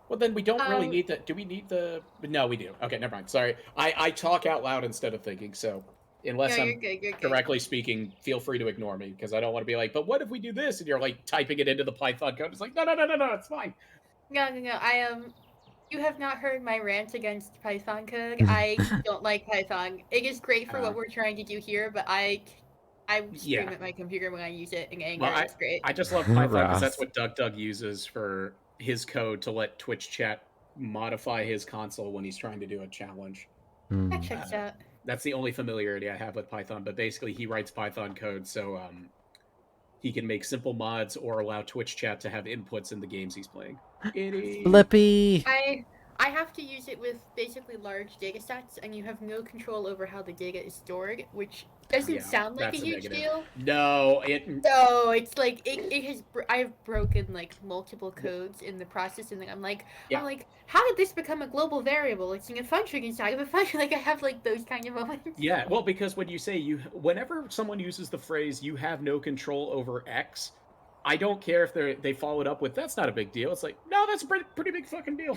Well, then we don't really Um, need the. Do we need the? No, we do. Okay, never mind. Sorry, I talk out loud instead of thinking. So unless No, I'm you're good. You're good. directly speaking, feel free to ignore me because I don't want to be like, but what if we do this? And you're like typing it into the Python code. It's like, no, it's fine. No. You have not heard my rant against Python code. I don't like Python. It is great for what we're trying to do here, but I scream Yeah. at my computer when I use it in anger. Well, It's great. I just love Python because that's Wrath. what Doug uses for his code to let Twitch chat modify his console when he's trying to do a challenge. That checks out. That's the only familiarity I have with Python, but basically he writes Python code so he can make simple mods or allow Twitch chat to have inputs in the games he's playing. Flippy. I have to use it with basically large data sets, and you have no control over how the data is stored, which doesn't Yeah, sound like a that's a huge negative. deal. No, No, it's like it has. I've broken like multiple codes in the process, and I'm like, how did this become a global variable? It's in a function inside of a function. Like I have like those kind of moments. Yeah, well, because when you say whenever someone uses the phrase "you have no control over X," I don't care if they follow it up with "that's not a big deal." It's like, no, that's a pretty big fucking deal.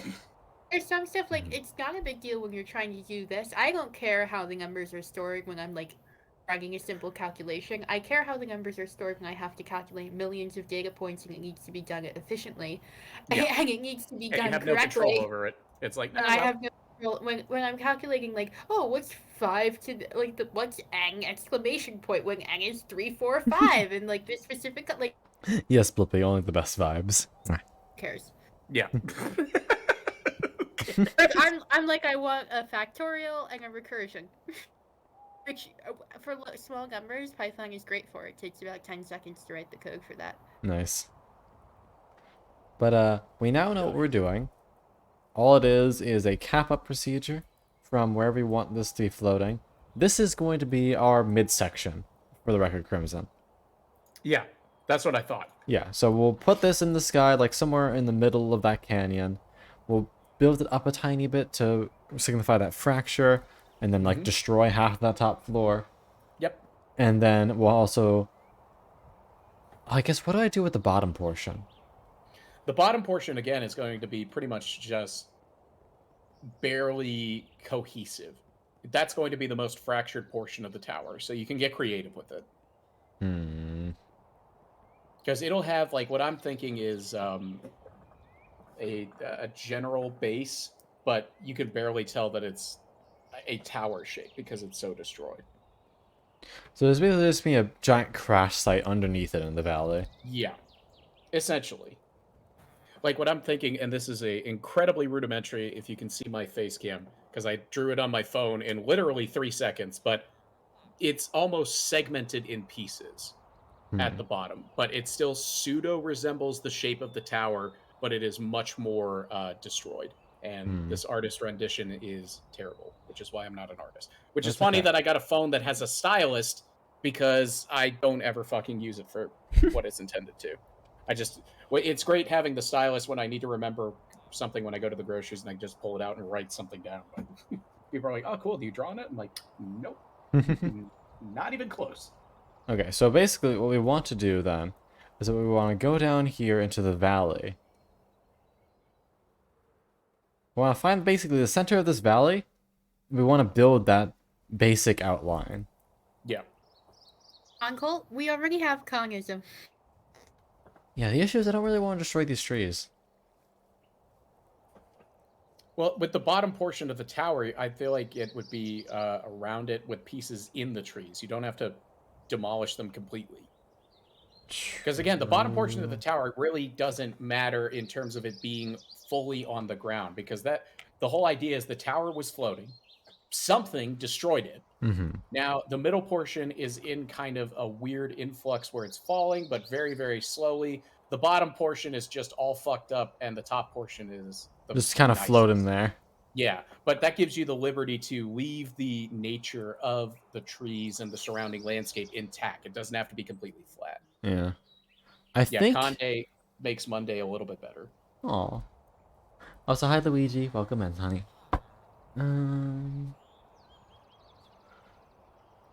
There's some stuff like it's not a big deal when you're trying to do this. I don't care how the numbers are stored when I'm like running a simple calculation. I care how the numbers are stored when I have to calculate millions of data points and it needs to be done efficiently, and it needs to be And done you have no correctly. control over it. It's like, And I have no control when I'm calculating like, oh, what's 5 to what's n exclamation point when n is 3, 4, 5 and like this specific like Yes, Flippy, only the best vibes. who cares. Yeah. Like, I'm like I want a factorial and a recursion. Which, for small numbers, Python is great for. It takes about 10 seconds to write the code for that. Nice. But we now know what we're doing. All it is a cap-up procedure from wherever we want this to be floating. This is going to be our midsection for the Record Crimson. Yeah, that's what I thought. Yeah, so we'll put this in the sky, like somewhere in the middle of that canyon. We'll build it up a tiny bit to signify that fracture, and then like destroy half that top floor. Yep. And then we'll also, I guess, what do I do with the bottom portion? The bottom portion, again, is going to be pretty much just barely cohesive. That's going to be the most fractured portion of the tower, so you can get creative with it. Because it'll have, like, what I'm thinking is a general base, but you can barely tell that it's a tower shape because it's so destroyed. So there's basically just be a giant crash site underneath it in the valley. Yeah, essentially. Like what I'm thinking, and this is a incredibly rudimentary, if you can see my face cam, because I drew it on my phone in literally 3 seconds, but it's almost segmented in pieces at the bottom, but it still pseudo resembles the shape of the tower, but it is much more destroyed. And this artist rendition is terrible, which is why I'm not an artist. Which is That's funny okay. that I got a phone that has a stylist because I don't ever fucking use it for what it's intended to. It's great having the stylus when I need to remember something when I go to the groceries and I just pull it out and write something down. But people are like, "Oh, cool. Do you draw on it?" I'm like, "Nope, not even close." Okay, so basically what we want to do then is that we want to go down here into the valley. We want to find basically the center of this valley. We want to build that basic outline. Yeah. Uncle, we already have communism. Yeah, the issue is I don't really want to destroy these trees. Well, with the bottom portion of the tower, I feel like it would be around it with pieces in the trees. You don't have to demolish them completely. Because again, the bottom portion of the tower really doesn't matter in terms of it being fully on the ground, because the whole idea is the tower was floating. Something destroyed it. Now, the middle portion is in kind of a weird influx where it's falling, but very, very slowly. The bottom portion is just all fucked up, and the top portion is Just kind of floating there. Yeah, but that gives you the liberty to leave the nature of the trees and the surrounding landscape intact. It doesn't have to be completely flat. Yeah. I Yeah, think... Conde makes Monday a little bit better. Aw. Also, hi Luigi. Welcome in, honey.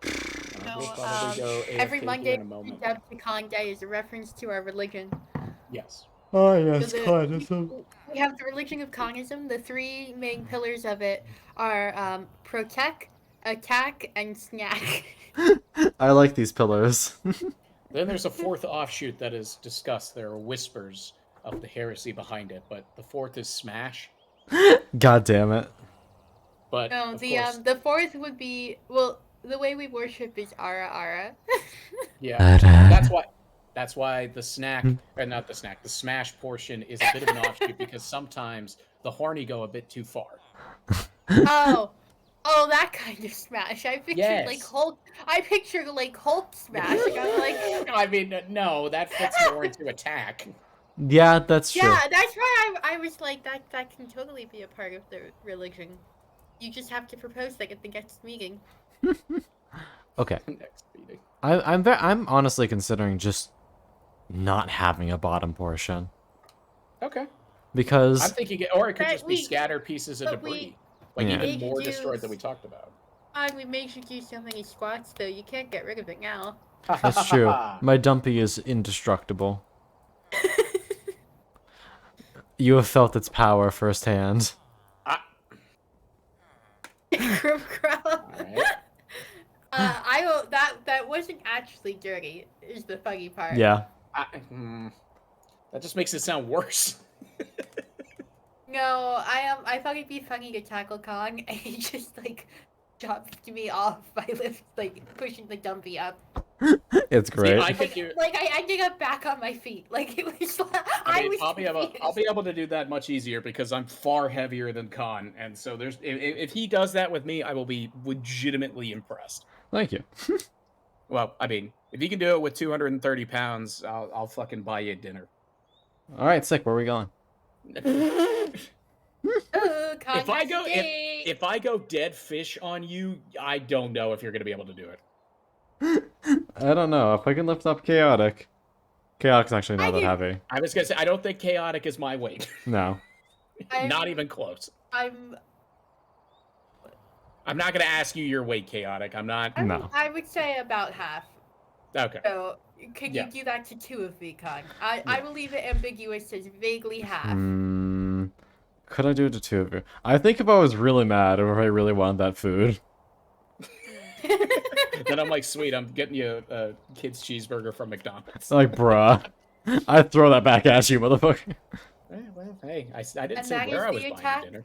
We'll probably go every AFK Monday here in a moment. up to Conde is a reference to our religion. Yes. Oh, yes, So communism. we have the religion of communism. The three main pillars of it are protect, attack, and snack. I like these pillars. Then there's a fourth offshoot that is discussed. There are whispers of the heresy behind it, but the fourth is smash. God damn it. But No, of course, the fourth would be, well, the way we worship is Ara Ara. yeah, that's why the snack, or not the snack, the smash portion is a bit of an offshoot because sometimes the horny go a bit too far. Oh, that kind of smash. I pictured like Yes. Hulk. I pictured like Hulk smash. Like, I'm like, I mean, no, that fits more into attack. Yeah, that's true. yeah, that's why I was like, that can totally be a part of the religion. You just have to propose like at the next meeting. Okay. Next meeting. I'm honestly considering just not having a bottom portion Okay. because I'm thinking, or it could But just be we- scattered pieces of but debris, like Yeah. even more Made you destroyed do- than we talked about. We made you do so many squats though. You can't get rid of it now. that's true. My dumpy is indestructible. You have felt its power firsthand. Crumb crumb. Alright. That wasn't actually dirty. Is the funny part. Yeah. That just makes it sound worse. No, I thought it'd be funny to tackle Kong, and he just like jumped me off by pushing the dumpy up. It's great. I could do. Like I ended up back on my feet. Like it was. I'll be able to do that much easier because I'm far heavier than Khan, and so if he does that with me, I will be legitimately impressed. Thank you. Well, I mean, if he can do it with 230 pounds, I'll fucking buy you dinner. All right, sick. Where are we going? Kong If I has go a date. if I go dead fish on you, I don't know if you're gonna be able to do it. I don't know if I can lift up chaotic. Chaotic's actually not that heavy. I was gonna say I don't think chaotic is my weight. No. Not even close. I'm not gonna ask you your weight, chaotic. I'm not. No. I would say about half. Okay. So can Yeah. you do that to two of me, Kong? I will leave it ambiguous as vaguely half. Could I do it to two of you? I think if I was really mad or if I really wanted that food. Then I'm like, sweet, I'm getting you a kid's cheeseburger from McDonald's. It's like, bruh. I'd throw that back at you, motherfucker. Well, hey, I didn't And say that where is I was the buying attack? you dinner.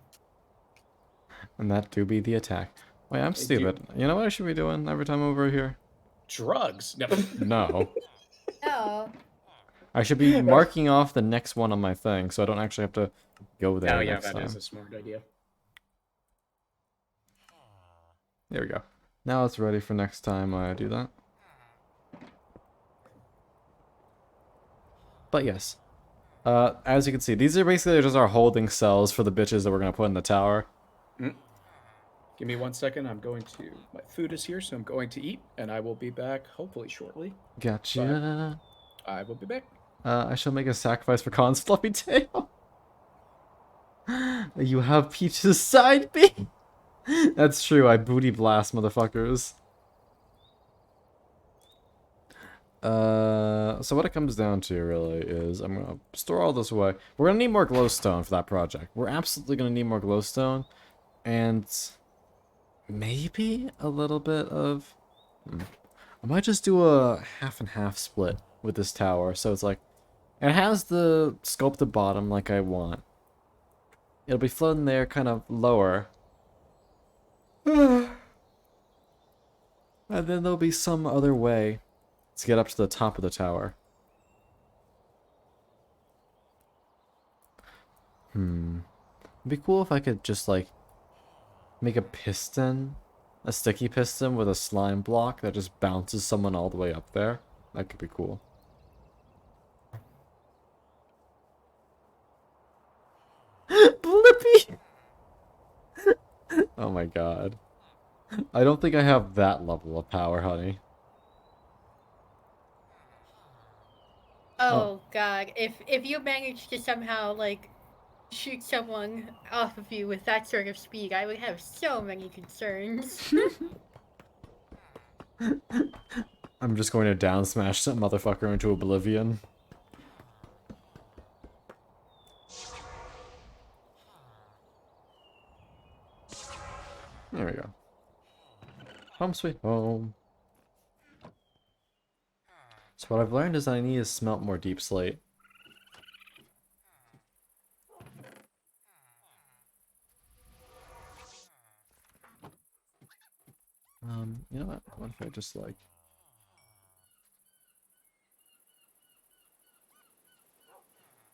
And that do be the attack. Wait, I'm stupid. You know what I should be doing every time I'm over here? Drugs? No. No. No. I should be marking off the next one on my thing so I don't actually have to go there Oh yeah, next that time. is a smart idea. There we go. Now it's ready for next time I do that. But yes. As you can see, these are basically just our holding cells for the bitches that we're gonna put in the tower. Give me 1 second. I'm going to. My food is here, so I'm going to eat, and I will be back hopefully shortly. Gotcha. I will be back. I shall make a sacrifice for Khan's fluffy tail. You have Peach's side B. That's true. I booty blast motherfuckers. So what it comes down to really is I'm gonna store all this away. We're gonna need more glowstone for that project. We're absolutely gonna need more glowstone, and maybe a little bit of. I might just do a half and half split with this tower, so it's like it has the sculpted bottom like I want. It'll be floating there, kind of lower. And then there'll be some other way to get up to the top of the tower. It'd be cool if I could just, like, make a piston, a sticky piston with a slime block that just bounces someone all the way up there. That could be cool. Blippi! Oh my god. I don't think I have that level of power, honey. Oh god, if you manage to somehow like shoot someone off of you with that sort of speed, I would have so many concerns. I'm just going to down smash that motherfucker into oblivion. There we go. Home sweet home. So what I've learned is that I need to smelt more deep slate. You know what? What if I just like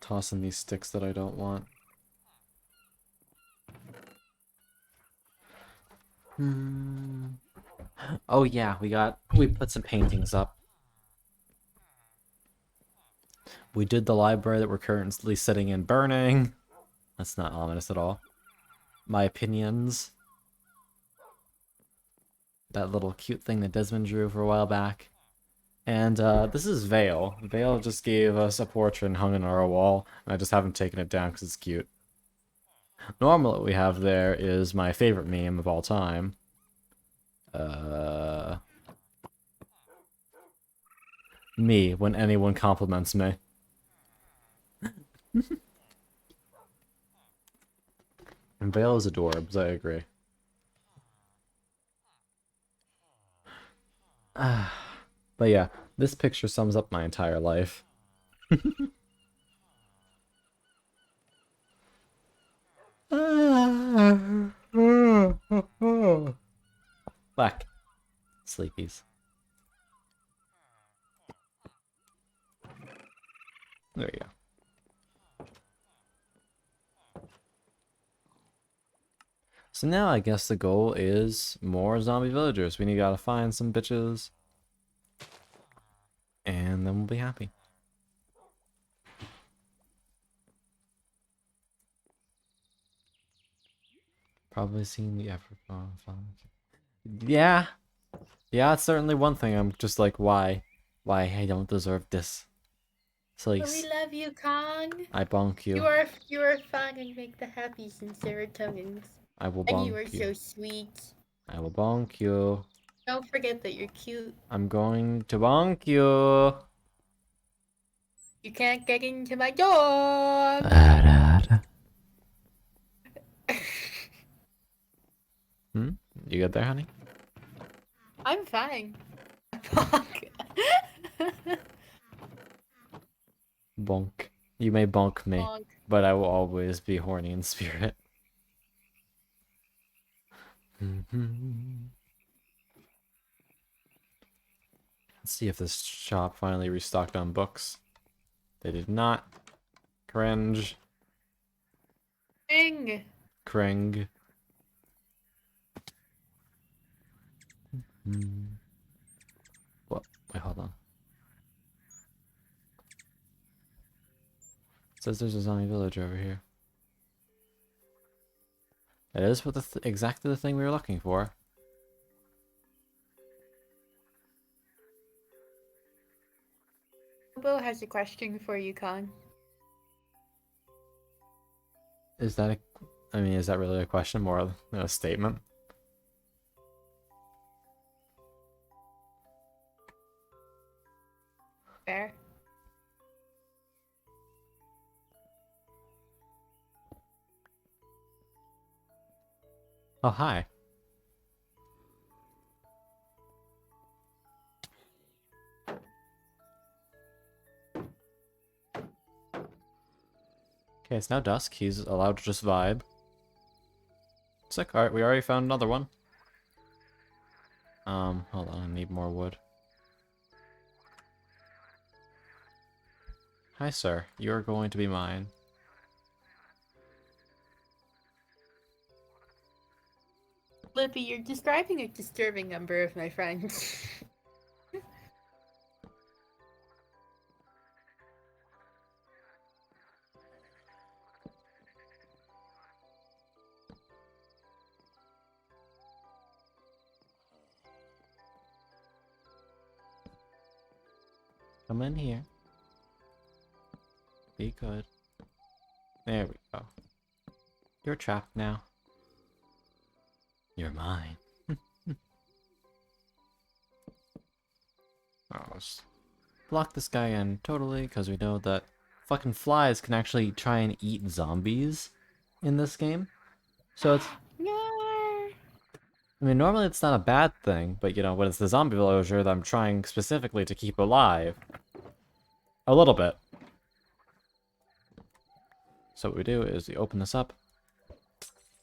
toss in these sticks that I don't want? Oh yeah, we put some paintings up. We did the library that we're currently sitting in burning. That's not ominous at all. My opinions. That little cute thing that Desmond drew for a while back. And this is Vale. Vale just gave us a portrait and hung on our wall, and I just haven't taken it down because it's cute. Normally what we have there is my favorite meme of all time. Me, when anyone compliments me. And Vale is adorbs, I agree. But yeah, this picture sums up my entire life. Back. Sleepies. There you go. So now I guess the goal is more zombie villagers. We gotta find some bitches. And then we'll be happy. Probably seen the effort. Yeah. Yeah, it's certainly one thing. I'm just like, why? Why I don't deserve this. But we Please. love you, Kong. I bonk you. You are fun and make the happies and serotonins. I will And you are bonk you. so sweet. I will bonk you. Don't forget that you're cute. I'm going to bonk you. You can't get into my door. You good there, honey? I'm fine. Bonk. You may bonk me, Bonk. but I will always be horny in spirit. Let's see if this shop finally restocked on books. They did not. Cringe. Ding. Cring. What? Wait, hold on. says there's a zombie village over here. It is what exactly the thing we were looking for. Bobo has a question for you, Khan. Is that I mean, is that really a question? More than a statement? Fair. Oh, hi. Okay, it's now dusk. He's allowed to just vibe. Sick. Alright, we already found another one. Hold on, I need more wood. Hi, sir. You're going to be mine. Lippy, you're describing a disturbing number of my friends. Come in here. Be good. There we go. You're trapped now. You're mine. Oh, let's block this guy in totally, because we know that fucking flies can actually try and eat zombies in this game. So it's, No. I mean, normally it's not a bad thing, but you know, when it's the zombie villager that I'm trying specifically to keep alive, a little bit. So what we do is we open this up,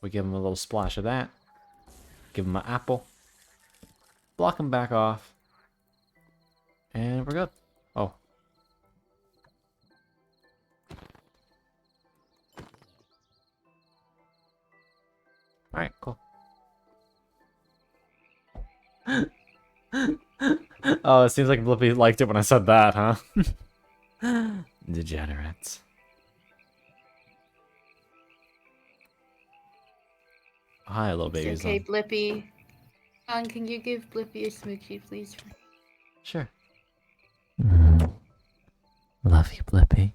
we give him a little splash of that, give him an apple, block him back off, and we're good. Oh. Alright, cool. Oh, it seems like Blippi liked it when I said that, huh? Degenerates. Hi, little baby. It's okay, Blippy. Khan, can you give Blippy a smoochie, please? Sure. Love you, Blippy.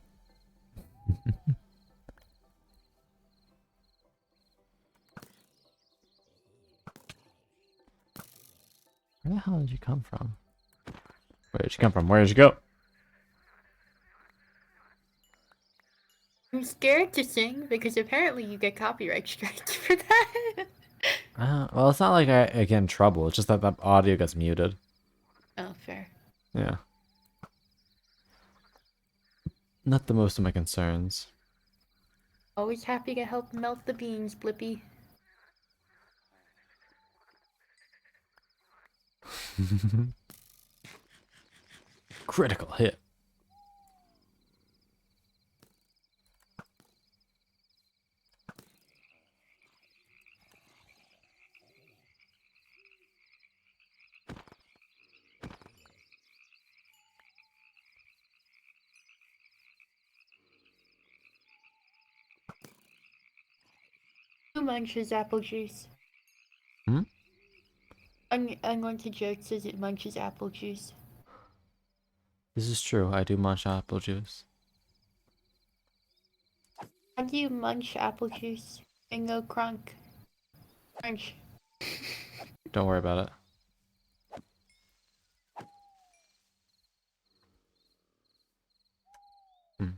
Where the hell did you come from? Where did you come from? Where did you go? I'm scared to sing because apparently you get copyright strikes for that. Well, it's not like I get in trouble. It's just that the audio gets muted. Oh, fair. Yeah. Not the most of my concerns. Always happy to help melt the beans, Blippy. Critical hit. Who munches apple juice? Hmm? I'm going to joke says it munches apple juice. This is true. I do munch apple juice. How do you munch apple juice? And go crunk. Crunch. Don't worry about it. Hmm.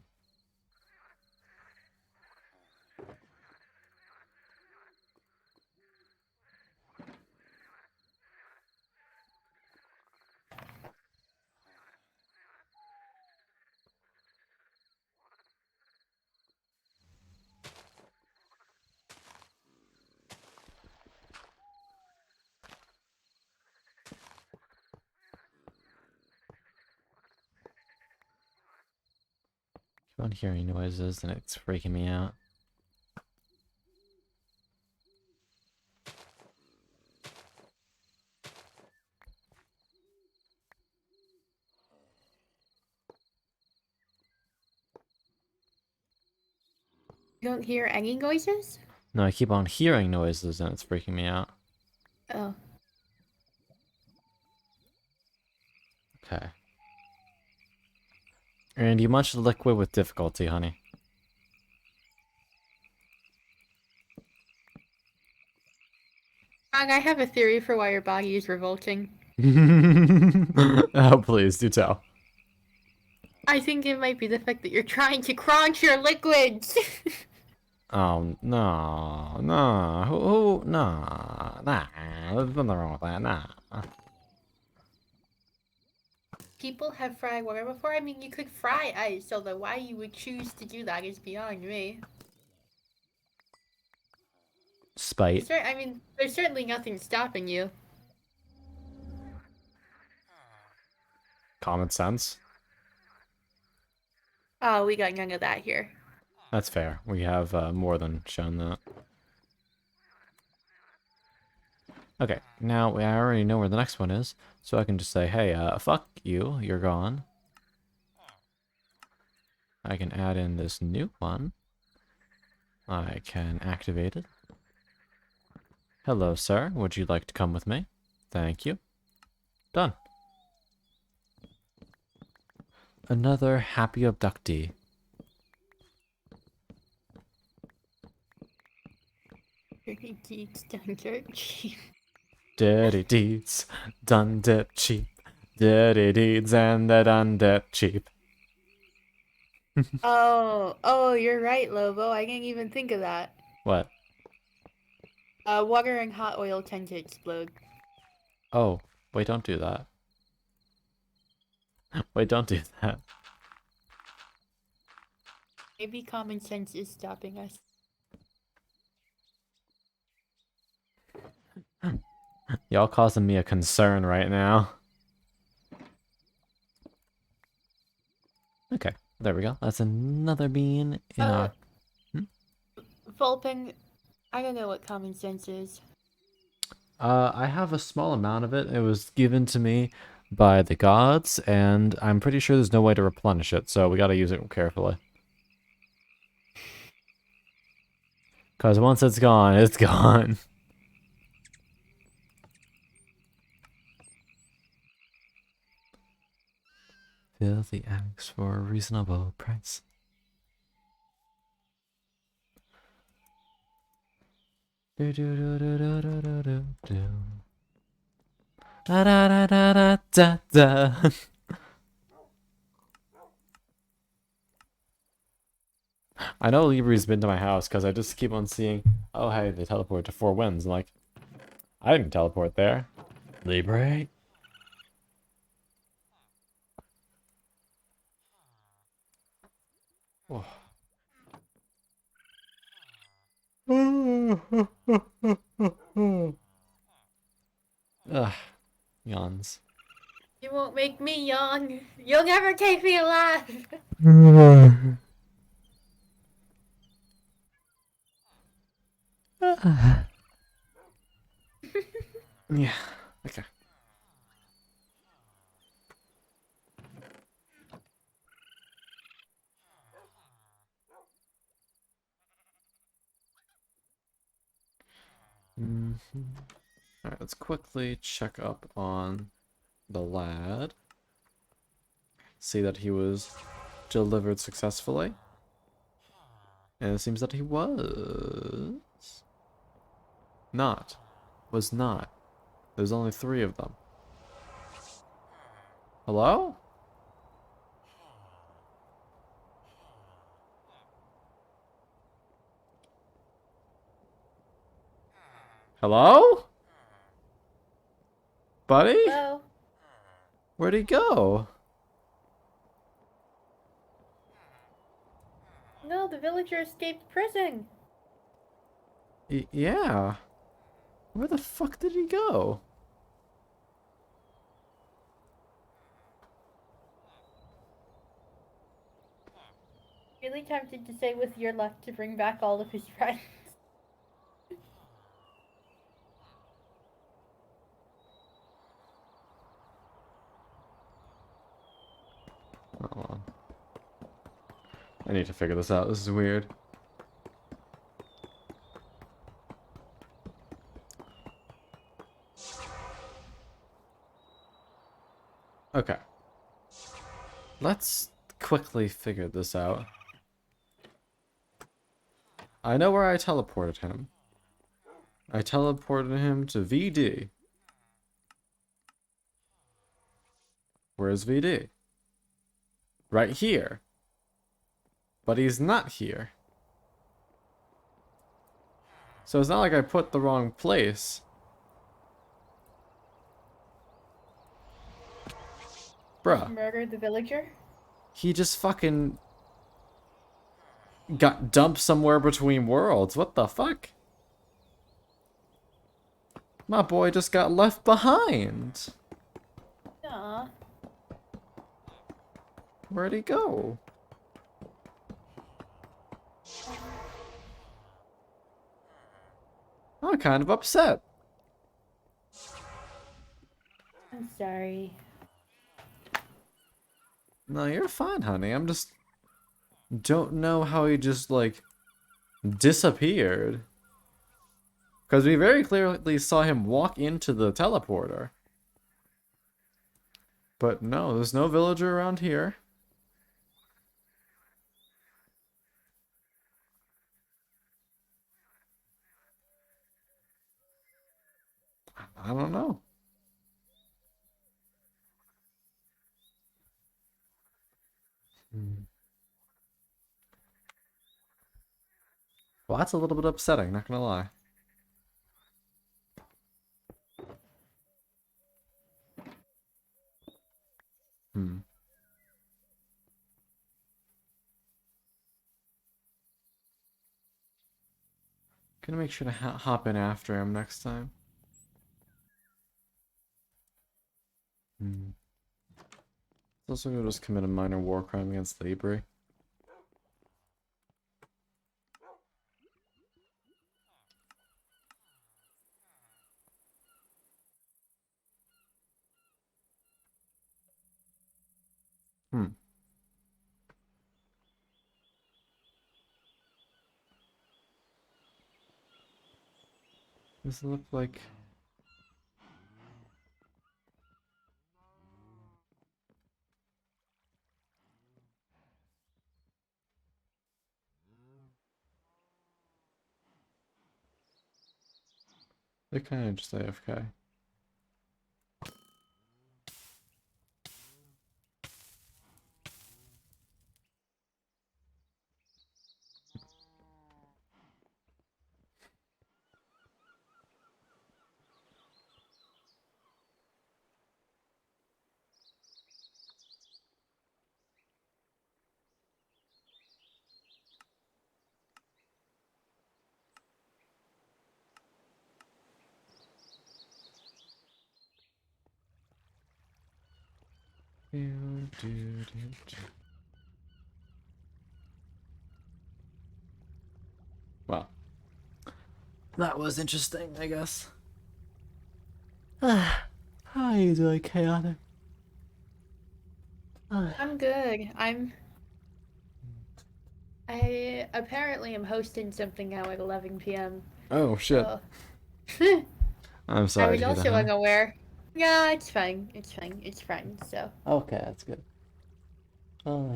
Keep on hearing noises and it's freaking me out. You don't hear any noises? No, I keep on hearing noises and it's freaking me out. Oh. Okay. And you munch the liquid with difficulty, honey. Frog, I have a theory for why your body is revolting. Oh, please, do tell. I think it might be the fact that you're trying to crunch your liquids. Oh, no, no, nah, there's nothing wrong with that, nah. People have fried water before. I mean, you could fry ice, although why you would choose to do that is beyond me. Spite. I mean, there's certainly nothing stopping you. Common sense. Oh, we got none of that here. That's fair. We have more than shown that. Okay, now I already know where the next one is, so I can just say, hey, fuck you, you're gone. I can add in this new one. I can activate it. Hello, sir. Would you like to come with me? Thank you. Done. Another happy abductee. Dirty deeds done dirt cheap. Dirty deeds done dirt cheap. Dirty deeds and they're done dirt cheap. Oh, you're right, Lobo. I didn't even think of that. What? Water and hot oil tend to explode. Oh, wait, don't do that. Wait, don't do that. Maybe common sense is stopping us. Y'all causing me a concern right now. Okay, there we go. That's another bean in our... Vulpin, I don't know what common sense is. I have a small amount of it. It was given to me by the gods, and I'm pretty sure there's no way to replenish it, so we gotta use it carefully. Because once it's gone, it's gone. Fill the eggs for a reasonable price. Do do do do do do do do do. Da da da da da da da. I know Libri's been to my house because I just keep on seeing, oh hey, they teleport to Four Winds. I'm like, I didn't teleport there. Libre? Oh. Ugh, yawns. You won't make me yawn. You'll never take me alive. Yeah, okay. Alright, let's quickly check up on the lad. See that he was delivered successfully. And it seems that he was not. Was not. There's only 3 of them. Hello? Hello? Buddy? Hello? Where'd he go? No, the villager escaped prison. Yeah. Where the fuck did he go? Really tempted to say with your luck to bring back all of his friends. Hold on. I need to figure this out. This is weird. Okay. Let's quickly figure this out. I know where I teleported him. I teleported him to VD. Where's VD? Right here. But he's not here. So it's not like I put the wrong place. Bruh. Murdered the villager? He just fucking got dumped somewhere between worlds. What the fuck? My boy just got left behind. Aw. Where'd he go? I'm kind of upset. I'm sorry. No, you're fine, honey. I'm just... don't know how he just, like, disappeared. Because we very clearly saw him walk into the teleporter. But no, there's no villager around here. I don't know. Well, that's a little bit upsetting, not gonna lie. Gonna make sure to hop in after him next time. Also gonna just commit a minor war crime against Labor. Does it look like... they're kind of just AFK. Well, that was interesting, I guess. How are you doing, Chaotic? I'm good. I apparently am hosting something now at 11 p.m. Oh, shit. So I'm I sorry was to hear also that, honey. unaware. Yeah, it's fine. It's fine. It's fine. So Okay, that's good. Oh,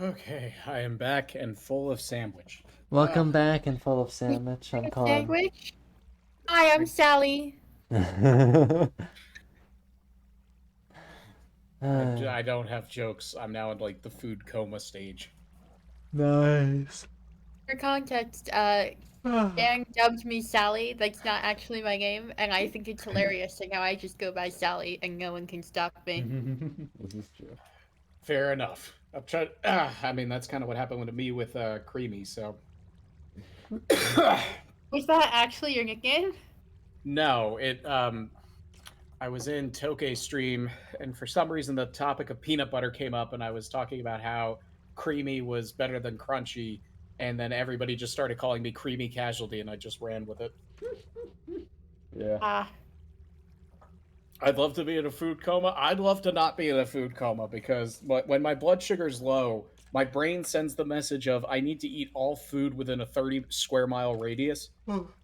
Okay, I am back and full of sandwich. welcome back and full of sandwich. I'm calling. sandwich. Hi, I'm Sally. I don't have jokes. I'm now in like the food coma stage. Nice. For context, Dan dubbed me Sally. That's not actually my name, and I think it's hilarious. So now I just go by Sally, and no one can stop me. This is true. Fair enough. I'm trying. I mean, that's kind of what happened with me with Creamy. So Was that actually your nickname? no, it. I was in Tokay stream, and for some reason, the topic of peanut butter came up, and I was talking about how Creamy was better than Crunchy, and then everybody just started calling me Creamy Casualty, and I just ran with it. Yeah. I'd love to be in a food coma. I'd love to not be in a food coma because when my blood sugar's low, my brain sends the message of I need to eat all food within a 30 square mile radius.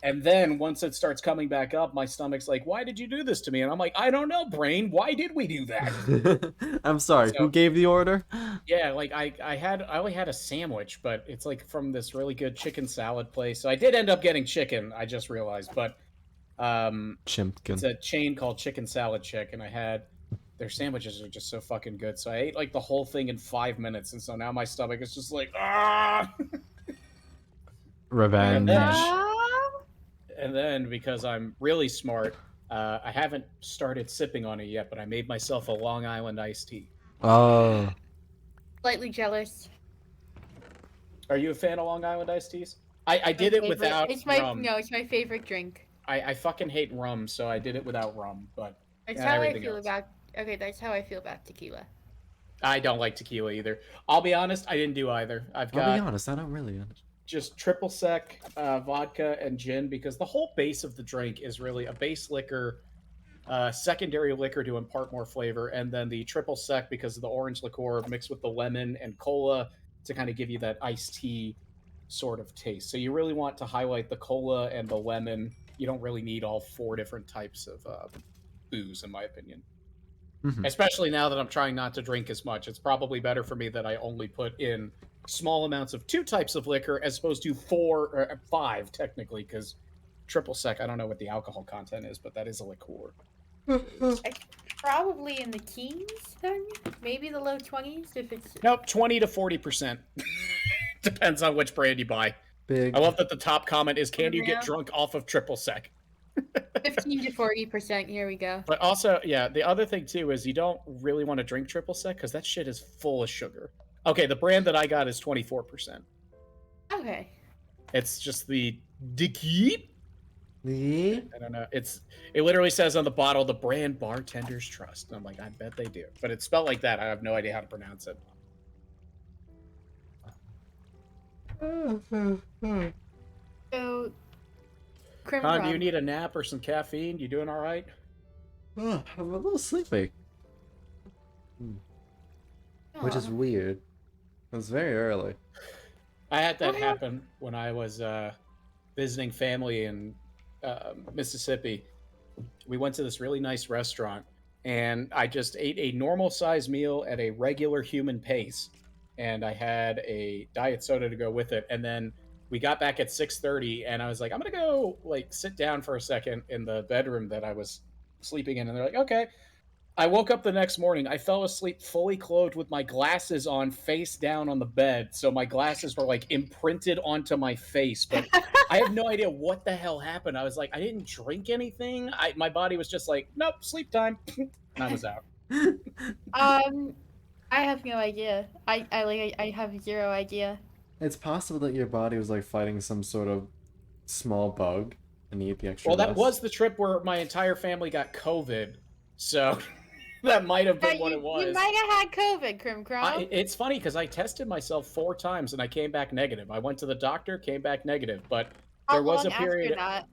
And then once it starts coming back up, my stomach's like, why did you do this to me? And I'm like, I don't know, brain. Why did we do that? I'm sorry. So- Who gave the order? Yeah, like I only had a sandwich, but it's like from this really good chicken salad place. So I did end up getting chicken, I just realized, but it's Chimpkin. a chain called Chicken Salad Chick, and I had their sandwiches are just so fucking good. So I ate like the whole thing in 5 minutes, and so now my stomach is just like ah. Revenge. And then because I'm really smart, I haven't started sipping on it yet, but I made myself a Long Island iced tea. Oh. Slightly jealous. Are you a fan of Long Island iced teas? I did it without It's my rum. no, it's my favorite drink. I fucking hate rum, so I did it without rum. But That's and how I everything feel else. about. Okay, that's how I feel about tequila. I don't like tequila either. I'll be honest, I didn't do either. I've I'll got be honest. I don't really. just triple sec vodka and gin because the whole base of the drink is really a base liquor, secondary liquor to impart more flavor, and then the triple sec because of the orange liqueur mixed with the lemon and cola to kind of give you that iced tea sort of taste. So you really want to highlight the cola and the lemon. You don't really need all 4 different types of booze, in my opinion. Mhm. Especially now that I'm trying not to drink as much. It's probably better for me that I only put in small amounts of 2 types of liquor as opposed to 4 or 5 technically, because triple sec, I don't know what the alcohol content is, but that is a liqueur. Probably in the teens, then maybe the low 20s if it's. Nope, 20 to 40%. Depends on which brand you buy. Big. I love that the top comment is, "Can you Yeah. get drunk off of triple sec?" 15 to 40%. Here we go. But also, yeah, the other thing too is you don't really want to drink triple sec because that shit is full of sugar. Okay, the brand that I got is 24%. Okay. It's just the Dicky. The I don't know. It literally says on the bottle, the brand bartenders trust. And I'm like, I bet they do. But it's spelled like that. I have no idea how to pronounce it. So, Crim Con, do you Rum. need a nap or some caffeine? You doing all right? I'm a little sleepy, which is Aw. weird. It's very early. I had that Okay. happen when I was visiting family in Mississippi. We went to this really nice restaurant, and I just ate a normal size meal at a regular human pace, and I had a diet soda to go with it. And then we got back at 6:30, and I was like, I'm gonna go like sit down for a second in the bedroom that I was sleeping in, and they're like, okay. I woke up the next morning. I fell asleep fully clothed with my glasses on, face down on the bed. So my glasses were like imprinted onto my face, but I have no idea what the hell happened. I was like, I didn't drink anything. My body was just like, nope, sleep time, and I was out. I have no idea. I have zero idea. It's possible that your body was like fighting some sort of small bug and you ate the extra Well, that dust. was the trip where my entire family got COVID, so that might have been what it was. You might have had COVID, Crim Crum. It's funny because I tested myself 4 times and I came back negative. I went to the doctor, came back negative, but How there was long a period. after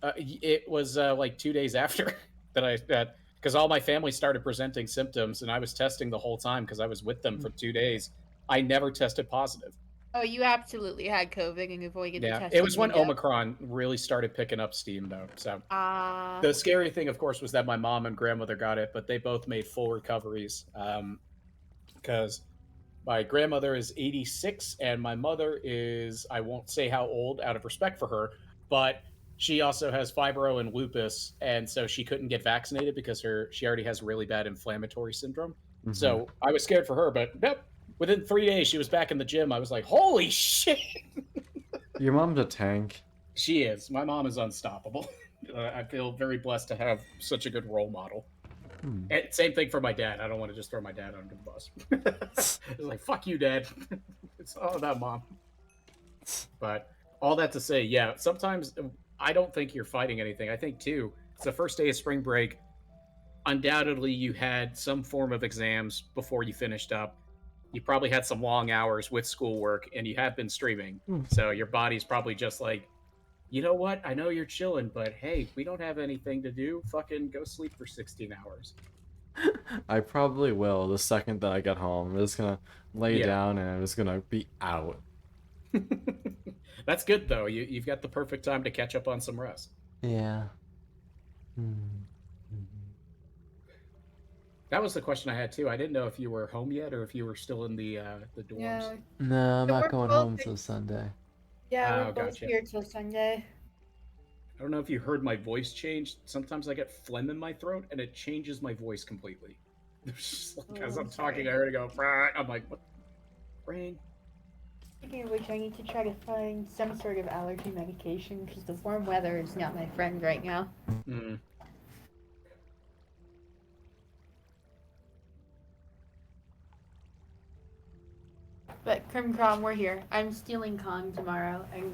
that? It was like 2 days after that because all my family started presenting symptoms, and I was testing the whole time because I was with them for 2 days. I never tested positive. Oh, you absolutely had COVID and avoided the Yeah, testing it was when window. Omicron really started picking up steam, though. So Ah. the scary thing, of course, was that my mom and grandmother got it, but they both made full recoveries. Because my grandmother is 86 and my mother is, I won't say how old out of respect for her, but she also has fibro and lupus, and so she couldn't get vaccinated because she already has really bad inflammatory syndrome. Mhm. So I was scared for her, but nope. Within 3 days, she was back in the gym. I was like, holy shit! Your mom's a tank. She is. My mom is unstoppable. I feel very blessed to have such a good role model. Hmm. And same thing for my dad. I don't want to just throw my dad under the bus. It's like, fuck you, Dad. It's all about Mom. But all that to say, yeah, sometimes I don't think you're fighting anything. I think, too, it's the first day of spring break. Undoubtedly, you had some form of exams before you finished up. You probably had some long hours with schoolwork, and you have been streaming. So your body's probably just like, you know what? I know you're chilling, but hey, we don't have anything to do. Fucking go sleep for 16 hours. I probably will the second that I get home. I'm lay Yeah. down, and I'm just gonna be out. That's good though. You've got the perfect time to catch up on some rest. Yeah. That was the question I had too. I didn't know if you were home yet or if you were still in the dorms. Yeah. No, I'm So not we're going both home till Sunday. Yeah, we're Oh, both gotcha. here till Sunday. I don't know if you heard my voice change. Sometimes I get phlegm in my throat and it changes my voice completely. Just like, as Oh, I'm talking, sorry. I heard it go. "Brrr." I'm like, what? Brain. Speaking of which, I need to try to find some sort of allergy medication because the warm weather is not my friend right now. Mm. But Krim Krom, we're here. I'm stealing Kong tomorrow and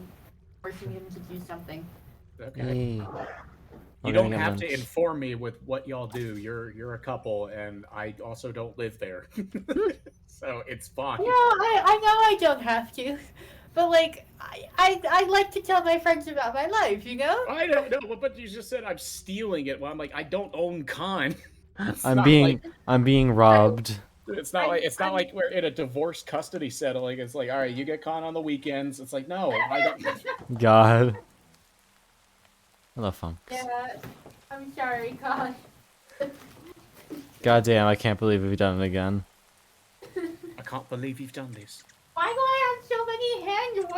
forcing him to do something. Okay. Yay. You We're don't gonna get have to lunch. inform me with what y'all do. You're a couple, and I also don't live there, so it's fine. Yeah, I know I don't have to, but like I like to tell my friends about my life, you know? I don't know, but you just said I'm stealing it. Well, I'm like, I don't own Khan. It's I'm not being like I'm being robbed. it's not like we're in a divorce custody settling. It's like, all right, you get Khan on the weekends. It's like, no, I don't. God. Hello, Funks. Yeah, I'm sorry, Kong. God damn, I can't believe we've done it again. I can't believe you've done this. Why do I have so many hand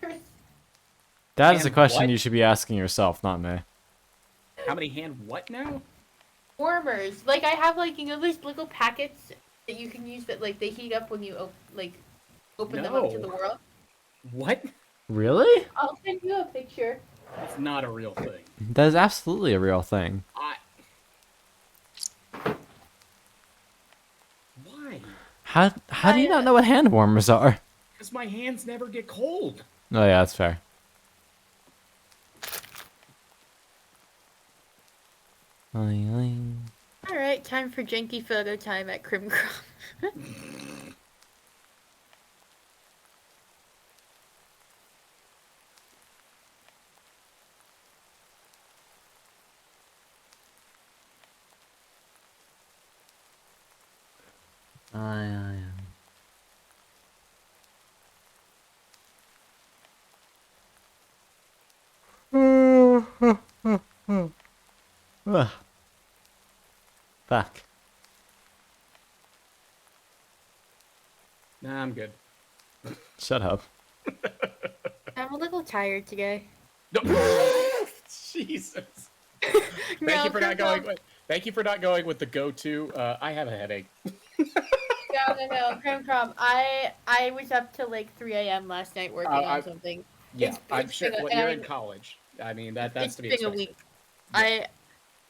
warmers? That is a And question what? you should be asking yourself, not me. How many hand what now? Warmers. Like I have like, you know, those little packets that you can use that like they heat up when you open them up to No. the world. What? Really? I'll send you a picture. It's not a real thing. That is absolutely a real thing. Why? How do you not know what hand warmers are? Because my hands never get cold. Oh yeah, that's fair. Alright, time for janky photo time at Krim Krom. Ugh. Fuck. Nah, I'm good. Shut up. I'm a little tired today. No. Jesus. No, Thank you for not going with the go-to. I have a headache. No, Krim Krom. I was up till like 3 a.m. last night working on something. Yeah, It's- I'm it's sure. been a- Well, and you're I- in college. I mean, that's It's to be been a expected. week.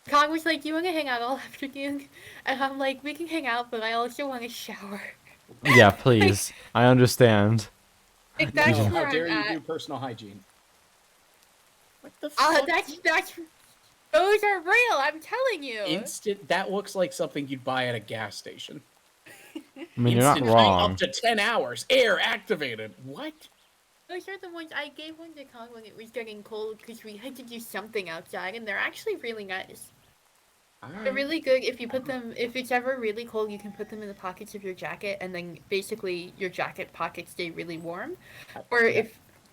Kong was like, "Do you want to hang out all afternoon?" And I'm like, "We can hang out, but I also want to shower." Yeah, please. I understand. Like, that's No, where how dare I'm you at. do personal hygiene? What the fuck? That's those are real. I'm telling you. Instant. That looks like something you'd buy at a gas station. I mean, you're not Instant heat wrong. Up to 10 hours. Air activated. What? Those are the ones I gave one to Kong when it was getting cold because we had to do something outside, and they're actually really nice. They're really good if you put them. If it's ever really cold, you can put them in the pockets of your jacket, and then basically your jacket pockets stay really warm. Or Yeah.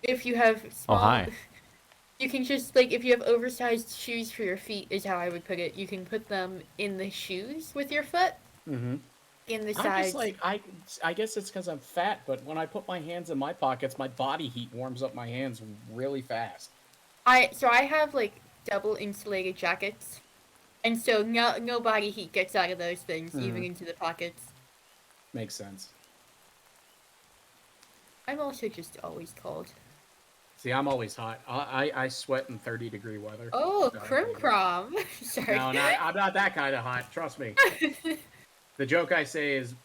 if you have small, hi. you can just like if you have oversized shoes for your feet is how I would put it. You can put them in the shoes with your foot Mm-hmm. in the I'm sides. just like I guess it's because I'm fat, but when I put my hands in my pockets, my body heat warms up my hands really fast. I have like double insulated jackets, and so no body heat gets out of those things, even into the pockets. Makes sense. I'm also just always cold. See, I'm always hot. I sweat in 30-degree weather. Oh, So- Krim Krom. Sorry. No, I'm not that kind of hot. Trust me. The joke I say is,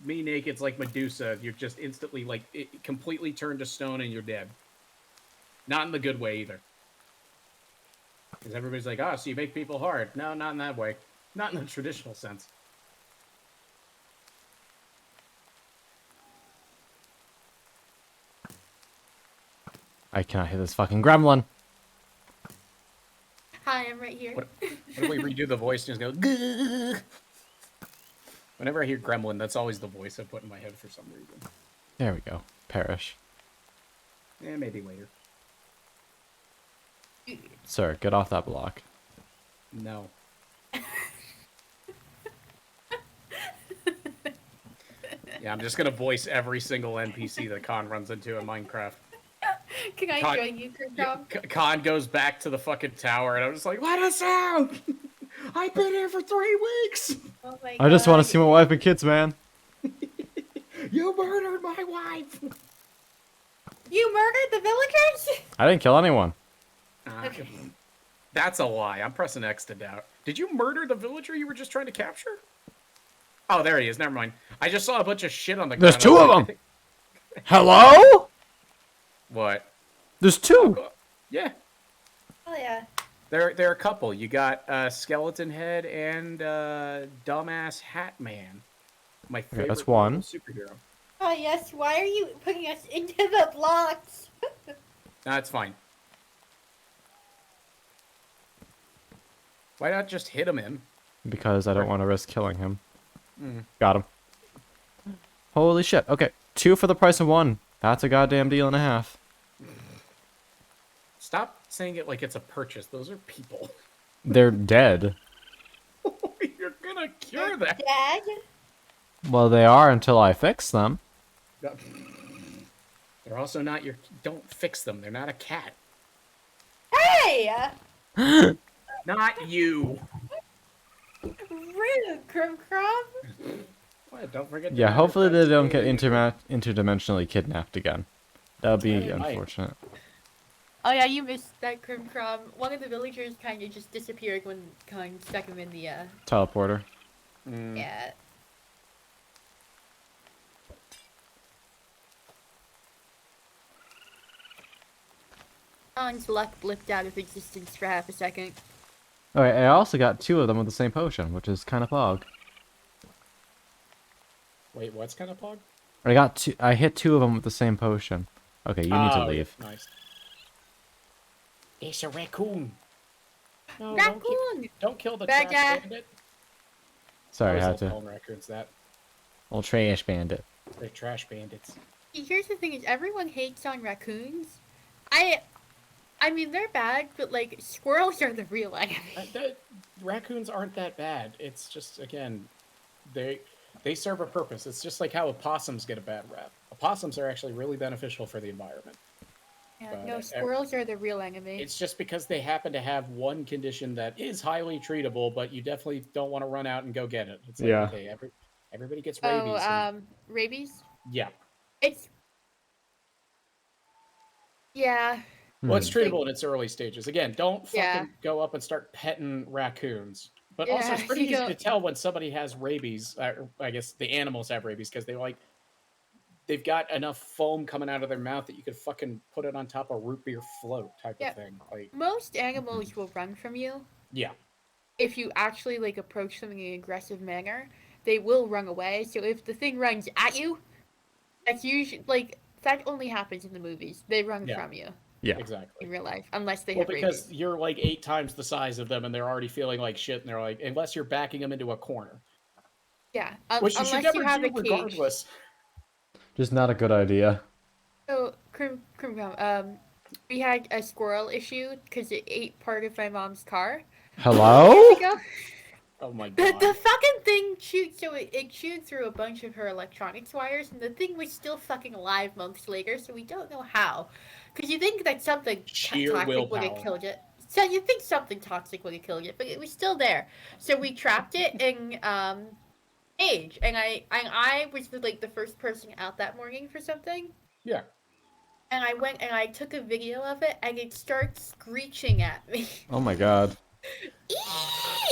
me naked's like Medusa. You're just instantly like completely turned to stone and you're dead. Not in the good way either. Because everybody's like, oh, so you make people hard. No, not in that way. Not in the traditional sense. I cannot hit this fucking gremlin. Hi, I'm right here. What if we redo the voice and just go, "Gah." Whenever I hear gremlin, that's always the voice I put in my head for some reason. There we go. Perish. Maybe later. Sir, get off that block. No. Yeah, I'm just gonna voice every single NPC that Khan runs into in Minecraft. Can I Con- join you, Yeah, Krim? Khan goes back to the fucking tower, and I'm just like, let us out! I've been here for 3 weeks! Oh my I just want God. to see my wife and kids, man. You murdered my wife! You murdered the villagers? I didn't kill anyone. Okay. That's a lie. I'm pressing X to doubt. Did you murder the villager you were just trying to capture? Oh, there he is. Never mind. I just saw a bunch of shit on the ground. There's 2 of them. Hello? What? There's 2. Yeah. Oh yeah. They're a couple. You got Skeleton Head and Dumbass Hat Man. My favorite that's one. superhero. Oh yes. Why are you putting us into the blocks? That's fine. Why not just hit him in? Because I don't want to risk killing him. Mm. Got him. Holy shit. Okay, 2 for the price of 1. That's a goddamn deal and a half. Stop saying it like it's a purchase. Those are people. They're dead. You're gonna cure them. Dad? Well, they are until I fix them. They're also not your. Don't fix them. They're not a cat. Hey! Not you. Rude, Krim. What? Don't forget. Yeah, to hopefully they don't get advertise. interdimensionally kidnapped again. That would be Yeah, they might. unfortunate. Oh yeah, you missed that, Krim. One of the villagers kind of just disappeared when Khan stuck him in the Teleporter. Mm. yeah. Khan's luck blipped out of existence for half a second. Alright, I also got 2 of them with the same potion, which is kind of pog. Wait, what's kind of pog? I hit 2 of them with the same potion. Okay, you need to Oh, leave. Nice. It's a raccoon. No, Raccoon! Don't kill the Bad trash guy. bandit. Sorry, I Always had love to. calling raccoons that. Old trash bandit. They're trash bandits. See, here's the thing: is everyone hates on raccoons. I mean, they're bad, but like squirrels are the real enemy. Raccoons aren't that bad. It's just again, they serve a purpose. It's just like how opossums get a bad rap. Opossums are actually really beneficial for the environment. Yeah, But no, squirrels are the real enemy. It's just because they happen to have one condition that is highly treatable, but you definitely don't want to run out and go get it. It's like, Yeah. okay, everybody gets rabies. and- Rabies? yeah. It's yeah. Well, it's Hmm. treatable in its early stages. Again, don't fucking Yeah. go up and start petting raccoons. But also, Yeah, it's pretty you easy to don't- tell when somebody has rabies. I guess the animals have rabies because they've got enough foam coming out of their mouth that you could fucking put it on top of root beer float type Yeah. of thing. Like, Most animals will run from you yeah, if you actually like approach them in an aggressive manner. They will run away. So if the thing runs at you, that's usually like that only happens in the movies. They run Yeah. from you Yeah. exactly. in real life, unless they Well, have because rabies. you're like 8 times the size of them, and they're already feeling like shit, and they're like, unless you're backing them into a corner, Yeah, which you should unless never you have do a cage. regardless. Just not a good idea. So, we had a squirrel issue because it ate part of my mom's car. Hello? Years ago. Oh my The god. fucking thing chewed, so it chewed through a bunch of her electronics wires, and the thing was still fucking alive months later, so we don't know how. Because you think that something Sheer toxic would willpower. have killed it. So you think something toxic would have killed it, but it was still there. So we trapped it in cage, and I was like the first person out that morning for something. Yeah. And I went and I took a video of it, and it starts screeching at me. Oh my god.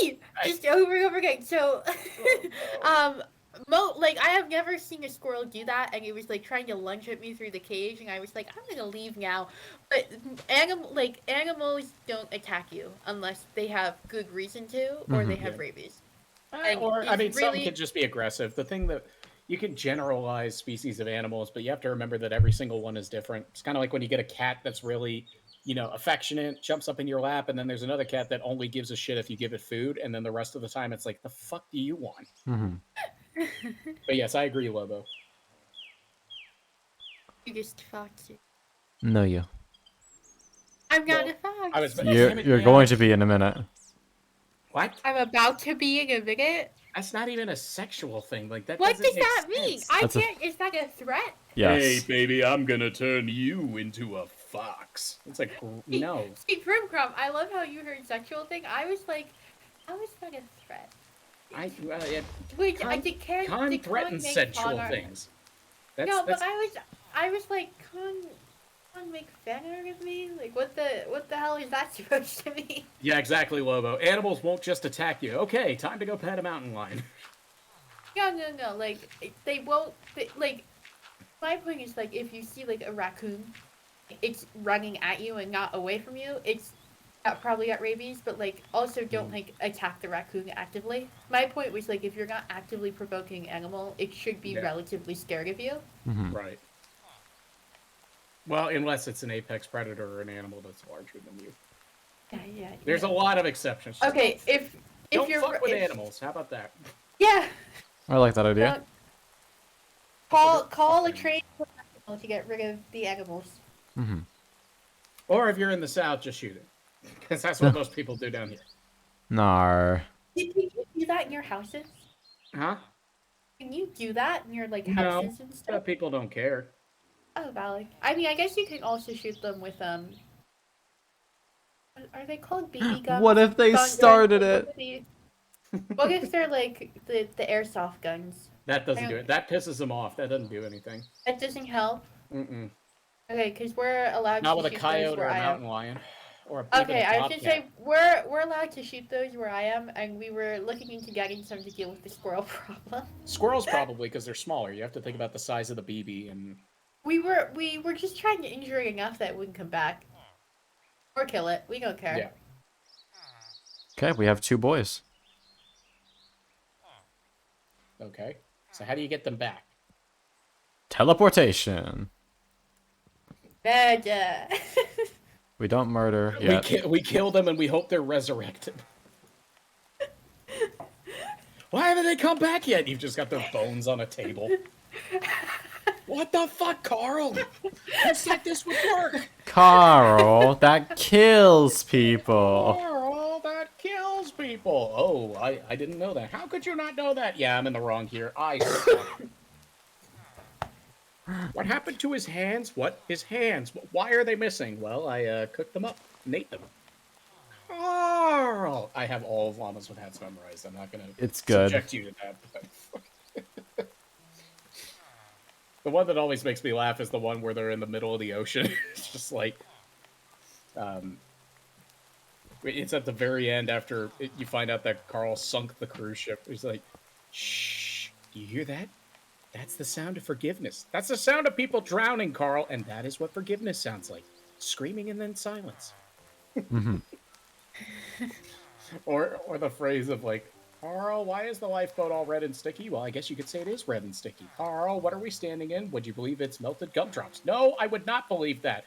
Eee! Just over and over again. So, like I have never seen a squirrel do that, and it was like trying to lunge at me through the cage, and I was like, I'm gonna leave now. But animals don't attack you unless they have good reason to, or they have rabies. And Or, I it's mean, some really- could just be aggressive. The thing that you can generalize species of animals, but you have to remember that every single one is different. It's kind of like when you get a cat that's really, affectionate, jumps up in your lap, and then there's another cat that only gives a shit if you give it food, and then the rest of the time it's like, the fuck do you want? Hmm. But yes, I agree, Lobo. You just foxy. No, you. I'm not Well, a fox. I was- You're, Damn it, you're man. going to be in a minute. What? I'm about to be in a minute. That's not even a sexual thing. Like that. What doesn't does make that mean? sense. I That's a- can't. Is that a threat? Yes. baby, I'm gonna turn you into a fox. It's like no. See, Crumb, I love how you heard sexual thing. I was like, how is that a threat? Wait, I did Karen. Con did threatens make sexual fun art- things. No, but I was like, Con make fan art of me? Like, what the hell is that supposed to mean? Yeah, exactly, Lobo. Animals won't just attack you. Okay, time to go pet a mountain lion. No. Like, they won't. Like, my point is like, if you see like a raccoon, it's running at you and not away from you. It's probably got rabies, but like, also don't like attack the raccoon actively. My point was like, if you're not actively provoking an animal, it should be Yeah. relatively scared of you. Mhm. Right. Well, unless it's an apex predator or an animal that's larger than you. Yeah. There's a lot of exceptions. Just Okay, if don't you're fuck with if- animals. How about that? Yeah. I like that idea. Call a train to get rid of the animals. Mm-hmm. Or if you're in the south, just shoot it, because that's what most people do down here. Nar. Can you do that in your houses? Huh? Can you do that in your like No, houses and stuff? But people don't care. Oh, valid. I mean, I guess you can also shoot them with Are they called BB guns? What if they Stun guns? started What it? if what if they're like the airsoft guns? That doesn't do it. That pisses them off. That doesn't do anything. That doesn't help. Mm-mm. Okay, because we're allowed Not to with a shoot those coyote or where a I am. mountain lion. Or even Okay, a I was just bobcat. saying we're allowed to shoot those where I am, and we were looking into getting some to deal with the squirrel problem. Squirrels probably because they're smaller. You have to think about the size of the BB and We were just trying to injure it enough that it wouldn't come back. Or kill it. We don't care. yeah. Okay, we have 2 boys. Okay. So how do you get them back? Teleportation. Murder. We don't murder yet. We kill them and we hope they're resurrected. Why haven't they come back yet? You've just got their bones on a table. What the fuck, Carl? You said this would work. Carl, that kills people. Carl, that kills people. Oh, I didn't know that. How could you not know that? Yeah, I'm in the wrong here. I suck. What happened to his hands? What? His hands? Why are they missing? Well, I cooked them up. Nate them. Carl! I have all of llamas with hats memorized. I'm not going to It's good. subject you to that. The one that always makes me laugh is the one where they're in the middle of the ocean. It's just like... it's at the very end after you find out that Carl sunk the cruise ship. He's like, shh, do you hear that? That's the sound of forgiveness. That's the sound of people drowning, Carl, and that is what forgiveness sounds like. Screaming and then silence. Mm-hmm. Or the phrase of like, Carl, why is the lifeboat all red and sticky? Well, I guess you could say it is red and sticky. Carl, what are we standing in? Would you believe it's melted gumdrops? No, I would not believe that.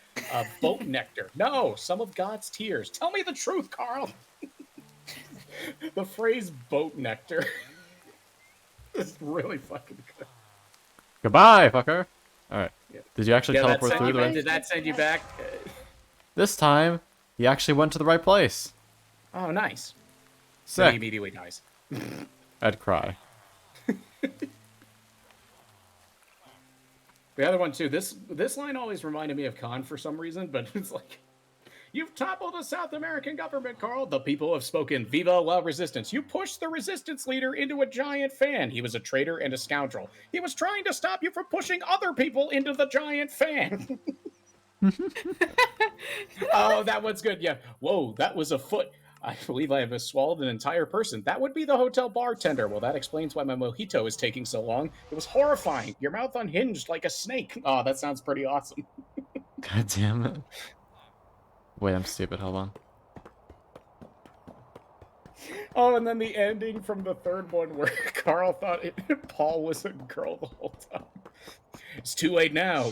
Boat nectar. No, some of God's tears. Tell me the truth, Carl. The phrase boat nectar is really fucking good. Goodbye, fucker. Alright. Yeah. Did you actually teleport through the way? Did that send you back? This time, he actually went to the right place. Oh, nice. Then he Sick. immediately dies. I'd cry. The other one too. This line always reminded me of Khan for some reason, but it's like, you've toppled a South American government, Carl. The people have spoken. Viva la resistance. You pushed the resistance leader into a giant fan. He was a traitor and a scoundrel. He was trying to stop you from pushing other people into the giant fan. Oh, that one's good. Yeah. Whoa, that was a foot. I believe I have swallowed an entire person. That would be the hotel bartender. Well, that explains why my mojito is taking so long. It was horrifying. Your mouth unhinged like a snake. Oh, that sounds pretty awesome. God damn it. Wait, I'm stupid. Hold on. Oh, and then the ending from the third one where Carl thought Paul was a girl the whole time. It's too late now.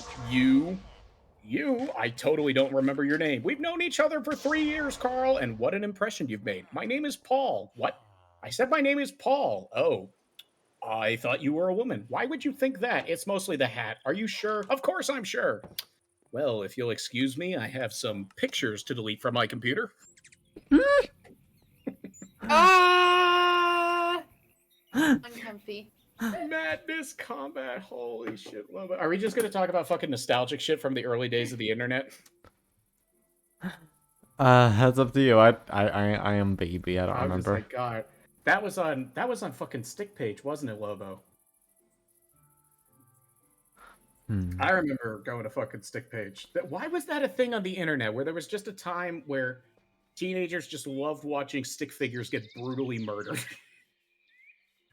I totally don't remember your name. We've known each other for 3 years, Carl, and what an impression you've made. My name is Paul. What? I said my name is Paul. Oh. I thought you were a woman. Why would you think that? It's mostly the hat. Are you sure? Of course I'm sure. Well, if you'll excuse me, I have some pictures to delete from my computer. Ah, uncomfy. Madness combat. Holy shit. Love it. Are we just going to talk about fucking nostalgic shit from the early days of the internet? That's up to you. I am baby. I don't I was remember. like, God. That was on fucking Stick Page, wasn't it, Lobo? I remember going to fucking Stick Page. Why was that a thing on the internet where there was just a time where teenagers just loved watching stick figures get brutally murdered?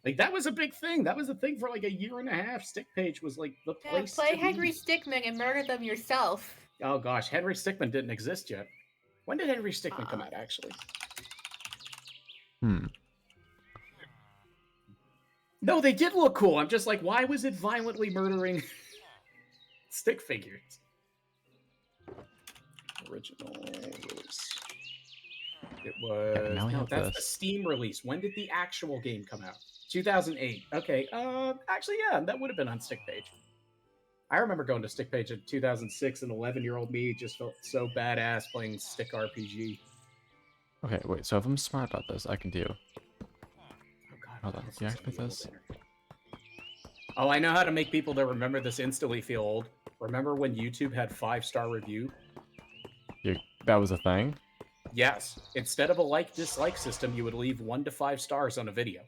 Like, that was a big thing. That was a thing for like a year and a half. Stick Page was like the Yeah, place play to Henry be. Stickmin and murder them yourself. Oh gosh, Henry Stickmin didn't exist yet. When did Henry Stickmin come out, actually? No, they did look cool. I'm just like, why was it violently murdering stick figures? Original release. It was now we no, have that's the this. Steam release. When did the actual game come out? 2008. Okay. Actually, yeah, that would have been on Stick Page. I remember going to Stick Page in 2006, and 11-year-old me just felt so badass playing Stick RPG. Okay, wait. So if I'm smart about this, I can do. Oh God! Hold on, what else is deactivate on the this. old internet? Oh, I know how to make people that remember this instantly feel old. Remember when YouTube had 5-star review? That was a thing. Yes. Instead of a like-dislike system, you would leave 1 to 5 stars on a video.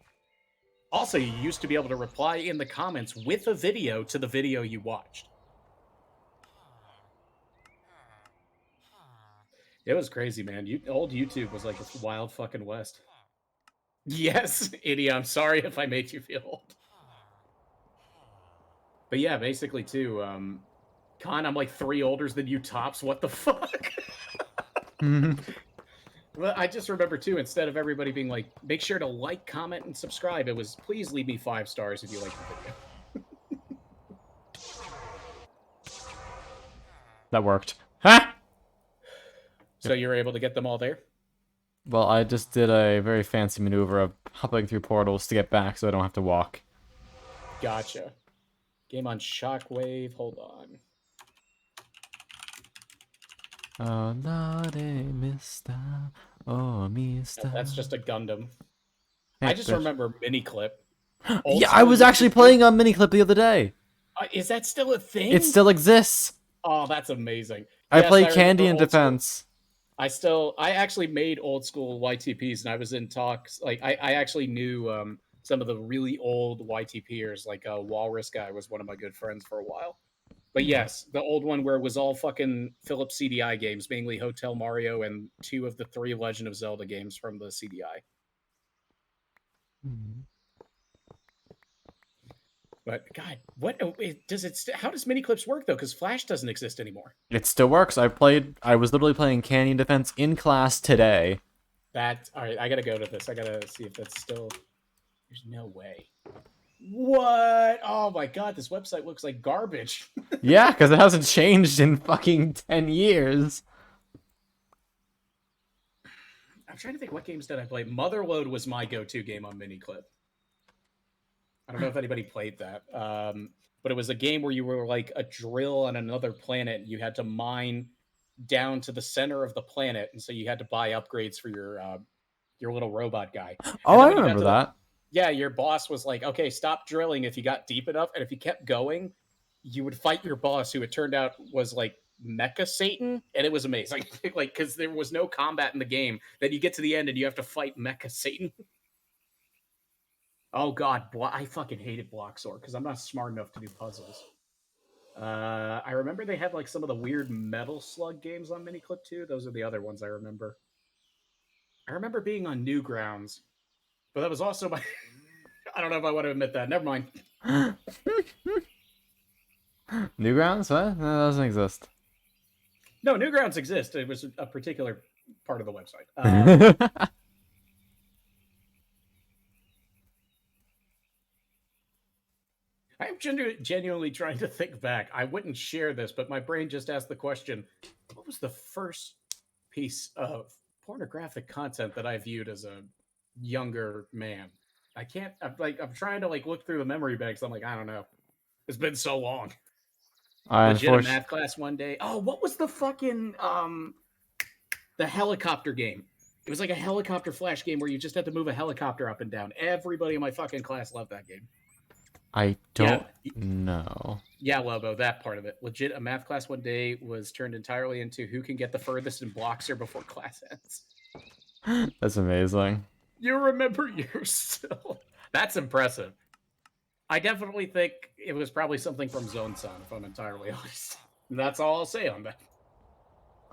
Also, you used to be able to reply in the comments with a video to the video you watched. It was crazy, man. Old YouTube was like this wild fucking west. Yes, Idie, I'm sorry if I made you feel old. But yeah, basically too, Con, I'm like 3 older than you tops. What the fuck? Well, I just remember too, instead of everybody being like, make sure to like, comment, and subscribe, it was please leave me 5 stars if you like the video. That worked. Ha! So you were able to get them all there? Well, I just did a very fancy maneuver of hopping through portals to get back, so I don't have to walk. Gotcha. Game on Shockwave. Hold on. Oh, not a mister. Oh, mister. That's just a Gundam. Hey, I just bitch. remember Miniclip. Yeah, I was actually playing on Miniclip the other day. Is that still a thing? It still exists. Oh, that's amazing. I Yes, play remember Candy in old school. Defense. I actually made old school YTPs, and I was in talks. Like, I actually knew some of the really old YTPers. Like, Walrus Guy was one of my good friends for a while. But yes, the old one where it was all fucking Philips CDI games, mainly Hotel Mario and 2 of the 3 Legend of Zelda games from the CDI. But God, what does it? How does Miniclips work though? Because Flash doesn't exist anymore. It still works. I was literally playing Candy in Defense in class today. All right. I gotta go to this. I gotta see if that's still. There's no way. What? Oh my God, this website looks like garbage. Yeah, because it hasn't changed in fucking 10 years. I'm trying to think, what games did I play? Motherload was my go-to game on Miniclip. I don't know if anybody played that, but it was a game where you were like a drill on another planet. You had to mine down to the center of the planet, and so you had to buy upgrades for your little robot guy. Oh, I remember that. Yeah, your boss was like, okay, stop drilling if you got deep enough. And if you kept going, you would fight your boss, who it turned out was like Mecha Satan. And it was amazing. Like, because there was no combat in the game. Then you get to the end and you have to fight Mecha Satan. Oh, God. I fucking hated Bloxor because I'm not smart enough to do puzzles. I remember they had like some of the weird Metal Slug games on Miniclip too. Those are the other ones I remember. I remember being on Newgrounds. But that was also my... I don't know if I want to admit that. Never mind. Newgrounds? What? No, that doesn't exist. No, Newgrounds exist. It was a particular part of the website. I'm genuinely trying to think back. I wouldn't share this, but my brain just asked the question, what was the first piece of pornographic content that I viewed as a younger man? I can't. I'm trying to like look through the memory banks. I'm like, I don't know. It's been so long. I Legit a unfortunately. math class one day. Oh, what was the fucking the helicopter game? It was like a helicopter flash game where you just had to move a helicopter up and down. Everybody in my fucking class loved that game. I Yeah. don't know. Yeah, Lobo, that part of it. Legit, a math class one day was turned entirely into who can get the furthest in Bloxer before class ends. That's amazing. You remember yours still. That's impressive. I definitely think it was probably something from Zone Son, if I'm entirely honest. And that's all I'll say on that.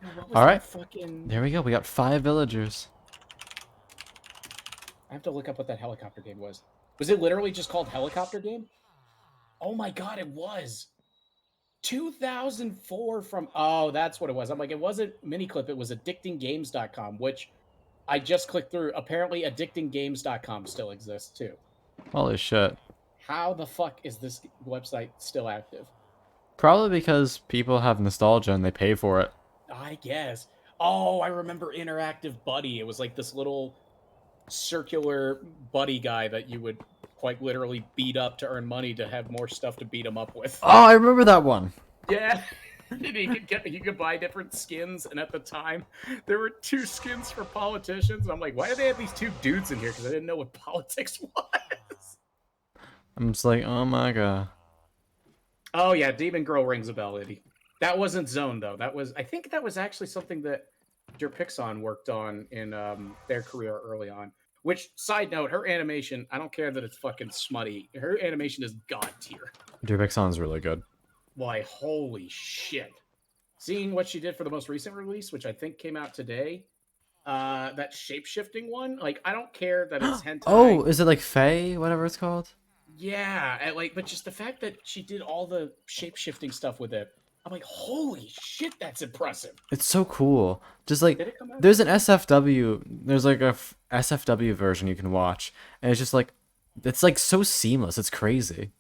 Now, what was All that right. fucking... There we go. We got 5 villagers. I have to look up what that helicopter game was. Was it literally just called Helicopter Game? Oh my god, it was. 2004 from... Oh, that's what it was. I'm like, it wasn't Miniclip, it was addictinggames.com, which I just clicked through. Apparently, addictinggames.com still exists, too. Holy shit. How the fuck is this website still active? Probably because people have nostalgia and they pay for it. I guess. Oh, I remember Interactive Buddy. It was like this little circular buddy guy that you would quite literally beat up to earn money to have more stuff to beat him up with. Oh, I remember that one. Yeah. You could buy different skins, and at the time, there were 2 skins for politicians. I'm like, why do they have these 2 dudes in here? Because I didn't know what politics was. I'm just like, oh my god. Oh yeah, Demon Girl rings a bell, Eddie. That wasn't Zone though. I think that was actually something that Derpixon worked on in their career early on. Which, side note, her animation, I don't care that it's fucking smutty. Her animation is god tier. Durbixon's really good. Why, holy shit. Seeing what she did for the most recent release, which I think came out today, that shape-shifting one, like, I don't care that it's hentai. Oh, is it like Faye, whatever it's called? Yeah, but just the fact that she did all the shape-shifting stuff with it, I'm like, holy shit, that's impressive. It's so cool. Just like, Did it come out? there's an SFW, there's like a SFW version you can watch, and it's just like, it's like so seamless, it's crazy.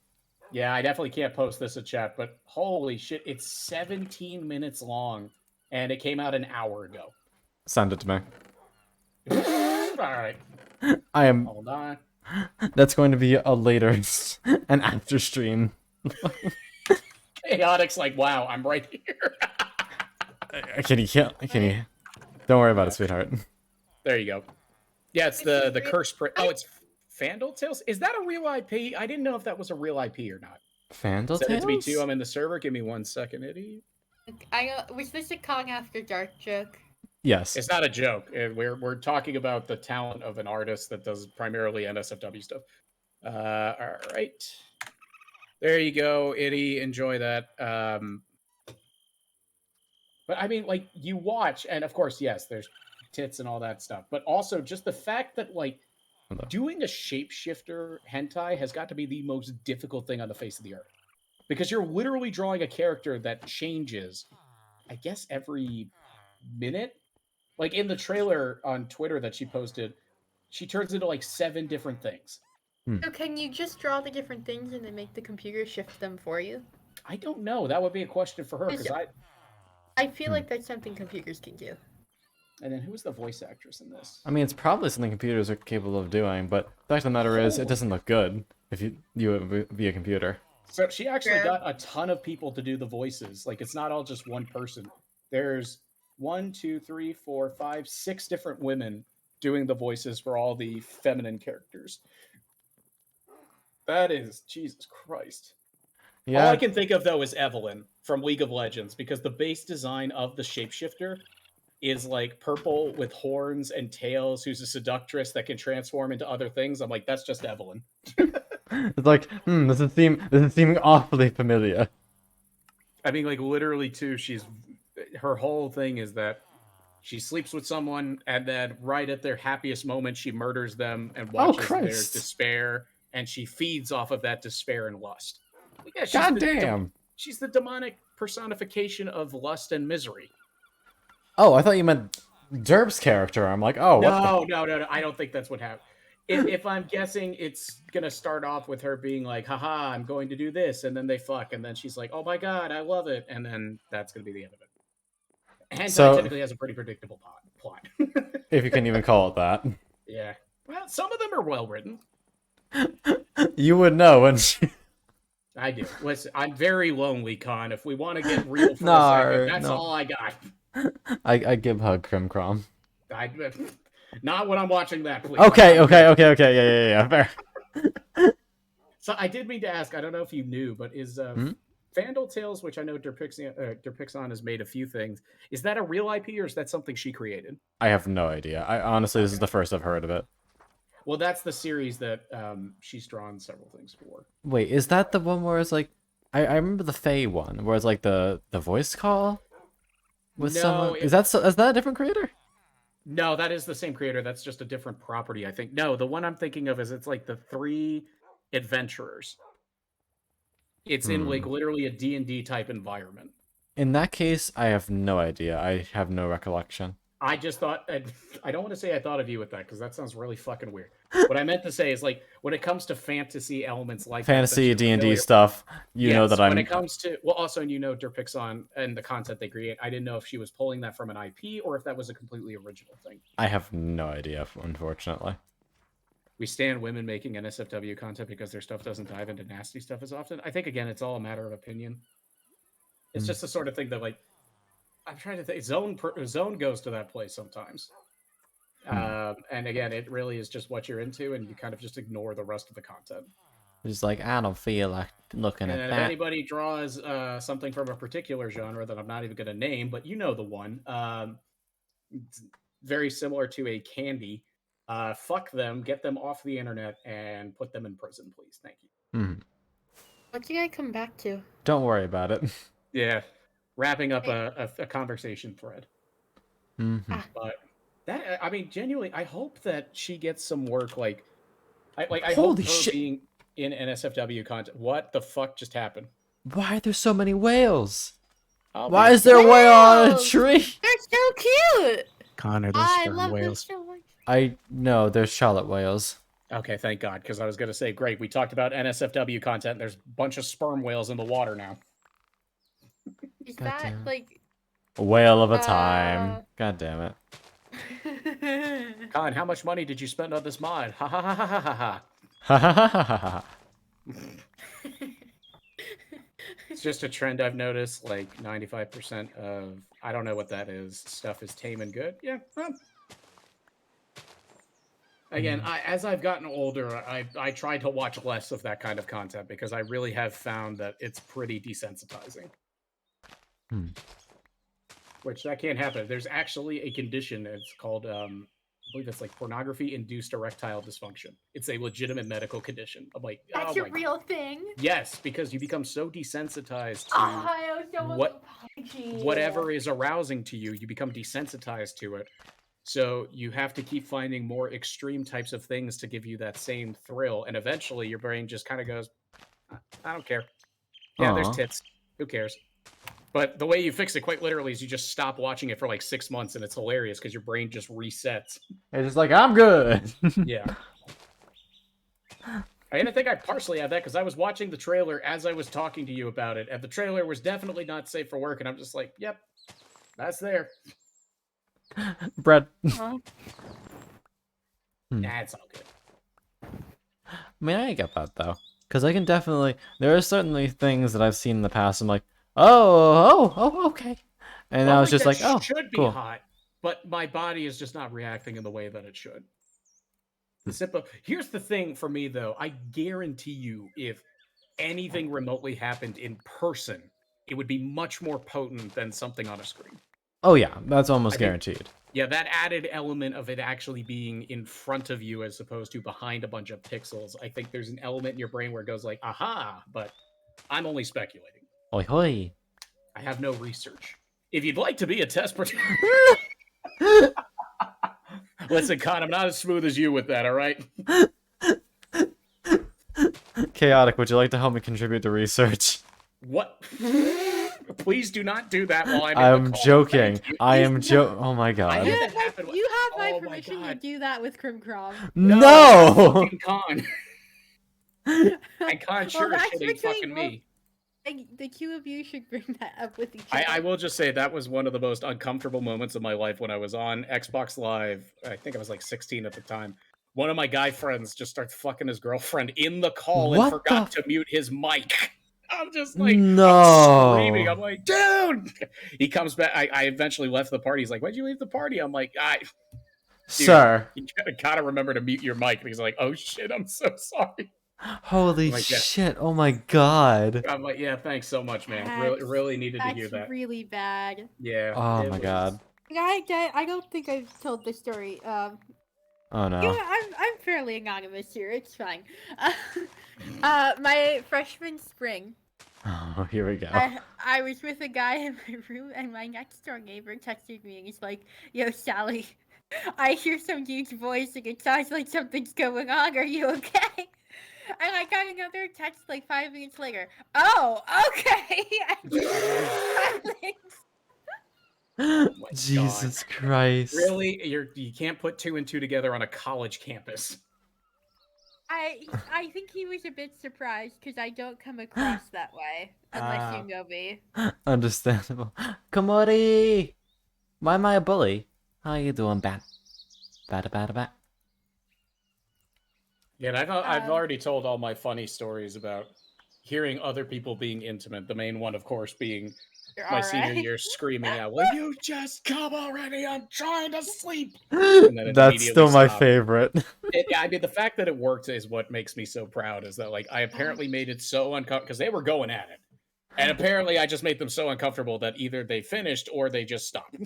Yeah, I definitely can't post this in chat, but holy shit, it's 17 minutes long, and it came out an hour ago. Send it to me. Alright, I am, hold on. that's going to be a later, an after stream. Chaotic's like, wow, I'm right here. Can you? Don't worry about it, sweetheart. There you go. Yeah, it's the curse print. Oh, it's Fandle Tales? Is that a real IP? I didn't know if that was a real IP or not. Fandle Send it to me Tales? too. I'm in the server. Give me 1 second, Eddie. Was this a Kong After Dark joke? Yes. It's not a joke. We're talking about the talent of an artist that does primarily NSFW stuff. All right. There you go, Eddie. Enjoy that. But I mean, like, you watch, and of course, yes, there's tits and all that stuff. But also just the fact that, like, Hello. doing a shapeshifter hentai has got to be the most difficult thing on the face of the earth. Because you're literally drawing a character that changes, I guess, every minute. Like, in the trailer on Twitter that she posted, she turns into, like, 7 different things. So can you just draw the different things and then make the computer shift them for you? I don't know. That would be a question for her, because I feel like that's something computers can do. And then who was the voice actress in this? I mean, it's probably something computers are capable of doing, but the fact of the matter is, it doesn't look good if you it via computer. So she actually True. got a ton of people to do the voices. Like, it's not all just one person. There's 1, 2, 3, 4, 5, 6 different women doing the voices for all the feminine characters. That is, Jesus Christ. All Yeah, I can think of, though, is Evelyn from League of Legends, because the base design of the shapeshifter is like purple with horns and tails, who's a seductress that can transform into other things. I'm like, that's just Evelyn. it's like, this is seeming awfully familiar. I mean, like, literally, too, her whole thing is that she sleeps with someone, and then right at their happiest moment, she murders them and watches their Christ. despair, and she feeds off of that despair and lust. Yeah, God damn. She's the demonic personification of lust and misery. Oh, I thought you meant Derb's character. I'm like, oh, what No. I don't think that's what happened. If I'm guessing, it's gonna start off with her being like, haha, I'm going to do this, and then they fuck, and then she's like, oh my god, I love it, and then that's gonna be the end of it. Hentai So- typically has a pretty predictable plot. if you can even call it that. Yeah. Well, some of them are well written. You would know when she... I do. Listen, I'm very lonely, Con. If we want to get real for a No, second, that's no. all I got. I give hug Crim Crom. I, not when I'm watching that, please. Okay, yeah, fair. So I did mean to ask, I don't know if you knew, but is Vandal Tales, which I know Derpixon has made a few things, is that a real IP or is that something she created? I have no idea. I honestly, this is the first I've heard of it. Well, that's the series that she's drawn several things for. Wait, is that the one where it's like... I remember the Fae one, where it's like the voice call? With No, someone... Is that a different creator? No, that is the same creator. That's just a different property, I think. No, the one I'm thinking of is it's like the 3 adventurers. It's in like literally a D&D type environment. In that case, I have no idea. I have no recollection. I just thought I don't want to say I thought of you with that because that sounds really fucking weird. What I meant to say is like when it comes to fantasy elements like Fantasy, that you're D&D familiar- stuff, you know that I'm... When it comes to also you know Derpixon and the content they create, I didn't know if she was pulling that from an IP or if that was a completely original thing. I have no idea, unfortunately. We stand women making NSFW content because their stuff doesn't dive into nasty stuff as often. I think again, it's all a matter of opinion. It's just the sort of thing that like I'm trying to think. Zone goes to that place sometimes, and again, it really is just what you're into, and you kind of just ignore the rest of the content. It's like, I don't feel like looking And at if that. anybody draws something from a particular genre that I'm not even going to name, but you know the one, it's very similar to a candy. Fuck them, get them off the internet, and put them in prison, please. Thank you. What did I come back to? Don't worry about it. Yeah, wrapping up a conversation thread. But that, I mean, genuinely, I hope that she gets some work. I hope Holy her shit. being in NSFW content. What the fuck just happened? Why are there so many whales? Oh, Why man. is there a whale on a Whales! tree? They're so cute. Connor, those I sperm love them whales. so much. I know, there's Charlotte whales. Okay, thank God, because I was going to say, great, we talked about NSFW content. And there's a bunch of sperm whales in the water now. Is God that damn. like? A whale of a time. God damn it. Con, how much money did you spend on this mod? Ha ha ha ha ha ha. Ha ha ha ha ha. It's just a trend I've noticed. Like 95% of I don't know what that is. Stuff is tame and good. Yeah. Well. Again, as I've gotten older, I try to watch less of that kind of content because I really have found that it's pretty desensitizing. Which that can't happen. There's actually a condition. It's called, I believe it's like pornography-induced erectile dysfunction. It's a legitimate medical condition. I'm like, That's oh a my real thing. Yes, because you become so desensitized to I owe so much what- apology. whatever is arousing to you. You become desensitized to it. So you have to keep finding more extreme types of things to give you that same thrill. And eventually your brain just kind of goes, I don't care. Yeah, there's Aw. tits. Who cares? But the way you fix it quite literally is you just stop watching it for like 6 months and it's hilarious because your brain just resets. It's just like, I'm good. Yeah. And I think I partially have that because I was watching the trailer as I was talking to you about it, and the trailer was definitely not safe for work, and I'm just like, yep, that's there. Bread. Huh? Nah, it's all good. I mean, I get that though, because I can definitely. There are certainly things that I've seen in the past. I'm like, oh, okay, and I was just like, oh, should be cool. hot, but my body is just not reacting in the way that it should. Simple. Here's the thing for me, though. I guarantee you, if anything remotely happened in person, it would be much more potent than something on a screen. Oh yeah, that's almost I think- guaranteed. Yeah, that added element of it actually being in front of you as opposed to behind a bunch of pixels. I think there's an element in your brain where it goes like, aha, but I'm only speculating. Oi hoi. I have no research. If you'd like to be a test participant... Listen, Con, I'm not as smooth as you with that, all right? Chaotic, would you like to help me contribute to research? What? Please do not do that while I'm in the I'm call. joking. Thank you. I am Oh my I god. had You that have my, happen. you have my Oh my permission to God. do that with Crim Crom. No! Fucking Con. And Con sure is that's shitting between fucking me. The two of you should bring that up with each I other. will just say that was one of the most uncomfortable moments of my life when I was on Xbox Live. I think I was like 16 at the time. one of my guy friends just starts fucking his girlfriend in the call and What forgot the to mute his mic. I'm just like, No. I'm screaming. I'm like, dude. He comes back. I eventually left the party. He's like, why'd you leave the party? I'm like, dude, Sir. you gotta remember to mute your mic. And he's like, oh shit, I'm so sorry. Holy like, yeah. shit. Oh my god. I'm like, yeah, thanks so much, man. Really needed to hear that. That's really bad. Yeah. Oh it my was- god. I don't think I've told this story. Oh You no. know, I'm fairly anonymous here. It's fine. My freshman spring, Oh, here we go. I was with a guy in my room, and my next door neighbor texted me, and he's like, "Yo, Sally, I hear some dude's voice, and it sounds like something's going on. Are you okay?" And I got another text like 5 minutes later. Oh, okay. Oh my Jesus God. Christ. Really, you can't put 2 and 2 together on a college campus. I think he was a bit surprised because I don't come across that way unless you know me. Understandable. Komori! Why am I a bully? How you doing, bat? Bat. Yeah, and I've already told all my funny stories about hearing other people being intimate. The main one, of course, being my senior year screaming out, "Will you just come already? I'm trying to sleep." And then it That's immediately still my stopped. favorite. I mean, the fact that it worked is what makes me so proud. Is that like I apparently made it so uncomfortable because they were going at it, and apparently I just made them so uncomfortable that either they finished or they just stopped.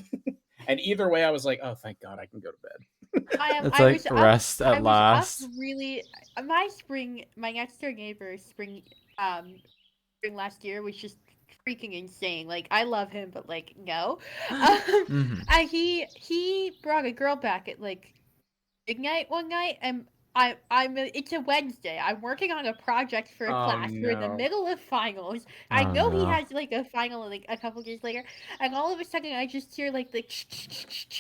And either way, I was like, "Oh, thank God, I can go to bed." It's like rest at last. Really, my next door neighbor spring last year was just freaking insane. Like, I love him, but like, no. Mhm. And he brought a girl back at like midnight one night, and it's a Wednesday. I'm working on a project for a class. We're in the no. middle of finals. I Oh, know he no. has like a final like a couple days later, and all of a sudden I just hear like the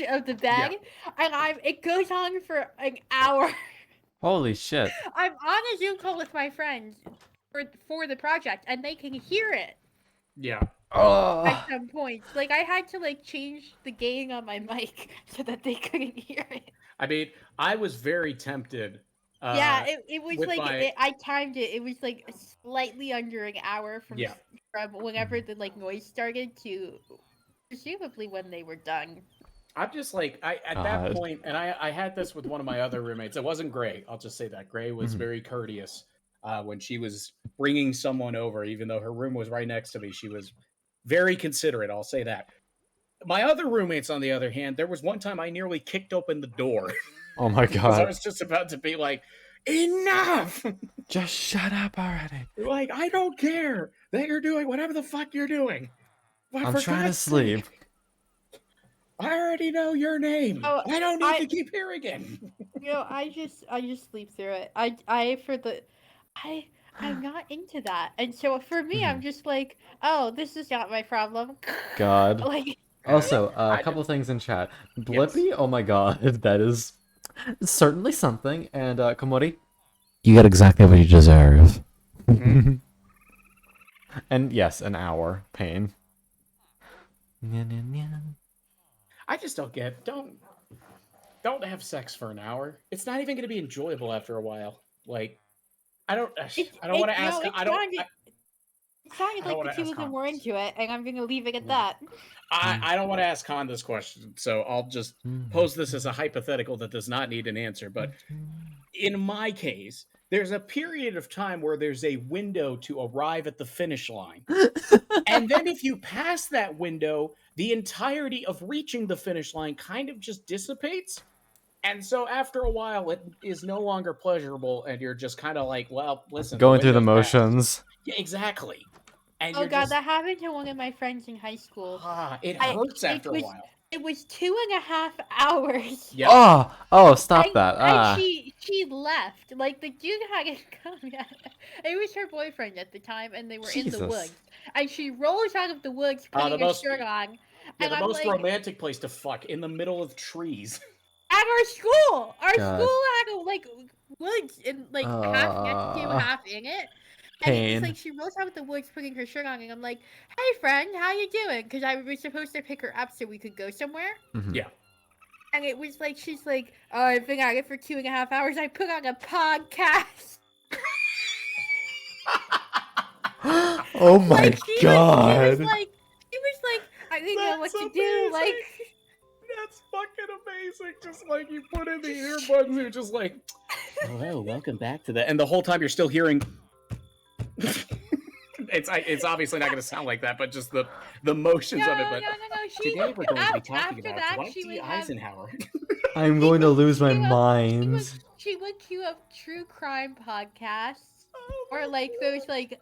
of the bed, and it goes on for an hour. Holy shit. I'm on a Zoom call with my friends for the project, and they can hear it Yeah. Oh. at some points. Like, I had to like change the gain on my mic so that they couldn't hear it. I mean, I was very tempted. Yeah, it was with like my- I timed it. It was like slightly under an hour from Yeah. from whenever the like noise started to presumably when they were done. I'm just like at that God. point, and I had this with one of my other roommates. It wasn't Gray. I'll just say that Gray was Mhm. very courteous when she was bringing someone over, even though her room was right next to me. She was very considerate. I'll say that. My other roommates, on the other hand, there was one time I nearly kicked open the door Oh my because I god. was just about to be like, enough. Just shut up already. Like, I don't care that you're doing whatever the fuck you're doing. But I'm for trying to God's sleep. sake, I already know your name. Oh, I don't need to keep hearing it. You know, I just sleep through it. I'm not into that, and so for me, I'm just like, oh, this is not my problem. God. Like, Also, I a couple things in chat. Blippi, oh my god, that is certainly something. And Komori, you get exactly what you deserve. And yes, an hour pain. I just don't get. Don't have sex for an hour. It's not even going to be enjoyable after a while. Like, I don't want to ask. I don't. It sounded don't like wanna the two ask of them Hans. were into it, and I'm gonna leave it at that. I don't want to ask Han this question, so I'll just pose this as a hypothetical that does not need an answer. But in my case, there's a period of time where there's a window to arrive at the finish line. And then if you pass that window, the entirety of reaching the finish line kind of just dissipates. And so after a while, it is no longer pleasurable, and you're just kind of like, well, listen. Going through the window's passed. motions. Yeah, exactly. And Oh you're god, just, that happened to one of my friends in high school. it hurts after a was, while. It was 2.5 hours. Yep. Oh, stop And- that. And she left. Like, the dude hadn't come yet. It was her boyfriend at the time, and they were in the Jesus. woods. And she rolls out of the woods, putting the her most- shirt on. Yeah, and the I'm most like, romantic place to fuck, in the middle of trees. at our school! Our God. school had, like, woods, and, like, half next to, half in it. And Pain. it's like she rolls out of the woods putting her shirt on, and I'm like, hey friend, how you doing? Because I was supposed to pick her up so we could go somewhere. Mhm. Yeah. And it was like, she's like, oh, I've been at it for 2.5 hours. I put on a podcast. Oh my Like, she god. was like, I didn't know what That's to do. Like, That's fucking amazing. Just like you put in the earbuds and you're just like, hello, welcome back to that. And the whole time you're still hearing. It's obviously not going to sound like that, but just the motions of it. But She, today we're going to be talking after about that, Dwight she D. would have. Eisenhower. I'm going to lose my She would- mind. She would queue up true crime podcasts, Oh or my like God. those like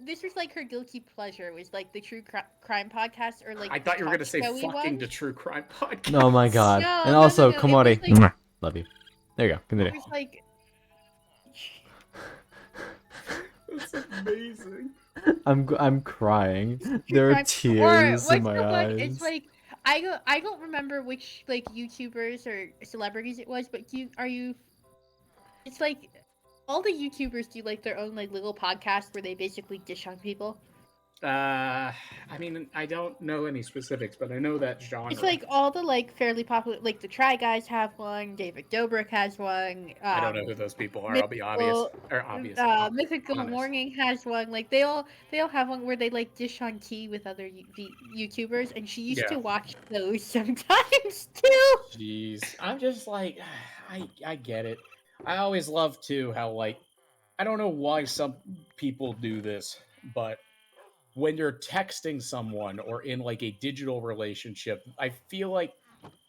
this was like her guilty pleasure was like the true crime podcast or like I thought you were going to say talk showy fucking ones. the true crime podcast. Oh my god. No, And no, also, no, it Komori. was like- Love you. There you go. It Continue. was like That's amazing. I'm crying. true There are crime- tears or in what's my the one? eyes. It's like I don't remember which like YouTubers or celebrities it was, but it's like all the YouTubers do like their own like little podcast where they basically dish on people. I mean, I don't know any specifics, but I know that genre. It's like all the like fairly popular, like the Try Guys have one. David Dobrik has one. I don't know who those people are. I'll be obvious. Or obvious. Mythical honest. Morning has one. Like they all have one where they like dish on tea with other YouTubers, and she used Yeah. to watch those sometimes too. Jeez, I'm just like, I get it. I always love too how like, I don't know why some people do this, but when you're texting someone or in like a digital relationship, I feel like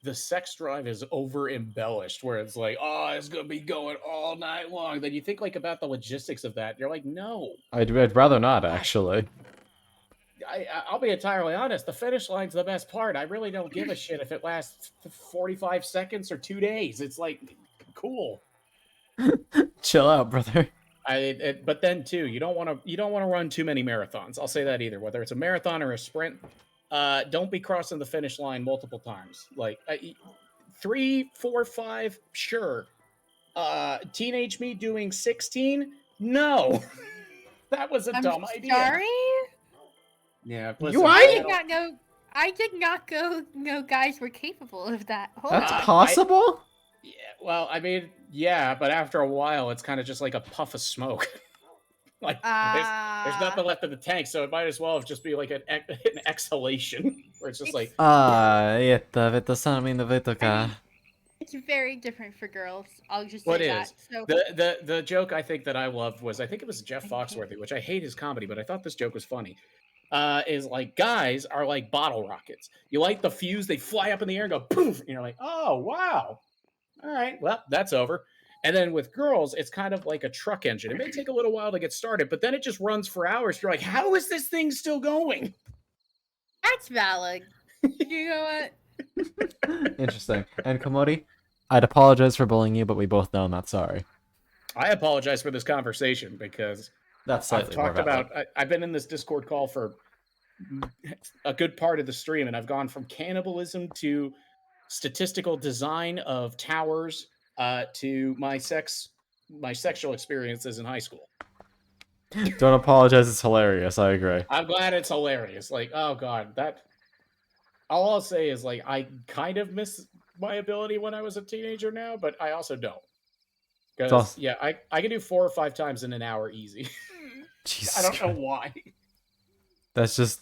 the sex drive is over embellished where it's like, oh, it's gonna be going all night long. Then you think like about the logistics of that. You're like, no. I'd rather not, actually. I'll be entirely honest. The finish line's the best part. I really don't give a shit if it lasts 45 seconds or 2 days. It's like, cool. Chill out, brother. But then too, you don't want to run too many marathons. I'll say that either. Whether it's a marathon or a sprint, don't be crossing the finish line multiple times. Like 3, 4, 5, sure. Teenage me doing 16, no, that was a I'm dumb idea. sorry. Yeah, I did not know guys were capable of that. Hold That's on. possible? Yeah, well, I mean, yeah, but after a while, it's kind of just like a puff of smoke. Like there's nothing left in the tank, so it might as well just be like an exhalation, where it's just like, Это самое вытока. It's very different for girls. I'll just What say is? that. So the joke I think that I loved was, I think it was Jeff Foxworthy, which I hate his comedy, but I thought this joke was funny. Is like guys are like bottle rockets. You light the fuse, they fly up in the air and go poof, and you're like, oh wow, all right, well that's over. And then with girls, it's kind of like a truck engine. It may take a little while to get started, but then it just runs for hours. You're like, how is this thing still going? that's valid. You know what? Interesting. And Komori, I'd apologize for bullying you, but we both know I'm not sorry. I apologize for this conversation because That's I've slightly more talked valid. about. I've been in this Discord call for a good part of the stream, and I've gone from cannibalism to statistical design of towers to my sexual experiences in high school. Don't apologize, it's hilarious, I agree. I'm glad it's hilarious. Like, oh god, that. All I'll say is like I kind of miss my ability when I was a teenager now, but I also don't. Because awesome. yeah, I can do 4 or 5 times in an hour easy. Jesus I don't know Christ. why. That's just...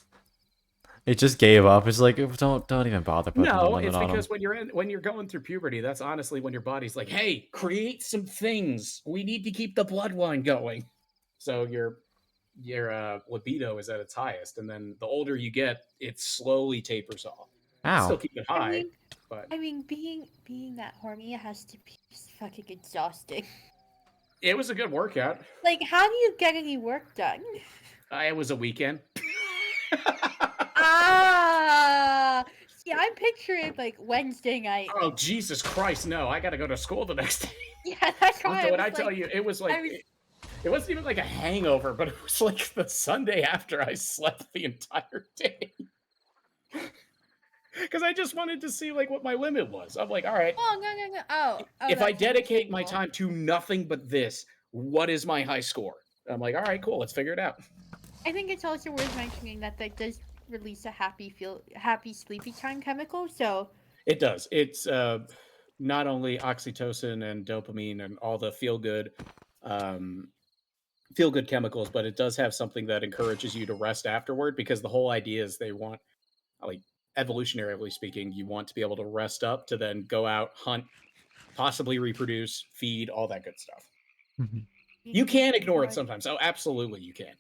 It just gave up. It's like, don't even bother putting a No, limit it's on because them. when you're going through puberty, that's honestly when your body's like, "Hey, create some things. We need to keep the bloodline going." So your libido is at its highest, and then the older you get, it slowly tapers off. Still Ow. keep it high, but I mean, being that horny has to be fucking exhausting. it was a good workout. Like, how do you get any work done? It was a weekend. See, I'm picturing like Wednesday night. Oh Jesus Christ! No, I got to go to school the next day. Yeah, that's why. When I tell you, it was like it wasn't even like a hangover, but it was like the Sunday after I slept the entire day. Because I just wanted to see like what my limit was. I'm like, all right, Oh no. Oh, if I that's dedicate my understandable. time to nothing but this, what is my high score? I'm like, all right, cool, let's figure it out. I think it's also worth mentioning that does release a happy sleepy time chemical. So It does. It's not only oxytocin and dopamine and all the um, feel good chemicals, but it does have something that encourages you to rest afterward because the whole idea is they want, like, evolutionarily speaking, you want to be able to rest up to then go out, hunt, possibly reproduce, feed, all that good stuff. Mhm. You can ignore it sometimes. Oh, absolutely, you can.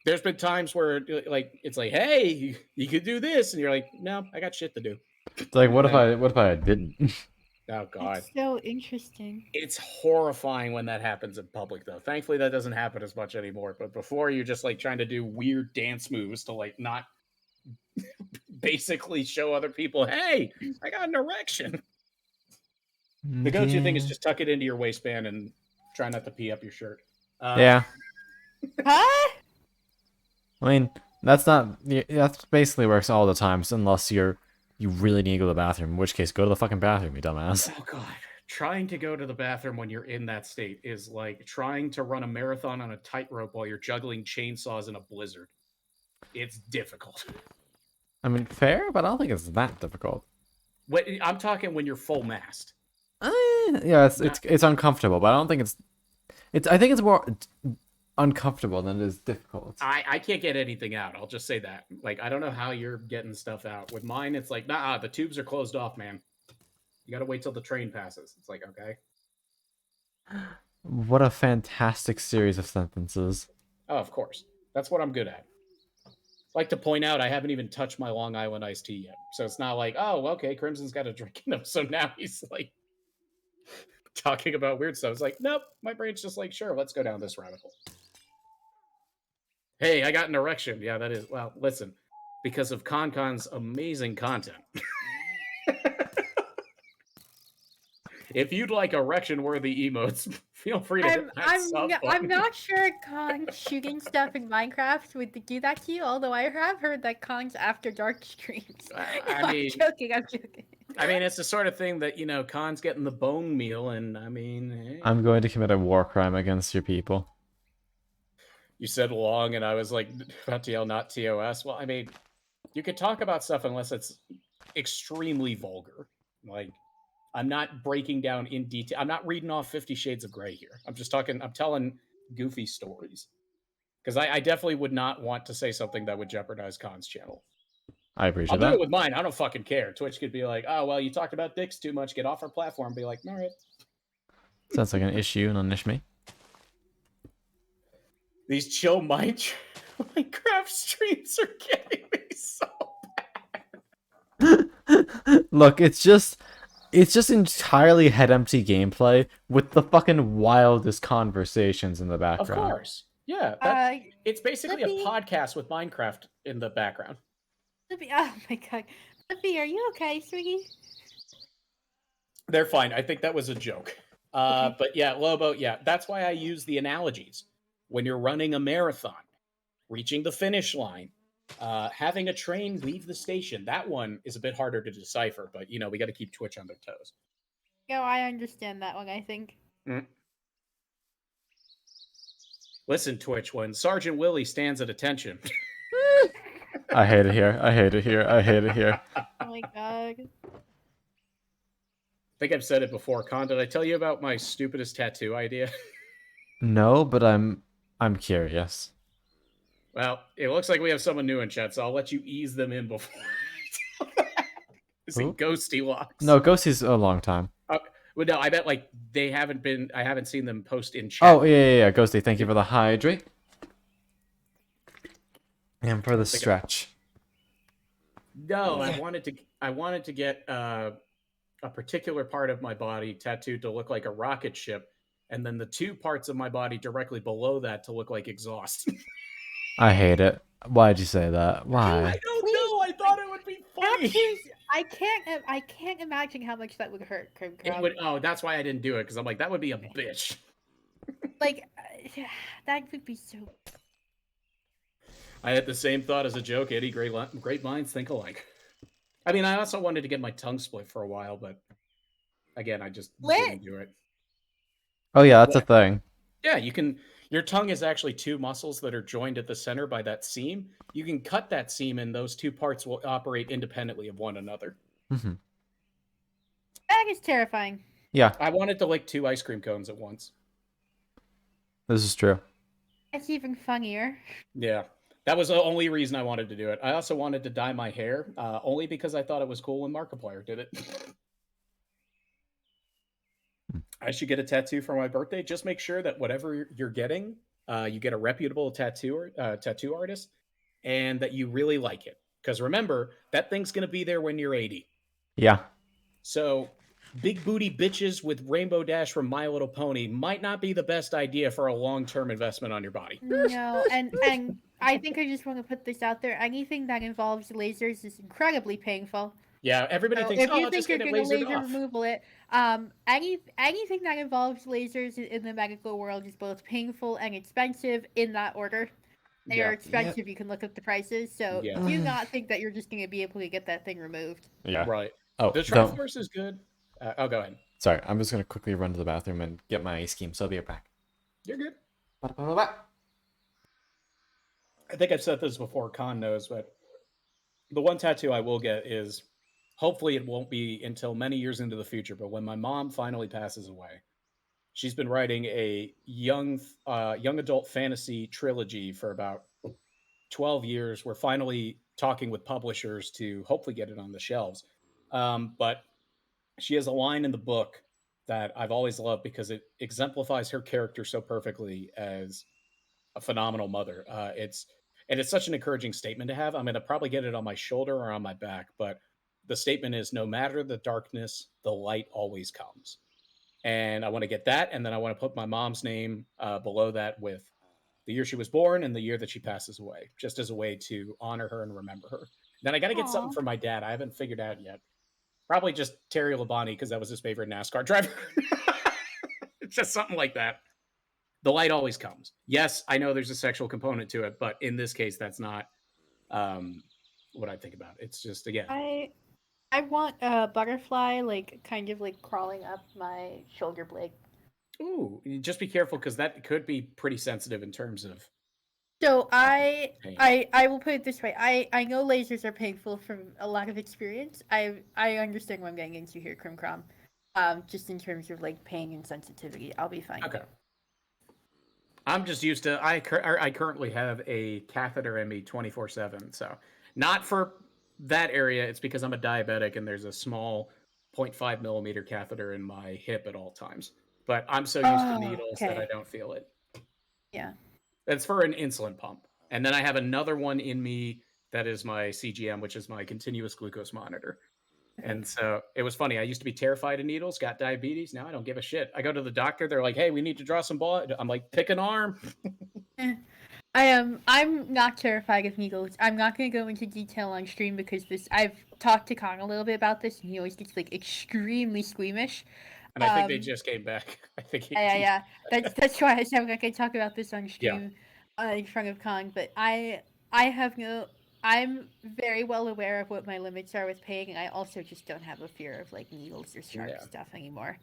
There's been times where like it's like, hey, you could do this, and you're like, no, I got shit to do. It's like, what Yeah. if I didn't? Oh God, That's so interesting. it's horrifying when that happens in public, though. Thankfully, that doesn't happen as much anymore. But before, you're just like trying to do weird dance moves to like not basically show other people, hey, I got an erection. The go-to thing is just tuck it into your waistband and try not to pee up your shirt. Yeah. Huh? I mean, that's basically works all the times, unless you really need to go to the bathroom, in which case go to the fucking bathroom, you dumbass. Oh God. Trying to go to the bathroom when you're in that state is like trying to run a marathon on a tightrope while you're juggling chainsaws in a blizzard. It's difficult. I mean, fair, but I don't think it's that difficult. I'm talking when you're full mast. Yeah, it's uncomfortable, but I don't think I think it's more uncomfortable than it is difficult. I can't get anything out. I'll just say that. Like, I don't know how you're getting stuff out. With mine, it's like, nah, the tubes are closed off, man. You gotta wait till the train passes. It's like, okay. What a fantastic series of sentences. Oh, of course. That's what I'm good at. I'd like to point out I haven't even touched my Long Island iced tea yet. So it's not like, oh, okay, Crimson's got a drink in him. So now he's like talking about weird stuff. It's like, nope, my brain's just like, sure, let's go down this rabbit hole. Hey, I got an erection. Yeah, that is. Well, listen, because of ConCon's amazing content. If you'd like erection-worthy emotes, feel free to hit that sub I'm button. not sure Kong shooting stuff in Minecraft would do that to you, although I have heard that Kong's After Dark streams. I mean, I'm joking. I mean, it's the sort of thing that, Khan's getting the bone meal, and I mean, hey. I'm going to commit a war crime against your people. You said long, and I was like about to yell, not TOS. Well, I mean, you could talk about stuff unless it's extremely vulgar. Like, I'm not breaking down in detail. I'm not reading off 50 Shades of Grey here. I'm telling goofy stories. Because I definitely would not want to say something that would jeopardize Khan's channel. I appreciate I'll that. do it with mine. I don't fucking care. Twitch could be like, oh, well, you talked about dicks too much. Get off our platform. Be like, all right. Sounds like an issue, non-ish me. These chill Minecraft streams are getting me so bad. Look, it's just entirely head empty gameplay with the fucking wildest conversations in the background. Of course. Yeah. It's basically a podcast with Minecraft in the background. Libby, oh my god. Libby, are you okay, sweetie? They're fine. I think that was a joke. Okay. But yeah, Lobo, yeah, that's why I use the analogies. When you're running a marathon, reaching the finish line, having a train leave the station, that one is a bit harder to decipher, but we got to keep Twitch on their toes. No, I understand that one, I think. Listen, Twitch, when Sergeant Willie stands at attention. I hate it here. I hate it here. I hate it here. Oh my god. I think I've said it before. Con, did I tell you about my stupidest tattoo idea? No, but I'm curious. Well, it looks like we have someone new in chat, so I'll let you ease them in before. Is it Who? Ghosty Locks? No, Ghosty's a long time. Well, no, I bet like they haven't been. I haven't seen them post in chat. Oh yeah, Ghosty. Thank you for the hydrate and for the stretch. No, I wanted to get a particular part of my body tattooed to look like a rocket ship, and then the two parts of my body directly below that to look like exhaust. I hate it. Why'd you say that? Why? I don't know. I thought it would be funny. Tattoos, I can't imagine how much that would hurt, It would, that's why I didn't do it, because I'm like, that would be a bitch. Like, that would be so... I had the same thought as a joke. Eddie, great minds think alike. I mean, I also wanted to get my tongue split for a while, but again, I just didn't do it. Oh yeah, that's a thing. Yeah, you can. Your tongue is actually two muscles that are joined at the center by that seam. You can cut that seam, and those two parts will operate independently of one another. Mm-hmm. That is terrifying. Yeah, I wanted to lick 2 ice cream cones at once. this is true. That's even funnier. Yeah. That was the only reason I wanted to do it. I also wanted to dye my hair, only because I thought it was cool when Markiplier did it. I should get a tattoo for my birthday. Just make sure that whatever you're getting, you get a reputable tattoo artist, and that you really like it. Because remember, that thing's going to be there when you're 80. Yeah. So, big booty bitches with Rainbow Dash from My Little Pony might not be the best idea for a long-term investment on your body. No, and I think I just want to put this out there. Anything that involves lasers is incredibly painful. Yeah, everybody So thinks, if oh, you I'll think just you're get it gonna lasered laser off. removal it, anything that involves lasers in the medical world is both painful and expensive in that order. They are Yeah. expensive. You can look up the prices. So Yeah. do not think that you're just gonna be able to get that thing removed. Yeah. Right. Oh, The though- Triforce is good. Oh, go ahead. sorry. I'm just gonna quickly run to the bathroom and get my scheme. So I'll be right back. You're good. Ba-da-ba-da-ba. I think I've said this before, Khan knows, but the one tattoo I will get is, hopefully it won't be until many years into the future, but when my mom finally passes away, she's been writing a young adult fantasy trilogy for about 12 years. We're finally talking with publishers to hopefully get it on the shelves. But she has a line in the book that I've always loved because it exemplifies her character so perfectly as a phenomenal mother. It's such an encouraging statement to have. I'm going to probably get it on my shoulder or on my back, but the statement is, no matter the darkness, the light always comes. And I want to get that, and then I want to put my mom's name below that with the year she was born and the year that she passes away, just as a way to honor her and remember her. Then I got to get something Aw. for my dad. I haven't figured out yet. Probably just Terry Labonte because that was his favorite NASCAR driver. It's just something like that. The light always comes. Yes, I know there's a sexual component to it, but in this case, that's not what I think about. It's just, again, I want a butterfly, like kind of like crawling up my shoulder blade. ooh, you just be careful because that could be pretty sensitive in terms of So pain. I will put it this way. I know lasers are painful from a lot of experience. I understand what I'm getting into here, Krim Krom. Just in terms of like pain and sensitivity, I'll be fine. Okay. I'm just used to. I currently have a catheter in me 24/7. So not for that area. It's because I'm a diabetic and there's a small 0.5 millimeter catheter in my hip at all times. But I'm so used to Oh, needles that I okay. don't feel it. Yeah. It's for an insulin pump, and then I have another one in me that is my CGM, which is my continuous glucose monitor. And so it was funny. I used to be terrified of needles, got diabetes. Now I don't give a shit. I go to the doctor. They're like, hey, we need to draw some blood. I'm like, pick an arm. I am. I'm not terrified of needles. I'm not going to go into detail on stream because I've talked to Khan a little bit about this, and he always gets like extremely squeamish. And I think they just came back. I think Yeah. That's why I said I'm not going to talk about this on Yeah. stream in front of Khan. But I have no. I'm very well aware of what my limits are with pain, and I also just don't have a fear of like needles or sharp Yeah. stuff anymore.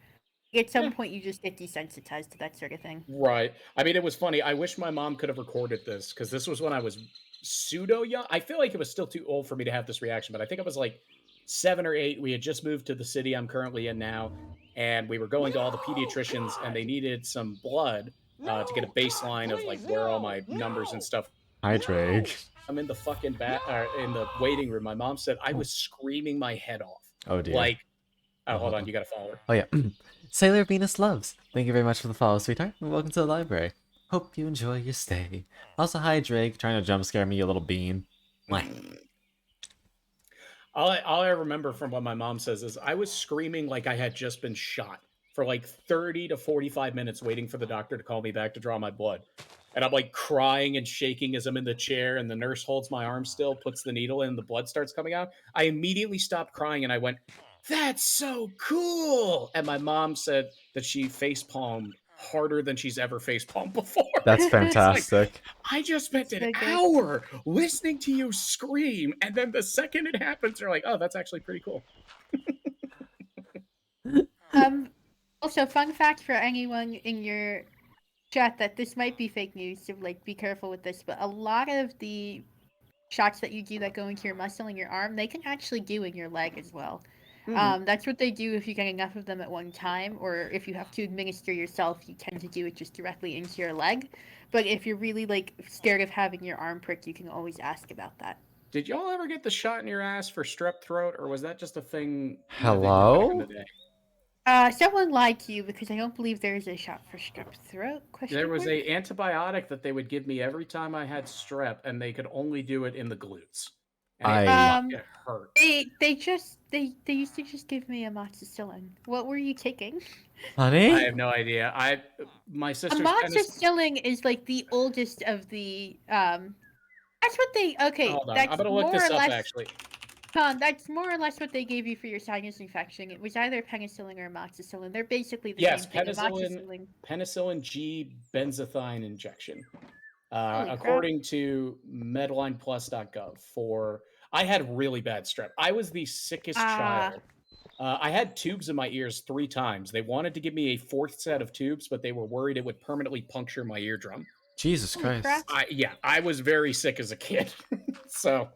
At some Yeah. point, you just get desensitized to that sort of thing. Right. I mean, it was funny. I wish my mom could have recorded this because this was when I was pseudo young. I feel like it was still too old for me to have this reaction, but I think I was like 7 or 8. We had just moved to the city I'm currently in now, and we were going to all the pediatricians, and they needed some blood to get a baseline of like where all my numbers and stuff. Hi, Drake. I'm in the fucking in the waiting room. My mom said I was screaming my head off. Oh dear. Like, oh, hold on, you gotta follow her. Oh yeah. Sailor Venus Loves. Thank you very much for the follow, sweetheart, and welcome to the library. Hope you enjoy your stay. Also, hi Drake, trying to jump scare me, you little bean. Mwah. All I remember from what my mom says is I was screaming like I had just been shot for like 30 to 45 minutes waiting for the doctor to call me back to draw my blood. And I'm like crying and shaking as I'm in the chair, and the nurse holds my arm still, puts the needle in, the blood starts coming out. I immediately stopped crying and I went, "That's so cool!" And my mom said that she facepalmed harder than she's ever facepalmed before. That's It's like, fantastic. I just spent an So good. hour listening to you scream, and then the second it happens, you're like, "Oh, that's actually pretty cool." Also, fun fact for anyone in your chat that this might be fake news, so like be careful with this. But a lot of the shots that you do that go into your muscle in your arm, they can actually do in your leg as well. That's what they do if you get enough of them at one time, or if you have to administer yourself, you tend to do it just directly into your leg. But if you're really like scared of having your arm pricked, you can always ask about that. Did y'all ever get the shot in your ass for strep throat, or was that just a thing they did back in Hello? the day? Someone lied to you because I don't believe there is a shot for strep throat. There was mark? a antibiotic that they would give me every time I had strep, and they could only do it in the glutes. And it hurt. They used to just give me amoxicillin. What were you taking? Honey? I have no idea. My sister's Amoxicillin is like the oldest of the That's what they okay. Hold on, That's I'm gonna more look this or up less. actually. That's more or less what they gave you for your sinus infection. It was either penicillin or amoxicillin. They're basically the Yes, same thing. penicillin G benzathine injection. Holy crap. According to medlineplus.gov, I had really bad strep. I was the sickest child. I had tubes in my ears 3 times. They wanted to give me a 4th set of tubes, but they were worried it would permanently puncture my eardrum. Jesus Holy Christ. crap. I was very sick as a kid. So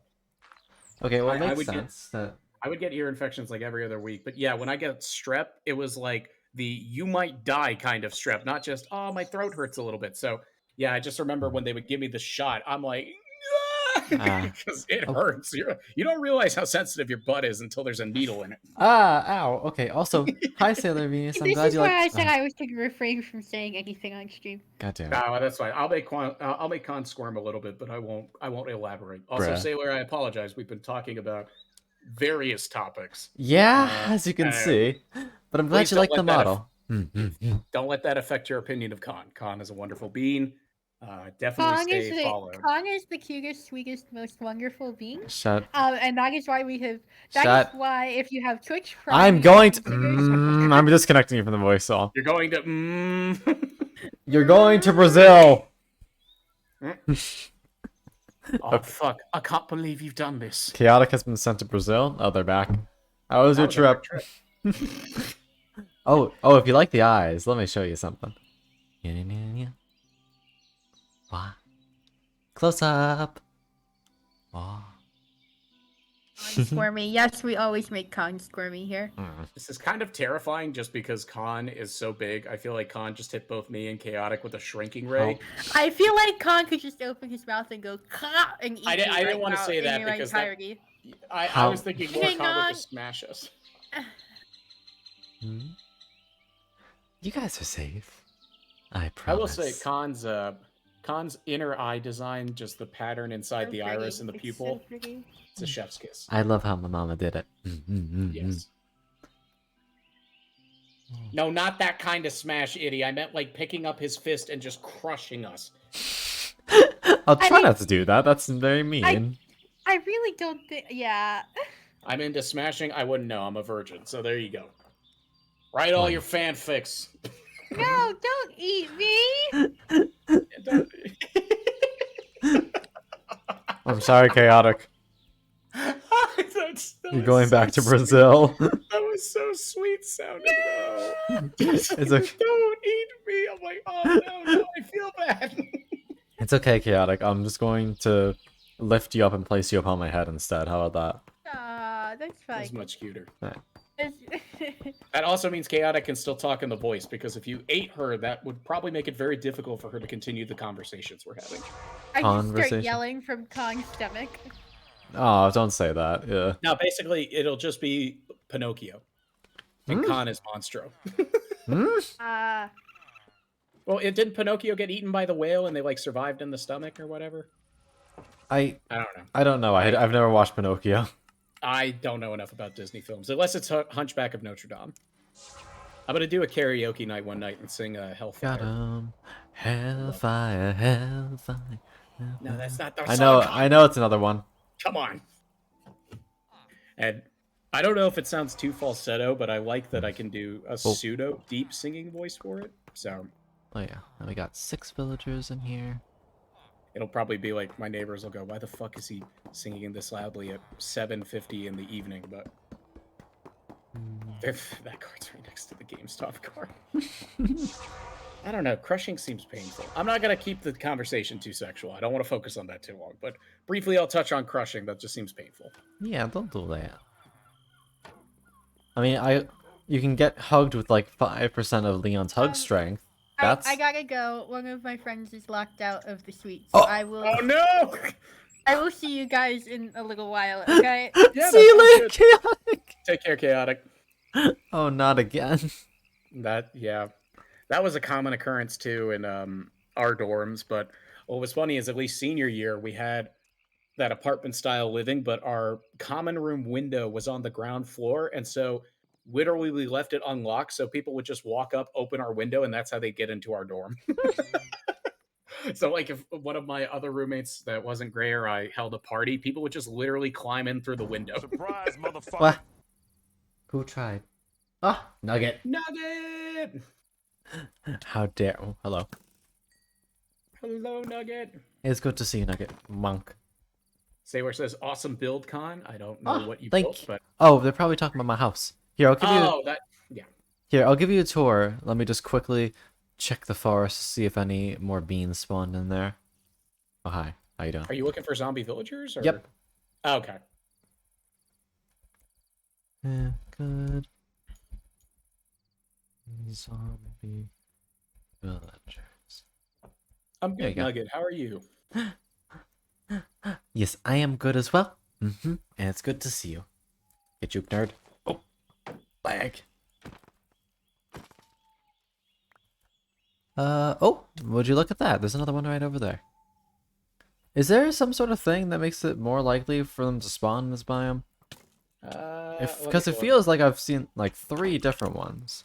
Okay, well, it I makes would sense that. I would get ear infections like every other week. But yeah, when I get strep, it was like the you might die kind of strep, not just, oh, my throat hurts a little bit. So yeah, I just remember when they would give me the shot, I'm like, because it hurts. You don't realize how sensitive your butt is until there's a needle in it. Ow. Okay, also, hi, Sailor Venus. I'm This glad is you why like. I said I was to refrain from saying anything on stream. God damn it. Oh, that's fine. I'll make Con squirm a little bit, but I won't elaborate. Also, Bruh. Sailor, I apologize. We've been talking about various topics. Yeah, as you can see. But I'm glad please you don't like the let that model. Don't let that affect your opinion of Con. Con is a wonderful being. Definitely stay followed. Con is the cutest, sweetest, most wonderful being. Shut. And that is why we have. That Shut. is why if you have Twitch Prime, I'm you going to. consider- I'm disconnecting you from the voice all. You're going to. You're going to Brazil. Oh fuck! I can't believe you've done this. Chaotic has been sent to Brazil. Oh, they're back. How was your trip? Oh, if you like the eyes, let me show you something. Wow. Close up. Wow. Squirmy. Yes, we always make Con squirmy here. This is kind of terrifying just because Con is so big. I feel like Con just hit both me and Chaotic with a shrinking ray. I feel like Con could just open his mouth and go and eat I didn't want to say that because I was thinking more Con would just smash us. You guys are safe. I promise. I will say Con's inner eye design, just the pattern inside the iris and the pupil. So it's a chef's kiss. I love how my mama did it. Yes. No, not that kind of smash, idiot. I meant like picking up his fist and just crushing us. I'll try not to do that. That's very mean. I really don't think. Yeah. I'm into smashing. I wouldn't know. I'm a virgin. So there you go. Write all your fanfics. No, don't eat me. I'm sorry, Chaotic. You're going back to Brazil. That was so sweet sounding, though. It's okay. Don't eat me. I'm like, oh no, I feel bad. It's okay, Chaotic. I'm just going to lift you up and place you upon my head instead. How about That's fine. That's much cuter. that? That also means Chaotic can still talk in the voice, because if you ate her, that would probably make it very difficult for her to continue the conversations we're having. I just start Conversation. yelling from Con's stomach. Oh, don't say that. Yeah. Now, basically, it'll just be Pinocchio. And Con is Monstro. Well, didn't Pinocchio get eaten by the whale and they like survived in the stomach or whatever? I don't know. I don't know. I've never watched Pinocchio. I don't know enough about Disney films, unless it's Hunchback of Notre Dame. I'm gonna do a karaoke night one night and sing Hellfire. Got 'em. Hellfire, hellfire. No, that's not the I song. I know it's another one. Come on. And I don't know if it sounds too falsetto, but I like that I can do a pseudo deep singing voice for it. So. Oh yeah, and we got 6 villagers in here. It'll probably be like my neighbors will go, "Why the fuck is he singing this loudly at 7:50 in the evening?" But that card's right next to the GameStop card. I don't know. Crushing seems painful. I'm not gonna keep the conversation too sexual. I don't want to focus on that too long. But briefly, I'll touch on crushing. That just seems painful. Yeah, don't do that. I mean, you can get hugged with like 5% of Leon's hug strength. That's I gotta go. One of my friends is locked out of the suite, so Oh. Oh no! I will see you guys in a little while. Okay. Yeah, See that you sounds later, good. chaotic. Take care, chaotic. Oh, not again. That was a common occurrence too in our dorms. But what was funny is at least senior year we had that apartment style living, but our common room window was on the ground floor, and so literally we left it unlocked so people would just walk up, open our window, and that's how they get into our dorm. So like if one of my other roommates that wasn't gray or I held a party, people would just literally climb in through the window. Surprise, motherfucker. What? Who tried? Ah, Nugget. Nugget! How dare? Oh, hello. Hello, Nugget. It's good to see you, Nugget. Monk. Say where it says awesome build con. I don't know Oh, what you thank built, you. but Oh, they're probably talking about my house. Here, I'll give you. oh, that yeah. Here, I'll give you a tour. Let me just quickly check the forest, see if any more beans spawned in there. Oh, hi. How you doing? Are you looking for zombie villagers? Or... Yep. Oh, okay. Yeah, good. Zombie villagers. I'm There you good, go. Nugget. How are you? Yes, I am good as well. And it's good to see you. Get you, nerd. Oh, lag. Oh, would you look at that? There's another one right over there. Is there some sort of thing that makes it more likely for them to spawn in this biome? Because it feels like I've seen like 3 different ones.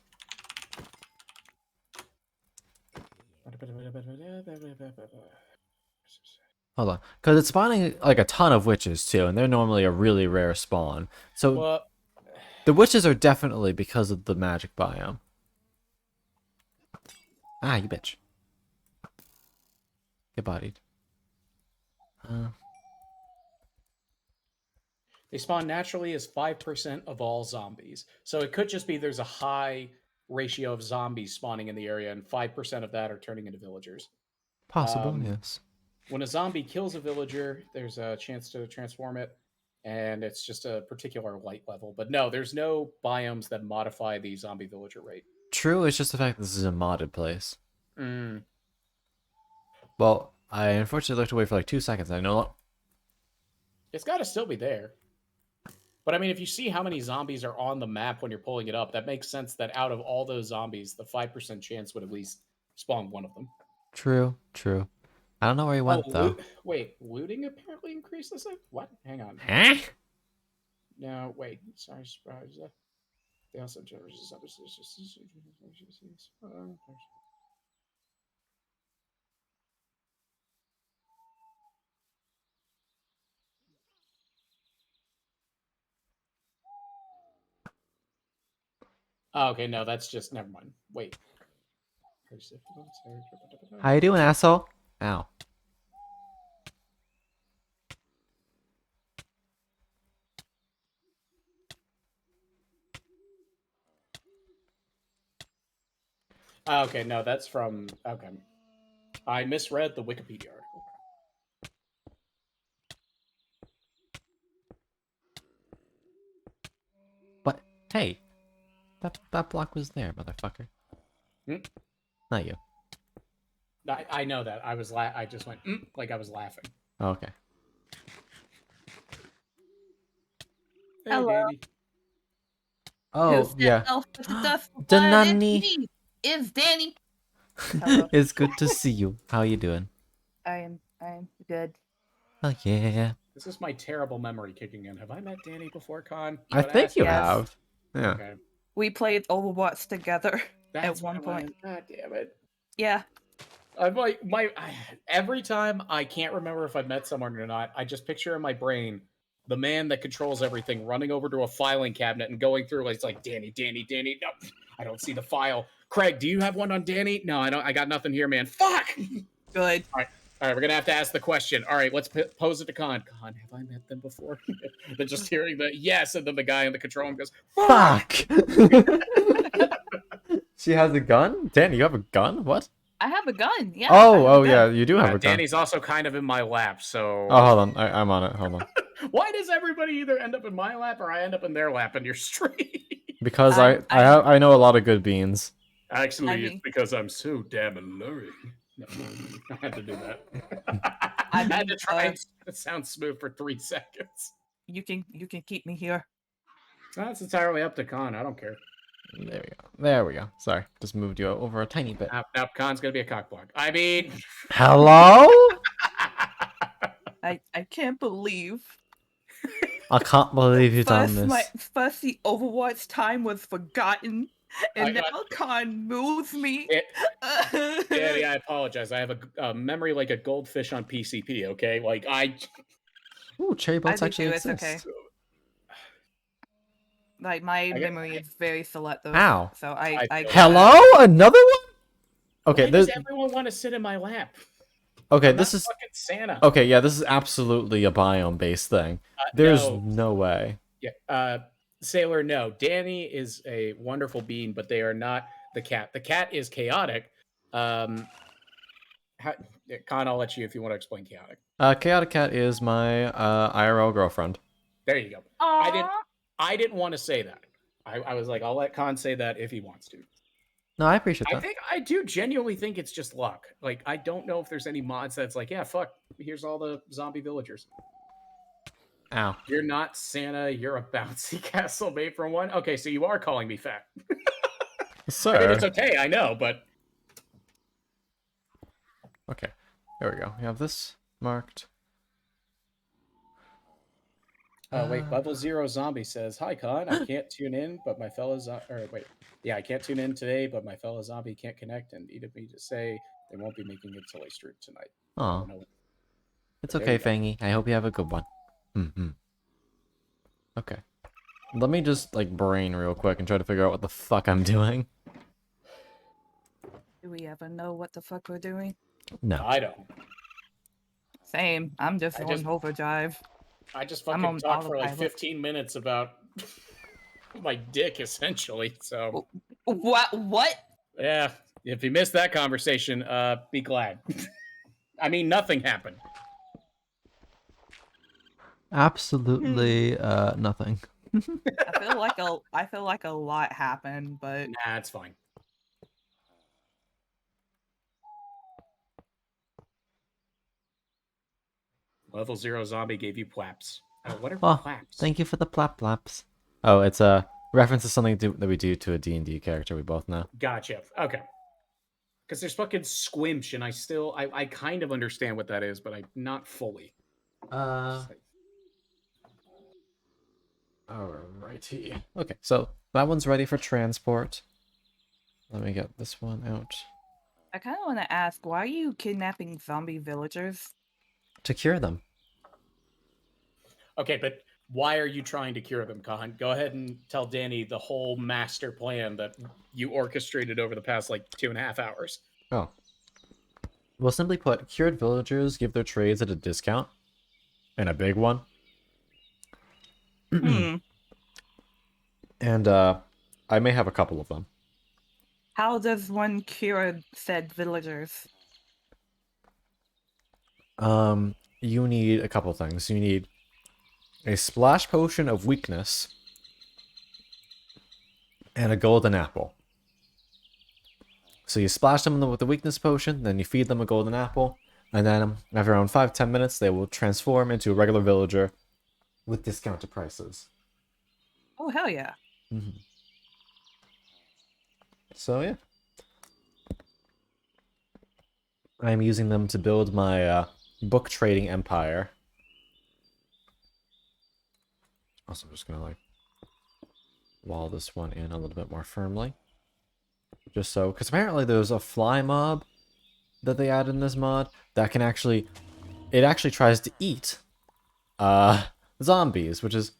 Hold on, because it's spawning like a ton of witches too, and they're normally a really rare spawn. So Well, the witches are definitely because of the magic biome. Ah, you bitch. Get bodied. they spawn naturally as 5% of all zombies. So it could just be there's a high ratio of zombies spawning in the area, and 5% of that are turning into villagers. Possible, yes. When a zombie kills a villager, there's a chance to transform it, and it's just a particular light level. But no, there's no biomes that modify the zombie villager rate. True, it's just the fact that this is a modded place. Mm. Well, I unfortunately looked away for like 2 seconds. I know. It's got to still be there. But I mean, if you see how many zombies are on the map when you're pulling it up, that makes sense that out of all those zombies, the 5% chance would at least spawn one of them. True, true. I don't know where he went though. Wait, looting apparently increased this? What? Hang on. Huh? No, wait. Sorry, surprise. They also oh, okay, no, that's just never mind. Wait. How you doing, asshole? Ow. Oh, okay, no, that's from okay. I misread the Wikipedia article. But hey, that block was there, motherfucker. Hmm? Not you. I know that. I just went like I was laughing. Oh, okay. Hey, Hello. Danny. Oh, Who's that yeah. elf with the duffel bag? Danani. It's me. It's Danny. Hello. It's good to see you. How you doing? I am good. Oh, yeah. This is my terrible memory kicking in. Have I met Danny before, Con? I gotta think ask you Yes. have. Yeah. Okay. We played Overwatch together That's at one why I point. went, God damn it. Yeah. I'm like every time I can't remember if I've met someone or not, I just picture in my brain the man that controls everything running over to a filing cabinet and going through it's like Danny. No, I don't see the file. Craig, do you have one on Danny? No, I don't. I got nothing here, man. Fuck. Good. All right, we're gonna have to ask the question. All right, let's pose it to Con. Con, have I met them before? Then just hearing the yes, and then the guy in the control room goes, "Fuck." She has a gun? Danny, you have a gun? What? I have a gun. Yeah. Oh, yeah, you do have a gun. Danny's also kind of in my lap, so. Oh, hold on. I'm on it. Hold on. Why does everybody either end up in my lap or I end up in their lap in your stream? Because I'm- I know a lot of good beans. Actually, I it's mean- because I'm so damn alluring. No, I had to do that. I I had mean, to try and sound smooth for 3 seconds. you can keep me here. That's entirely up to Khan. I don't care. There we go. There we go. Sorry, just moved you over a tiny bit. Now Khan's gonna be a cockblock. I mean, Hello? I can't believe I can't believe you've done this. first the Overwatch time was forgotten, and I- now Khan moves me. Daddy, I apologize. I have a memory like a goldfish on PCP. Okay, like Ooh, cherry I boats do actually too, it's exist. okay. Like my get- memory is very selective. Ow. So I I feel Hello? Another one? Okay, Why does this everyone want to sit in my lap? okay, I'm this not is fucking Santa. okay, yeah, this is absolutely a biome based thing. There's No. no way. Yeah, Sailor, no. Danny is a wonderful being, but they are not the cat. The cat is chaotic. Khan, I'll let you if you want to explain chaotic. Chaotic Cat is my IRL girlfriend. There you go. I didn't want to say that. I was like, I'll let Khan say that if he wants to. No, I appreciate I that. think I do genuinely think it's just luck. Like, I don't know if there's any mods that's like, yeah, fuck, here's all the zombie villagers. Ow. You're not Santa. You're a bouncy castle made from one. Okay, so you are calling me fat. Sir. I mean, it's okay. I know, but Okay. There we go. We have this marked. oh wait, level 0 zombie says, "Hi Con, I can't tune in, but my fellow I can't tune in today, but my fellow zombie can't connect and needed me to say they won't be making it till I stream tonight." I Aw. don't know. It's There okay, you go. Fangy. I hope you have a good one. Okay. Let me just, like, brain real quick and try to figure out what the fuck I'm doing. Do we ever know what the fuck we're doing? No. I don't. Same. I'm I just on just- overdrive. I just I'm fucking on talked for like autopilot. 15 minutes about my dick, essentially. So What? yeah, if you missed that conversation, be glad. I mean, nothing happened. Absolutely, nothing. I feel like a lot happened, but Nah, it's fine. Level 0 zombie gave you plaps. What are Oh, plaps? thank you for the plap plaps. Oh, it's a reference to something that we do to a D&D character we both know. Gotcha. Okay. Because there's fucking squimch, and I kind of understand what that is, but I not fully. Alrighty. Okay, so that one's ready for transport. Let me get this one out. I kind of want to ask, why are you kidnapping zombie villagers? To cure them. Okay, but why are you trying to cure them, Khan? Go ahead and tell Danny the whole master plan that you orchestrated over the past like 2.5 hours. Oh. Well, simply put, cured villagers give their trades at a discount. And a big one. Hmm. And I may have a couple of them. How does one cure said villagers? You need a couple things. You need a splash potion of weakness and a golden apple. So you splash them with the weakness potion, then you feed them a golden apple, and then after around 5-10 minutes, they will transform into a regular villager with discounted prices. Oh, hell yeah. So yeah. I'm using them to build my book trading empire. Also, I'm just gonna like wall this one in a little bit more firmly. Just so, because apparently there's a fly mob that they add in this mod that can actually, it actually tries to eat zombies, which is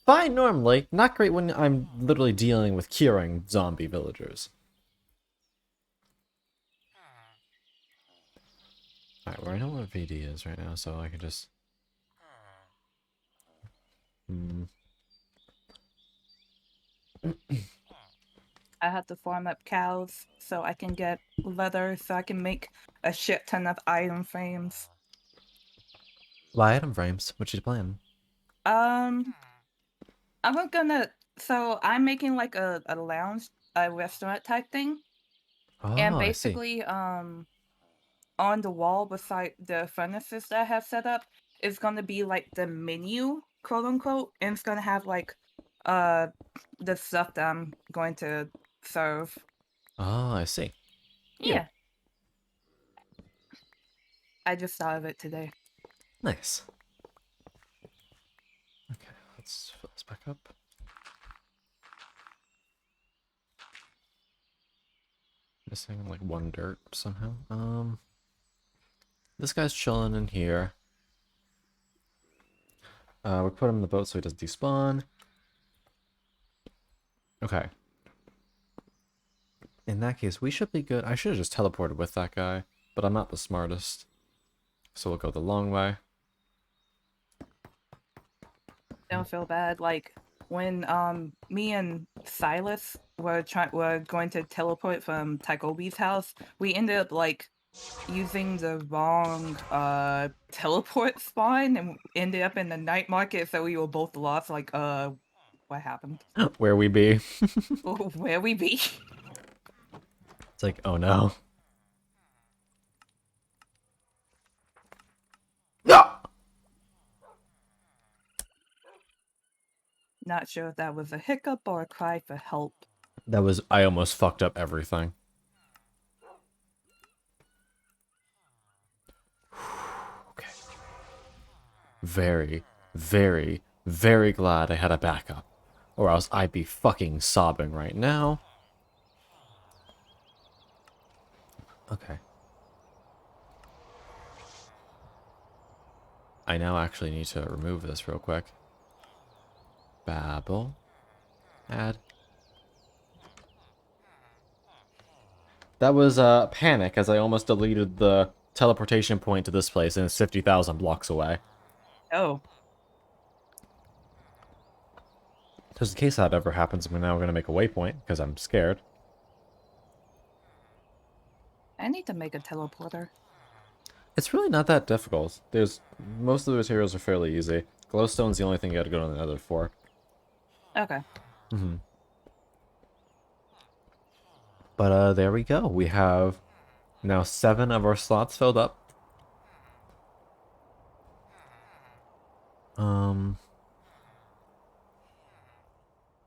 fine normally, not great when I'm literally dealing with curing zombie villagers. Alright, well I know what VD is right now, so I can just... I have to farm up cows so I can get leather so I can make a shit ton of item frames. Why item frames? What's your plan? I'm gonna So I'm making like a lounge, a restaurant type thing, and Oh, I see. basically, on the wall beside the furnaces that I have set up is gonna be like the menu, quote unquote, and it's gonna have like uh the stuff that I'm going to serve. Oh, I see. Yeah, I just thought of it today. Nice. Okay, let's fill this back up. Missing like one dirt somehow. This guy's chilling in here. We put him in the boat so he doesn't despawn. Okay. In that case, we should be good. I should have just teleported with that guy, but I'm not the smartest. So we'll go the long way. Don't feel bad. Like when me and Silas were going to teleport from Tagobi's house, we ended up like using the wrong teleport spawn and ended up in the night market, so we were both lost. Like what happened? Where we be? Where we be? It's like, oh no. Not sure if that was a hiccup or a cry for help. That was, I almost fucked up everything. Okay. Very, very, very glad I had a backup. Or else I'd be fucking sobbing right now. Okay. I now actually need to remove this real quick. Babble. Add. That was panic, as I almost deleted the teleportation point to this place, and it's 50,000 blocks away. Oh, Just in case that ever happens, I'm now going to make a waypoint, because I'm scared. I need to make a teleporter. It's really not that difficult. Most of the materials are fairly easy. Glowstone's the only thing you gotta go to the nether for. Okay. But there we go. We have now 7 of our slots filled up.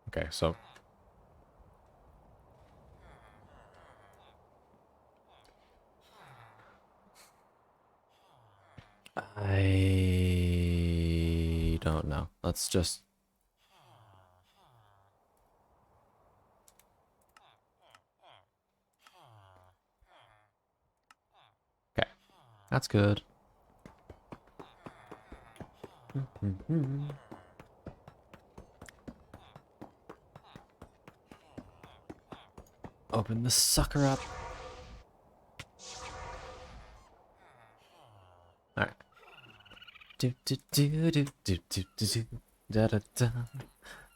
Okay, so I don't know. Let's just okay. That's good. Open this sucker up. Alright. Do do do do do do do do da da da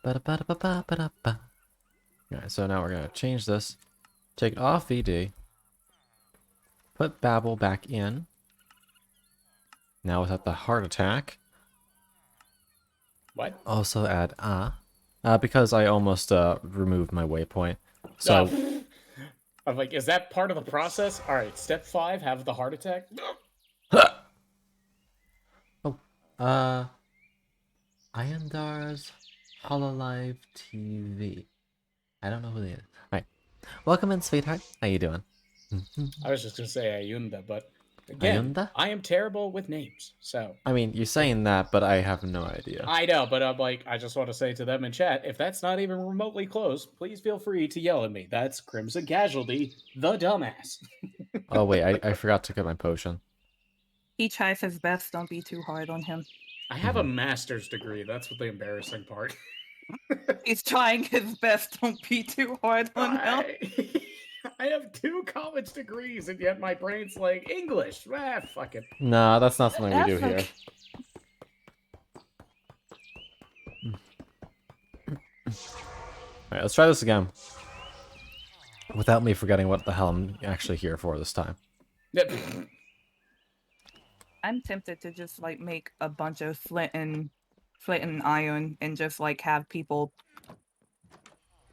ba da ba da ba ba ba da ba. Alright, so now we're gonna change this. Take it off VD. Put Babel back in. Now without the heart attack. What? Also add because I almost removed my waypoint. So Oh. I'm like, is that part of the process? All right, step 5, have the heart attack. Iandar's Hololive TV. I don't know who they is. Alright. Welcome in, sweetheart. How you doing? I was just gonna say Ayunda, but again, Ayunda? I am terrible with names. So I mean, you're saying that, but I have no idea. I know, but I'm like, I just want to say to them in chat, if that's not even remotely close, please feel free to yell at me. That's Crimson Casualty, the dumbass. Oh wait, I forgot to get my potion. He tries his best. Don't be too hard on him. I have a master's degree. That's what the embarrassing part. He's trying his best. Don't be too hard on him. I have 2 college degrees, and yet my brain's like English. Ah, fuck it. Nah, that's not something we do That's here. okay. Alright, let's try this again. Without me forgetting what the hell I'm actually here for this time. I'm tempted to just like make a bunch of flint and iron and just like have people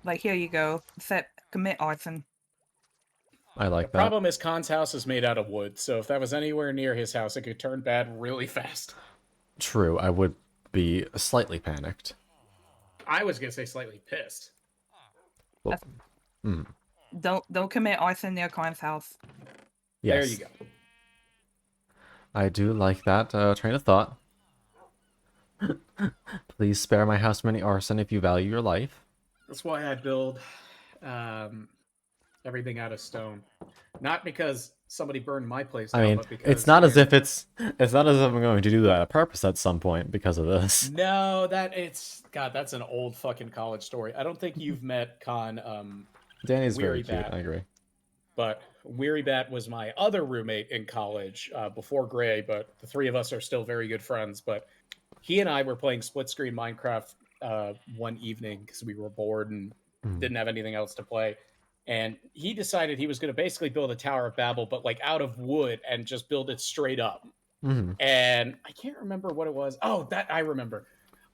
like, here you go. Commit arson. I like The that. problem is Khan's house is made out of wood, so if that was anywhere near his house, it could turn bad really fast. True, I would be slightly panicked. I was gonna say slightly pissed. Well, Don't commit arson near Khan's house. yes. There you go. I do like that train of thought. Please spare my house from any arson if you value your life. That's why I build everything out of stone. Not because somebody burned my place down, I mean, but because it's not as if it's not as if I'm going to do that on purpose at some point because of this. No, that's an old fucking college story. I don't think you've met Khan. Danny's very Weary cute. Bat. I agree. But Weary Bat was my other roommate in college before Gray, but the three of us are still very good friends. But he and I were playing split screen Minecraft one evening because we were bored and didn't have anything else to play. And he decided he was going to basically build a Tower of Babel, but like out of wood and just build it straight up. Mm-hmm. And I can't remember what it was. Oh, that I remember.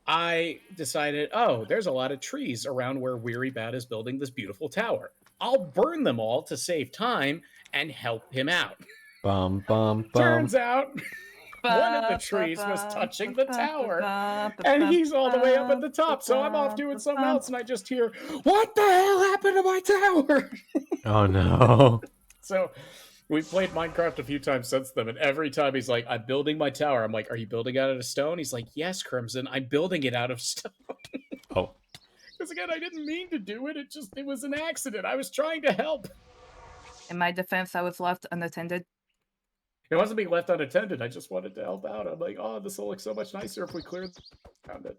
I decided, there's a lot of trees around where Weary Bat is building this beautiful tower. I'll burn them all to save time and help him out. Bum bum bum. Turns out one of the trees was touching the tower, and he's all the way up at the top. So I'm off doing something else, and I just hear, "What the hell happened to my tower?" Oh no. So we've played Minecraft a few times since then, and every time he's like, "I'm building my tower." I'm like, "Are you building it out of stone?" He's like, "Yes, Crimson, I'm building it out of stone." Oh. Because again, I didn't mean to do it. It was an accident. I was trying to help. In my defense, I was left unattended. It wasn't being left unattended. I just wanted to help out. I'm like, this will look so much nicer if we cleared around it.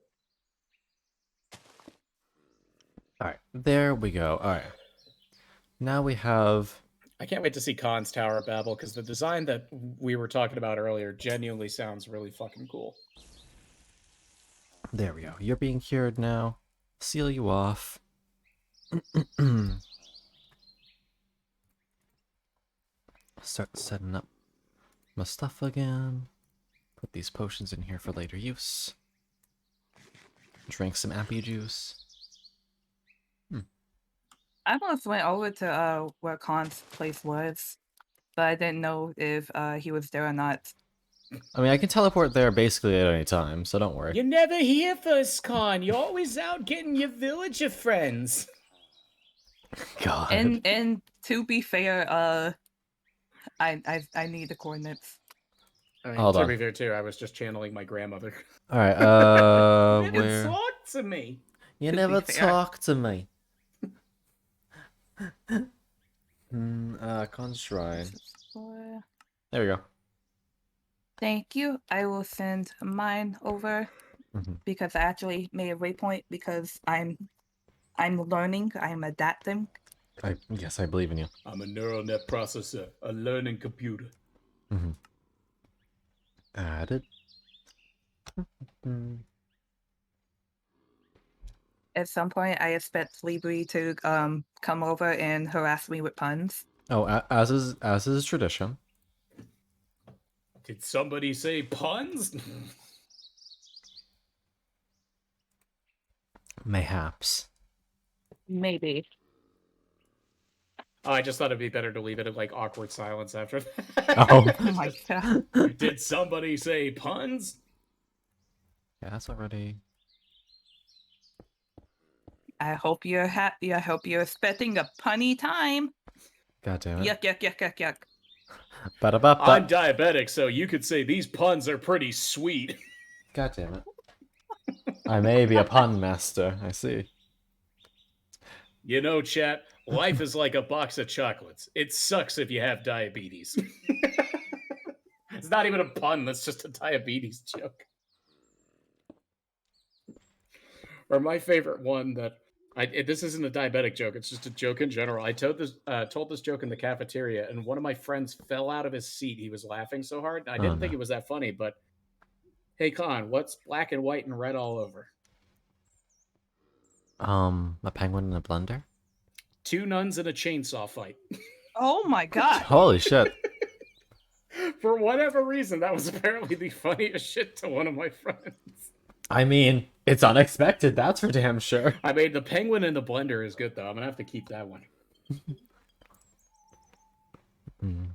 All right. There we go. All right. Now we have. I can't wait to see Khan's Tower of Babel because the design that we were talking about earlier genuinely sounds really fucking cool. There we go. You're being cured now. Seal you off. Start setting up my stuff again. Put these potions in here for later use. Drink some apple juice. I almost went over to where Khan's place was, but I didn't know if he was there or not. I mean, I can teleport there basically at any time, so don't worry. You're never here first, Khan. You're always out getting your villager friends. God. And to be fair, I need the coordinates. I mean, Hold to on. be fair, too, I was just channeling my grandmother. All right. You never Where? talk to me. You To never be fair. talk to me. Khan's shrine. There we go. Thank you. I will send mine over because I actually made a waypoint because I'm learning. I'm adapting. Yes, I believe in you. I'm a neural net processor, a learning computer. Added. At some point, I expect Libri to come over and harass me with puns. Oh, as is tradition. Did somebody say puns? Mayhaps. Maybe. Oh, I just thought it'd be better to leave it at like awkward silence after that. Oh. Oh my god. Did somebody say puns? Yeah, that's already. I hope you're happy. I hope you're expecting a punny time. God damn it. Yuck, yuck, yuck, yuck, yuck. Ba-da-ba-ba. I'm diabetic, so you could say these puns are pretty sweet. God damn it. I may be a pun master. I see. You know, chat, life is like a box of chocolates. It sucks if you have diabetes. It's not even a pun, that's just a diabetes joke. Or my favorite one that this isn't a diabetic joke, it's just a joke in general. I told this joke in the cafeteria, and one of my friends fell out of his seat. He was laughing so hard. I didn't think it was that funny, but hey, Con, what's black and white and red all over? A penguin in a blender? 2 nuns in a chainsaw fight. Oh my god. Holy shit. For whatever reason, that was apparently the funniest shit to one of my friends. I mean, It's unexpected, that's for damn sure. I mean, the penguin in the blender is good though. I'm gonna have to keep that one. Mm.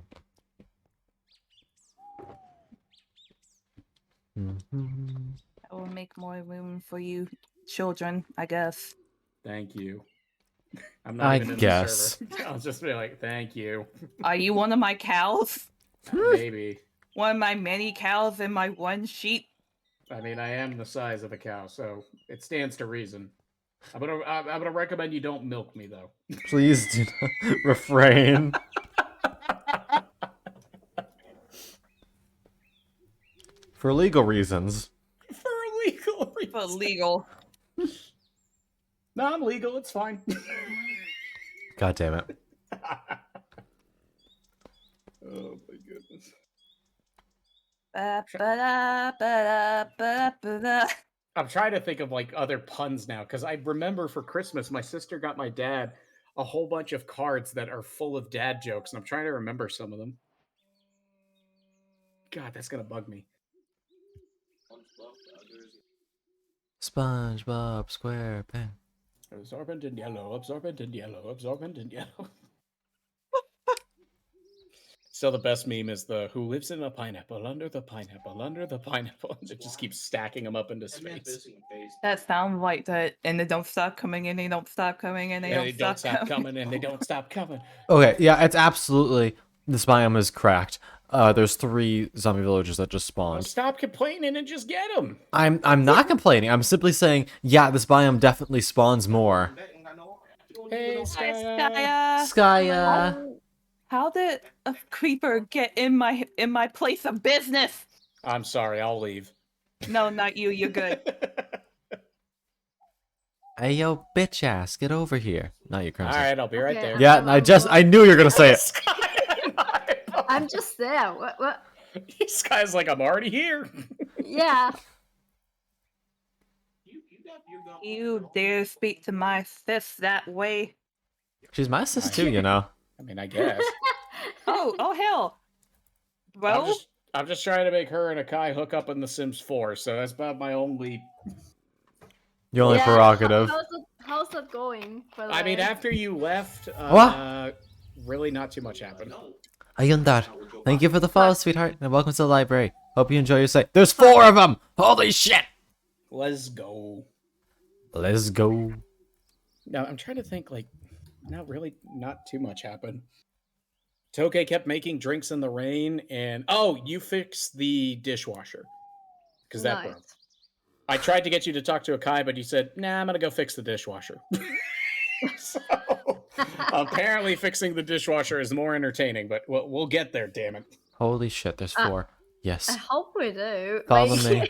Mhm. I will make more room for you children, I guess. Thank you. I'm not I even in guess. the server. I'll just be like, thank you. Are you one of my cows? Maybe. One of my many cows and my one sheep? I mean, I am the size of a cow, so it stands to reason. I'm gonna recommend you don't milk me though. Please do not refrain. For legal reasons. For legal reasons. For legal. Non-legal, it's fine. God damn it. Oh my goodness. Ba-ba-da-ba-da-ba-ba-da. I'm trying to think of like other puns now because I remember for Christmas my sister got my dad a whole bunch of cards that are full of dad jokes, and I'm trying to remember some of them. God, that's gonna bug me. SpongeBob SquarePants. Absorbent in yellow, absorbent in yellow, absorbent in yellow. Still, the best meme is the "Who lives in a pineapple under the pineapple under the pineapple." It just keeps stacking them up into space. That sounds like that, and they don't stop coming, and they don't stop coming, and they And they don't stop coming. coming, and they don't stop coming. Okay, yeah, it's absolutely... This biome is cracked. There's 3 zombie villagers that just Well, spawned. stop complaining and just get them. I'm not complaining. I'm simply saying, yeah, this biome definitely spawns more. Hey, Hi, Skya. Skya. Skya! How did a creeper get in my place of business? I'm sorry, I'll leave. No, not you. You're good. Hey, yo, bitch ass, get over here. Not you, All Crimson. right, I'll be right Okay. there. Yeah, I knew you were gonna say it. I'm just there. What? This guy's like, I'm already here. Yeah. You dare speak to my sis that way? She's my sis too, you know. I mean, I guess. Oh hell. Well, I'm just trying to make her and Akai hook up in The Sims 4, so that's about my only. The only Yeah, prerogative. How's that going? By the I mean, way? after you left, What? really not too much happened. Ayundar, thank you for the follow, sweetheart, and welcome to the library. Hope you enjoy your stay. There's 4 of them! Holy shit! Let's go. Let's go. Now, I'm trying to think, like, not too much happened. Toke kept making drinks in the rain, and you fixed the dishwasher. Because that broke. I tried to get you to talk to Akai, but you said, nah, I'm going to go fix the dishwasher. So, apparently fixing the dishwasher is more entertaining, but we'll get there, damn it. Holy shit, there's 4. I Yes. hope we do. Follow me.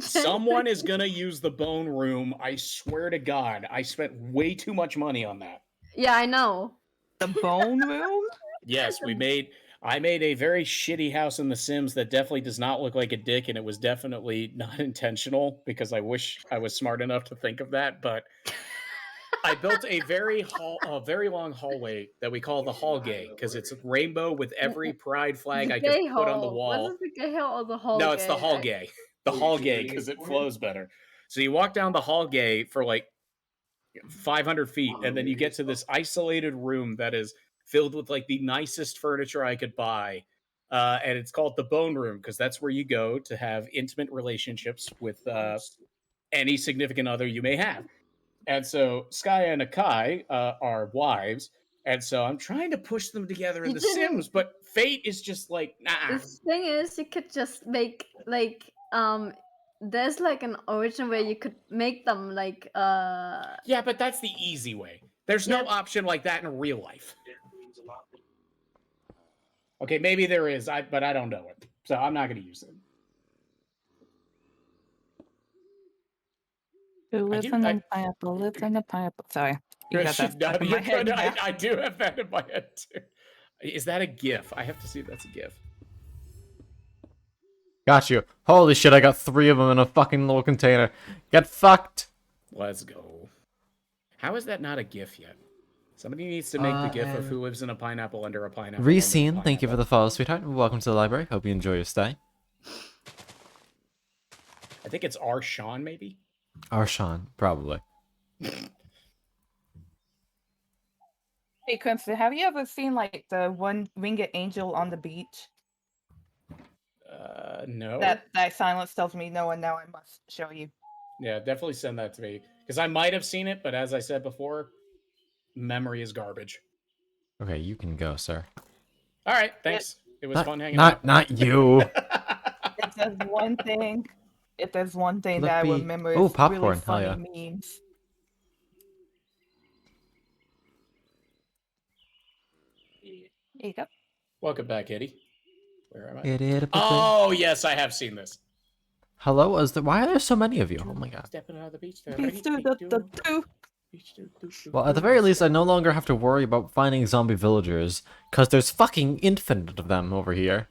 Someone is going to use the bone room. I swear to God, I spent way too much money on that. Yeah, I know. the bone room? Yes, I made a very shitty house in The Sims that definitely does not look like a dick, and it was definitely not intentional because I wish I was smart enough to think of that. But I built a very long hallway that we call the hall gay because it's a rainbow with every pride flag I could put on the wall. What is the gay hall or the hall? No, it's the hall gay. The hall gay because it flows better. So you walk down the hall gay for like 500 feet, and then you get to this isolated room that is filled with like the nicest furniture I could buy. And it's called the bone room because that's where you go to have intimate relationships with any significant other you may have. And so Skya and Akai are wives. And so I'm trying to push them together in You The didn't- Sims, but fate is just like, nah. The thing is, you could just make like there's like an origin where you could make them like Yeah, but that's the easy way. There's no Yeah. option like that in real life. Okay, maybe there is, but I don't know it. So I'm not going to use it. Who lives do- in I- the pineapple? Lives in the pineapple. Sorry, you got that No, stuck in my you're head good. now. I do have that in my head too. Is that a GIF? I have to see if that's a GIF. Got you. Holy shit, I got 3 of them in a fucking little container. Get fucked. Let's go. How is that not a GIF yet? Somebody needs to make the GIF of who lives in a pineapple under a pineapple. under a Reseen, thank you for pineapple. the follow, sweetheart. Welcome to the library. Hope you enjoy your stay. I think it's R. Sean, maybe? Arshawn, probably. Hey, Crimson, have you ever seen like the one winged angel on the beach? No. That silence tells me no, and now I must show you. Yeah, definitely send that to me because I might have seen it, but as I said before, memory is garbage. Okay, you can go, sir. All right, thanks. It was Not, fun hanging not, out. not you. If there's one thing, that I Flippy. remember Ooh, is popcorn, really hell funny yeah. memes. Here you go. Welcome back, Eddie. Where am I? Idiot. Oh, yes, I have seen this. Hello? Why are there so many of you? Oh my god. Stepping out of the beach. Beach do do do do. Well, at the very least, I no longer have to worry about finding zombie villagers, because there's fucking infinite of them over here.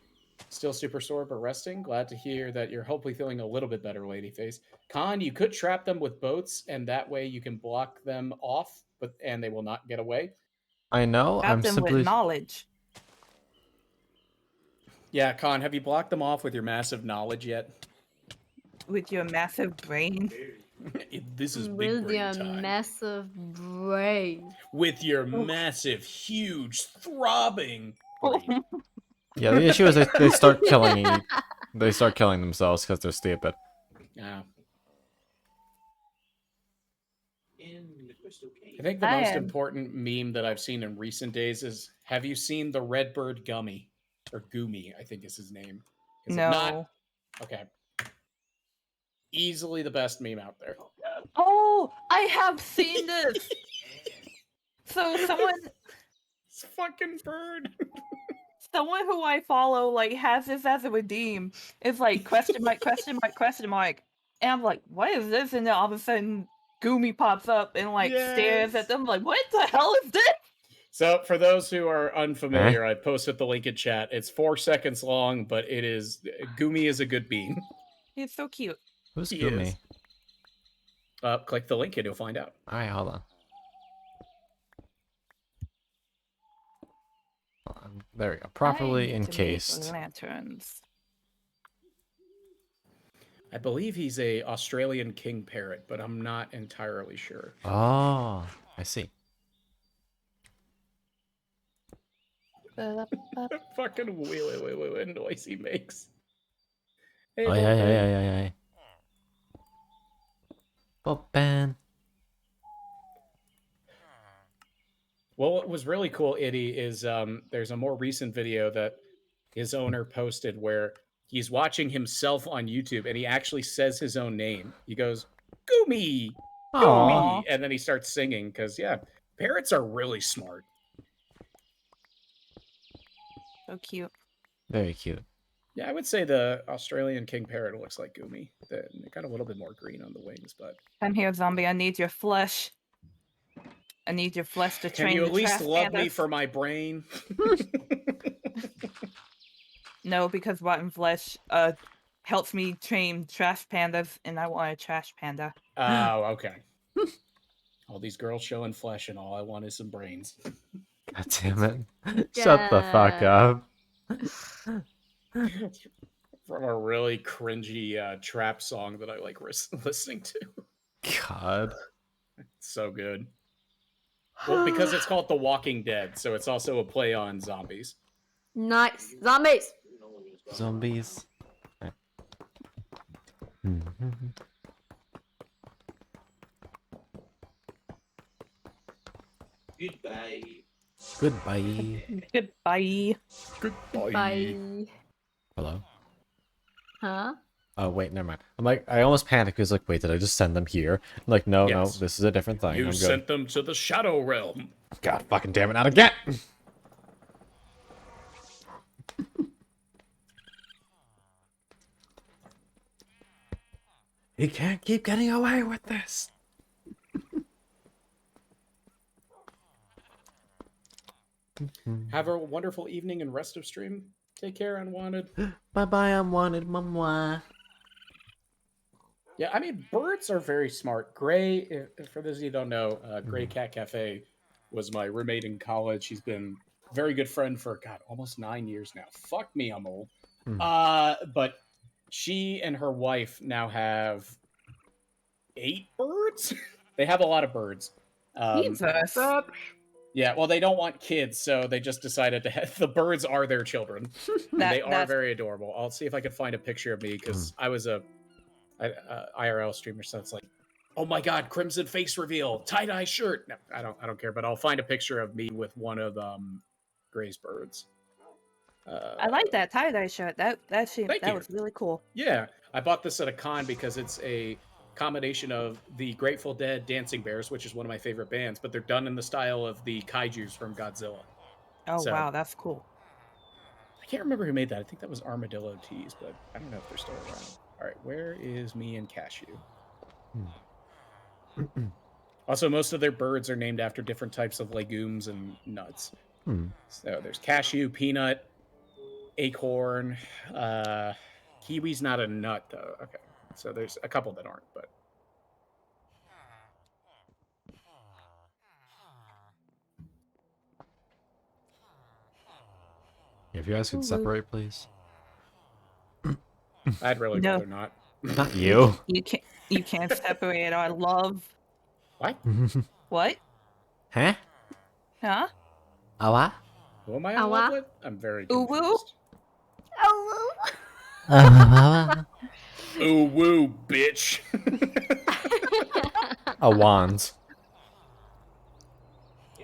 Still super sore but resting. Glad to hear that you're hopefully feeling a little bit better, Ladyface. Con, you could trap them with boats, and that way you can block them off, and they will not get away. I know, Trap I'm them with simply... knowledge. Yeah, Con, have you blocked them off with your massive knowledge yet? With your massive brain. This is big With brain your time. massive brain. With your massive, huge, throbbing brain. Yeah, the issue is they start killing they start killing themselves because they're stupid. Yeah. I think the I most am. important meme that I've seen in recent days is, have you seen the Redbird Gummy? Or Goomy, I think is his name. Is it No. not? Okay. Easily the best meme out there. Oh, I have seen this. So It's fucking bird. someone who I follow like has this as a redeem. It's like question mark, question mark, question mark. And I'm like, what is this? And then all of a sudden Goomy pops up and like stares Yes. at them like, what the hell is this? So for those who are unfamiliar, I posted the link in chat. It's 4 seconds long, but it is Goomy is a good bean. He's so cute. Who's He Gumi? is. Click the link and you'll find out. Alright, hold on. There we go. Properly I need to make encased. lanterns. I believe he's a Australian king parrot, but I'm not entirely sure. Oh, I see. Fucking wait noise he makes. Hey, Oh, yeah. Boban. Well, what was really cool, Itty, is there's a more recent video that his owner posted where he's watching himself on YouTube and he actually says his own name. He goes, Goomy! Aw. Goomy! And then he starts singing because, yeah, parrots are really smart. So cute. Very cute. Yeah, I would say the Australian king parrot looks like Goomy. They're kind of a little bit more green on the wings, but... Come here, zombie. I need your flesh. I need your flesh to train Can you the at least trash love me pandas. for my brain? No, because rotten flesh helps me train trash pandas, and I want a trash panda. Oh, okay. All these girls showing flesh and all I want is some brains. God damn it. Shut the fuck up. From a really cringy trap song that I like listening to. God. It's so good. Well, because it's called The Walking Dead, so it's also a play on zombies. Nice. Zombies! Zombies. Right. Goodbye. Goodbye. Goodbye. Bye. Hello? Huh? Oh, wait, never mind. I'm like, I almost panicked because, like, wait, did I just send them here? I'm like, no, Yes. no, this is a different thing. You I'm good. sent them to the Shadow Realm. God fucking damn it, not again! He can't keep getting away with this. Have a wonderful evening and rest of stream. Take care, Unwanted. Bye-bye, unwanted mama. Yeah, I mean, birds are very smart. Gray, for those of you who don't know, Gray Cat Cafe was my roommate in college. He's been a very good friend for, God, almost 9 years now. Fuck me, I'm old. Hmm. But she and her wife now have 8 birds. They have a lot of birds. Jesus. Yeah, well, they don't want kids, so they just decided to have the birds are their children. And they are That's very adorable. I'll see if I can find a picture of me because I was a IRL streamer, so it's like, oh my god, crimson face reveal, tie-dye shirt. No, I don't care, but I'll find a picture of me with one of Gray's birds. I like that tie-dye shirt. That Thank you. was really cool. Yeah, I bought this at a con because it's a combination of the Grateful Dead Dancing Bears, which is one of my favorite bands, but they're done in the style of the kaijus from Godzilla. Oh So- wow, that's cool. I can't remember who made that. I think that was Armadillo Tees, but I don't know if they're still around. All right, where is me and Cashew? Also, most of their birds are named after different types of legumes and nuts. So there's cashew, peanut, acorn. Kiwi's not a nut, though. Okay, so there's a couple that aren't, but If you guys could separate, please. I'd really No. rather not. Not you. You can't separate our love. What? What? Huh? Huh? A what? Who am I in love with? I'm very Ooh, woo? confused. A Ooh woo, bitch. wand.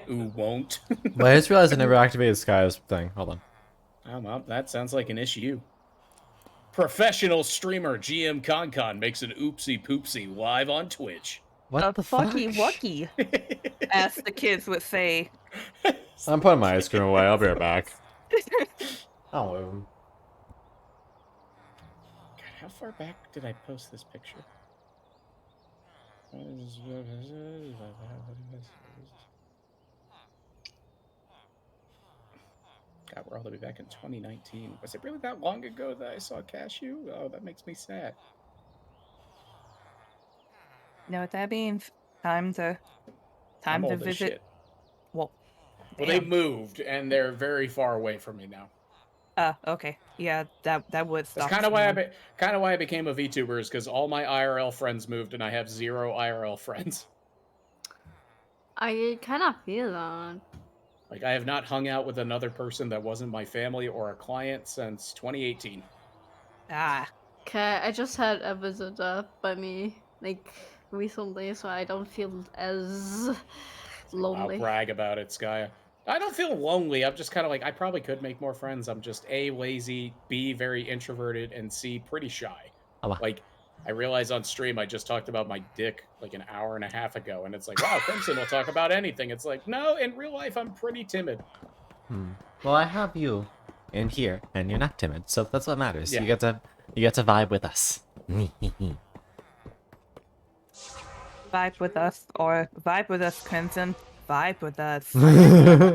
Ooh won't. Well, I just realized I never activated Sky's thing. Hold on. Oh, well, that sounds like an issue. Professional streamer GM ConCon makes an oopsie poopsie live on Twitch. What the fucky fuck? wucky, as the kids would say. I'm putting my ice cream away. I'll be right back. I'll move him. God, how far back did I post this picture? God, we're all the way back in 2019. Was it really that long ago that I saw Cashew? Oh, that makes me sad. You know what that means? Time to I'm old as visit. shit. Well, Well, they damn. moved, and they're very far away from me now. Okay. Yeah, that would stop. That's kind of why someone. I became a VTuber, is because all my IRL friends moved, and I have 0 IRL friends. I kind of feel that. Like, I have not hung out with another person that wasn't my family or a client since 2018. Ah, Okay, I just had a visitor by me, like, recently, so I don't feel as I'll lonely. brag about it, Skya. I don't feel lonely. I'm just kind of like, I probably could make more friends. I'm just A, lazy, B, very introverted, and C, pretty shy. Oh, Like, I realized on stream I just talked about my dick like an hour and a half ago, and it's like, wow, Crimson will talk about anything. It's like, no, in real life I'm pretty timid. Well, I have you in here, and you're not timid, so that's what matters. Yeah. You get to vibe with us. vibe with us, or vibe with us, Crimson. Vibe with us. What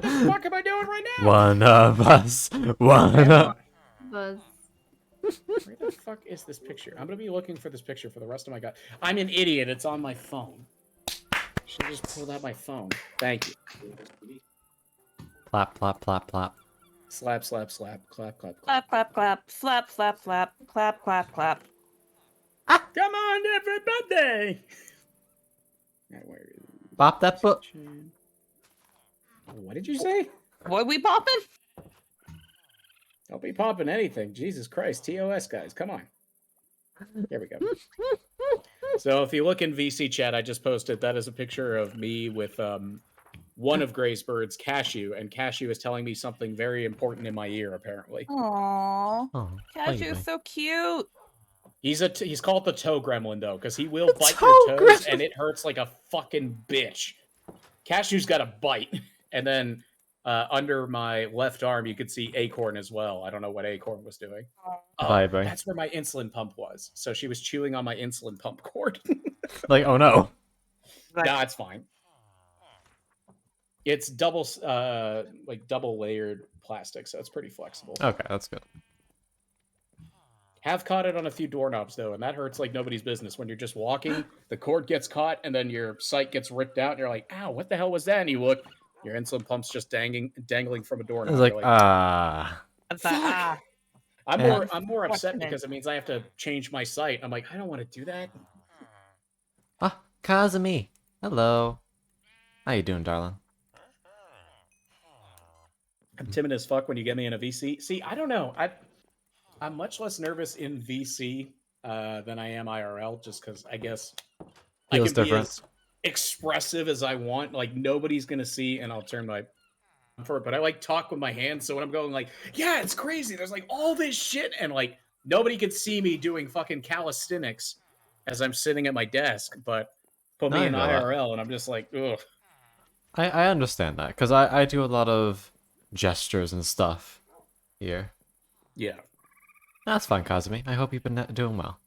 the fuck am I doing right now? One of us. One of. But Where the fuck is this picture? I'm gonna be looking for this picture for the rest of my god. I'm an idiot. It's on my phone. Should have just pulled out my phone. Thank you. Plop, plop, plop, plop. Slap, slap, slap. Clap, clap, clap. Clap, clap, clap. Slap, slap, slap. Clap, clap, clap. Come on, everybody! Now, where is Bop that foot. What did you say? What we popping? Don't be popping anything. Jesus Christ. TOS, guys. Come on. There we go. So if you look in VC chat, I just posted, that is a picture of me with one of Gray's birds, Cashew, and Cashew is telling me something very important in my ear, apparently. Aww. Oh, Cashew's so cute. He's called the toe gremlin, though, because he will bite toe your toes, gremlin. and it hurts like a fucking bitch. Cashew's got a bite. And then under my left arm, you could see Acorn as well. I don't know what Acorn was doing. Vibing. That's where my insulin pump was. So she was chewing on my insulin pump cord. Like, oh no. Nah, it's fine. It's double layered plastic, so it's pretty flexible. Okay, that's good. Have caught it on a few doorknobs though, and that hurts like nobody's business. When you're just walking, the cord gets caught, and then your sight gets ripped out, and you're like, "Ow, what the hell was that?" And you look, your insulin pump's just dangling from a doorknob. It's like, You're It's like, ah. I'm Yeah. more upset Fortunate. because it means I have to change my sight. I'm like, I don't want to do that. Ah. Kazumi. Hello. How you doing, darling? I'm timid as fuck when you get me in a VC. See, I don't know. I'm much less nervous in VC than I am IRL, just because I guess I Feels can be different. as expressive as I want. Like nobody's gonna see, and I'll turn my for it. But I like talk with my hands, so when I'm going like, yeah, it's crazy. There's like all this shit, and like nobody could see me doing fucking calisthenics as I'm sitting at my desk. But put No, me I in feel that. IRL, and I'm just like, ugh. I understand that because I do a lot of gestures and stuff here. Yeah. That's fine, Kazumi. I hope you've been doing well.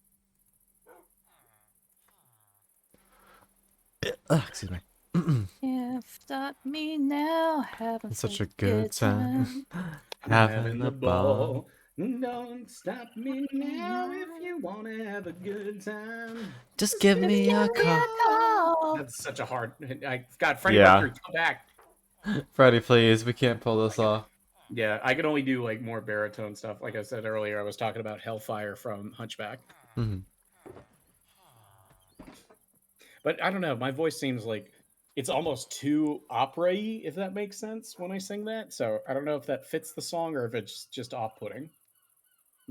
Excuse me. Can't stop me now. Having It's such a good time. I'm Having having the the ball. ball. Don't stop me now if you want to have a good time. Just give me a call. call. That's such a hard. God, Freddie Yeah. Mercury, come back. Freddie, please. We can't pull this off. Yeah, I can only do like more baritone stuff. Like I said earlier, I was talking about Hellfire from Hunchback. Hmm. But I don't know. My voice seems like it's almost too opera-y, if that makes sense when I sing that. So I don't know if that fits the song or if it's just off-putting.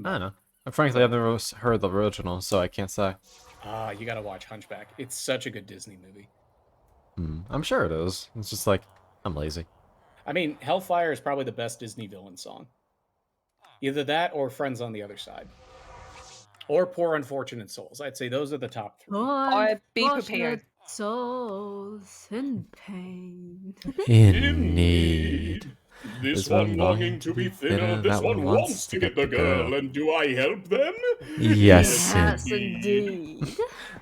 I don't know. Frankly, I've never heard the original, so I can't say. You gotta watch Hunchback. It's such a good Disney movie. I'm sure it is. It's just like, I'm lazy. I mean, Hellfire is probably the best Disney villain song. Either that or Friends on the Other Side. Or Poor Unfortunate Souls. I'd say those are the top three. Or be prepared. Unfortunate souls in pain. In need. This one longing to be thinner, this one wants to get the girl, and do I help them? Yes, Yes, indeed. indeed.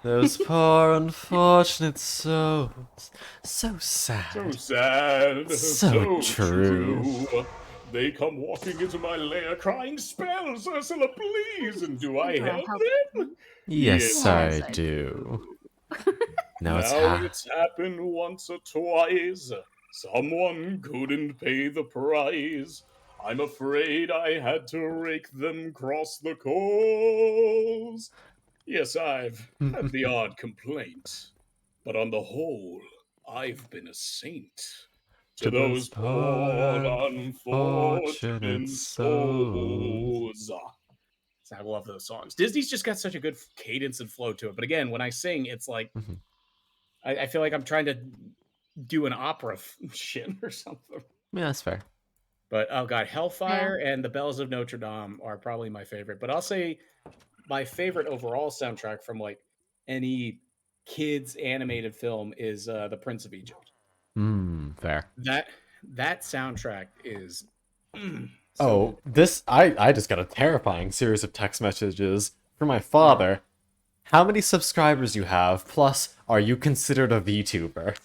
Those poor unfortunate souls. So sad. So sad, So true. They come walking into my lair crying, "Spells, Ursula, please!" And do I Do I help help them? Yes, Yes, I I do. Now it's Now it's happened once or twice. Someone couldn't pay the price. I'm afraid I had to rake them across the coals. Yes, I've had the odd complaint, but on the whole, I've been a saint to those poor unfortunate souls. I love those songs. Disney's just got such a good cadence and flow to it. But again, when I sing, it's like Mhm. I feel like I'm trying to do an opera shit or something. Yeah, that's fair. But oh god, Hellfire and The Bells of Notre Dame are probably my favorite. But I'll say my favorite overall soundtrack from like any kids animated film is The Prince of Egypt. Fair. That soundtrack is so Oh, this I just got a terrifying series of text messages from my father. How many subscribers you have? Plus, are you considered a VTuber?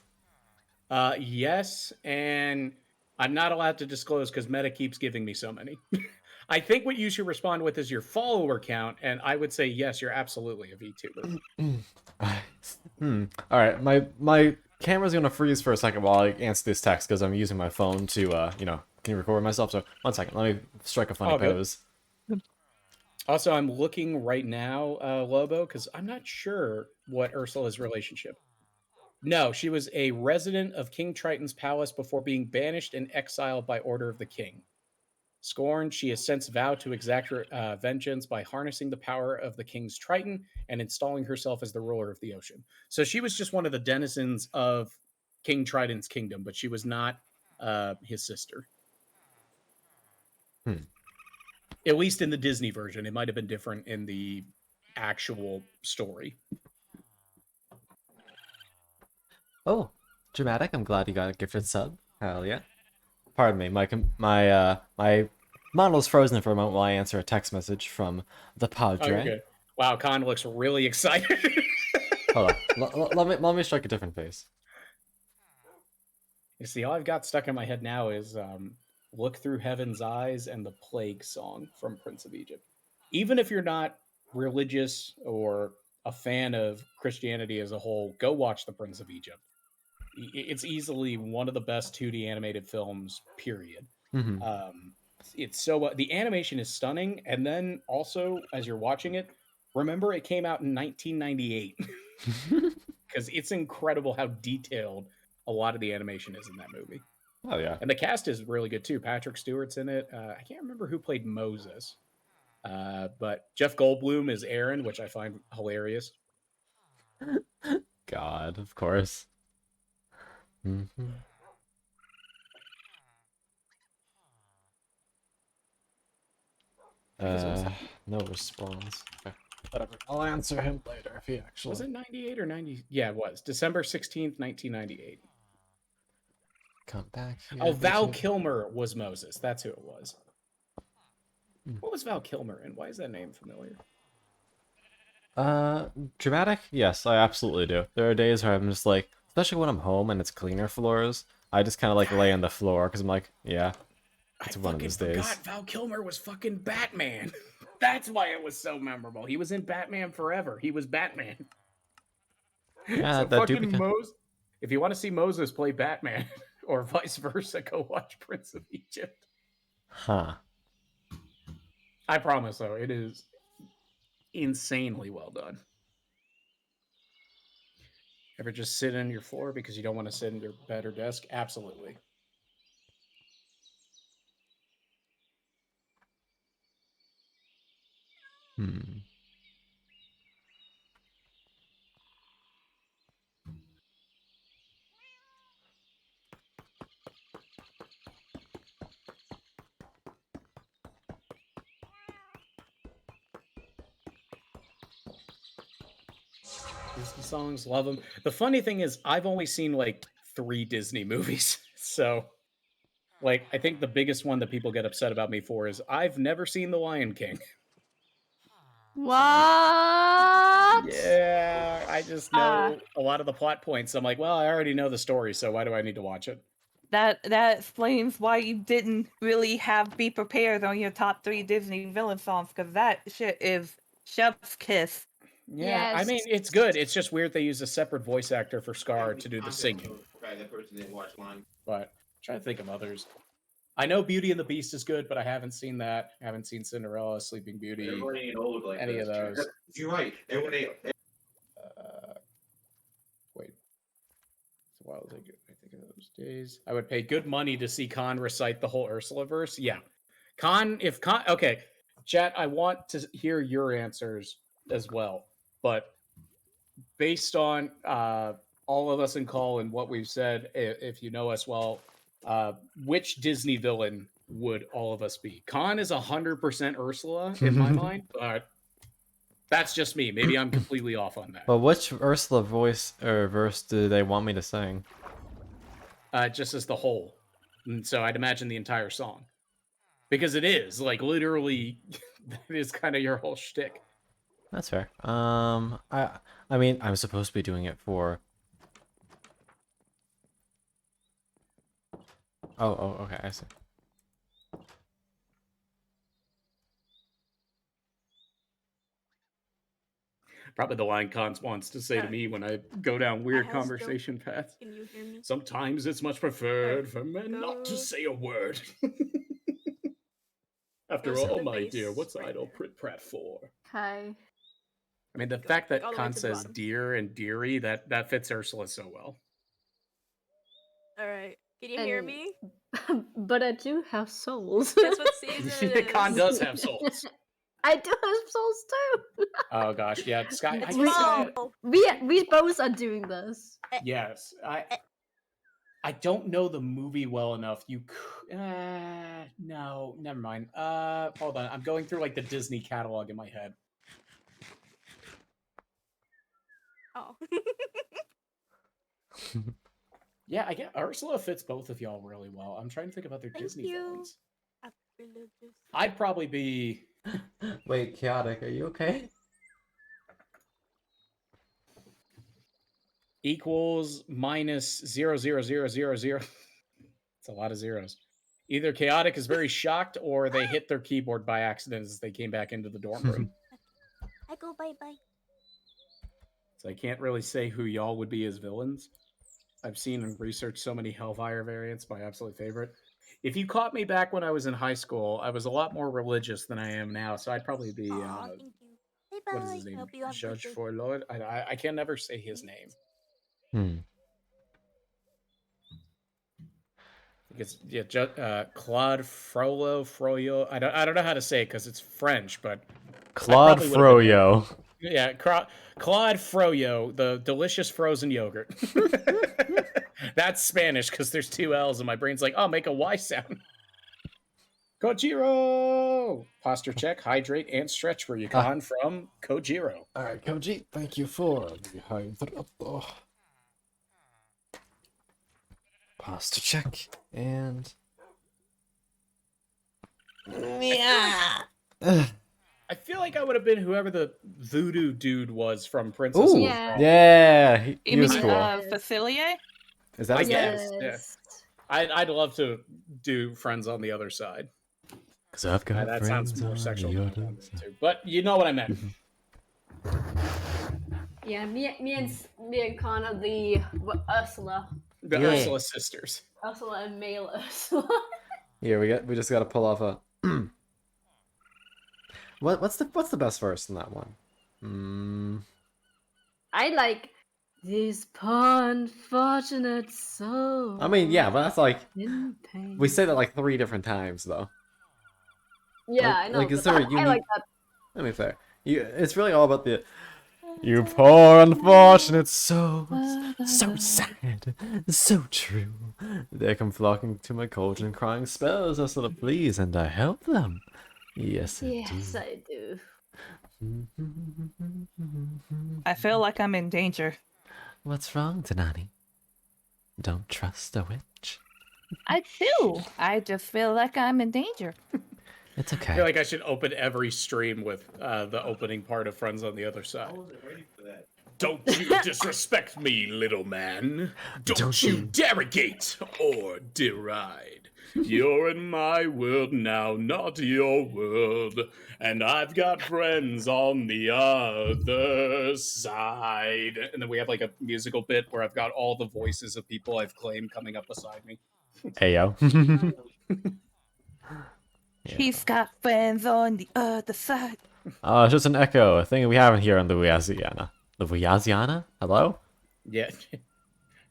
Yes, and I'm not allowed to disclose because Meta keeps giving me so many. I think what you should respond with is your follower count, and I would say yes, you're absolutely a VTuber. All right, my camera's gonna freeze for a second while I answer this text because I'm using my phone to can you record myself? So 1 second, let me strike a funny Oh, good. pose. Also, I'm looking right now, Lobo, because I'm not sure what Ursula's relationship. No, she was a resident of King Triton's palace before being banished and exiled by order of the king. Scorned, she has since vowed to exact vengeance by harnessing the power of the king's Triton and installing herself as the ruler of the ocean. So she was just one of the denizens of King Triton's kingdom, but she was not his sister. At least in the Disney version. It might have been different in the actual story. Oh, dramatic! I'm glad you got a gifted sub. Hell yeah! Pardon me, my model's frozen for a moment while I answer a text message from the Oh, you're Padre. good. Wow, Con looks really excited. Hold on, let me strike a different face. You see, all I've got stuck in my head now is Look Through Heaven's Eyes and the Plague Song from Prince of Egypt. Even if you're not religious or a fan of Christianity as a whole, go watch The Prince of Egypt. It's easily one of the best 2D animated films, period. It's so the animation is stunning, and then also as you're watching it, remember it came out in 1998. because it's incredible how detailed a lot of the animation is in that movie. Oh yeah. And the cast is really good too. Patrick Stewart's in it. I can't remember who played Moses, but Jeff Goldblum is Aaron, which I find hilarious. God, of course. Mm-hmm. No response. Okay. Whatever. I'll answer him later if he actually. Was it 98 or 90? Yeah, it was. December 16th, 1998. Come back here. Oh, Val Kilmer was Moses. That's who it was. Hmm. What was Val Kilmer and why is that name familiar? Dramatic? Yes, I absolutely do. There are days where I'm just like, especially when I'm home and it's cleaner floors, I just kind of like lay on the floor because I'm like, yeah, it's I one of fucking those days. forgot Val Kilmer was fucking Batman. That's why it was so memorable. He was in Batman Forever. He was Batman. Yeah, So that do fucking become. If you want to see Moses play Batman or vice versa, go watch Prince of Egypt. Huh. I promise, though, it is insanely well done. Ever just sit on your floor because you don't want to sit in your bed or desk? Absolutely. Hmm. Disney songs, love them. The funny thing is, I've only seen like 3 Disney movies. So, like, I think the biggest one that people get upset about me for is I've never seen The Lion King. What? Yeah, I just know a lot of the plot points. I'm like, well, I already know the story, so why do I need to watch it? That explains why you didn't really be prepared on your top 3 Disney villain songs, because that shit is chef's kiss. Yeah, I mean, it's good. It's just weird they use a separate voice actor for Scar to do the singing. But I'm trying to think of others. I know Beauty and the Beast is good, but I haven't seen that. I haven't seen Cinderella, Sleeping Beauty, any of those. You're right. Everyone ain't. Wait. It's a while ago. I think of those days. I would pay good money to see Khan recite the whole Ursula verse. Yeah. Okay. Chat, I want to hear your answers as well. But based on all of us in call and what we've said, if you know us well, which Disney villain would all of us be? Khan is 100% Ursula in my mind, but that's just me. Maybe I'm completely off on that. But which Ursula voice or verse do they want me to sing? Just as the whole. And so I'd imagine the entire song. Because it is, like, literally, that is kind of your whole shtick. That's fair. I mean, I'm supposed to be doing it for. Oh, okay, I see. Probably the line Khan wants to say to me when I go down weird conversation paths. Can you hear me? Sometimes it's much preferred for men not to say a word. After all, my dear, what's idle prit prat for? Hi. I mean, the fact that all the way Khan to the says bottom. dear and dearie, that fits Ursula so well. All right. Can you hear me? But I do have souls. That's what season it is. Khan does have souls. I do have souls too. Oh gosh, yeah, Sky. It's I guess, wrong. We both are doing this. yes, I don't know the movie well enough. No, never mind. Hold on. I'm going through like the Disney catalog in my head. Oh. Yeah, I get Ursula fits both of y'all really well. I'm trying to think about their Thank Disney you. villains. Religious. I'd probably be Wait, Chaotic, are you okay? equals minus 0.00000. It's a lot of zeros. Either Chaotic is very shocked or they hit their keyboard by accident as they came back into the dorm room. I go bye bye. So I can't really say who y'all would be as villains. I've seen and researched so many Hellfire variants, my absolute favorite. If you caught me back when I was in high school, I was a lot more religious than I am now, so I'd probably be, Aw, thank you. Bye bye. what is his name? Hope you have a good Judge day. for Lord? I can never say his name. Hmm. It's Claude Froyo. I don't know how to say it because it's French, but Claude probably would've been named- Froyo. yeah, Claude Froyo, the delicious frozen yogurt. That's Spanish because there's two L's, and my brain's like, oh, make a Y sound. Kojiro! Posture check, hydrate, and stretch for Yukon from Kojiro. All right, Koji, thank you for the hydrato. Posture check and. Yeah. I feel like I would have been whoever the voodoo dude was from Princess. Ooh, and the Yeah. Frog. yeah, he You was mean cool. Facilier? Is that I his name? guess. Yeah. Yes. I'd love to do Friends on the Other Side. Because I've got That friends sounds more on sexual the than other I wanted side. to. But you know what I meant. Yeah, me and Connor, the Ursula. The Yeah. Ursula sisters. Ursula and male Ursula. Here we just gotta pull off a. What's the best verse in that one? I like this poor unfortunate soul. I mean, yeah, but that's like in pain. we say that like 3 different times though. Yeah, like- I know. like, is but there a I unique- like that. I mean, fair. It's really all about the. You poor unfortunate souls, so sad, so true. They come flocking to my cauldron, crying spells are sort of please, and I help them. Yes, I Yes, do. I do. I feel like I'm in danger. What's wrong, Tanani? Don't trust a witch. I do. I just feel like I'm in danger. It's I okay. feel like I should open every stream with the opening part of Friends on the Other Side. Don't you disrespect me, little man. Don't you derogate or deride. You're in my world now, not your world. And I've got friends on the other side. And then we have like a musical bit where I've got all the voices of people I've claimed coming up beside me. Ayo. He's got friends on the other side. It's just an echo, a thing we have here in Louisiana. Louisiana? Hello? Yeah.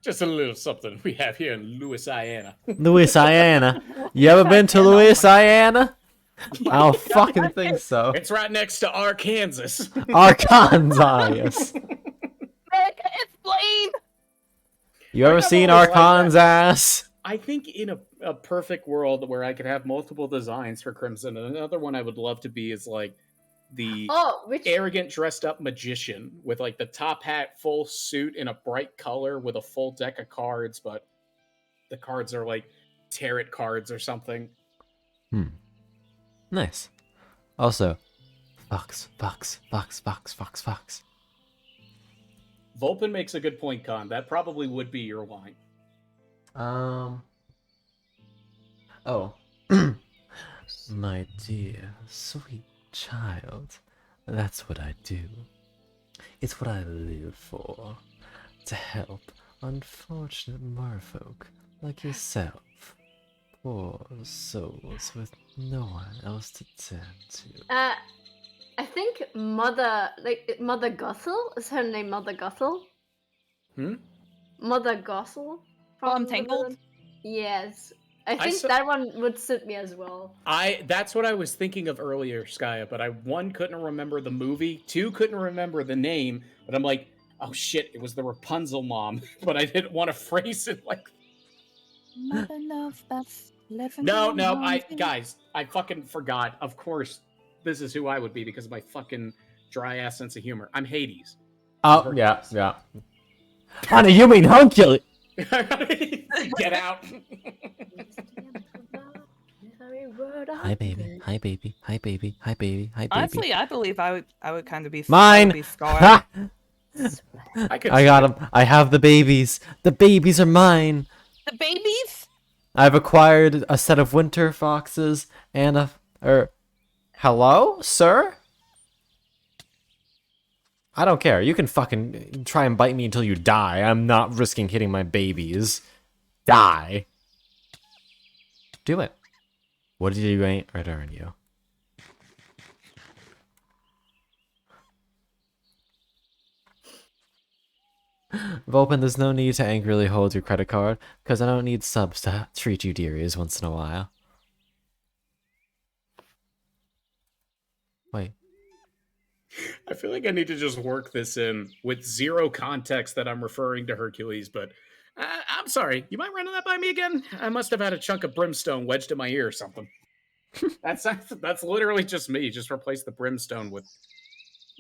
Just a little something we have here in Louisiana. Louisiana. You ever been to Louisiana? I don't fucking think so. It's right next to Arkansas. Arkansas, yes. Explain. You ever I've seen always liked that. Arkansas? I think in a perfect world where I could have multiple designs for Crimson, and another one I would love to be is like the Oh, which arrogant dressed up magician with like the top hat, full suit in a bright color with a full deck of cards, but the cards are like tarot cards or something. Nice. Also, fox. Volpin makes a good point, Con. That probably would be your line. Oh. My dear, sweet child. That's what I do. It's what I live for. To help unfortunate merfolk like yourself. Poor souls with no one else to turn to. I think Mother Gothel is her name. Mother Gothel. Hmm? Mother Gothel. From the Tangled? villain. Yes, I think saw- that one would suit me as well. That's what I was thinking of earlier, Skya, but I one couldn't remember the movie, two couldn't remember the name, but I'm like, oh shit, it was the Rapunzel mom, but I didn't want to phrase it like Mother knows best. No, guys, I fucking forgot. Of course, this is who I would be because of my fucking dry ass sense of humor. I'm Hades. Oh, yeah. Honey, you mean Hercules? Get out. Hi, baby. Hi, baby. Hi, baby. Hi, baby. Hi, baby. Honestly, I believe I would kind of be Mine! I would be Scar. Ha! I I got them. I have the babies. The babies are mine. The babies? I've acquired a set of winter foxes and hello, sir? I don't care. You can fucking try and bite me until you die. I'm not risking hitting my babies. Die. Do it. What did you ain't return you? Vulpin, there's no need to angrily hold your credit card, because I don't need subs to treat you dearies once in a while. Wait. I feel like I need to just work this in with zero context that I'm referring to Hercules, but I'm sorry. You mind running that by me again? I must have had a chunk of brimstone wedged in my ear or something. That's literally just me. Just replace the brimstone with,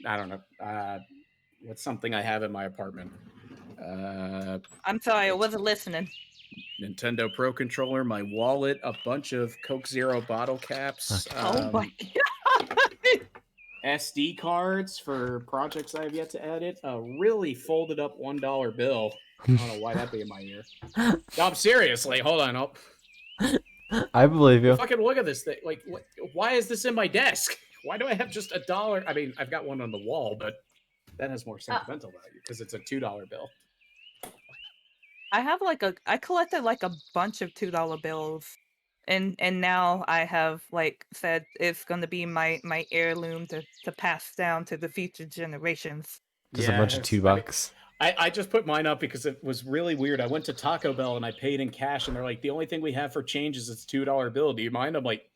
I don't know, what's something I have in my apartment. I'm sorry, I wasn't listening. Nintendo Pro controller, my wallet, a bunch of Coke Zero bottle caps. Okay. Oh my god. SD cards for projects I have yet to edit. A really folded up $1 bill. I don't know why that'd be in my ear. No, seriously. Hold on. I believe you. Fucking look at this thing. Like, why is this in my desk? Why do I have just $1? I mean, I've got one on the wall, but that has more sentimental value because it's a $2 bill. I collected like a bunch of $2 bills. And now I have like said it's gonna be my heirloom to pass down to the future generations. Just a bunch of $2. I just put mine up because it was really weird. I went to Taco Bell and I paid in cash, and they're like, the only thing we have for change is this $2 bill. Do you mind? I'm like,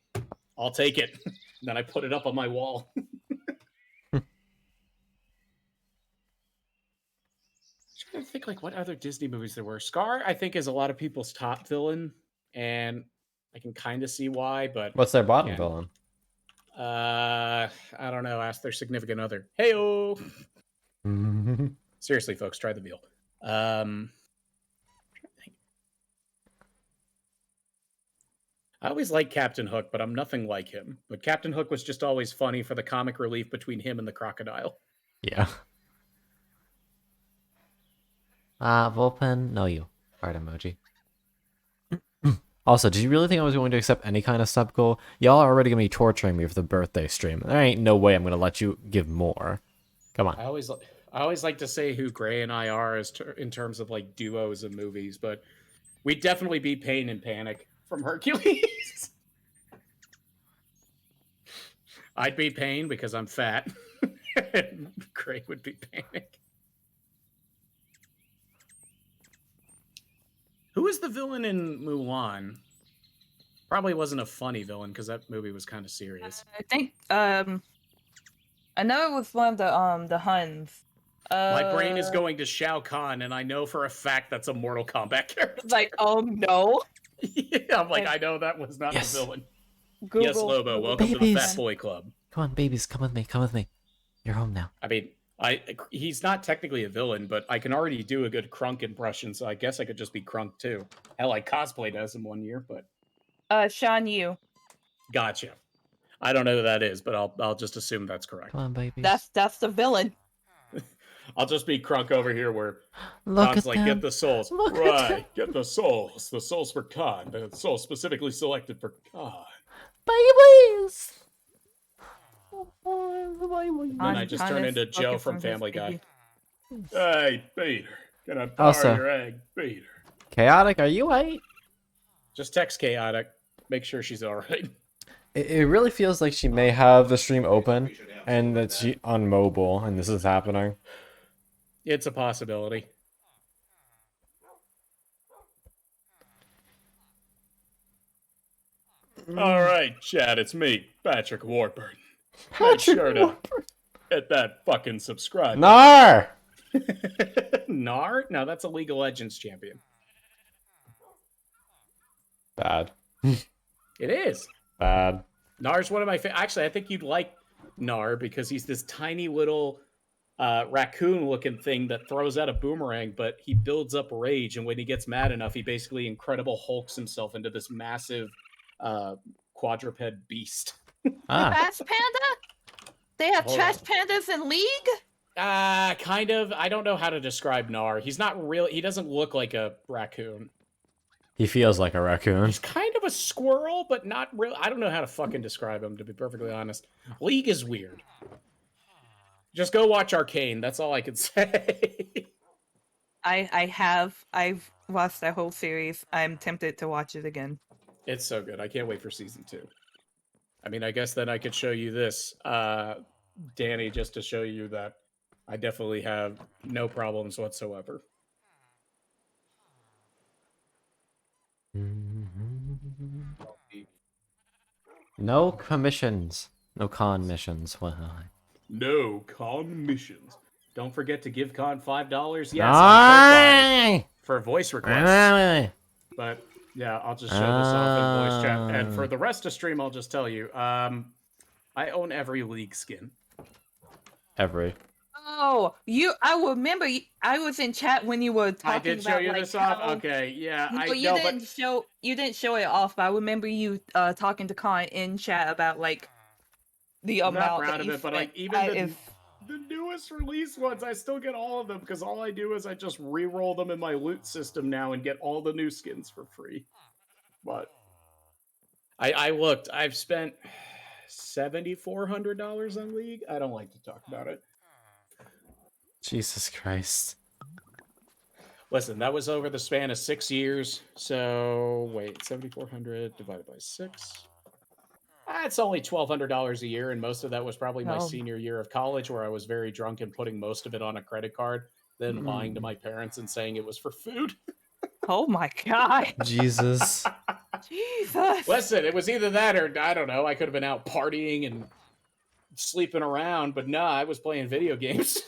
I'll take it. Then I put it up on my wall. I think like what other Disney movies there were. Scar, I think, is a lot of people's top villain, and I can kind of see why. But What's their bottom villain? I don't know. Ask their significant other. Heyo. Seriously, folks, try the veal. I always liked Captain Hook, but I'm nothing like him. But Captain Hook was just always funny for the comic relief between him and the crocodile. Yeah. Vulpin, no you. Heart emoji. Also, did you really think I was going to accept any kind of sub goal? Y'all are already going to be torturing me for the birthday stream. There ain't no way I'm going to let you give more. Come on. I always like to say who Gray and I are in terms of like duos of movies, but we'd definitely be Pain and Panic from Hercules. I'd be Pain because I'm fat. And Gray would be Panic. Who was the villain in Mulan? Probably wasn't a funny villain because that movie was kind of serious. I think I know it was one of the Huns. My brain is going to Shao Kahn, and I know for a fact that's a Mortal Kombat character. Like, oh no. Yeah, I'm like, I know that was not Yes. the villain. Google, Yes, Lobo, welcome to the Babies. Fat Boy Club. Come on, babies. Come with me. Come with me. You're home now. I mean, he's not technically a villain, but I can already do a good Krunk impression, so I guess I could just be Krunk too. Hell, I cosplayed as him one year, but Sean Yu. gotcha. I don't know who that is, but I'll just assume that's correct. Come on, babies. That's the villain. I'll just be Krunk over here where Look Khan's at like, them. get the souls. Look at Right, get the souls. The souls for Khan. The souls specifically selected for Khan. Babies. Then I just Khan turn is into Joe focused from on his Family Guy. baby. Hey, Peter. Can I borrow Also- your egg, Peter? Chaotic, are you right? Just text Chaotic. Make sure she's all right. It really feels like she may have the stream open and that she on mobile and this is happening. It's a possibility. All right, Chad, it's me, Patrick Warburton. Make sure to hit that fucking subscribe. Nar! Nar? No, that's a League of Legends champion. Bad. It is. Bad. Nar's one of my actually, I think you'd like Nar because he's this tiny little raccoon-looking thing that throws out a boomerang, but he builds up rage, and when he gets mad enough, he basically Incredible Hulks himself into this massive quadruped beast. Ah. Trash Panda? They have Hold trash on. pandas in League? Kind of. I don't know how to describe Nar. He's not real. He doesn't look like a raccoon. He feels like a raccoon. He's kind of a squirrel, but not real. I don't know how to fucking describe him, to be perfectly honest. League is weird. Just go watch Arcane. That's all I can say. I've watched that whole series. I'm tempted to watch it again. It's so good. I can't wait for season 2. I mean, I guess then I could show you this, Danny, just to show you that I definitely have no problems whatsoever. No commissions. No con missions. Well, No con missions. Don't forget to give Con $5. Yes, on Aye. Ko-Fi for voice requests. Aye. But yeah, I'll just show this off in voice chat. And for the rest of stream, I'll just tell you, I own every League skin. Every. Oh, I remember. I was in chat when you were talking I did show about you like this off. how. Okay, yeah, No, I you know, didn't show. You didn't show it off, but I remember you talking to Con in chat about like the I'm not amount proud that of you it, but spent. like even the newest release ones, I still get all of them because all I do is I just re-roll them in my loot system now and get all the new skins for free. But I looked. I've spent $7,400 on League. I don't like to talk about it. Jesus Christ. Listen, that was over the span of 6 years. So wait, 7,400 divided by 6. It's only $1,200 a year, and most of that was probably my senior year of college, where I was very drunk and putting most of it on a credit card, then lying to my parents and saying it was for food. Oh my god. Jesus. Jesus. Listen, it was either that or I don't know. I could have been out partying and sleeping around, but nah, I was playing video games.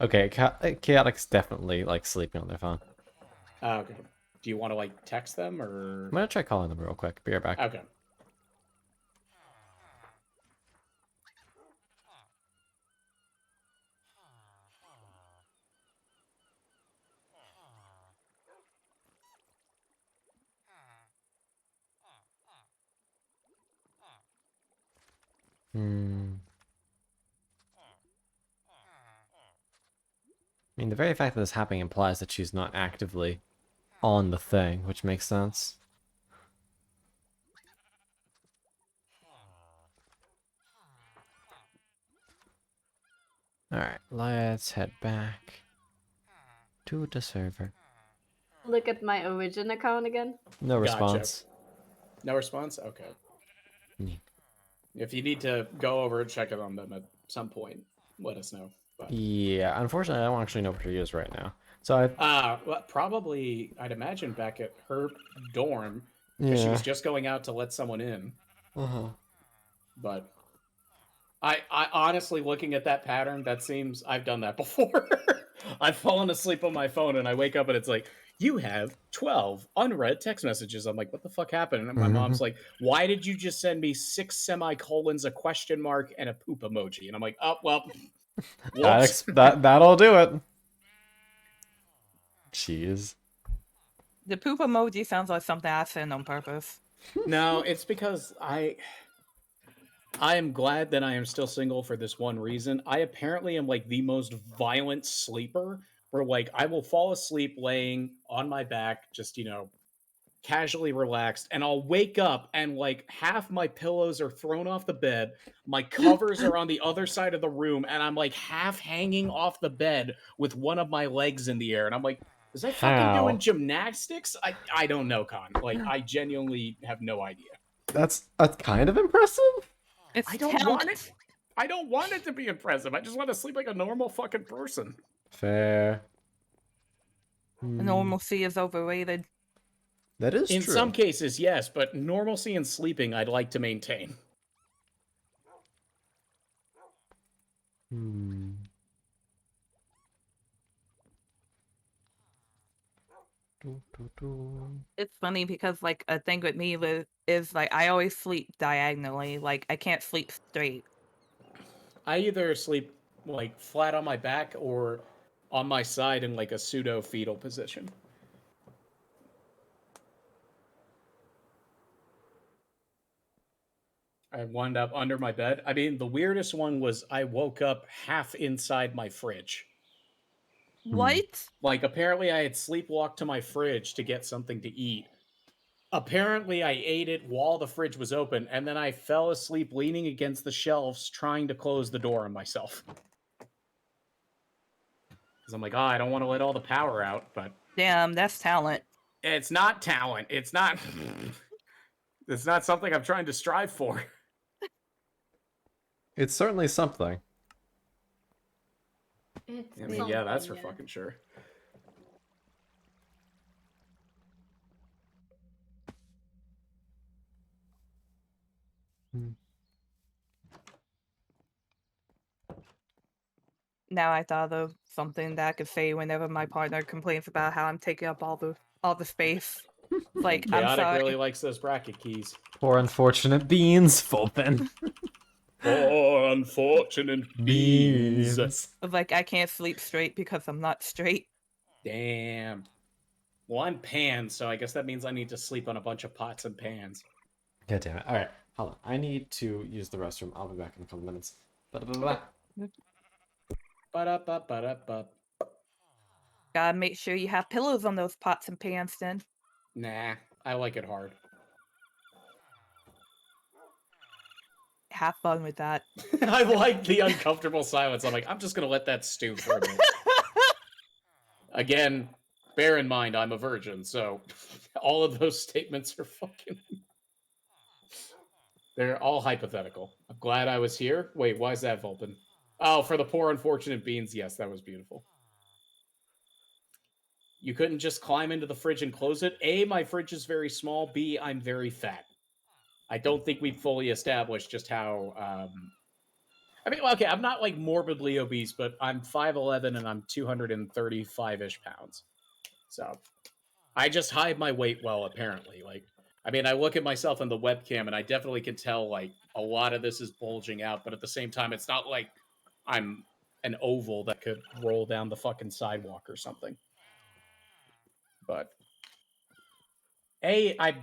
Okay, Chaotic's definitely like sleeping on their phone. Okay. Do you want to like text them or? I'm gonna try calling them real quick. Be right back. Okay. I mean, the very fact that this happening implies that she's not actively on the thing, which makes sense. Alright, let's head back to the server. Look at my origin account again. No Gotcha. response. No response? Okay. Neat. If you need to go over and check it on them at some point, let us know. But... Yeah, unfortunately, I don't actually know what she is right now. So well, probably, I'd imagine back at her dorm, because she was just going out to let someone in. But I honestly, looking at that pattern, that seems I've done that before. I've fallen asleep on my phone and I wake up and it's like, you have 12 unread text messages. I'm like, what the fuck happened? And my mom's like, why did you just send me 6 semicolons, a question mark, and a poop emoji? And I'm like, oh, well, that'll do it. Jeez. The poop emoji sounds like something I send on purpose. No, it's because I am glad that I am still single for this one reason. I apparently am like the most violent sleeper, where like I will fall asleep laying on my back, just, you know, casually relaxed, and I'll wake up and like half my pillows are thrown off the bed, my covers are on the other side of the room, and I'm like half hanging off the bed with one of my legs in the air, and I'm like, is I fucking doing gymnastics? I don't know, Con. Like, I genuinely have no idea. That's kind of impressive. I don't want it. I don't want it to be impressive. I just want to sleep like a normal fucking person. Fair. Normalcy is overrated. That is true. In some cases, yes, but normalcy in sleeping, I'd like to maintain. It's funny because like a thing with me is like I always sleep diagonally. Like I can't sleep straight. I either sleep like flat on my back or on my side in like a pseudo fetal position. I wound up under my bed. I mean, the weirdest one was I woke up half inside my fridge. What? Like, apparently I had sleepwalked to my fridge to get something to eat. Apparently I ate it while the fridge was open, and then I fell asleep leaning against the shelves trying to close the door on myself. Because I'm like, I don't want to let all the power out, but... Damn, that's talent. It's not talent. It's not... It's not something I'm trying to strive for. It's certainly something. It's I mean, yeah, that's for something, yeah. fucking sure. Now I thought of something that I could say whenever my partner complains about how I'm taking up all the space. Like, I'm Chaotic sorry. really likes those bracket keys. Poor unfortunate beans, Fulpin. Poor unfortunate beans. Like, I can't sleep straight because I'm not straight. Damn. Well, I'm pan, so I guess that means I need to sleep on a bunch of pots and pans. God damn it. Alright, hold on. I need to use the restroom. I'll be back in a couple minutes. Ba-da-ba-ba. Ba-da-ba-ba-da-ba. Gotta make sure you have pillows on those pots and pans then. Nah, I like it hard. Have fun with that. I like the uncomfortable silence. I'm like, I'm just gonna let that stew for a minute. Again, bear in mind I'm a virgin, so all of those statements are fucking... They're all hypothetical. I'm glad I was here. Wait, why is that Vulpin? Oh, for the poor unfortunate beans. Yes, that was beautiful. You couldn't just climb into the fridge and close it. A, my fridge is very small. B, I'm very fat. I don't think we've fully established just how... I mean, okay, I'm not like morbidly obese, but I'm 5'11" and I'm 235-ish pounds. So I just hide my weight well, apparently. Like, I mean, I look at myself in the webcam and I definitely can tell like a lot of this is bulging out, but at the same time, it's not like I'm an oval that could roll down the fucking sidewalk or something. But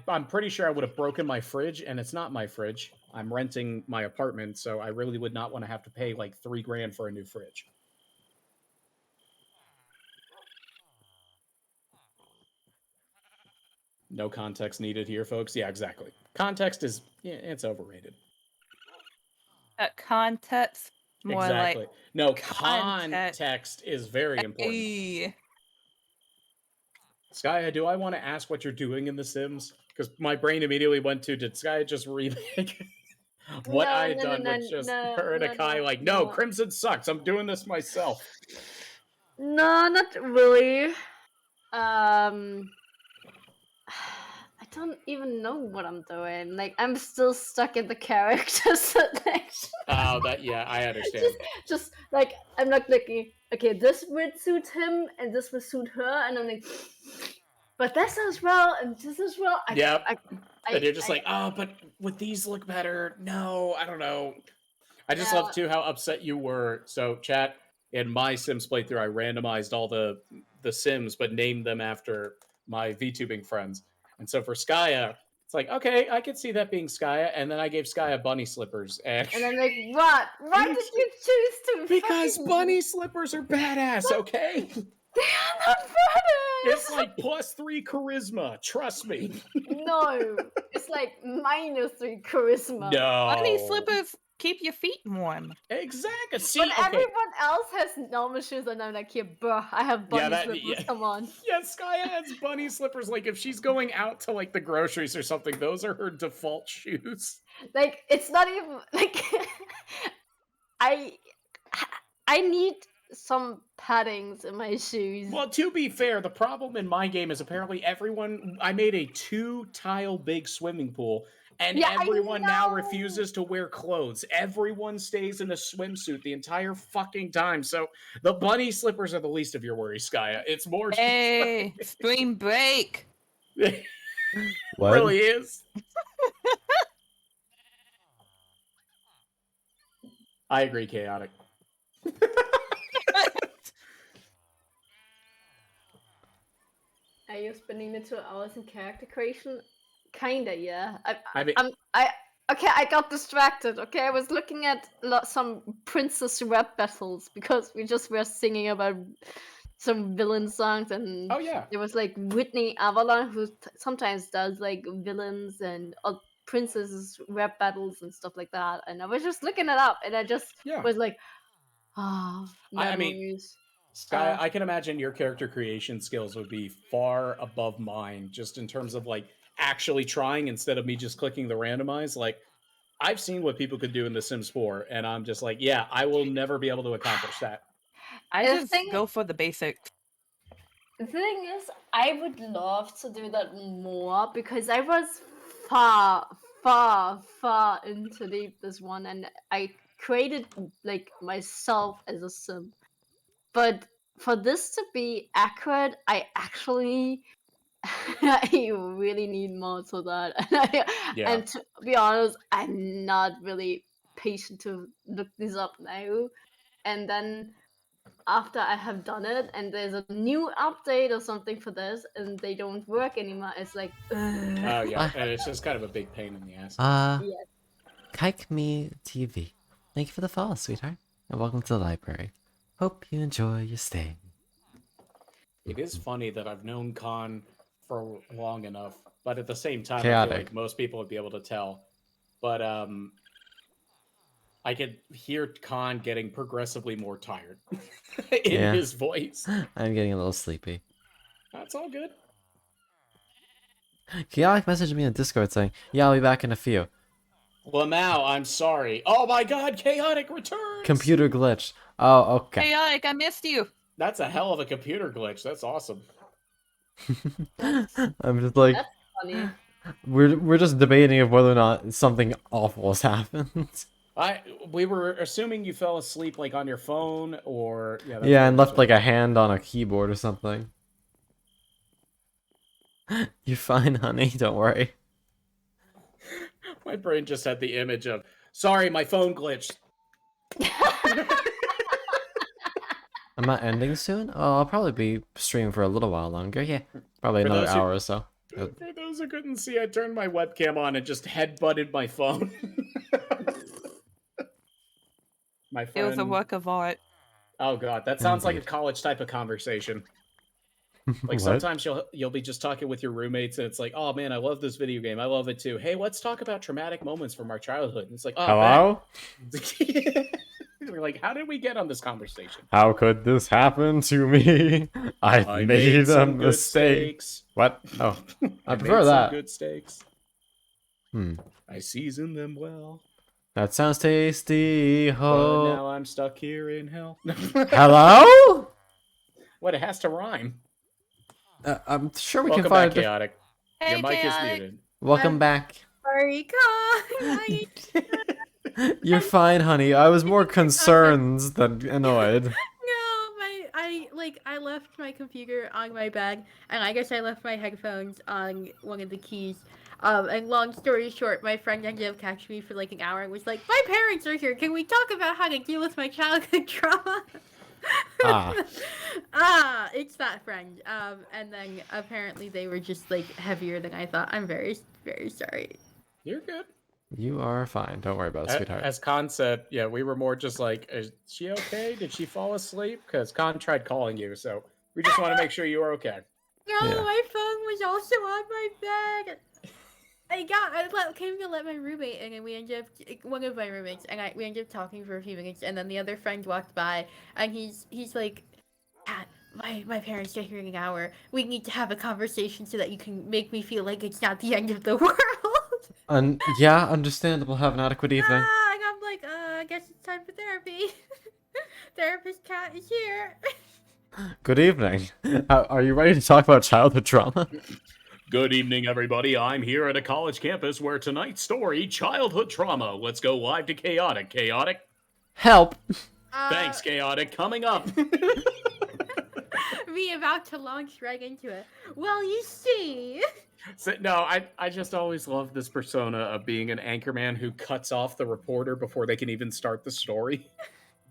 I'm pretty sure I would have broken my fridge, and it's not my fridge. I'm renting my apartment, so I really would not want to have to pay like $3,000 for a new fridge. No context needed here, folks. Yeah, exactly. Context is, yeah, it's overrated. Context, more Exactly. like No, context. context is very important. Hey. Skya, do I want to ask what you're doing in The Sims? Because my brain immediately went to, did Skya just remake what No, I had no, done no, with just no, her and no, Akai? no, Like, no, no. Crimson sucks. I'm doing this myself. No, not really. I don't even know what I'm doing. Like, I'm still stuck in the character selection. Oh, that, yeah, I understand. just like, I'm not looking, okay, this would suit him and this would suit her, and I'm like, but this as well and this as well. Yep. And you're just like, oh, but would these look better? No, I don't know. I just love too how upset you were. So, chat, in my Sims playthrough, I randomized all the Sims, but named them after my VTubing friends. And so for Skya, it's like, okay, I could see that being Skya. And then I gave Skya bunny slippers. And I'm like, what? Why did you choose to? Because bunny slippers are badass, okay? They are not badass. It's like +3 charisma. Trust me. No, it's like -3 charisma. No. Bunny slippers keep your feet warm. Exactly. See, But okay. everyone else has normal shoes, and I'm like, here, bruh, I have bunny slippers. Yeah. Come on. Yeah, Skya has bunny slippers. Like, if she's going out to, like, the groceries or something, those are her default shoes. Like, it's not even, like, I need some paddings in my shoes. Well, to be fair, the problem in my game is apparently I made a 2-tile big swimming pool, and Yeah, I everyone now know. refuses to wear clothes. Everyone stays in a swimsuit the entire fucking time. So the bunny slippers are the least of your worries, Skya. It's more just Hey, spring break. it What? really is. I agree, Chaotic. Are you spending the 2 hours in character creation? Kinda, yeah. Okay, I got distracted. Okay, I was looking at some princess rap battles because we just were singing about some villain songs, and Oh, yeah. there was like Whitney Avalon who sometimes does like villains and princesses rap battles and stuff like that. And I was just looking it up, and I just was like, I mean, memories. Skya, I can imagine your character creation skills would be far above mine, just in terms of like actually trying instead of me just clicking the randomize. Like, I've seen what people could do in The Sims 4, and I'm just like, yeah, I will never be able to accomplish that. I The just thing- go for the basics. The thing is, I would love to do that more because I was far, far into this one, and I created like myself as a sim. But for this to be accurate, I actually I really need mods for that. Yeah. And to be honest, I'm not really patient to look this up now. And then after I have done it and there's a new update or something for this and they don't work anymore, it's like, Oh yeah, and it's just kind of a big pain in the ass. yeah. Kike Me TV. Thank you for the follow, sweetheart. And welcome to the library. Hope you enjoy your stay. It is funny that I've known Khan for long enough, but at the same time, I Chaotic. feel like most people would be able to tell. But I could hear Khan getting progressively more tired in Yeah. his voice. I'm getting a little sleepy. That's all good. Chaotic messaged me on Discord saying, yeah, I'll be back in a few. Lamau, I'm sorry. Oh my god, Chaotic returns! Computer glitch. Oh, okay. Chaotic, I missed you. That's a hell of a computer glitch. That's awesome. I'm just like, That's funny. we're just debating of whether or not something awful has happened. We were assuming you fell asleep like on your phone or that's Yeah, what and we left said. like a hand on a keyboard or something. You're fine, honey. Don't worry. My brain just had the image of, sorry, my phone glitched. I'm not ending soon. Oh, I'll probably be streaming for a little while longer. Yeah, probably For another those who- hour or so. For those who couldn't see, I turned my webcam on and just headbutted my phone. My It friend... was a work of art. Oh god, that sounds like a Indeed. college type of conversation. Like What? sometimes you'll be just talking with your roommates and it's like, oh man, I love this video game. I love it too. Hey, let's talk about traumatic moments from our childhood. And it's like, oh, Hello? We're like, how did we get on this conversation? How could this happen to me? I made a some good mistake. steaks. What? Oh, I made prefer some that. good steaks. Hmm. I seasoned them well. That sounds tasty. But Ho. now I'm stuck here in hell. Hello? What? It has to rhyme. I'm sure we Welcome can find back, a Chaotic. Hey, Your mic is Chaotic. muted. Welcome back. Sorry, Con. You're fine, honey. I was more concerned than annoyed. No, I left my computer on my bed, and I guess I left my headphones on one of the keys. And long story short, my friend ended up catching me for like an hour and was like, "My parents are here. Can we talk about how to deal with my childhood trauma?" It's that friend. And then apparently they were just like heavier than I thought. I'm very, very sorry. You're good. You are fine. Don't worry about it, sweetheart. As Khan said, yeah, we were more just like, is she okay? Did she fall asleep? Because Khan tried calling you, so we just want to make sure you are okay. No, Yeah. my phone was also on my bed. Came to let my roommate in, and we ended up one of my roommates, and we ended up talking for a few minutes, and then the other friend walked by, and he's like, "Kat, my parents are here in an hour. We need to have a conversation so that you can make me feel like it's not the end of the world." Yeah, understandable. Have an adequate evening. And I'm like, I guess it's time for therapy. Therapist Kat is here. Good evening. Are you ready to talk about childhood trauma? Good evening, everybody. I'm here at a college campus where tonight's story, childhood trauma. Let's go live to Chaotic. Chaotic? Help. Thanks, Chaotic. Coming up. Me about to launch right into it. Well, you see. So, no, I just always love this persona of being an anchorman who cuts off the reporter before they can even start the story.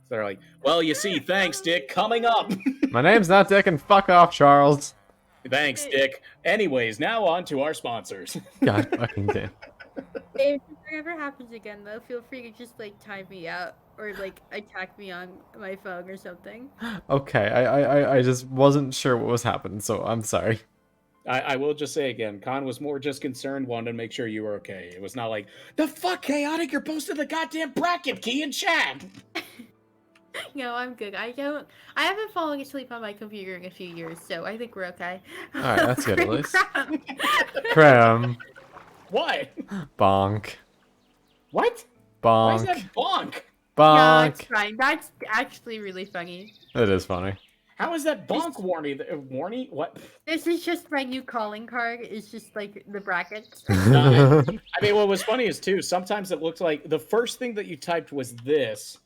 So they're like, well, you see, thanks, Dick. Coming up. My name's not Dick, and fuck off, Charles. Thanks, Dick. Anyways, now on to our sponsors. God fucking damn. If that ever happens again, though, feel free to just like time me out or like attack me on my phone or something. Okay, I just wasn't sure what was happening, so I'm sorry. I will just say again, Khan was more just concerned, wanted to make sure you were okay. It was not like, the fuck, Chaotic, you're posting the goddamn bracket key in chat. No, I'm good. I haven't fallen asleep on my computer in a few years, so I think we're okay. Alright, that's good at least. Crap. Cram. What? Bonk. What? Why is that Bonk. bonk? No, it's Bonk. fine. That's actually really funny. It is funny. How is that bonk warning? Warning? What? This is just my new calling card. It's just like the brackets. I mean, what was funny is too, sometimes it looked like the first thing that you typed was this,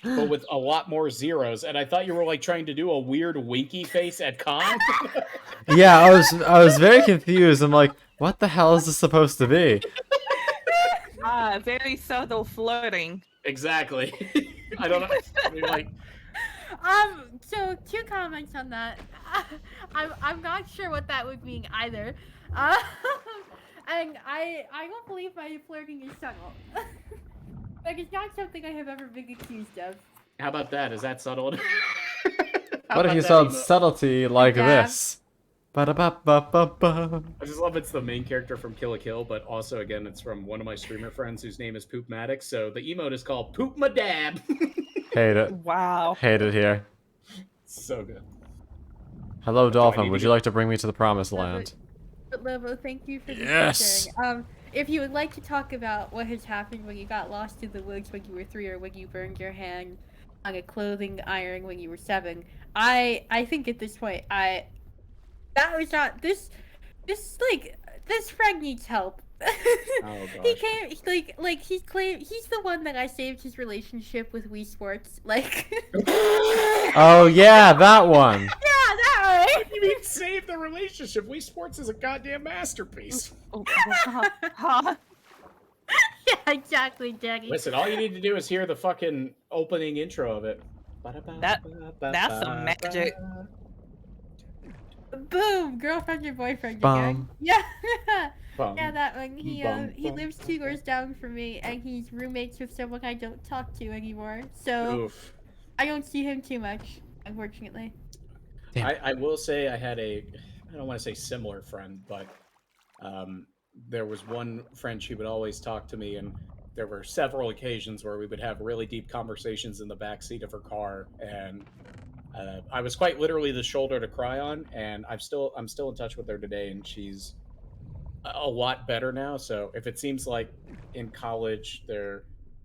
but with a lot more zeros. And I thought you were like trying to do a weird winky face at Khan. Yeah, I was very confused. I'm like, what the hell is this supposed to be? Very subtle flirting. Exactly. I don't know. I mean, like, So 2 comments on that. I'm not sure what that would mean either. And I don't believe my flirting is subtle. Like, it's not something I have ever been accused of. how about that? Is that subtle? What if you spelled subtlety like this? Ba-da-ba-ba-ba-ba. I just love it's the main character from Kill la Kill, but also again it's from one of my streamer friends whose name is Poopmatic. So the emote is called Poop Ma Dab. Hate it. Wow. Hate it here. So good. Hello, I Dolphin. need Would to you get- like to bring me to the promised land? Lobo, thank you for the Yes! sharing. If you would like to talk about what has happened when you got lost in the woods when you were 3 or when you burned your hand on a clothing iron when you were 7, I think at this point that was not this friend needs help. Oh, He gosh. came like he's the one that I saved his relationship with Wii Sports. Like Oh yeah, that one. yeah, that What do you mean save the relationship? Wii Sports is a goddamn masterpiece. Oh, huh? yeah, exactly, Jackie. Listen, all you need to do is hear the fucking opening intro of it. That's some magic. Boom, girlfriend or boyfriend Bum. again. Yeah. Bum. Yeah, that one. He Bum, he bum, lives 2 doors down from me, and he's roommates with someone I don't talk to anymore. So Oof. I don't see him too much, unfortunately. Damn. I will say I had I don't want to say similar friend, but there was one friend, she would always talk to me, and there were several occasions where we would have really deep conversations in the back seat of her car, and I was quite literally the shoulder to cry on, and I'm still in touch with her today, and she's a lot better now. So if it seems like in college they're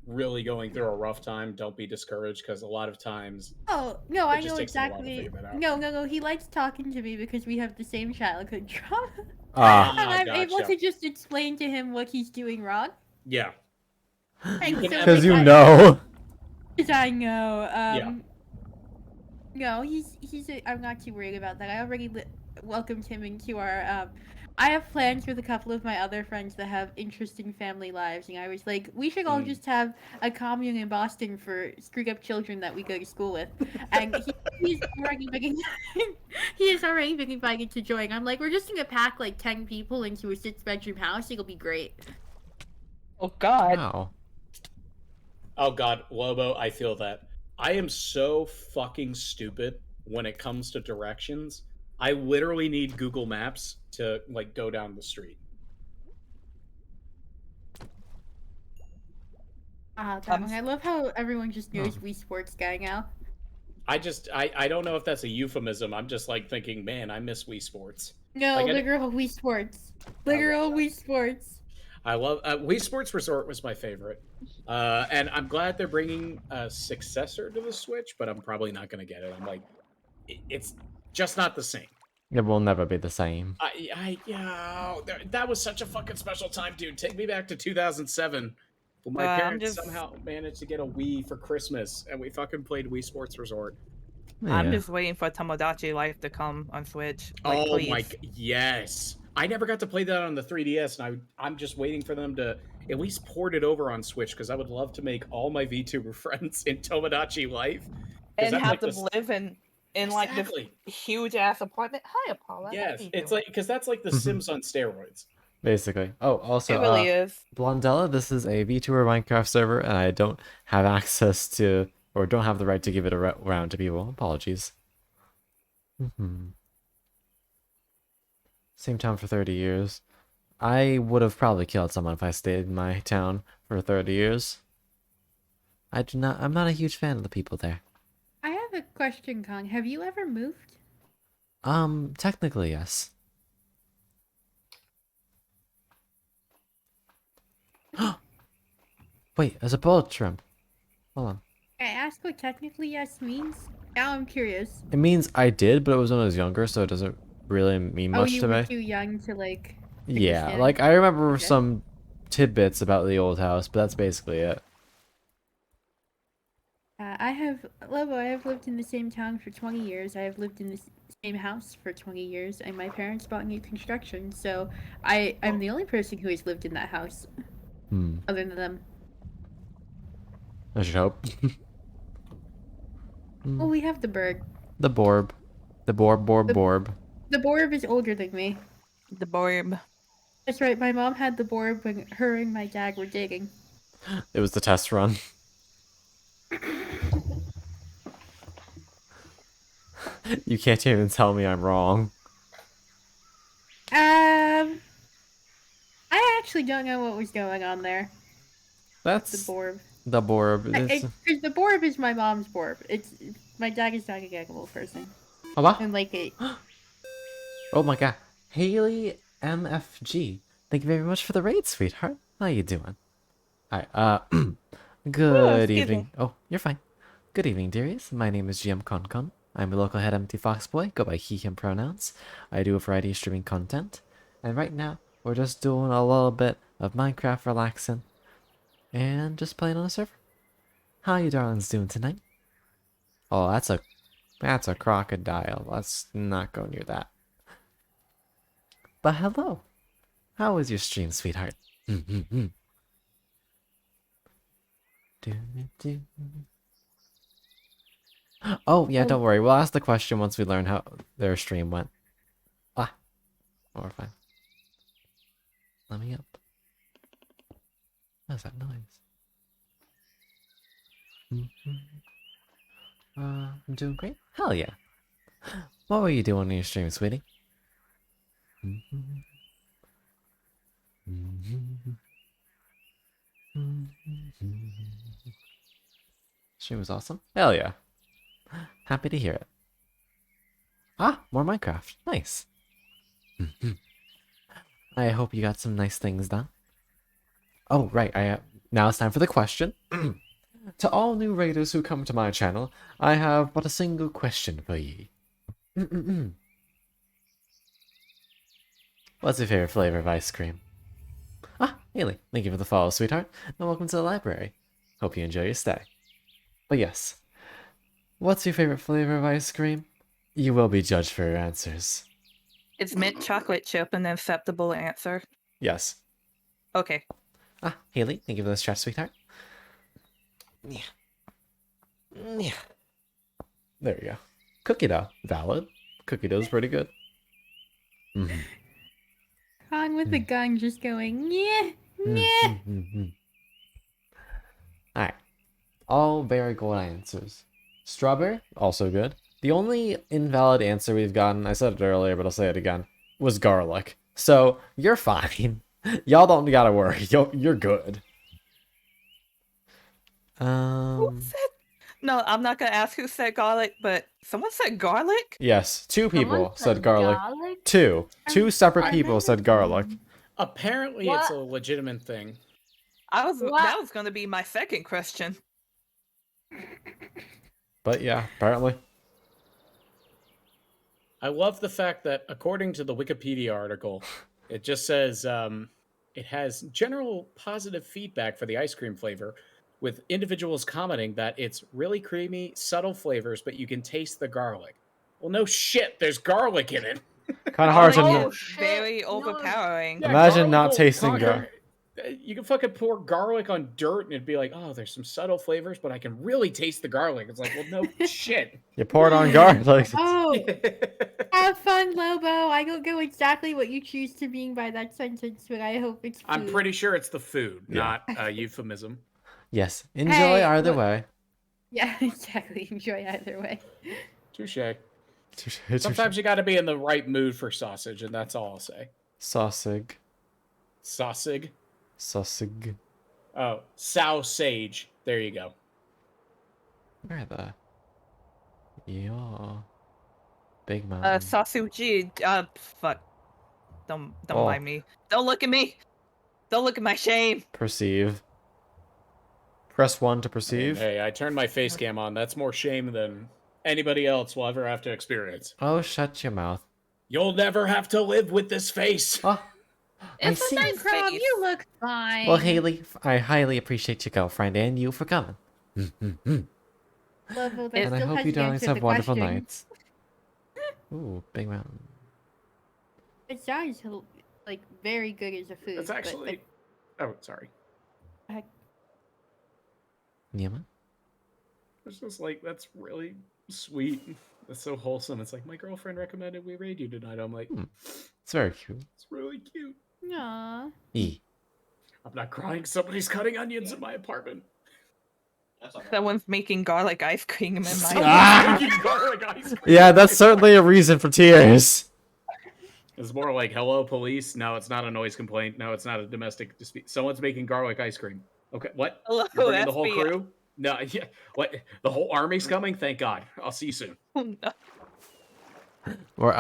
really going through a rough time, don't be discouraged, because a lot of times Oh no, It I just know takes them a while to exactly. figure that out. No. He likes talking to me because we have the same childhood trauma, Ah, and I'm able gotcha. to just explain to him what he's doing wrong. yeah. And can so, because you like, know. Yes, I know. Yeah. No, I'm not too worried about that. I already welcomed him into our. I have plans with a couple of my other friends that have interesting family lives, and I was like, we should all just have a commune in Boston for screwed up children that we go to school with. And he's already been he has already been invited to join. I'm like, we're just gonna pack like 10 people into a 6-bedroom house. It'll be great. Oh God. Wow. Oh god, Lobo, I feel that. I am so fucking stupid when it comes to directions. I literally need Google Maps to like go down the street. That one. I love how everyone just knows Wii Sports guy now. I don't know if that's a euphemism. I'm just like thinking, man, I miss Wii Sports. No, Like, literal Wii Sports. Literal Wii Sports. I love Wii Sports Resort was my favorite, and I'm glad they're bringing a successor to the Switch, but I'm probably not going to get it. I'm like, it's just not the same. It will never be the same. That was such a fucking special time, dude. Take me back to 2007. When my parents somehow managed to get a Wii for Christmas, and we fucking played Wii Sports Resort. I'm Yeah. just waiting for Tomodachi Life to come on Switch. Like, Oh please. my, yes. I never got to play that on the 3DS, and I'm just waiting for them to at least port it over on Switch, because I would love to make all my VTuber friends in Tomodachi Life. 'Cause And that's have like to the- live in like Exactly. this huge ass apartment. Hi, Apollo. Yes, it's like, because that's like The Sims on steroids. Basically. Oh, also, It really is. Blondella, this is a VTuber Minecraft server, and I don't have access to, or don't have the right to give it around to people. Apologies. Same town for 30 years. I would have probably killed someone if I stayed in my town for 30 years. I'm not a huge fan of the people there. I have a question, Kong. Have you ever moved? Technically, yes. Wait, there's a bullet shrimp. Hold on. Can I ask what technically yes means? Now I'm curious. It means I did, but it was when I was younger, so it doesn't really mean Oh, much you to were me. too young to like. Yeah, understand. like I remember Okay. some tidbits about the old house, but that's basically it. I have Lobo. I have lived in the same town for 20 years. I have lived in the same house for 20 years, and my parents bought new construction. So I'm the only person who has lived in that house, Hmm. other than them. I should hope. Well, we have the bird. The Borb. The The- Borb. The Borb is older than me. The Borb. That's right. My mom had the Borb when her and my dad were dating. It was the test run. You can't even tell me I'm wrong. I actually don't know what was going on there. That's The Borb. the Borb. It's... Because the Borb is my mom's Borb. It's my dad is not a gaggable person. Oh, wow. And like it. Oh my god. Haley MFG. Thank you very much for the raid, sweetheart. How you doing? Hi. Good excuse evening. me. Oh, you're fine. Good evening, dearies. My name is GM Concon. I'm a local head empty fox boy. Go by he, him pronouns. I do a variety of streaming content. And right now, we're just doing a little bit of Minecraft relaxing. And just playing on a server. How you darlings doing tonight? Oh, that's a crocodile. Let's not go near that. But hello. How was your stream, sweetheart? Oh, yeah, don't worry. We'll ask the question once we learn how their stream went. Ah, oh, we're fine. Let me up. What is that noise? I'm doing great. Hell yeah. What were you doing on your stream, sweetie? Stream was awesome. Hell yeah. Happy to hear it. Ah, more Minecraft. Nice. I hope you got some nice things done. Oh, right. Now it's time for the question. To all new raiders who come to my channel, I have but a single question for ye. What's your favorite flavor of ice cream? Ah, Haley, thank you for the follow, sweetheart, and welcome to the library. Hope you enjoy your stay. But yes, what's your favorite flavor of ice cream? You will be judged for your answers. Is mint chocolate chip an acceptable answer? Yes. Okay. Ah, Haley, thank you for this chat, sweetheart. There you go. Cookie dough, valid. Cookie dough's pretty good. On with the gun, just going, yeah, yeah. Alright. All very good answers. Strawberry, also good. The only invalid answer we've gotten, I said it earlier, but I'll say it again, was garlic. So, you're fine. Y'all don't gotta worry. You're good. Who said? No, I'm not gonna ask who said garlic, but someone said garlic. Yes, two people Someone said garlic. garlic? Two separate people said garlic. Apparently, it's a legitimate thing. That was gonna be my second question. But yeah, apparently. I love the fact that, according to the Wikipedia article, it just says it has general positive feedback for the ice cream flavor, with individuals commenting that it's really creamy, subtle flavors, but you can taste the garlic. Well, no shit, there's garlic in it. Kind of hard Garlic to. is very overpowering. Yeah, Imagine not will tasting conquer- You can fucking pour garlic on dirt and it'd be like, oh, there's some subtle flavors, but I can really taste the garlic. It's like, well, no shit. You pour it on garlic. Oh, have fun, Lobo. I don't know exactly what you choose to mean by that sentence, but I hope it's food. I'm pretty sure it's the food, Yeah. not a euphemism. Yes, enjoy Hey, either look. way. Yeah, exactly. Enjoy either way. Touche. Sometimes you got to be in the right mood for sausage, and that's all I'll say. Sausage. Sausage. Sausage. Oh, sausage. There you go. Where the? Yeah. Big mountain. Sausage. Fuck. Don't Oh. mind me. Don't look at me. Don't look at my shame. Perceive. Press 1 to I mean, perceive. hey, I turned my face cam on. That's more shame than anybody else will ever have to experience. Oh, shut your mouth. You'll never have to live with this face. Oh, I It's a see. nice Crumb, face. you look fine. Well, Haley, I highly appreciate your girlfriend and you for coming. Lobo, that And I still hope you hasn't darlings answered have the wonderful question. nights. Ooh, big mountain. It sounds like very good as a food. That's actually. Oh, sorry. Nima? It's just like, that's really sweet. That's so wholesome. It's like, my girlfriend recommended we raid you tonight. I'm like, It's very cute. it's really cute. Aww. E. I'm not crying. Somebody's cutting onions in my apartment. Someone's making garlic ice cream in my Ah! Making garlic ice cream. Yeah, that's certainly a reason for tears. It's more like, hello, police. No, it's not a noise complaint. No, it's not a domestic dispute. Someone's making garlic ice cream. Okay, what? Hello, You're bringing the whole FBI. crew? No, yeah. What? The whole army's coming? Thank God. I'll see you soon. Oh, no. Or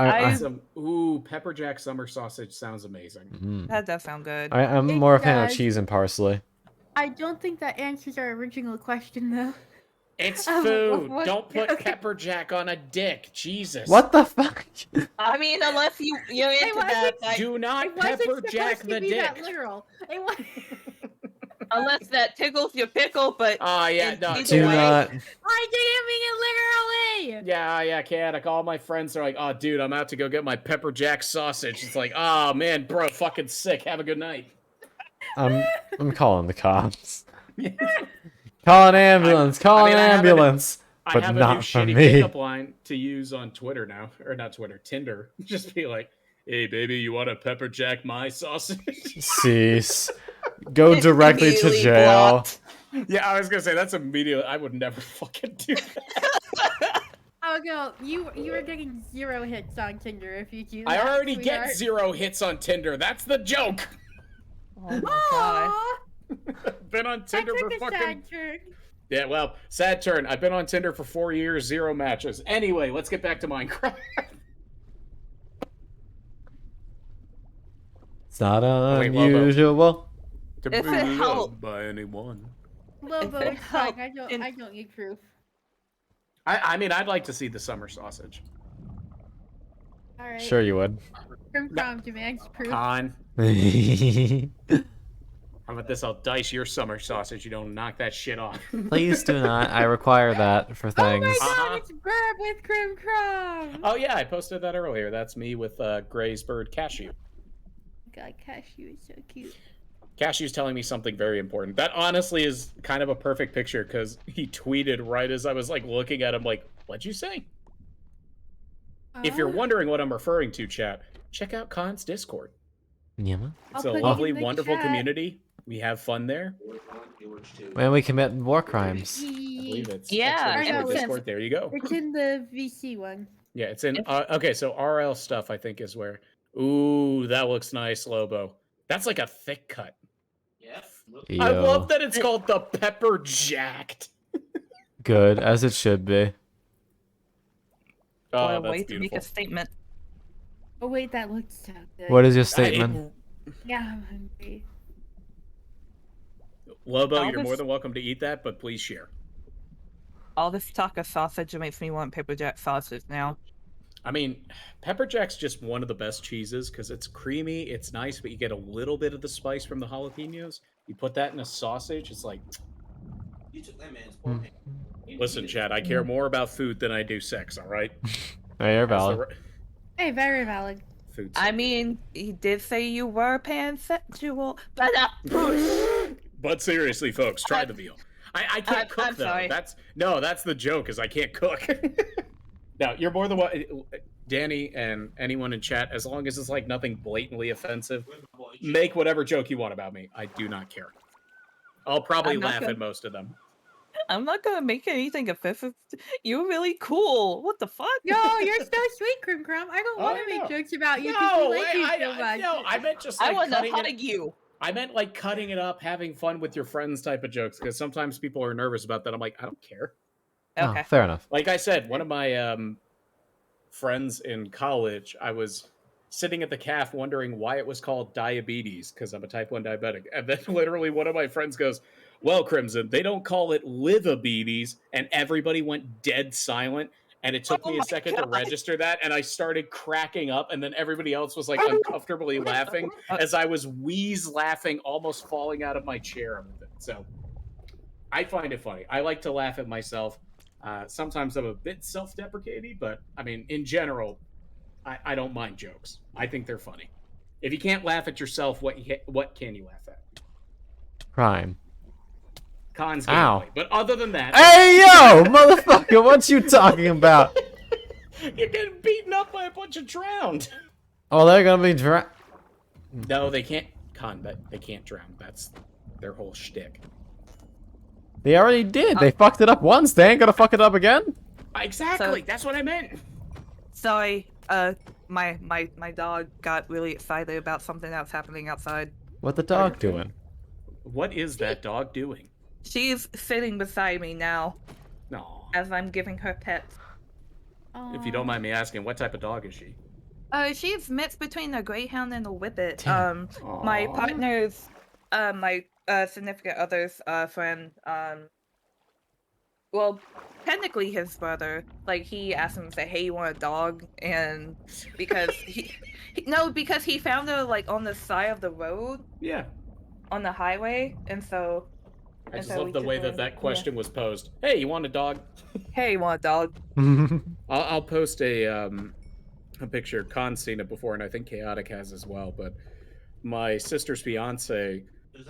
Ooh, pepper jack summer sausage sounds amazing. That does sound good. I'm It more a fan of does. cheese and parsley. I don't think that answers our original question, though. It's Oh, food. what- Don't put okay. pepper jack on a dick. Jesus. What the fuck? I mean, unless you're into wasn't- that, like, Do not It wasn't pepper supposed jack to the be that dick. literal. It was. unless that tickles your pickle, but Yeah, in no. either Do way- not. I didn't mean it literally. Yeah, chaotic. All my friends are like, oh, dude, I'm out to go get my pepper jack sausage. It's like, oh, man, bro, fucking sick. Have a good night. I'm calling the cops. Call an ambulance. Call I mean, an I have a- ambulance. I But have a new not for shitty me. pickup line to use on Twitter now. Or not Twitter, Tinder. Just be like, hey, baby, you want to pepper jack my sausage? Cease. Go It's directly to immediately jail. blocked. Yeah, I was going to say, that's immediate. I would never fucking do that. Oh no, you are getting 0 hits on Tinder if you do. I that, already sweetheart. get 0 hits on Tinder. That's the joke. Oh my god. Aw, Been on that Tinder took for a fucking... sad turn. Yeah, well, sad turn. I've been on Tinder for 4 years, 0 matches. Anyway, let's get back to Minecraft. It's not wait, Lobo. unusual. To If be it loved helped- by anyone. Lobo, If it it's fine. helped, I don't need proof. I mean, I'd like to see the summer sausage. All right. Sure you would. From Prom demands proof. Con. Please How about this? I'll dice your summer sausage. You don't knock that shit off. do not. I require that for Oh things. my god, Uh-huh. it's Burb with Crim Crom. Oh yeah, I posted that earlier. That's me with Gray's bird Cashew. God, Cashew is so cute. Cashew's telling me something very important. That honestly is kind of a perfect picture because he tweeted right as I was like looking at him like, what'd you say? If you're wondering what I'm referring to, chat, check out Khan's Discord. Yama. It's I'll a put it lovely, in the wonderful chat. community. We have fun there. When we commit war crimes. I believe it's Yeah, Discord, and it's- Discord. There you go. It's in the VC one. Yeah, it's in. Okay, so RL stuff I think is where. Ooh, that looks nice, Lobo. That's like a thick cut. I Yo. love that it's called the Pepper Jacked. Good, as it should be. What Oh, a that's way to make beautiful. a statement. Oh wait, that looks so good. What is your statement? Yeah, I'm hungry. Lobo, All you're this- more than welcome to eat that, but please share. All this talk of sausage makes me want pepper jack sausage now. I mean, pepper jack's just one of the best cheeses because it's creamy, it's nice, but you get a little bit of the spice from the jalapenos. You put that in a sausage, it's like, listen, Chad, I care more about food than I do sex, all right? Oh, you're That's the valid. ri- Hey, very valid. Food I sex. mean, he did say you were pansexual, but But seriously, folks, try the veal. I can't cook I'm though. sorry. That's the joke is I can't cook. Now you're more than what Danny and anyone in chat, as long as it's like nothing blatantly offensive, make whatever joke you want about me. I do not care. I'll probably I'm not laugh gonna- at most of them. I'm not gonna make anything offensive. You're really cool. What the fuck? Yo, you're so sweet, Crim Crom. I don't Oh, want to I make know. jokes about you because we like you so much. no, I meant just I like want to cutting hug it. you. I meant like cutting it up, having fun with your friends type of jokes, because sometimes people are nervous about that. I'm like, I don't care. Okay. Oh, fair enough. Like I said, one of my friends in college, I was sitting at the calf wondering why it was called diabetes because I'm a type 1 diabetic. And then literally one of my friends goes, Well, Crimson, they don't call it livabetes, and everybody went dead silent. And it took me a second to register that, and I started cracking up, and then everybody else was like uncomfortably laughing as I was laughing, almost falling out of my chair with it. So I find it funny. I like to laugh at myself. Sometimes I'm a bit self-deprecating, but I mean, in general, I don't mind jokes. I think they're funny. If you can't laugh at yourself, what can you laugh at? Crime. Cons Ow. gameplay. But other than that, Hey, yo, motherfucker, what you talking about? you're getting beaten up by a bunch of drowned. Oh, they're gonna be No, they can't. They can't drown. That's their whole shtick. They already did. They fucked it up once. They ain't gonna fuck it up again. Exactly. So- That's what I meant. Sorry, my dog got really excited about something that's happening outside. What the dog doing? What is that dog doing? She's sitting beside me now No. as I'm giving her pets. If you don't mind me asking, what type of dog is she? She's mixed between a greyhound and a whippet. Damn. My Aw. partner's, my significant other's friend, well, technically his brother, like, he asked him, say, hey, you want a dog? And because because he found her, like, on the side of the road, Yeah. on the highway, and so... I and just so love we the took way her that in. that Yeah. question was posed. Hey, you want a dog? Hey, you want a dog? I'll post a picture. Khan's seen it before, and I think Chaotic has as well. But my sister's fiance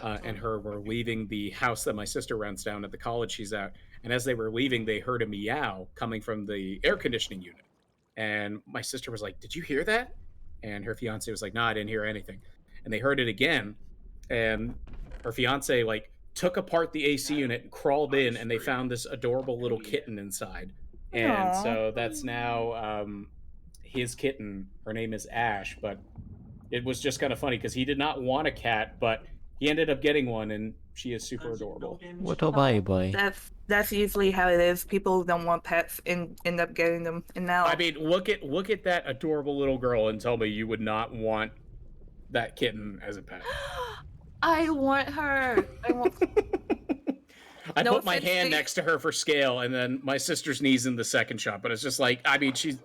and her were leaving the house that my sister rents down at the college she's at. And as they were leaving, they heard a meow coming from the air conditioning unit. And my sister was like, "Did you hear that?" And her fiance was like, "No, I didn't hear anything." And they heard it again, and her fiance like took apart the AC unit, crawled in, and they found this adorable little kitten inside. And Aw. so that's now his kitten. Her name is Ash, but it was just kind of funny because he did not want a cat, but he ended up getting one, and she is super adorable. What a baby. That's usually how it is. People don't want pets and end up getting them. And now I mean, look at that adorable little girl and tell me you would not want that kitten as a pet. I want her. I want. I No put my offense hand to- next to her for scale, and then my sister's knees in the second shot. But it's just like, I mean, she's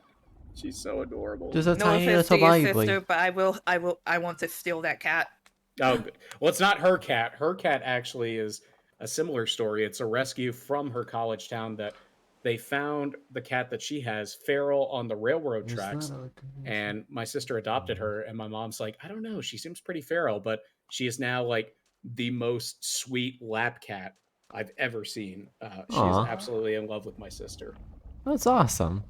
so adorable. Just a No tiny offense to little your baby. sister, but I want to steal that cat. Oh, good. Well, it's not her cat. Her cat actually is a similar story. It's a rescue from her college town that they found the cat that she has feral on the railroad tracks. And my sister adopted her, and my mom's like, I don't know, she seems pretty feral, but she is now like the most sweet lap cat I've ever seen. She is Aw. absolutely in love with my sister. That's awesome.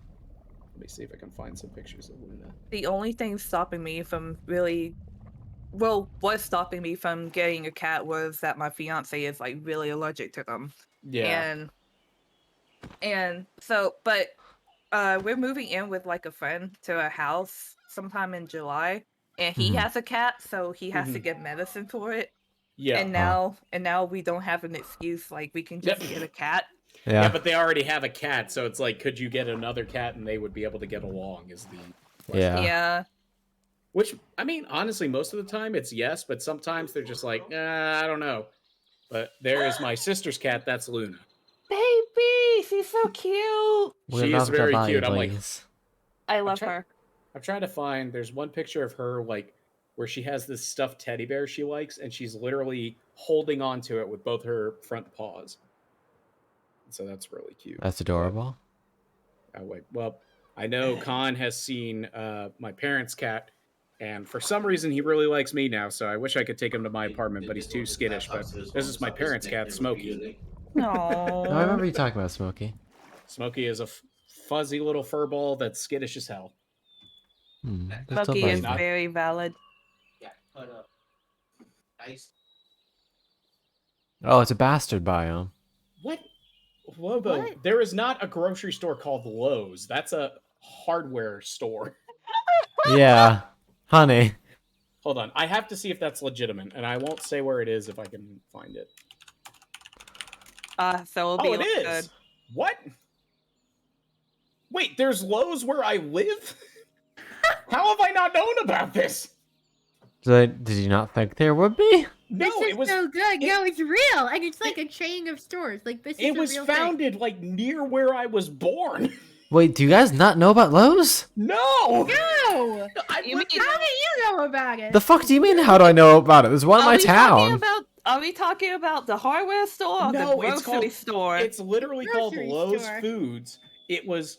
Let me see if I can find some pictures of Luna. The only thing stopping me from really, well, what's stopping me from getting a cat was that my fiance is like really allergic to them. Yeah. And so, but we're moving in with like a friend to a house sometime in July, and he Mhm. has a cat, so he has to Mhm. get medicine for it. Yeah. And now we don't have an excuse, like we can just Yep. get a cat. Yeah, Yeah. but they already have a cat, so it's like, could you get another cat and they would be able to get along? Is the question. Yeah. Yeah. Which, I mean, honestly, most of the time it's yes, but sometimes they're just like, I don't know. But there is my sister's cat. That's Luna. Baby, she's so cute. We She is love the very cute. I'm like, babies. I love try- her. I'm trying to find. There's one picture of her like where she has this stuffed teddy bear she likes, and she's literally holding on to it with both her front paws. So that's really cute. That's adorable. Oh wait, well, I know Khan has seen my parents' cat, and for some reason he really likes me now. So I wish I could take him to my apartment, but he's too skittish. But this is my parents' cat, Smokey. No, I remember you talking about Smokey. Smokey is a fuzzy little fur ball that's skittish as hell. That's a Bucky is baby. very valid. Oh, it's a bastard biome. What? Lobo, What? there is not a grocery store called Lowe's. That's a hardware store. Yeah, honey. Hold on. I have to see if that's legitimate, and I won't say where it is if I can find it. So it'll Oh, be it is! good. What? Wait, there's Lowe's where I live? How have I not known about this? Did you not think there would be? No, this is it was so good. No, it's real, and it's like a chain of stores. Like this is it a was real founded like near where I was born. Wait, do you guys not know about Lowe's? No, thing. No, You mean, how do you know about it? The fuck do you mean? How do I know about it? There's one in my town. Are we talking about the hardware store or No, the it's grocery called- store? it's literally called Grocery Lowe's store. Foods. It was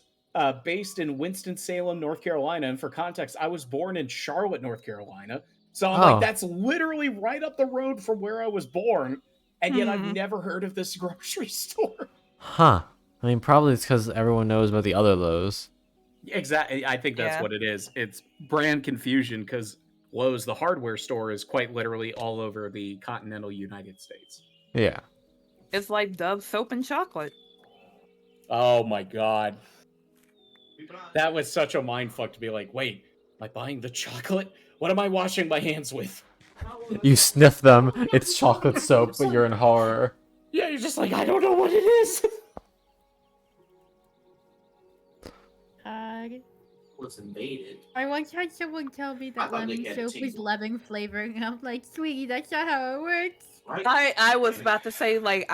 based in Winston-Salem, North Carolina, and for context, I was born in Charlotte, North Carolina. So I'm Oh. like, that's literally right up the road from where I was born, and yet I've Hmm. never heard of this grocery store. Huh. I mean, probably it's because everyone knows about the other Lowe's. Exactly, I think that's Yeah. what it is. It's brand confusion because Lowe's, the hardware store, is quite literally all over the continental United States. Yeah. It's like Dove soap and chocolate. Oh my god. That was such a mindfuck to be like, wait, am I buying the chocolate? What am I washing my hands with? You sniff them. It's chocolate soap, but you're in horror. Yeah, you're just like, I don't know what it is. Was invaded. I once had someone tell me that thought they lemon had soap was tingle. lemon flavoring, and I'm like, sweetie, that's not how it works. Right? I was about to say, like,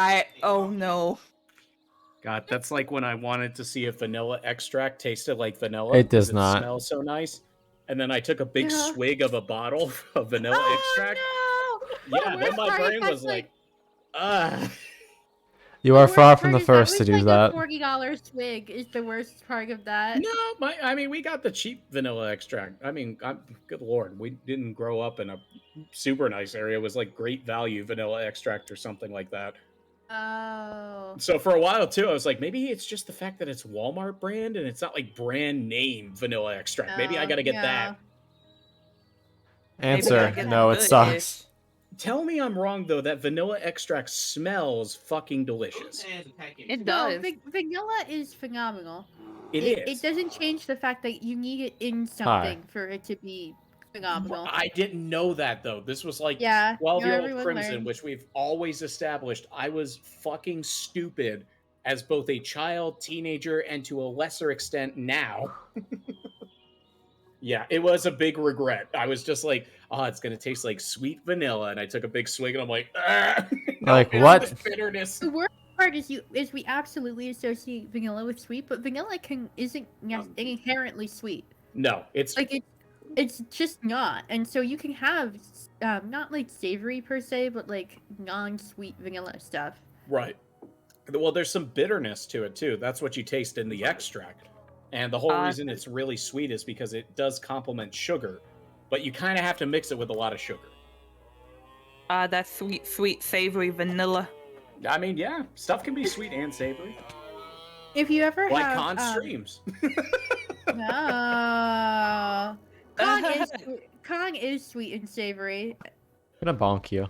oh no. God, that's like when I wanted to see if vanilla extract tasted like vanilla. It does 'cause not. It smells so nice. And then I took a big Yeah. swig of a bottle of vanilla Oh, extract. no! Yeah, The then worst my part is brain that's was like, ugh. You The are worst far from the part is that first to was do like that. A $40 swig is the worst part of that. No, I mean, we got the cheap vanilla extract. I mean, good lord, we didn't grow up in a super nice area. It was like great value vanilla extract or something like that. Oh. So for a while too, I was like, maybe it's just the fact that it's Walmart brand and it's not like brand name vanilla extract. Maybe I Oh, gotta get yeah. that. Answer, I get no, it good-ish. sucks. Tell me I'm wrong though. That vanilla extract smells fucking delicious. It No, does. vanilla is phenomenal. It It is. doesn't change the fact that you need it in something for it to be phenomenal. I didn't know that though. This was like Yeah, 12-year-old everyone Crimson, learns. which we've always established. I was fucking stupid as both a child, teenager, and to a lesser extent now. Yeah, it was a big regret. I was just like, oh, it's gonna taste like sweet vanilla, and I took a big swig, and I'm like, ah, no, Like, it's what? this bitterness. The worst part is we absolutely associate vanilla with sweet, but vanilla isn't inherently sweet. No, it's Like it's just not, and so you can have not like savory per se, but like non-sweet vanilla stuff. right. Well, there's some bitterness to it too. That's what you taste in the extract. And the whole reason it's really sweet is because it does complement sugar, but you kind of have to mix it with a lot of sugar. That sweet, sweet, savory vanilla. I mean, yeah, stuff can be sweet and savory. If you ever Like have Con streams. no, Kong is sweet and savory. I'm gonna bonk you.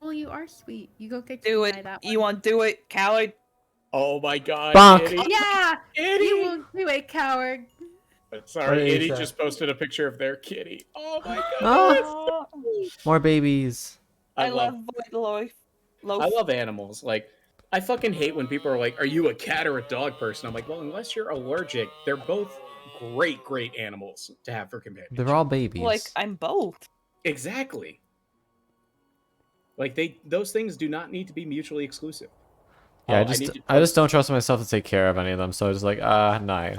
Well, you are sweet. You go get Do to it. try that You one. want to do it, coward? Oh my god. Bonk. Itty. Yeah, Itty. you won't do it, coward. Sorry, What is Itty that? just posted a picture of their kitty. Oh my god. Oh, more babies. I love Void Loaf. I love animals. Like, I fucking hate when people are like, are you a cat or a dog person? I'm like, well, unless you're allergic, they're both great, great animals to have for companions. They're all babies. Like, I'm both. Exactly. Like, those things do not need to be mutually exclusive. Yeah, Oh, I just don't trust myself to take care of any of them, so I just like, no.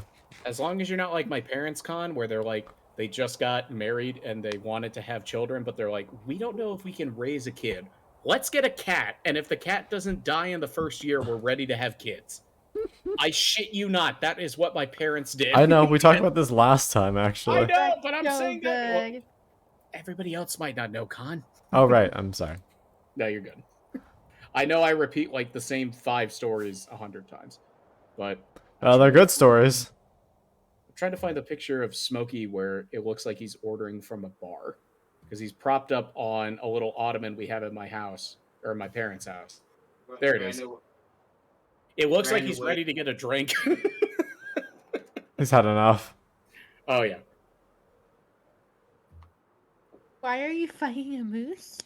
As long as you're not like my parents' con, where they're like, they just got married and they wanted to have children, but they're like, we don't know if we can raise a kid. Let's get a cat, and if the cat doesn't die in the first year, we're ready to have kids. I shit you not. That is what my parents did. I know, we talked about this last time, actually. I know, but I'm So saying that well, good. everybody else might not know, Con. Oh, right, I'm sorry. No, you're good. I know I repeat like the same 5 stories 100 times, but They're good stories. I'm trying to find the picture of Smokey where it looks like he's ordering from a bar because he's propped up on a little ottoman we have at my house or my parents' house. There it is. It looks like he's ready to get a drink. He's had enough. Oh yeah. Why are you fighting a moose?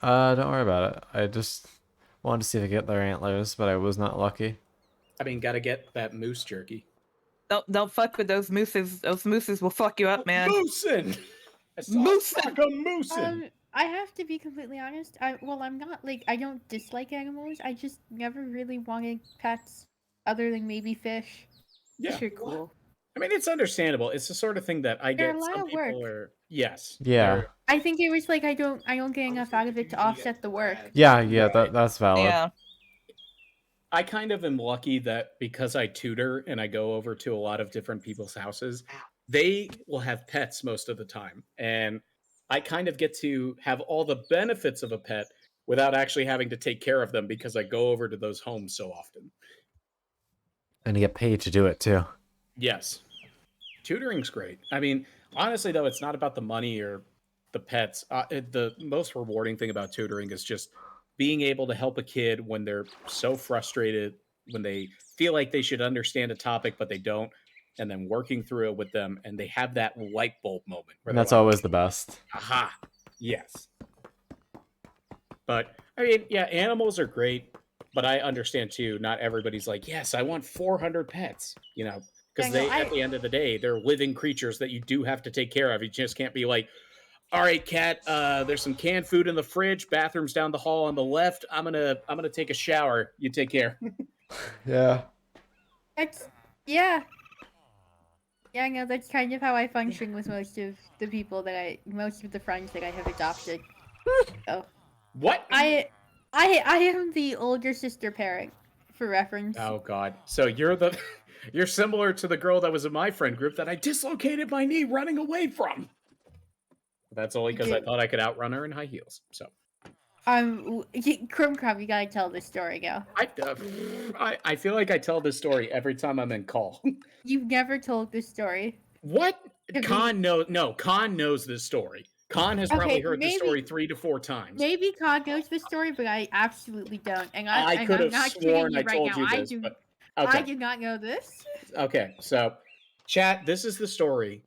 Don't worry about it. I just wanted to see if I get their antlers, but I was not lucky. I mean, gotta get that moose jerky. Don't fuck with those mooses. Those mooses will fuck you up, man. Moosin! I saw Moosin'! a moosin! I have to be completely honest. I'm not like I don't dislike animals. I just never really wanted pets, other than maybe fish. Yeah. Fish are cool. I mean, it's understandable. It's the sort of thing that I They're get. a lot Some of work. people are yes. Yeah. I think it was like I don't get enough out of it to offset the work. Yeah, Right. that's valid. Yeah. I kind of am lucky that because I tutor and I go over to a lot of different people's houses, they will have pets most of the time. And I kind of get to have all the benefits of a pet without actually having to take care of them because I go over to those homes so often. And you get paid to do it too. Yes. Tutoring's great. I mean, honestly, though, it's not about the money or the pets. The most rewarding thing about tutoring is just being able to help a kid when they're so frustrated, when they feel like they should understand a topic, but they don't, and then working through it with them, and they have that light bulb moment where And they're that's like, always the best. aha, yes. But, I mean, yeah, animals are great, but I understand, too, not everybody's like, yes, I want 400 pets, you know, because Yeah, no, at the end of the day, they're living creatures that you do have to take care of. You just can't be like, all right, cat, there's some canned food in the fridge, bathroom's down the hall on the left. I'm gonna take a shower. You take care. Yeah. That's yeah. Yeah, no, that's kind of how I function with most of the friends that I have adopted. So What? I am the older sister parent, for reference. Oh God. So you're similar to the girl that was in my friend group that I dislocated my knee running away from. That's only because I thought I could outrun her in high heels. So Crumb Crumb, you gotta tell this story now. I feel like I tell this story every time I'm in call. You've never told this story. What? Khan knows this story. Khan has probably heard the story 3 to 4 times. Maybe Khan knows the story, but I absolutely don't. And I could I'm have not sworn kidding you I right told now. you I this, do. but I okay. did not know this. Okay, so chat, this is the story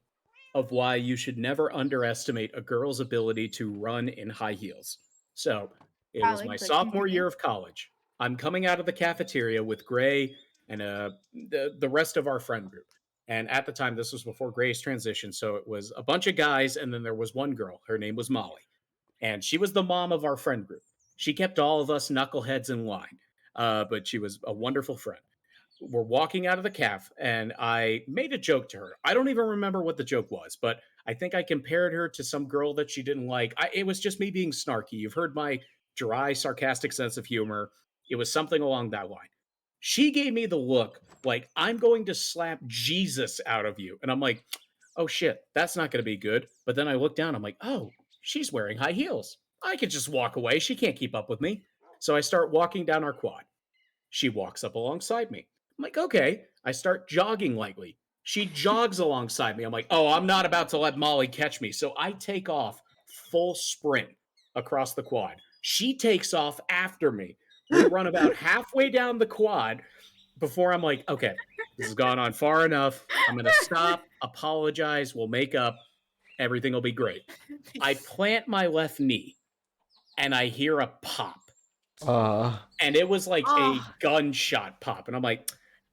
of why you should never underestimate a girl's ability to run in high heels. So it was my sophomore year of college. I'm coming out of the cafeteria with Gray and the rest of our friend group. And at the time, this was before Gray's transition. So it was a bunch of guys, and then there was one girl. Her name was Molly. And she was the mom of our friend group. She kept all of us knuckleheads in line, but she was a wonderful friend. We're walking out of the caf, and I made a joke to her. I don't even remember what the joke was, but I think I compared her to some girl that she didn't like. It was just me being snarky. You've heard my dry, sarcastic sense of humor. It was something along that line. She gave me the look like, I'm going to slap Jesus out of you. And I'm like, oh shit, that's not going to be good. But then I look down, I'm like, oh, she's wearing high heels. I could just walk away. She can't keep up with me. So I start walking down our quad. She walks up alongside me. I'm like, okay. I start jogging lightly. She jogs alongside me. I'm like, oh, I'm not about to let Molly catch me. So I take off full sprint across the quad. She takes off after me. We run about halfway down the quad before I'm like, okay, this has gone on far enough. I'm going to stop, apologize, we'll make up. Everything will be great. I plant my left knee and I hear a pop. And it was like a gunshot pop. And I'm like,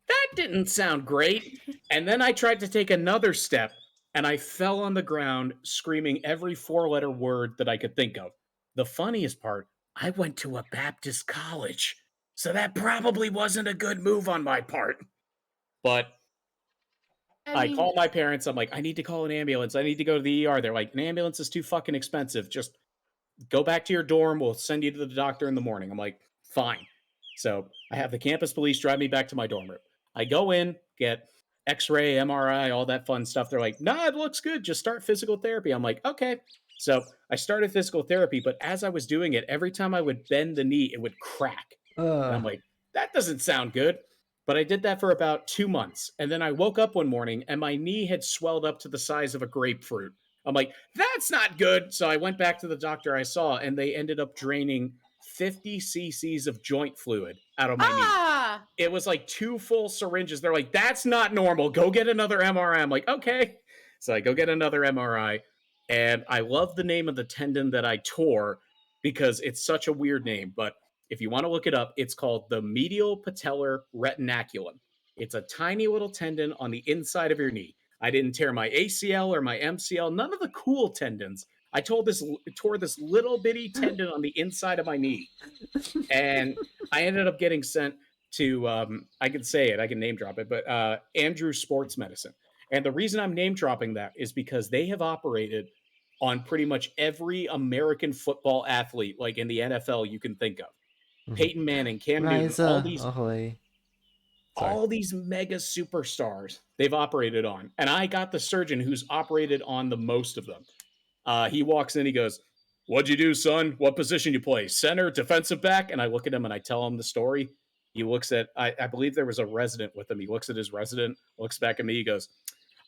that didn't sound great. And then I tried to take another step and I fell on the ground screaming every 4-letter word that I could think of. The funniest part, I went to a Baptist college. So that probably wasn't a good move on my part. But I called my parents. I'm like, I need to call an ambulance. I need to go to the ER. They're like, an ambulance is too fucking expensive. Just go back to your dorm. We'll send you to the doctor in the morning. I'm like, fine. So I have the campus police drive me back to my dorm room. I go in, get x-ray, MRI, all that fun stuff. They're like, nah, it looks good. Just start physical therapy. I'm like, okay. So I started physical therapy, but as I was doing it, every time I would bend the knee, it would crack. And I'm like, that doesn't sound good. But I did that for about 2 months. And then I woke up one morning and my knee had swelled up to the size of a grapefruit. I'm like, that's not good. So I went back to the doctor I saw, and they ended up draining 50 cc's of joint fluid out of my knee. It was like 2 full syringes. They're like, that's not normal. Go get another MRI. I'm like, okay. So I go get another MRI. And I love the name of the tendon that I tore because it's such a weird name. But if you want to look it up, it's called the medial patellar retinaculum. It's a tiny little tendon on the inside of your knee. I didn't tear my ACL or my MCL, none of the cool tendons. I tore this little bitty tendon on the inside of my knee, and I ended up getting sent to I can say it, I can name drop it, but Andrew Sports Medicine. And the reason I'm name dropping that is because they have operated on pretty much every American football athlete, like in the NFL, you can think of. Peyton Manning, Cam Newton, Ahoy. Sorry. all these mega superstars they've operated on. And I got the surgeon who's operated on the most of them. He walks in, he goes, "What'd you do, son? What position you play? Center, defensive back?" And I look at him and I tell him the story. He looks at, I believe there was a resident with him. He looks at his resident, looks back at me, he goes,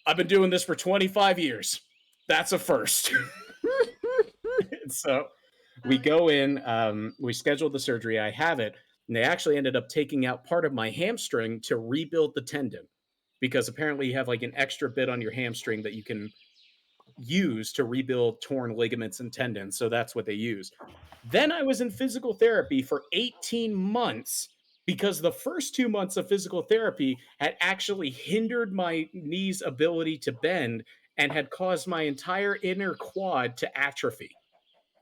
"I've been doing this for 25 years. That's a first." And so we go in, we scheduled the surgery. I have it. And they actually ended up taking out part of my hamstring to rebuild the tendon, because apparently you have like an extra bit on your hamstring that you can use to rebuild torn ligaments and tendons. So that's what they use. Then I was in physical therapy for 18 months because the first 2 months of physical therapy had actually hindered my knee's ability to bend and had caused my entire inner quad to atrophy.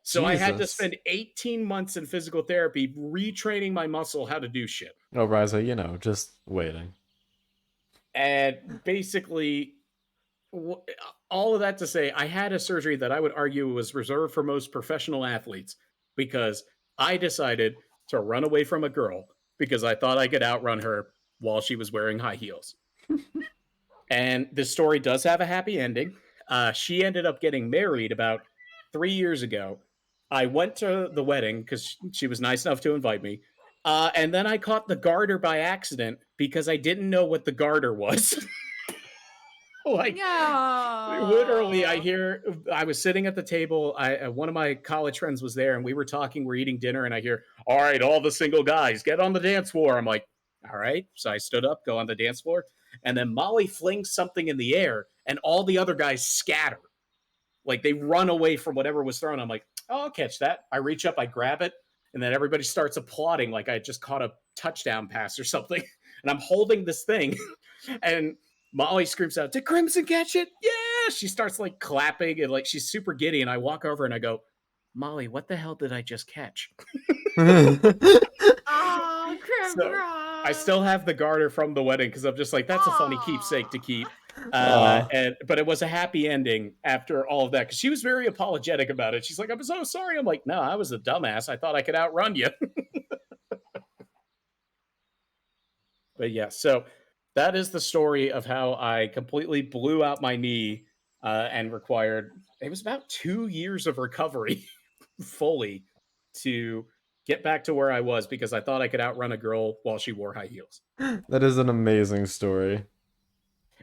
So I had to Jesus. spend 18 months in physical therapy retraining my muscle how to do shit. Oh, Riza, you know, just waiting. And basically, all of that to say, I had a surgery that I would argue was reserved for most professional athletes, because I decided to run away from a girl because I thought I could outrun her while she was wearing high heels. And this story does have a happy ending. She ended up getting married about 3 years ago. I went to the wedding because she was nice enough to invite me. And then I caught the garter by accident because I didn't know what the garter was. Like, literally, I was sitting at the table. One of my college friends was there, and we were talking. We're eating dinner, and I hear, "All right, all the single guys, get on the dance floor." I'm like, "All right." So I stood up, go on the dance floor, and then Molly flings something in the air, and all the other guys scatter. Like, they run away from whatever was thrown. I'm like, "Oh, I'll catch that." I reach up, I grab it, and then everybody starts applauding like I just caught a touchdown pass or something. And I'm holding this thing, and Molly screams out, "Did Crimson catch it?" Yeah! She starts like clapping and like she's super giddy. And I walk over and I go, "Molly, what the hell did I just catch?" Oh, So I still have the garter from the wedding because I'm just like, that's a funny keepsake to keep. But it was a happy ending after all of that, because she was very apologetic about it. She's like, "I'm so sorry." I'm like, "No, I was a dumbass. I thought I could outrun you." But yeah, so that is the story of how I completely blew out my knee and required, it was about 2 years of recovery fully to get back to where I was, because I thought I could outrun a girl while she wore high heels. That is an amazing story.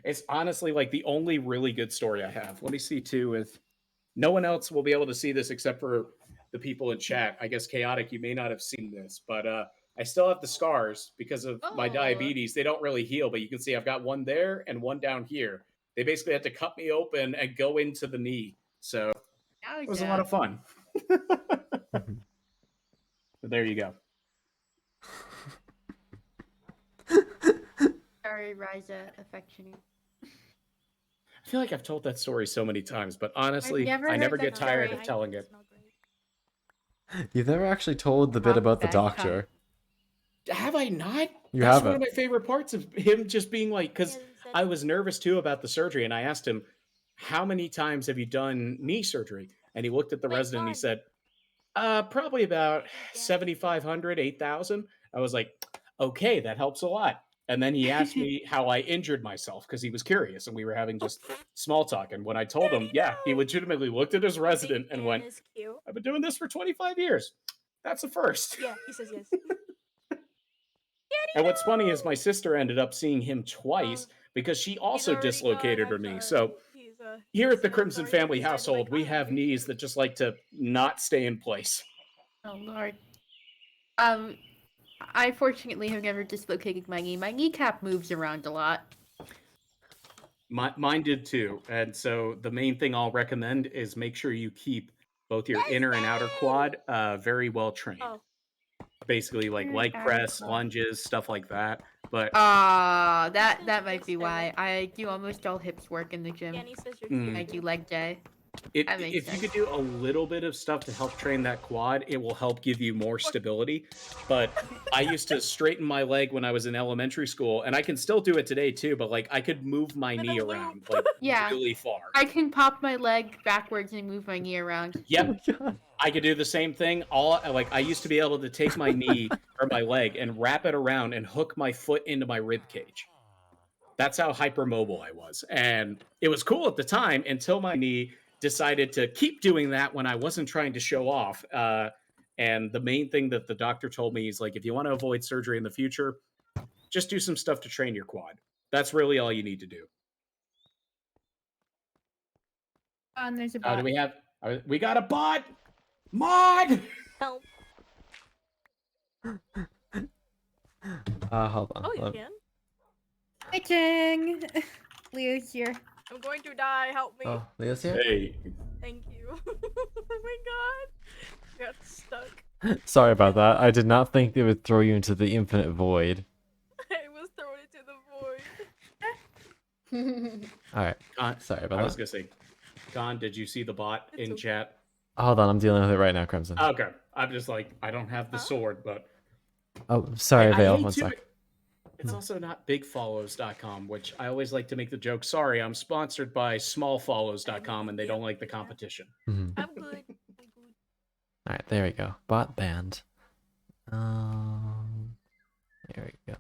It's honestly like the only really good story I have. Let me see too if no one else will be able to see this except for the people in chat. I guess Chaotic, you may not have seen this, but I still have the scars because of my diabetes. They don't really heal, but you can see I've got one there and one down here. They basically had to cut me open and go into the knee. So it was a lot of fun. But there you go. Sorry, Riza, affectionate. I feel like I've told that story so many times, but honestly, never I heard never that get tired story. of telling it. You've never actually told the bit about the doctor. Have I not? You That's haven't. one of my favorite parts of him just being like, because I was nervous too about the surgery, and I asked him, "How many times have you done knee surgery?" And he looked at the resident and he said, "Probably about 7,500, 8,000. I was like, "Okay, that helps a lot." And then he asked me how I injured myself because he was curious, and we were having just small talk. And when I told him, yeah, he legitimately looked at his resident and went, "I've been doing this for 25 years. That's a first." Yeah, he says yes. And what's funny is my sister ended up seeing him twice because she also dislocated her knee. So here at the Crimson family household, we have knees that just like to not stay in place. Oh Lord. I fortunately have never dislocated my knee. My kneecap moves around a lot. Mine did too. And so the main thing I'll recommend is make sure you keep both your inner and outer quad very well trained. Basically like leg press, lunges, stuff like that. But that might be why. I do almost all hips work in the gym. I do leg day. That makes If you sense. could do a little bit of stuff to help train that quad, it will help give you more stability. But I used to straighten my leg when I was in elementary school, and I can still do it today too. But like, I could move my In a knee loop. around like Yeah. really far. I can pop my leg backwards and move my knee around. Yep, Oh my God. I could do the same thing. All like I used to be able to take my knee or my leg and wrap it around and hook my foot into my rib cage. That's how hypermobile I was, and it was cool at the time until my knee decided to keep doing that when I wasn't trying to show off. And the main thing that the doctor told me is like, if you want to avoid surgery in the future, just do some stuff to train your quad. That's really all you need to do. And there's a Do bot. we have? We got a bot. Mod. Help. Hold on. Oh, you can. Pitching. Leo's here. I'm going to die. Help me. Oh, Leo's here? Hey. Thank you. Oh my god. I got stuck. Sorry about that. I did not think they would throw you into the infinite void. I was thrown into the void. Alright. Con, Sorry I about was that. gonna say, Con, did you see the bot It's in okay. chat? Hold on, I'm dealing with it right now, Crimson. Okay, I'm just like, I don't have the Huh? sword, but Oh, sorry, I Vale. hate One to- sec. It's also not bigfollows.com, which I always like to make the joke. Sorry, I'm sponsored by smallfollows.com, and they don't like the competition. Mhm. I'm good. I'm good. Alright, there we go. Bot banned. There we go.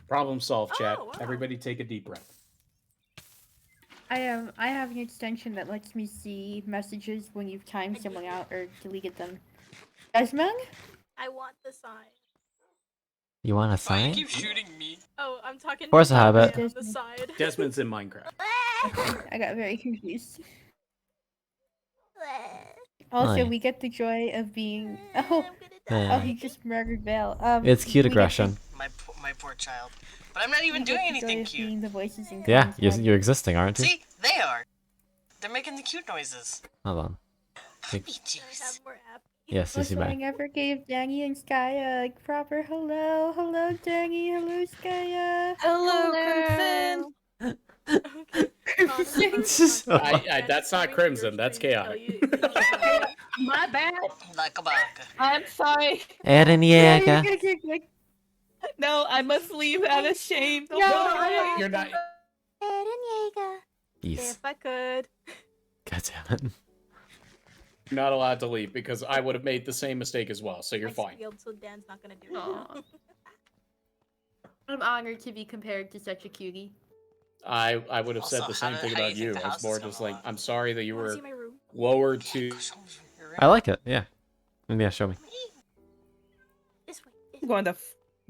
Problem solved, chat. Oh, wow. Everybody take a deep breath. I have an extension that lets me see messages when you've timed someone out or deleted them. Desmond? I want the sign. You want a Oh, you sign? keep shooting me. Oh, I'm talking Force a to habit. on the side. Desmond's in Minecraft. I got very confused. Also, Nice. we get the joy of being. Oh, I'm gonna Yeah. oh, die. he just murdered Vale. It's cute we get the- aggression. My poor child. But I'm not we even get doing the joy anything of cute. being the voices in Yeah, Con's you're, head. you're existing, aren't you? See, they are. They're making the cute noises. Hold on. Take- Me I juice. have more app. Yes, Also, CC I back. never gave Danny and Sky a proper hello. Hello, Danny. Hello, Skya. Hello, Crimson. Okay. This is so That's not Crimson, that's Chaotic. My bad. Like a baka. I'm sorry. Eren Yeah, Yeager. you're good. No, I must leave out of shame. Don't No, worry. You're not. Yes. If I could. God damn it. You're not allowed to leave because I would have made the same mistake as well, so you're I fine. squealed, so Dan's not gonna do it. Aw. I'm honored to be compared to such a cutie. I would have said Also, the same how thing do you about think you. the It's house more is just coming like, along? I'm sorry that you Wanna were see my room? lowered to. I like it, yeah. Yeah, show me. This way. I'm going to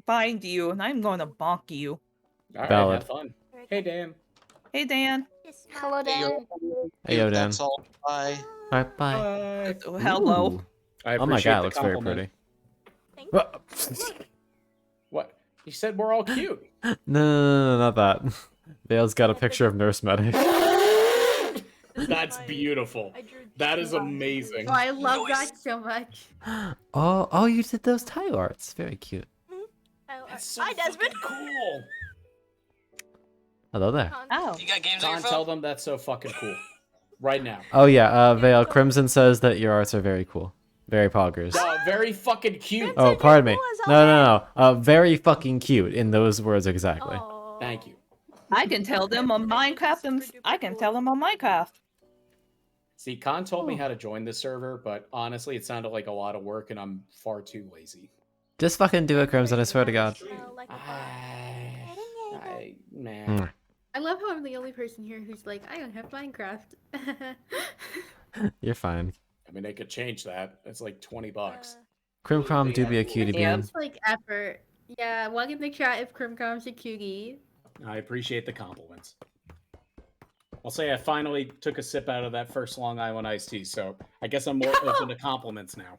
find you, and I'm going to bonk you. Alright, Valid. have fun. Alright, Hey, Dan. Hey, Dan. This Hello, Hey, Dan. Hey, yo, Dan. That's all. Bye. Alright, bye. Bye. Oh, hello. Ooh. I Oh my appreciate god, it the looks very compliment. pretty. Thank What? You said we're all cute. No, not that. Vale's got a picture of Nurse Medic. That's Fine. beautiful. I drew That is two amazing. Oh, I love Nice. that so much. Oh, you did those tile arts. Very cute. That's so Hi, Desmond. fucking cool. Hello there. Oh. You got games on Don, your tell phone? them that's so fucking cool. Right now. Oh yeah, Vale, Crimson says that your arts are very cool. Very poggers. Very fucking cute. Oh, pardon me. cool as all No. Very fucking cute in those words exactly. Aw. Thank you. I can tell them on Minecraft, and I can tell them on Minecraft. See, Khan told me how to join this server, but honestly, it sounded like a lot of work, and I'm far too lazy. Just fucking do it, Crimson, I swear to God. Smell like a Nah. Mm. I love how I'm the only person here who's like, I don't have Minecraft. You're fine. I mean, they could change that. It's like $20. Crimcrom do be a cutie Yeah. bean. It's like effort. Yeah, one in the chat if Crimcom's a cutie. I appreciate the compliments. I'll say I finally took a sip out of that first Long Island iced tea, so I guess I'm more open to compliments now.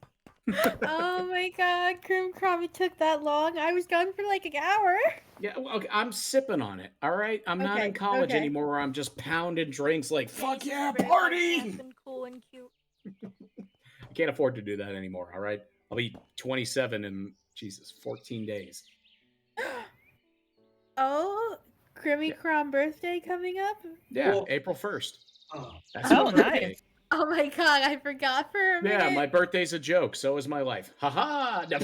Oh my god, Crimcom, it took that long. I was gone for like an hour. Yeah, well, okay, I'm sipping on it. All right, I'm not Okay, in college okay. anymore where I'm just pounding drinks like fuck This is yeah, very party. fast and cool and cute. I can't afford to do that anymore. All right, I'll be 27 in Jesus 14 days. Oh, Crimmy Crom birthday coming up? Yeah, April 1st. That's Oh, my birthday. nice. Oh my god, I forgot for a minute. Yeah, my birthday's a joke. So is my life. Haha. No.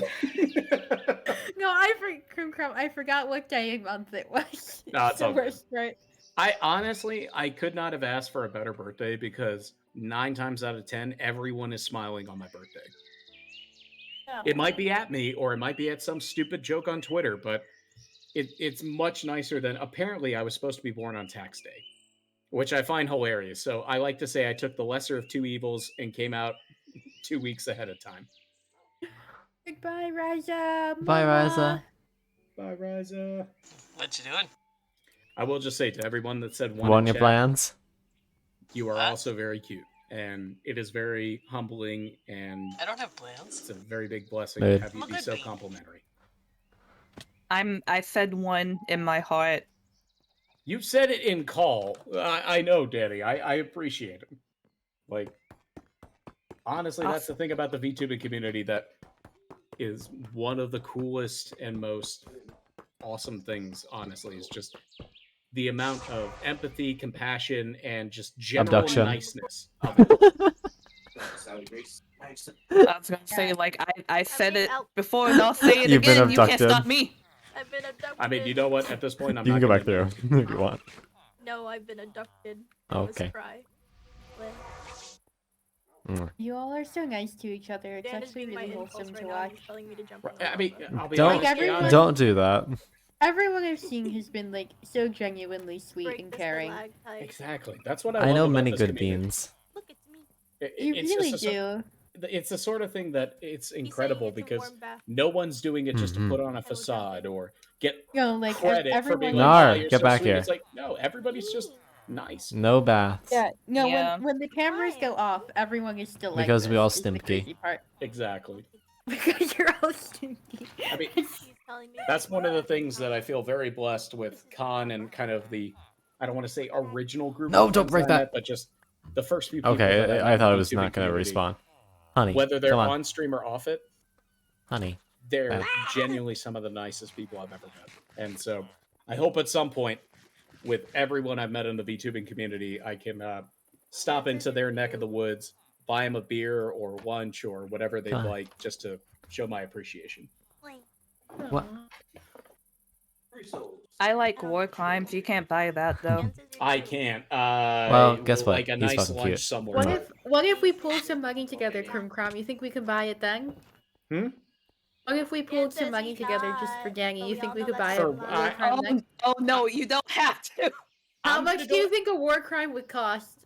No, I forgot what day and month it was. No, it's the all good. worst part. I honestly, I could not have asked for a better birthday because 9 times out of 10, everyone is smiling on my birthday. It might be at me or it might be at some stupid joke on Twitter, but it's much nicer than apparently I was supposed to be born on tax day, which I find hilarious. So I like to say I took the lesser of two evils and came out 2 weeks ahead of time. Goodbye, Riza. Bye, Mama. Riza. Bye, Riza. What you doing? I will just say to everyone that said one Want in your chat, plans? you are Huh? also very cute. And it is very humbling and I don't have plans. it's a very big blessing Good. to have you I'm a be good so bean. complimentary. I said one in my heart. You said it in call. I know, Danny. I appreciate it. Like, honestly, that's the thing about the VTubing community that is one of the coolest and most awesome things, honestly, is just the amount of empathy, compassion, and just general Abduction. niceness of it. I was gonna say, like, I said it before and I'll say it You've been again. You can't abducted. stop me. I've been abducted. I mean, you know what? At this point, I'm You not can go gonna back there if you want. No, I've been abducted. I was Okay. cry. You all are so nice to each other. It's Dan is actually being my really impulse wholesome right to now. watch. He's telling me to jump on I mean, I'll be Don't honest. everyone- don't do that. Everyone I've seen has been like so genuinely sweet Break and this caring. stalactite. Exactly. That's what I I love know about many this good community. beans. Look, it's me. You It's really just a, do. it's the sort of thing that it's He's saying incredible it's a because warm bath. no one's doing it just to Mhm. put on a will jump facade in. or get No, like credit for everyone. being like, like, Nar, oh, you're get so back sweet. here. It's like, no, everybody's just nice. No baths. Yeah, no. Yeah. When the cameras go Why? off, everyone is still like Because we this, all is the stinky. crazy part. Exactly. Because you're all stinky. I mean, He's telling me that's one of the things that I feel very blessed with Khan and kind of the, I don't want to say original group No, of don't friends break that I that. met, but just the first few people that I Okay, met I in thought the it was VTubing not gonna community, respawn. Honey, whether they're come on. on stream or off it, Honey. they're Bad. genuinely some of the nicest people I've ever met. And so I hope at some point, with everyone I've met in the VTubing community, I can stop into their neck of the woods, buy them a beer or lunch or whatever they'd Huh. like, just to show my appreciation. What? I like war crimes. You can't buy that though. I can't. Well, guess what? Like a He's nice fucking lunch cute. somewhere. What if we pull some money together, Krum? You think we can buy it then? Hmm? What if we pulled some says money he's together just for not, Danny? but You we think all we know could buy that's a For- war I- crime then? Oh no, you don't have to. How I'm much gonna do you go- think a war crime would cost?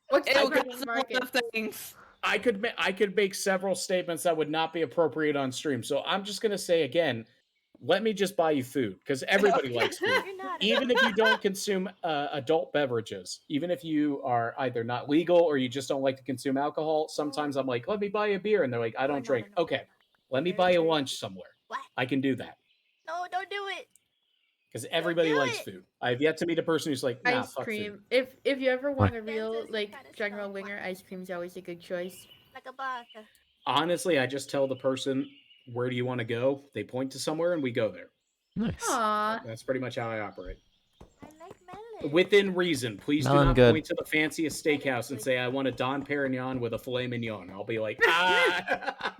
What's the It'll going cost a lot market? of things. I could make several statements that would not be appropriate on stream. So I'm just gonna say again, let me just buy you food because everybody likes food. You're not. Even if you don't consume adult beverages, even if you are either not legal or you just don't like to consume alcohol, sometimes I'm like, let me buy you a beer, and they're like, I don't drink. Okay, let me buy you lunch somewhere. What? I can do that No, don't do it. because everybody do likes it. food. I've yet to meet a person who's like, nah, Ice fuck cream. food. If you ever want a Dan real says you like kinda general smell winger, ice cream's always a good choice. Like a baka. Honestly, I just tell the person, where do you want to go? They point to somewhere, and we go there. Nice. Aww. That's pretty much how I operate. I like melon. Within reason. Please Melon do not good. point to the fanciest steakhouse and say, I want a Don Perignon with a filet mignon. I'll be like, ah.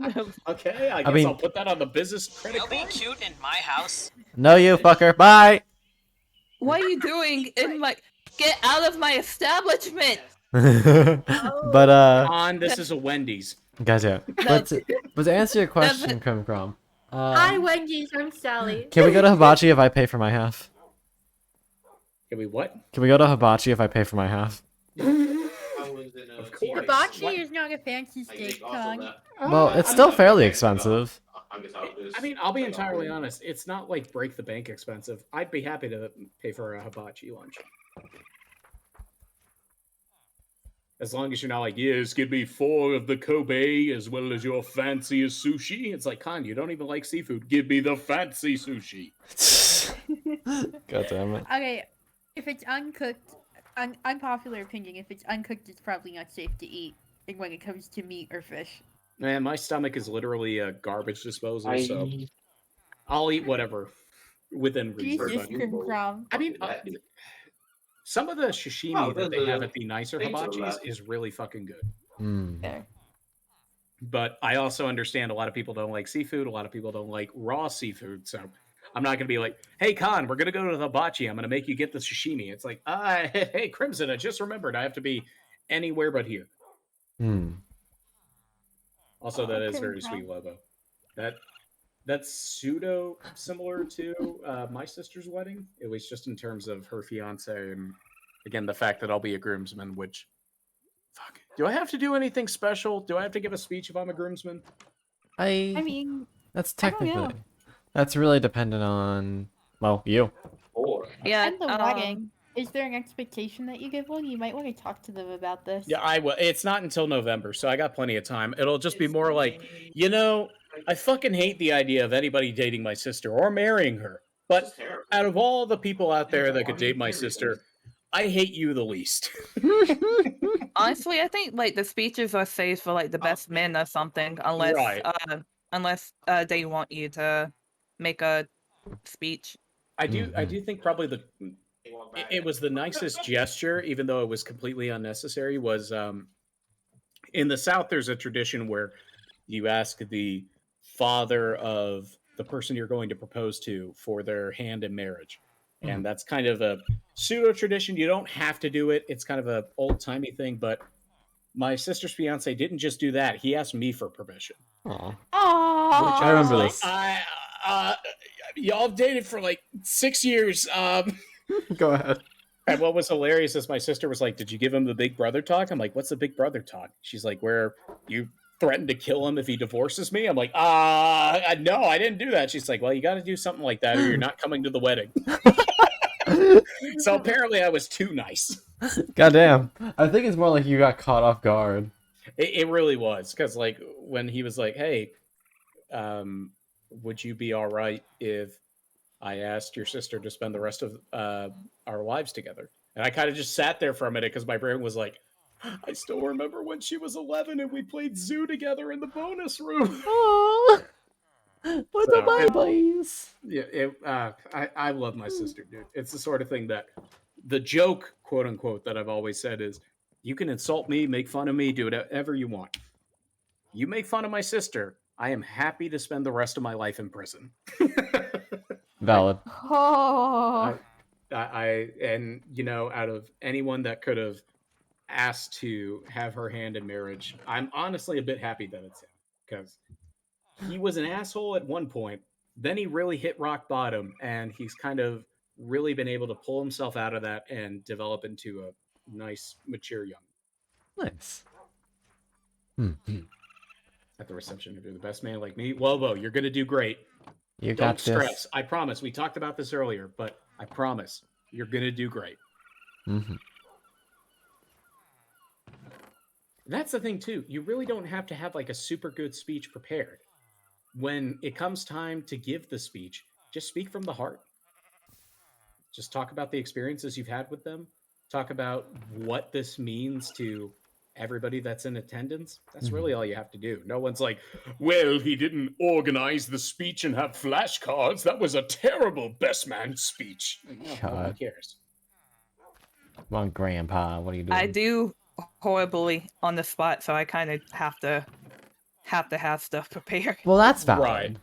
Okay, I guess mean- I'll put that on the business credit You'll be card. cute in my house. No, you fucker. Bye. What are you doing in my? Get out of my establishment! But On, this is a Wendy's. guys, yeah. But to answer your question, Krum, Hi Wendy's, I'm Sally. can we go to Hibachi if I pay for my half? Can we what? Can we go to Hibachi if I pay for my half? Of course. Hibachi What? is not a fancy steak, Kong. Well, it's still fairly expensive. I mean, I'll be entirely honest. It's not like break the bank expensive. I'd be happy to pay for a hibachi lunch. As long as you're not like, yes, give me 4 of the Kobe as well as your fanciest sushi. It's like, Con, you don't even like seafood. Give me the fancy sushi. God damn it. Okay, if it's uncooked, unpopular opinion, if it's uncooked, it's probably not safe to eat when it comes to meat or fish. Man, my stomach is literally a garbage disposal, so I'll eat whatever within reason. Jesus, but- Krum. I mean, Some of the sashimi that they have at the nicer hibachis is really fucking good. There. But I also understand a lot of people don't like seafood. A lot of people don't like raw seafood. So I'm not going to be like, hey, Khan, we're going to go to the hibachi. I'm going to make you get the sashimi. It's like, hey, Crimson, I just remembered I have to be anywhere but here. Also, that is very sweet, Lobo. That's pseudo similar to my sister's wedding. It was just in terms of her fiance and, again, the fact that I'll be a groomsman, which... Fuck. Do I have to do anything special? Do I have to give a speech if I'm a groomsman? I mean, That's I don't know. technically... That's really dependent on, well, you. Yeah. And the wedding. Is there an expectation that you give one? You might want to talk to them about this. Yeah, I will. It's not until November, so I got plenty of time. It'll just be more like, you know, I fucking hate the idea of anybody dating my sister or marrying her. But out of all the people out there that could date my sister, I hate you the least. Honestly, I think like the speeches are saved for like the best men or something, unless they want you to make a speech. I do think probably it was the nicest gesture, even though it was completely unnecessary. Was in the South, there's a tradition where you ask the father of the person you're going to propose to for their hand in marriage. And that's kind of a pseudo tradition. You don't have to do it. It's kind of a old timey thing. But my sister's fiance didn't just do that. He asked me for permission. Aww. Aww. I remember this. Y'all dated for like 6 years. Go ahead. And what was hilarious is my sister was like, "Did you give him the big brother talk?" I'm like, "What's the big brother talk?" She's like, "Where you threatened to kill him if he divorces me?" I'm like, no, I didn't do that. She's like, "Well, you got to do something like that, or you're not coming to the wedding." So apparently, I was too nice. Goddamn. I think it's more like you got caught off guard. It really was, because like when he was like, "Hey, would you be all right if I asked your sister to spend the rest of our lives together?" And I kind of just sat there for a minute because my brain was like, I still remember when she was 11 and we played zoo together in the bonus room. Aww. What the boys? Yeah, I love my sister, dude. It's the sort of thing that the joke, quote unquote, that I've always said is, you can insult me, make fun of me, do whatever you want. You make fun of my sister, I am happy to spend the rest of my life in prison. Valid. Oh. And you know, out of anyone that could have asked to have her hand in marriage, I'm honestly a bit happy that it's him, because he was an asshole at one point, then he really hit rock bottom, and he's kind of really been able to pull himself out of that and develop into a nice, mature young. Nice. At the reception, if you're the best man like me, Lobo, you're gonna do great. You Don't got stress. this. I promise. We talked about this earlier, but I promise you're gonna do great. That's the thing too. You really don't have to have like a super good speech prepared. When it comes time to give the speech, just speak from the heart. Just talk about the experiences you've had with them. Talk about what this means to everybody that's in attendance. That's really all you have to do. No one's like, well, he didn't organize the speech and have flashcards. That was a terrible best man speech. No one cares. Come on, Grandpa. What are you doing? I do horribly on the spot, so I kind of have to have stuff prepared. Well, that's valid. Right.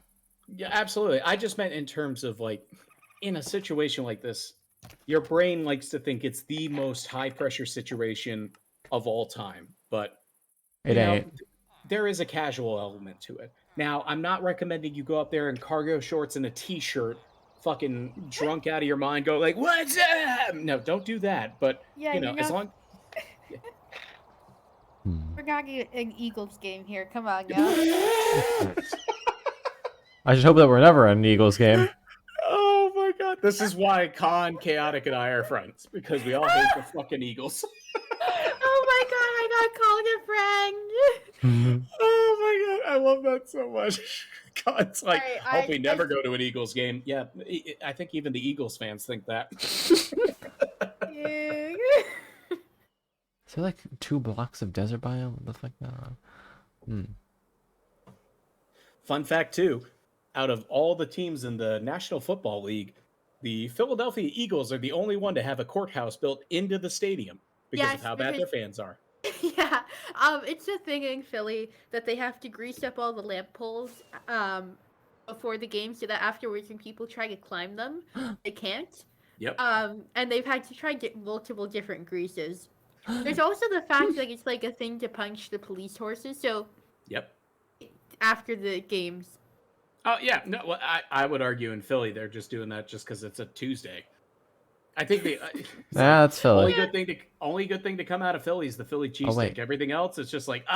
Yeah, absolutely. I just meant in terms of like, in a situation like this, your brain likes to think it's the most high pressure situation of all time, but It ain't. There is a casual element to it. Now, I'm not recommending you go up there in cargo shorts and a t-shirt, fucking drunk out of your mind, go like, "What's up?" No, don't do that. But Yeah, you know, as long we're not an Eagles game here. Come on, now. I should hope that we're never in an Eagles game. Oh my god, this is why Khan, Chaotic, and I are friends, because we all hate the fucking Eagles. Oh my god, I got called a friend. Oh my god, I love that so much. God's like, Sorry, hope we never go to an Eagles game. Yeah, I think even the Eagles fans think that. Yeah. Is there like 2 blocks of desert biome? What the fuck? Fun fact too, out of all the teams in the National Football League, the Philadelphia Eagles are the only one to have a courthouse built into the stadium because Yes, of how bad because their fans are. yeah, it's a thing in Philly that they have to grease up all the lamp poles before the game so that afterwards when people try to climb them, they can't. Yep. And they've had to try multiple different greases. There's also the fact that it's like a thing to punch the police horses. So Yep. after the games. Oh yeah, no. Well, I would argue in Philly they're just doing that just because it's a Tuesday. I think they. That's Philly. Only good thing to come out of Philly is the Philly cheesesteak. wait. Everything else, it's just like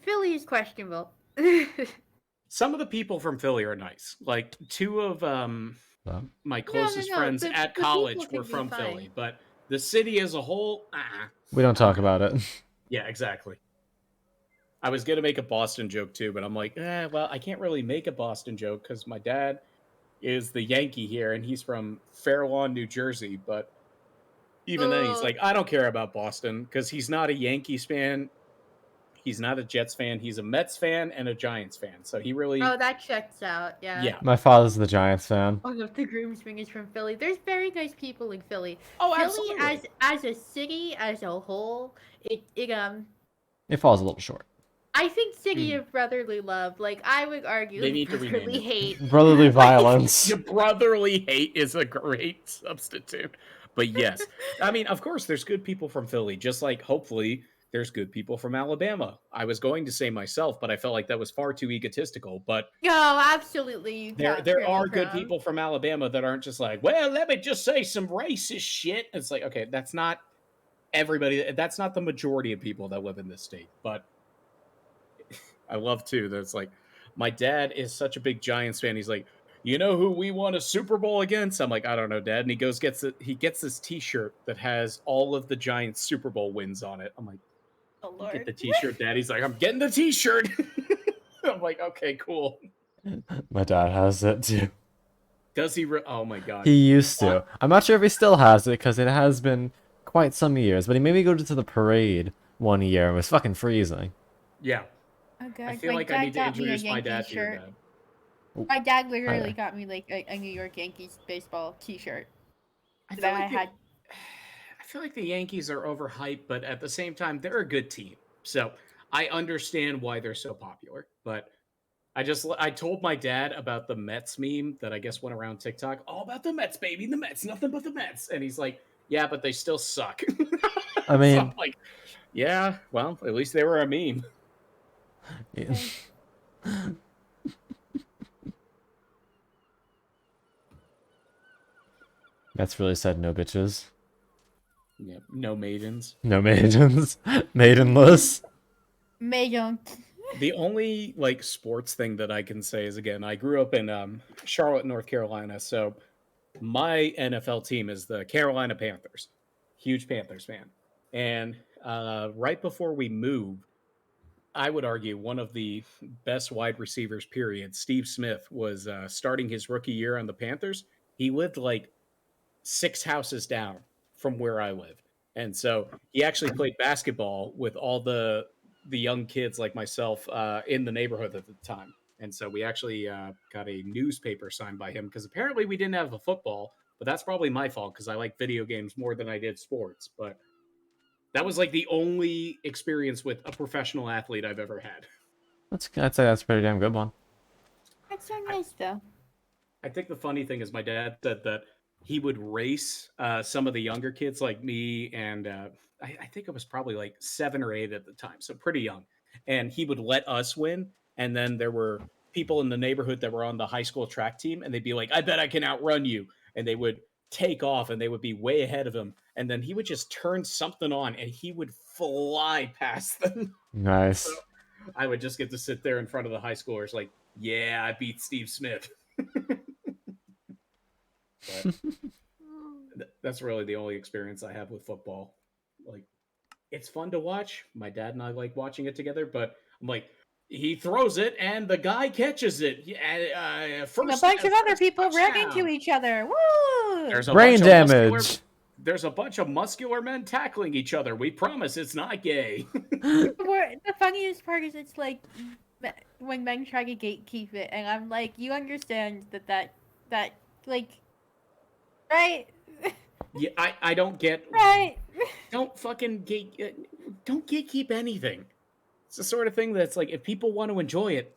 Philly is questionable. Some of the people from Philly are nice. Like two of my closest friends at college were from Philly, but the city as a whole, We don't talk about it. Yeah, exactly. I was gonna make a Boston joke too, but I'm like, well, I can't really make a Boston joke because my dad is the Yankee here, and he's from Fair Lawn, New Jersey. But even then, he's like, I don't care about Boston because he's not a Yankees fan. He's not a Jets fan. He's a Mets fan and a Giants fan. So he really. Oh, that checks out. Yeah. Yeah. My father's the Giants fan. One of the groomsmen is from Philly. There's very nice people in Philly. Oh, Philly absolutely. as a city as a whole, it falls a little short. I think City of Brotherly Love, like I would argue, They need to brotherly rename it. hate. Brotherly violence. Your brotherly hate is a great substitute. But yes, I mean, of course, there's good people from Philly, just like hopefully there's good people from Alabama. I was going to say myself, but I felt like that was far too egotistical. But No, absolutely, there are good people from Alabama that aren't just like, well, let me just say some racist shit. It's like, okay, that's not everybody. That's not the majority of people that live in this state. But I love too that it's like my dad is such a big Giants fan. He's like, you know who we won a Super Bowl against? I'm like, I don't know, Dad. And he gets this T-shirt that has all of the Giants Super Bowl wins on it. I'm like, oh Lord, get the T-shirt, Dad. He's like, I'm getting the T-shirt. I'm like, okay, cool. My dad has it too. Does he? Oh my god. He used to. I'm not sure if he still has it because it has been quite some years. But he made me go to the parade one year and it was fucking freezing. Yeah. Oh god, I feel like I need to introduce my dad to your dad. My dad literally got me like a New York Yankees baseball T-shirt. I feel like the Yankees are overhyped, but at the same time, they're a good team. So I understand why they're so popular. But I told my dad about the Mets meme that I guess went around TikTok. All about the Mets, baby. The Mets, nothing but the Mets. And he's like, yeah, but they still suck. I mean, so I'm like, yeah, well, at least they were a meme. Yeah. That's really said no bitches. Yeah, no maidens. No maidens. Maidenless. Maiden. The only like sports thing that I can say is, again, I grew up in Charlotte, North Carolina, so my NFL team is the Carolina Panthers. Huge Panthers fan. And right before we moved, I would argue one of the best wide receivers, period. Steve Smith was starting his rookie year on the Panthers. He lived like 6 houses down from where I live. And so he actually played basketball with all the young kids like myself in the neighborhood at the time. And so we actually got a newspaper signed by him because apparently we didn't have a football, but that's probably my fault because I like video games more than I did sports. But that was like the only experience with a professional athlete I've ever had. I'd say that's a pretty damn good one. That's so nice, though. I think the funny thing is my dad said that he would race some of the younger kids like me, and I think it was probably like 7 or 8 at the time, so pretty young. And he would let us win, and then there were people in the neighborhood that were on the high school track team, and they'd be like, I bet I can outrun you. And they would take off, and they would be way ahead of him. And then he would just turn something on, and he would fly past them. Nice. So I would just get to sit there in front of the high schoolers like, yeah, I beat Steve Smith. But that's really the only experience I have with football. Like, it's fun to watch. My dad and I like watching it together, but I'm like, he throws it and the guy catches it. First, a bunch of other people running to each other. Woo! There's brain damage. There's a bunch of muscular men tackling each other. We promise it's not gay. The funniest part is it's like when men try to gatekeep it, and I'm like, you understand that like, right? Yeah, I don't get. Right. Don't fucking don't gatekeep anything. It's the sort of thing that's like, if people want to enjoy it,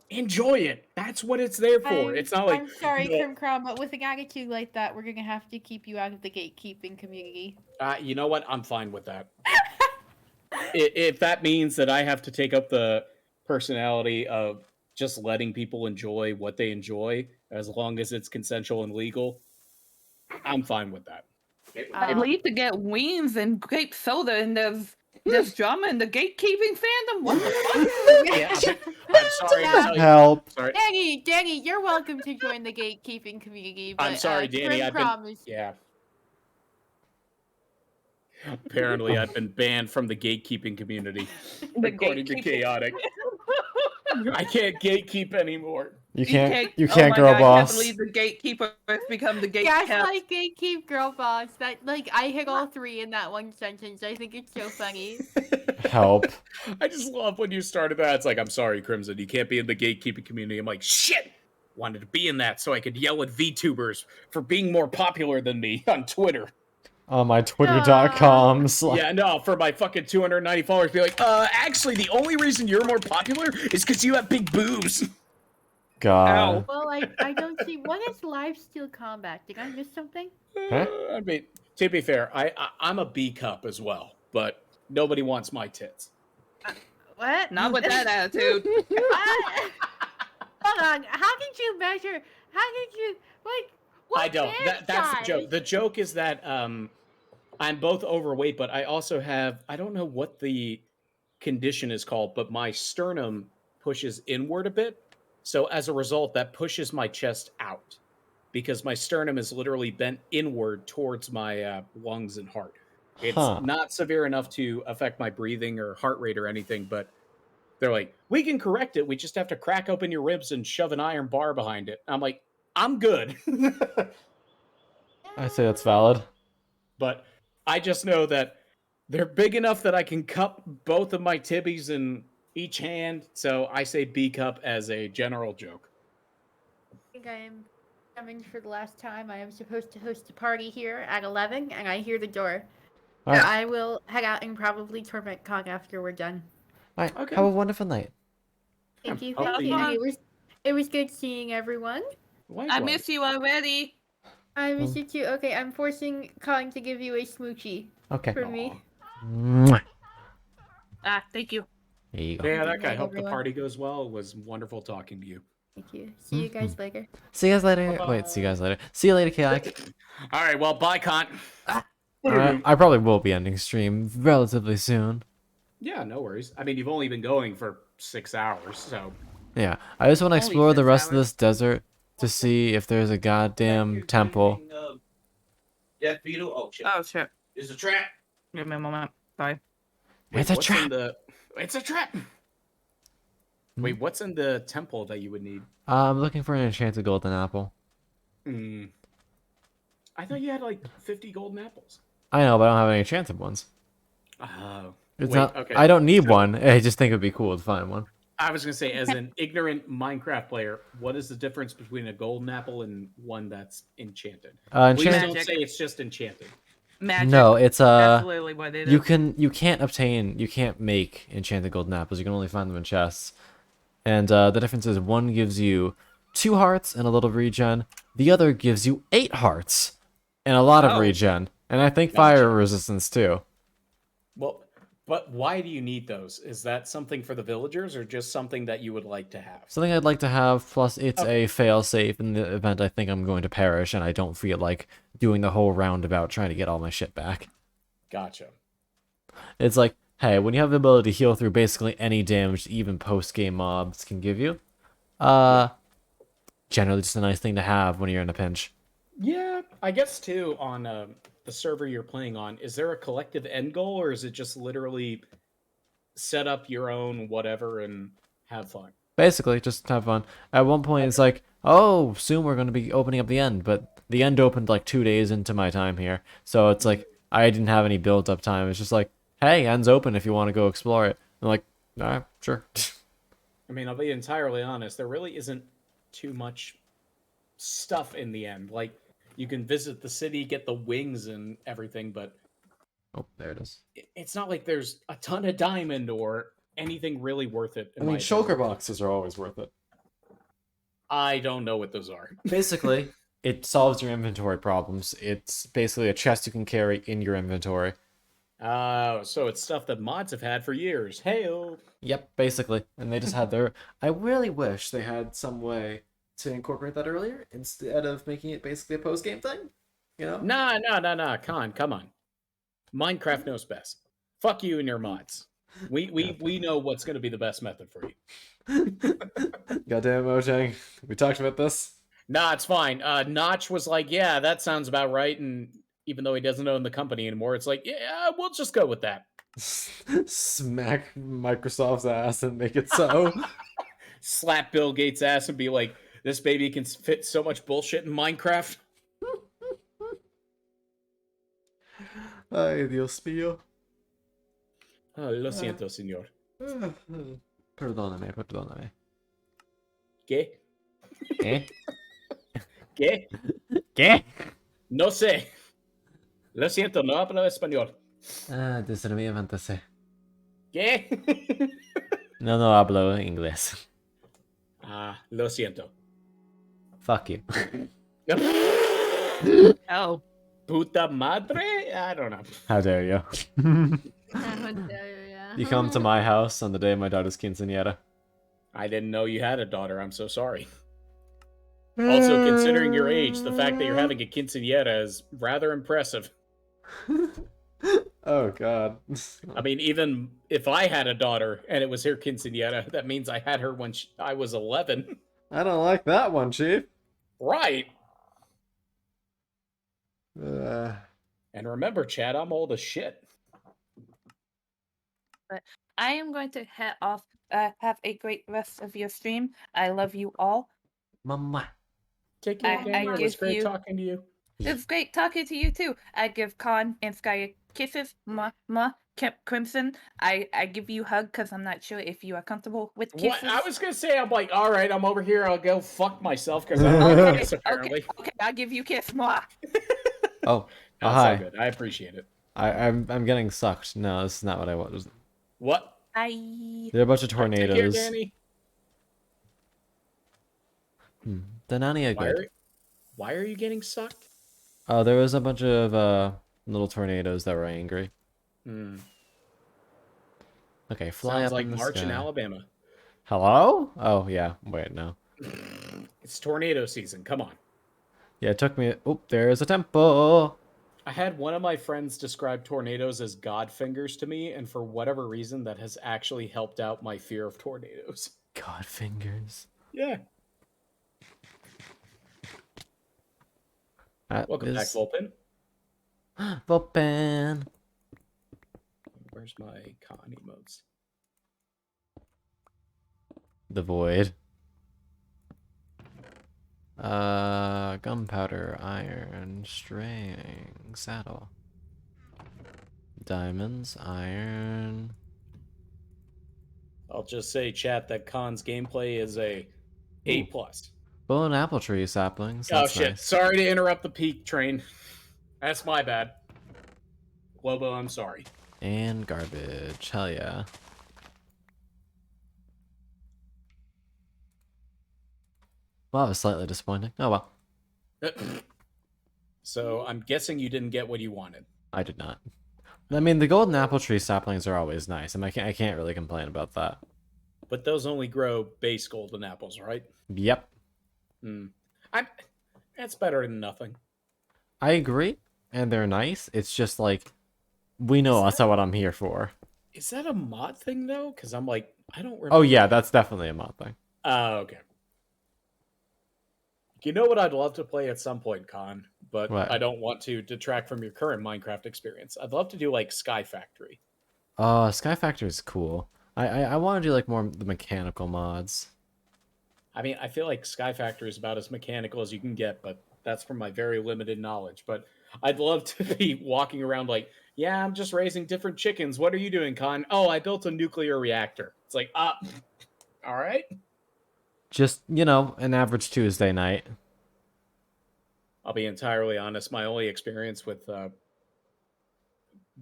enjoy it. That's what it's there for. It's not like, I'm sorry, no, Krim Krom, but with an attitude like that, we're gonna have to keep you out of the gatekeeping community. you know what? I'm fine with that. If that means that I have to take up the personality of just letting people enjoy what they enjoy, as long as it's consensual and legal, I'm fine with that. At least to get wings and grape soda, and there's drama in the gatekeeping fandom. What the fuck? Yeah, I'm sorry to tell you. Help. Sorry. Danny, you're welcome to join the gatekeeping community. But, I'm sorry, Danny. Krim Krom is... Yeah. Apparently, I've been banned from the gatekeeping community, according to Chaotic. I can't gatekeep anymore. You can't, oh my girl God, I boss. can't believe the gatekeeper has become the gatekeeper. Gaslight, gatekeep, girl boss. That, like, I hit all three in that one sentence. I think it's so funny. Help. I just love when you started that. It's like, I'm sorry, Crimson, you can't be in the gatekeeping community. I'm like, shit! Wanted to be in that so I could yell at VTubers for being more popular than me on Twitter. On my twitter.com. Yeah, no, for my fucking 290 followers, be like, actually, the only reason you're more popular is because you have big boobs. God. Well, I don't see... What is lifesteal combat? Did I miss something? Huh? I mean, to be fair, I'm a B cup as well, but nobody wants my tits. What? Not with that attitude. Hold on. How did you measure? How did you... Like, what I don't. That's the size? joke. The joke is that I'm both overweight, but I also have... I don't know what the condition is called, but my sternum pushes inward a bit. So as a result, that pushes my chest out because my sternum is literally bent inward towards my lungs and heart. It's not severe enough to affect my breathing or heart rate or anything, but they're like, we can correct it. We just have to crack open your ribs and shove an iron bar behind it. I'm like, I'm good. I say that's valid. But I just know that they're big enough that I can cup both of my tibbies in each hand, so I say B cup as a general joke. I think I am coming for the last time. I am supposed to host a party here at 11, and I hear the door. All right. I will head out and probably torment Cog after we're done. All right. Okay. Have a wonderful night. Thank you. hopefully Thank you- you. It was good seeing everyone. I miss you already. I miss you too. Okay, I'm forcing Cog to give you a smoochie Okay. for me. Mwah. Thank you. There you go. Yeah, that Good guy. night, Hope the everyone. party goes well. It was wonderful talking to you. Thank you. See you guys later. See you guys later. Wait, see you guys later. See you later, Chaotic. All right, well, bye, Kant. I probably will be ending stream relatively soon. Yeah, no worries. I mean, you've only been going for 6 hours, so... Yeah, I just want to Only explore the 6 rest of hours. this desert to see if there's a goddamn temple. Death beetle. Oh shit! Oh shit. It's a trap. Give me a moment. Sorry. It's a what's in trap. the... It's a trap! Wait, what's in the temple that you would need? I'm looking for an enchanted golden apple. I thought you had, like, 50 golden apples. I know, but I don't have any enchanted ones. Oh. It's Wait, not. okay. I don't need one. I just think it'd be cool to find one. I was going to say, as an ignorant Minecraft player, what is the difference between a golden apple and one that's enchanted? Please Enchanted. don't say it's just enchanted. Magic. No, it's That's literally what it is. you can't make enchanted golden apples. You can only find them in chests. And the difference is one gives you 2 hearts and a little regen. The other gives you 8 hearts and a lot of Oh. regen. And I think Gotcha. fire resistance too. Well, but why do you need those? Is that something for the villagers or just something that you would like to have? Something I'd like to have, plus it's Okay. a fail-safe in the event I think I'm going to perish and I don't feel like doing the whole roundabout trying to get all my shit back. Gotcha. It's like, hey, when you have the ability to heal through basically any damage even post-game mobs can give you, generally just a nice thing to have when you're in a pinch. Yeah, I guess too, on the server you're playing on, is there a collective end goal or is it just literally set up your own whatever and have fun? Basically, just have fun. At one point, it's like, oh, soon we're going to be opening up the end, but the end opened like 2 days into my time here. So it's like, I didn't have any build-up time. It's just like, hey, end's open if you want to go explore it. I'm like, alright, sure. I mean, I'll be entirely honest. There really isn't too much stuff in the end. Like, you can visit the city, get the wings and everything, but Oh, there it is. it's not like there's a ton of diamond or anything really worth it. I mean, shulker boxes are always worth it. I don't know what those are. Basically, it solves your inventory problems. It's basically a chest you can carry in your inventory. Oh, so it's stuff that mods have had for years. Hey-o. Yep, basically. And they just had their... I really wish they had some way to incorporate that earlier instead of making it basically a post-game thing. You know? Nah, Con, come on. Minecraft knows best. Fuck you and your mods. We know what's going to be the best method for you. Goddamn, Mojang. We talked about this? Nah, it's fine. Notch was like, yeah, that sounds about right. And even though he doesn't own the company anymore, it's like, yeah, we'll just go with that. Smack Microsoft's ass and make it so. Slap Bill Gates' ass and be like, this baby can fit so much bullshit in Minecraft. Ay, Dios mío. Oh, lo siento, señor. Perdóname. ¿Qué? ¿Eh? ¿Qué? ¿Qué? No sé. Lo siento, no hablo español. Ah, desgraciadamente. ¿Qué? No hablo inglés. Ah, lo siento. Fuck you. Oh. Puta madre? I don't know. How dare you? How dare you, yeah. You come to my house on the day of my daughter's quinceañera. I didn't know you had a daughter. I'm so sorry. Also, considering your age, the fact that you're having a quinceañera is rather impressive. Oh, God. I mean, even if I had a daughter and it was her quinceañera, that means I had her when I was 11. I don't like that one, Chief. Right. Uh, And remember, Chad, I'm old as shit. But I am going to head off. Have a great rest of your stream. I love you all. Mama. Take care, Daniel. It was great talking to you. It's great talking to you too. I give Con and Sky kisses. Crimson. I give you a hug because I'm not sure if you are comfortable with kisses. What? I was gonna say, I'm like, all right, I'm over here. I'll go fuck myself because I don't kiss, apparently. Okay, I'll give you a kiss. Mwah. Oh, That's hi. all good. I appreciate it. I'm getting sucked. No, this is not what I want. What? There are a bunch of tornadoes. Take care, Danny. The nanny are good. Why are you getting sucked? Oh, there was a bunch of little tornadoes that were angry. Okay, fly Sounds up like in the March sky. in Alabama. Hello? Oh, yeah. Wait, no. It's tornado season. Come on. Yeah, it took me... Oh, there's a temple! I had one of my friends describe tornadoes as god fingers to me, and for whatever reason, that has actually helped out my fear of tornadoes. God fingers. Yeah. Welcome back, Vulpin. Vulpin! Where's my con emotes? The void. Gunpowder, iron, string, saddle. Diamonds, iron. I'll just say, chat, that Con's gameplay is a A+. Bow and apple tree saplings. Oh, That's shit. nice. Sorry to interrupt the peak train. That's my bad. Lobo, I'm sorry. And garbage. Hell yeah. Well, that was slightly disappointing. Oh well. So I'm guessing you didn't get what you wanted. I did not. I mean, the golden apple tree saplings are always nice. I can't really complain about that. But those only grow base golden apples, right? Yep. That's better than nothing. I agree, and they're nice. It's just like, we know that's not what I'm here for. Is that a mod thing, though? Because I'm like, I don't remember. Oh yeah, that's definitely a mod thing. Oh, okay. You know what I'd love to play at some point, Con, but What? I don't want to detract from your current Minecraft experience. I'd love to do, like, Sky Factory. Sky Factory is cool. I want to do, like, more of the mechanical mods. I mean, I feel like Sky Factory is about as mechanical as you can get, but that's from my very limited knowledge. But I'd love to be walking around like, yeah, I'm just raising different chickens. What are you doing, Con? Oh, I built a nuclear reactor. It's like, All right. Just, an average Tuesday night. I'll be entirely honest. My only experience with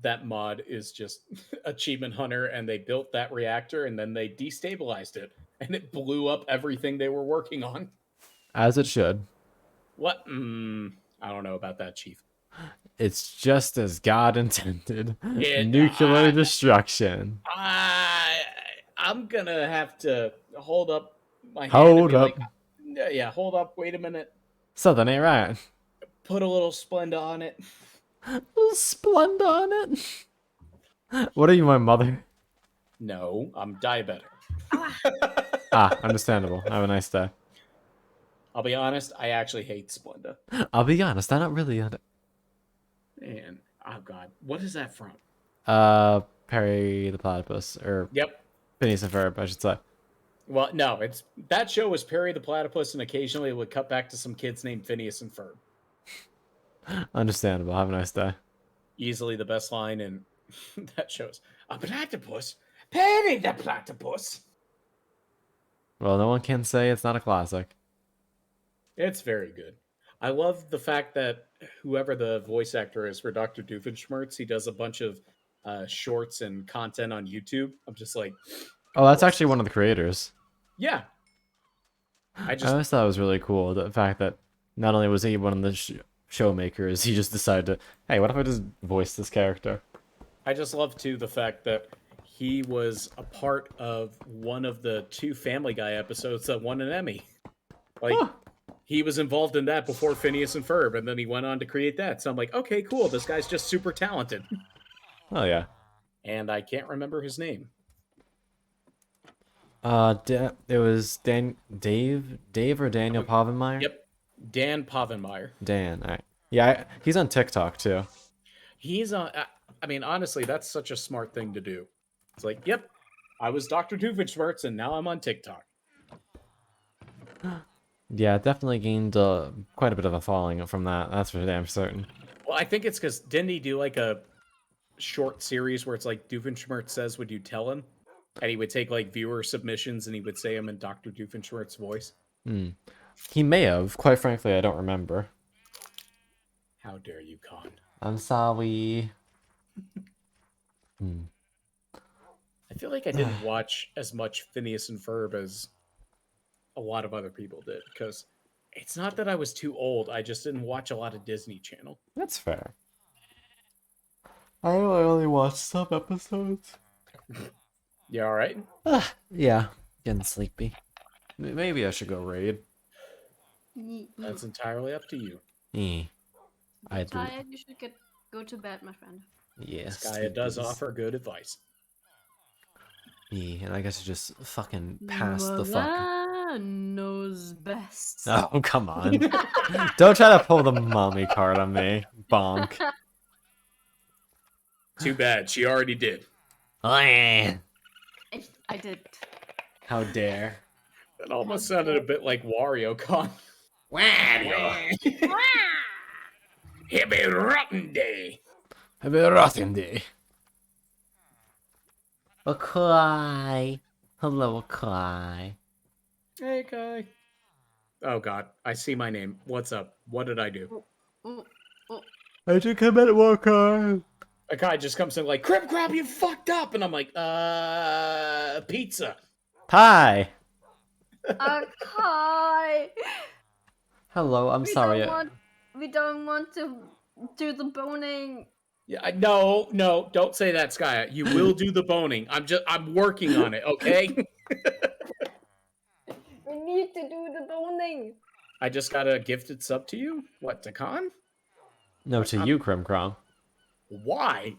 that mod is just Achievement Hunter, and they built that reactor and then they destabilized it, and it blew up everything they were working on. As it should. What? I don't know about that, Chief. It's just as God intended. Nuclear destruction. I'm gonna have to hold up my hand and Hold be up. like, yeah, hold up, wait a minute. Something ain't right. Put a little Splenda on it. Splenda on it? What are you, my mother? No, I'm diabetic. Understandable. Have a nice day. I'll be honest, I actually hate Splenda. I'll be honest, I'm not really on it. And, oh god, what is that from? Perry the Platypus, or Yep. Phineas and Ferb, I should say. Well, no, that show was Perry the Platypus, and occasionally it would cut back to some kids named Phineas and Ferb. Understandable. Have a nice day. Easily the best line in that show's a platypus, Perry the Platypus. Well, no one can say it's not a classic. It's very good. I love the fact that whoever the voice actor is for Dr. Doofenshmirtz, he does a bunch of shorts and content on YouTube. I'm just like, Oh, that's actually one of the creators. yeah. I always thought it was really cool, the fact that not only was he one of the show makers, he just decided to, hey, what if I just voice this character? I just love, too, the fact that he was a part of one of the 2 Family Guy episodes that won an Emmy. Like, he was involved in that before Phineas and Ferb, and then he went on to create that. So I'm like, okay, cool. This guy's just super talented. Oh, yeah. And I can't remember his name. It was Dave or Daniel Povenmire? Yep. Dan Povenmire. Dan, alright. Yeah, he's on TikTok, too. He's on... I mean, honestly, that's such a smart thing to do. It's like, yep, I was Dr. Doofenshmirtz, and now I'm on TikTok. Yeah, definitely gained quite a bit of a following from that. That's for damn certain. Well, I think it's because didn't he do like a short series where it's like Doofenshmirtz says, "Would you tell him?" And he would take like viewer submissions and he would say them in Dr. Doofenshmirtz's voice. He may have. Quite frankly, I don't remember. How dare you, Con? I'm sorry. I feel like I didn't watch as much Phineas and Ferb as a lot of other people did, because it's not that I was too old. I just didn't watch a lot of Disney Channel. That's fair. I only watched some episodes. You all right? Yeah, getting sleepy. Maybe I should go raid. That's entirely up to you. I do. Tired, you should go to bed, my friend. Yes. Gaia does offer good advice. And I guess just fucking pass the fuck. Knows best. Oh, come on. Don't try to pull the mommy card on me. Bonk. Too bad. She already did. I did. How dare. That almost sounded a bit like Wario Con. Wario. Happy Rotten Day. Happy Rotten Day. Okay. Hello, okay. Hey, Kai. Oh, God. I see my name. What's up? What did I do? I should come at Walker. A guy just comes in like, Crib Crab, you fucked up! And I'm like, pizza. Hi. Kai. Hello, I'm sorry. We don't want to do the boning. Yeah, no, don't say that, Skya. You will do the boning. I'm working on it, okay? We need to do the boning. I just got a gifted sub to you? What, to Con? No, to you, Crim Crom. Why?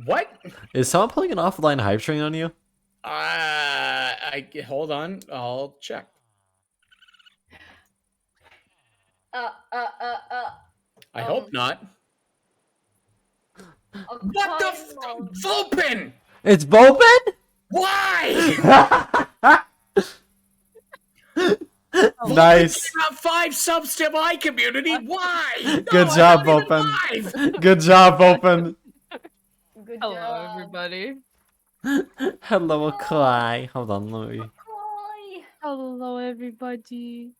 What? Is someone pulling an offline hype train on you? Hold on. I'll check. I hope not. What the Vulpin? It's Vulpin? Why? Nice. You have 5 subs to my community. Why? Good job, Vulpin. Good job, Vulpin. Hello, everybody. Hello, Clay. Hold on, let me Hello, everybody.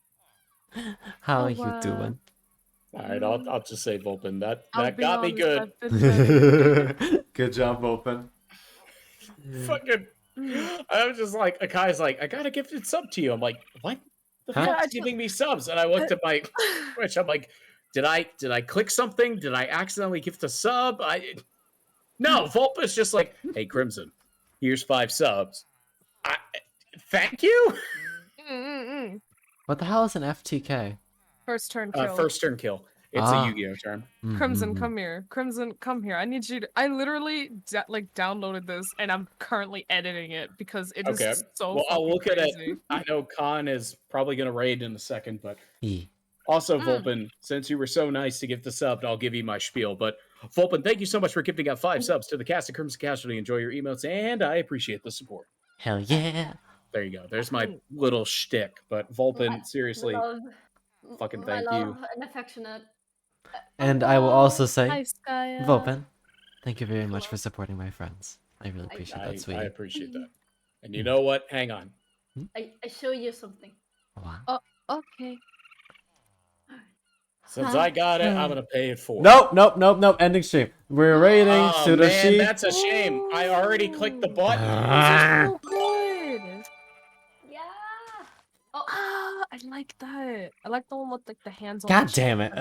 How Oh, are you wow. doing? All right, I'll just say Vulpin. That I'll be got me honest, good. I've been trying Good job, Open. Fucking. I was just like, Akai's like, I got a gifted sub to you. I'm like, what? The Huh? fuck's giving me subs? And I looked at my Twitch. I'm like, did I click something? Did I accidentally gift a sub? No. Vulpin's just like, hey Crimson, here's 5 subs. Thank you. What the hell is an FTK? First turn kill. First turn kill. It's a Yu-Gi-Oh term. Crimson, come here. Crimson, come here. I need you to. I literally downloaded this and I'm currently editing it because it is Okay. so. Well, I'll look crazy. at it. I know Khan is probably gonna raid in a second, but Yeah. also Vulpin, since you were so nice to give the sub, I'll give you my spiel. But Vulpin, thank you so much for gifting out 5 subs to the cast of Crimson Casualty. Enjoy your emotes, and I appreciate the support. Hell yeah. There you go. There's my little shtick. But Vulpin, seriously, fucking thank you. And affectionate. And I will also say, Hi, Skya. Vulpin, thank you very much for supporting my friends. I really appreciate that, sweetie. I appreciate that. And you know what? Hang on. I show you something. Wow. Oh, okay. Since I got it, I'm gonna pay it forward. Nope. Ending stream. We're rating Oh Sudoshi. man, that's a shame. I already clicked the button. So good. Yeah. I like that. I like the one with like the hands on. God damn it.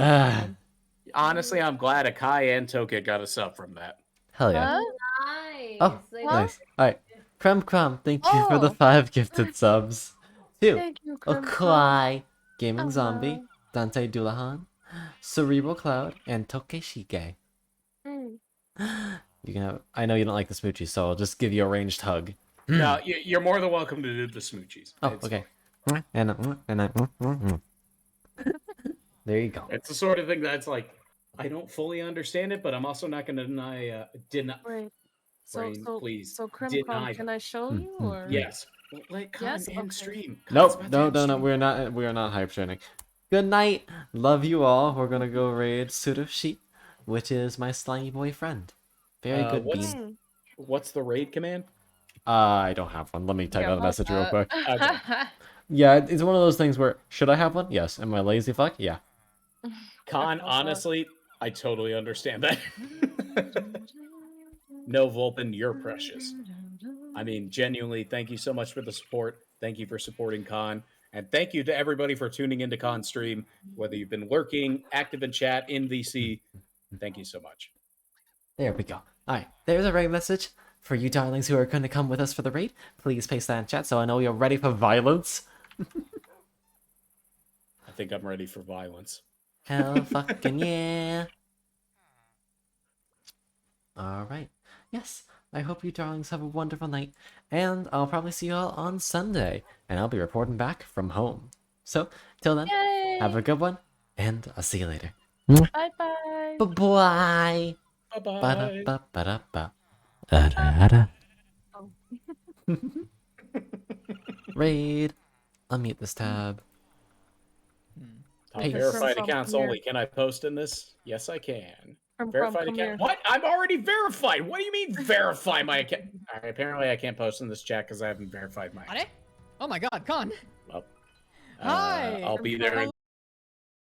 Honestly, I'm glad Akai and Toka got a sub from that. Hell yeah. Nice. Oh, nice. Alright. Crumb, thank you for the 5 gifted subs. 2. Thank you, Crumb. Okai, Gaming Zombie, Dante Dulahan, Cerebral Cloud, and Tokeshige. You can have. I know you don't like the smoochies, so I'll just give you a ranged hug. No, you're more than welcome to do the smoochies. Oh, okay. And there you go. It's the sort of thing that's like, I don't fully understand it, but I'm also not going to deny. Right. Brain, please. So Crumb, deny. can I show you or? Yes. Well, let Con Yes? end Okay. stream. Nope. No. We are not hype training. Good night. Love you all. We're gonna go raid Sudoshi, which is my slimy boy friend. Very good bean. What's the raid command? I don't have one. Let me type out a message real quick. Okay. Yeah, it's one of those things where, should I have one? Yes. Am I lazy fuck? Yeah. Con, honestly, I totally understand that. No, Vulpin, you're precious. I mean, genuinely, thank you so much for the support. Thank you for supporting Con. And thank you to everybody for tuning into Con stream, whether you've been lurking, active in chat, in VC. Thank you so much. There we go. All right, there's a raid message for you darlings who are going to come with us for the raid. Please paste that in chat so I know you're ready for violence. I think I'm ready for violence. Hell fucking yeah. All right. Yes, I hope you darlings have a wonderful night, and I'll probably see you all on Sunday, and I'll be reporting back from home. So, till then, have a good one, and I'll see you later. Bye-bye. Bye-bye. Bye-bye. Ba-da-ba-ba-da-ba. Da-da-da. Raid. Unmute this tab. Paste. Verified accounts only. Can I post in this? Yes, I can. Crumb, Verified come account. here. What? I'm already verified. What do you mean verify my account? All right, apparently I can't post in this chat because I haven't verified my account. Oh my god, Con! Well, Hi! I'll be there in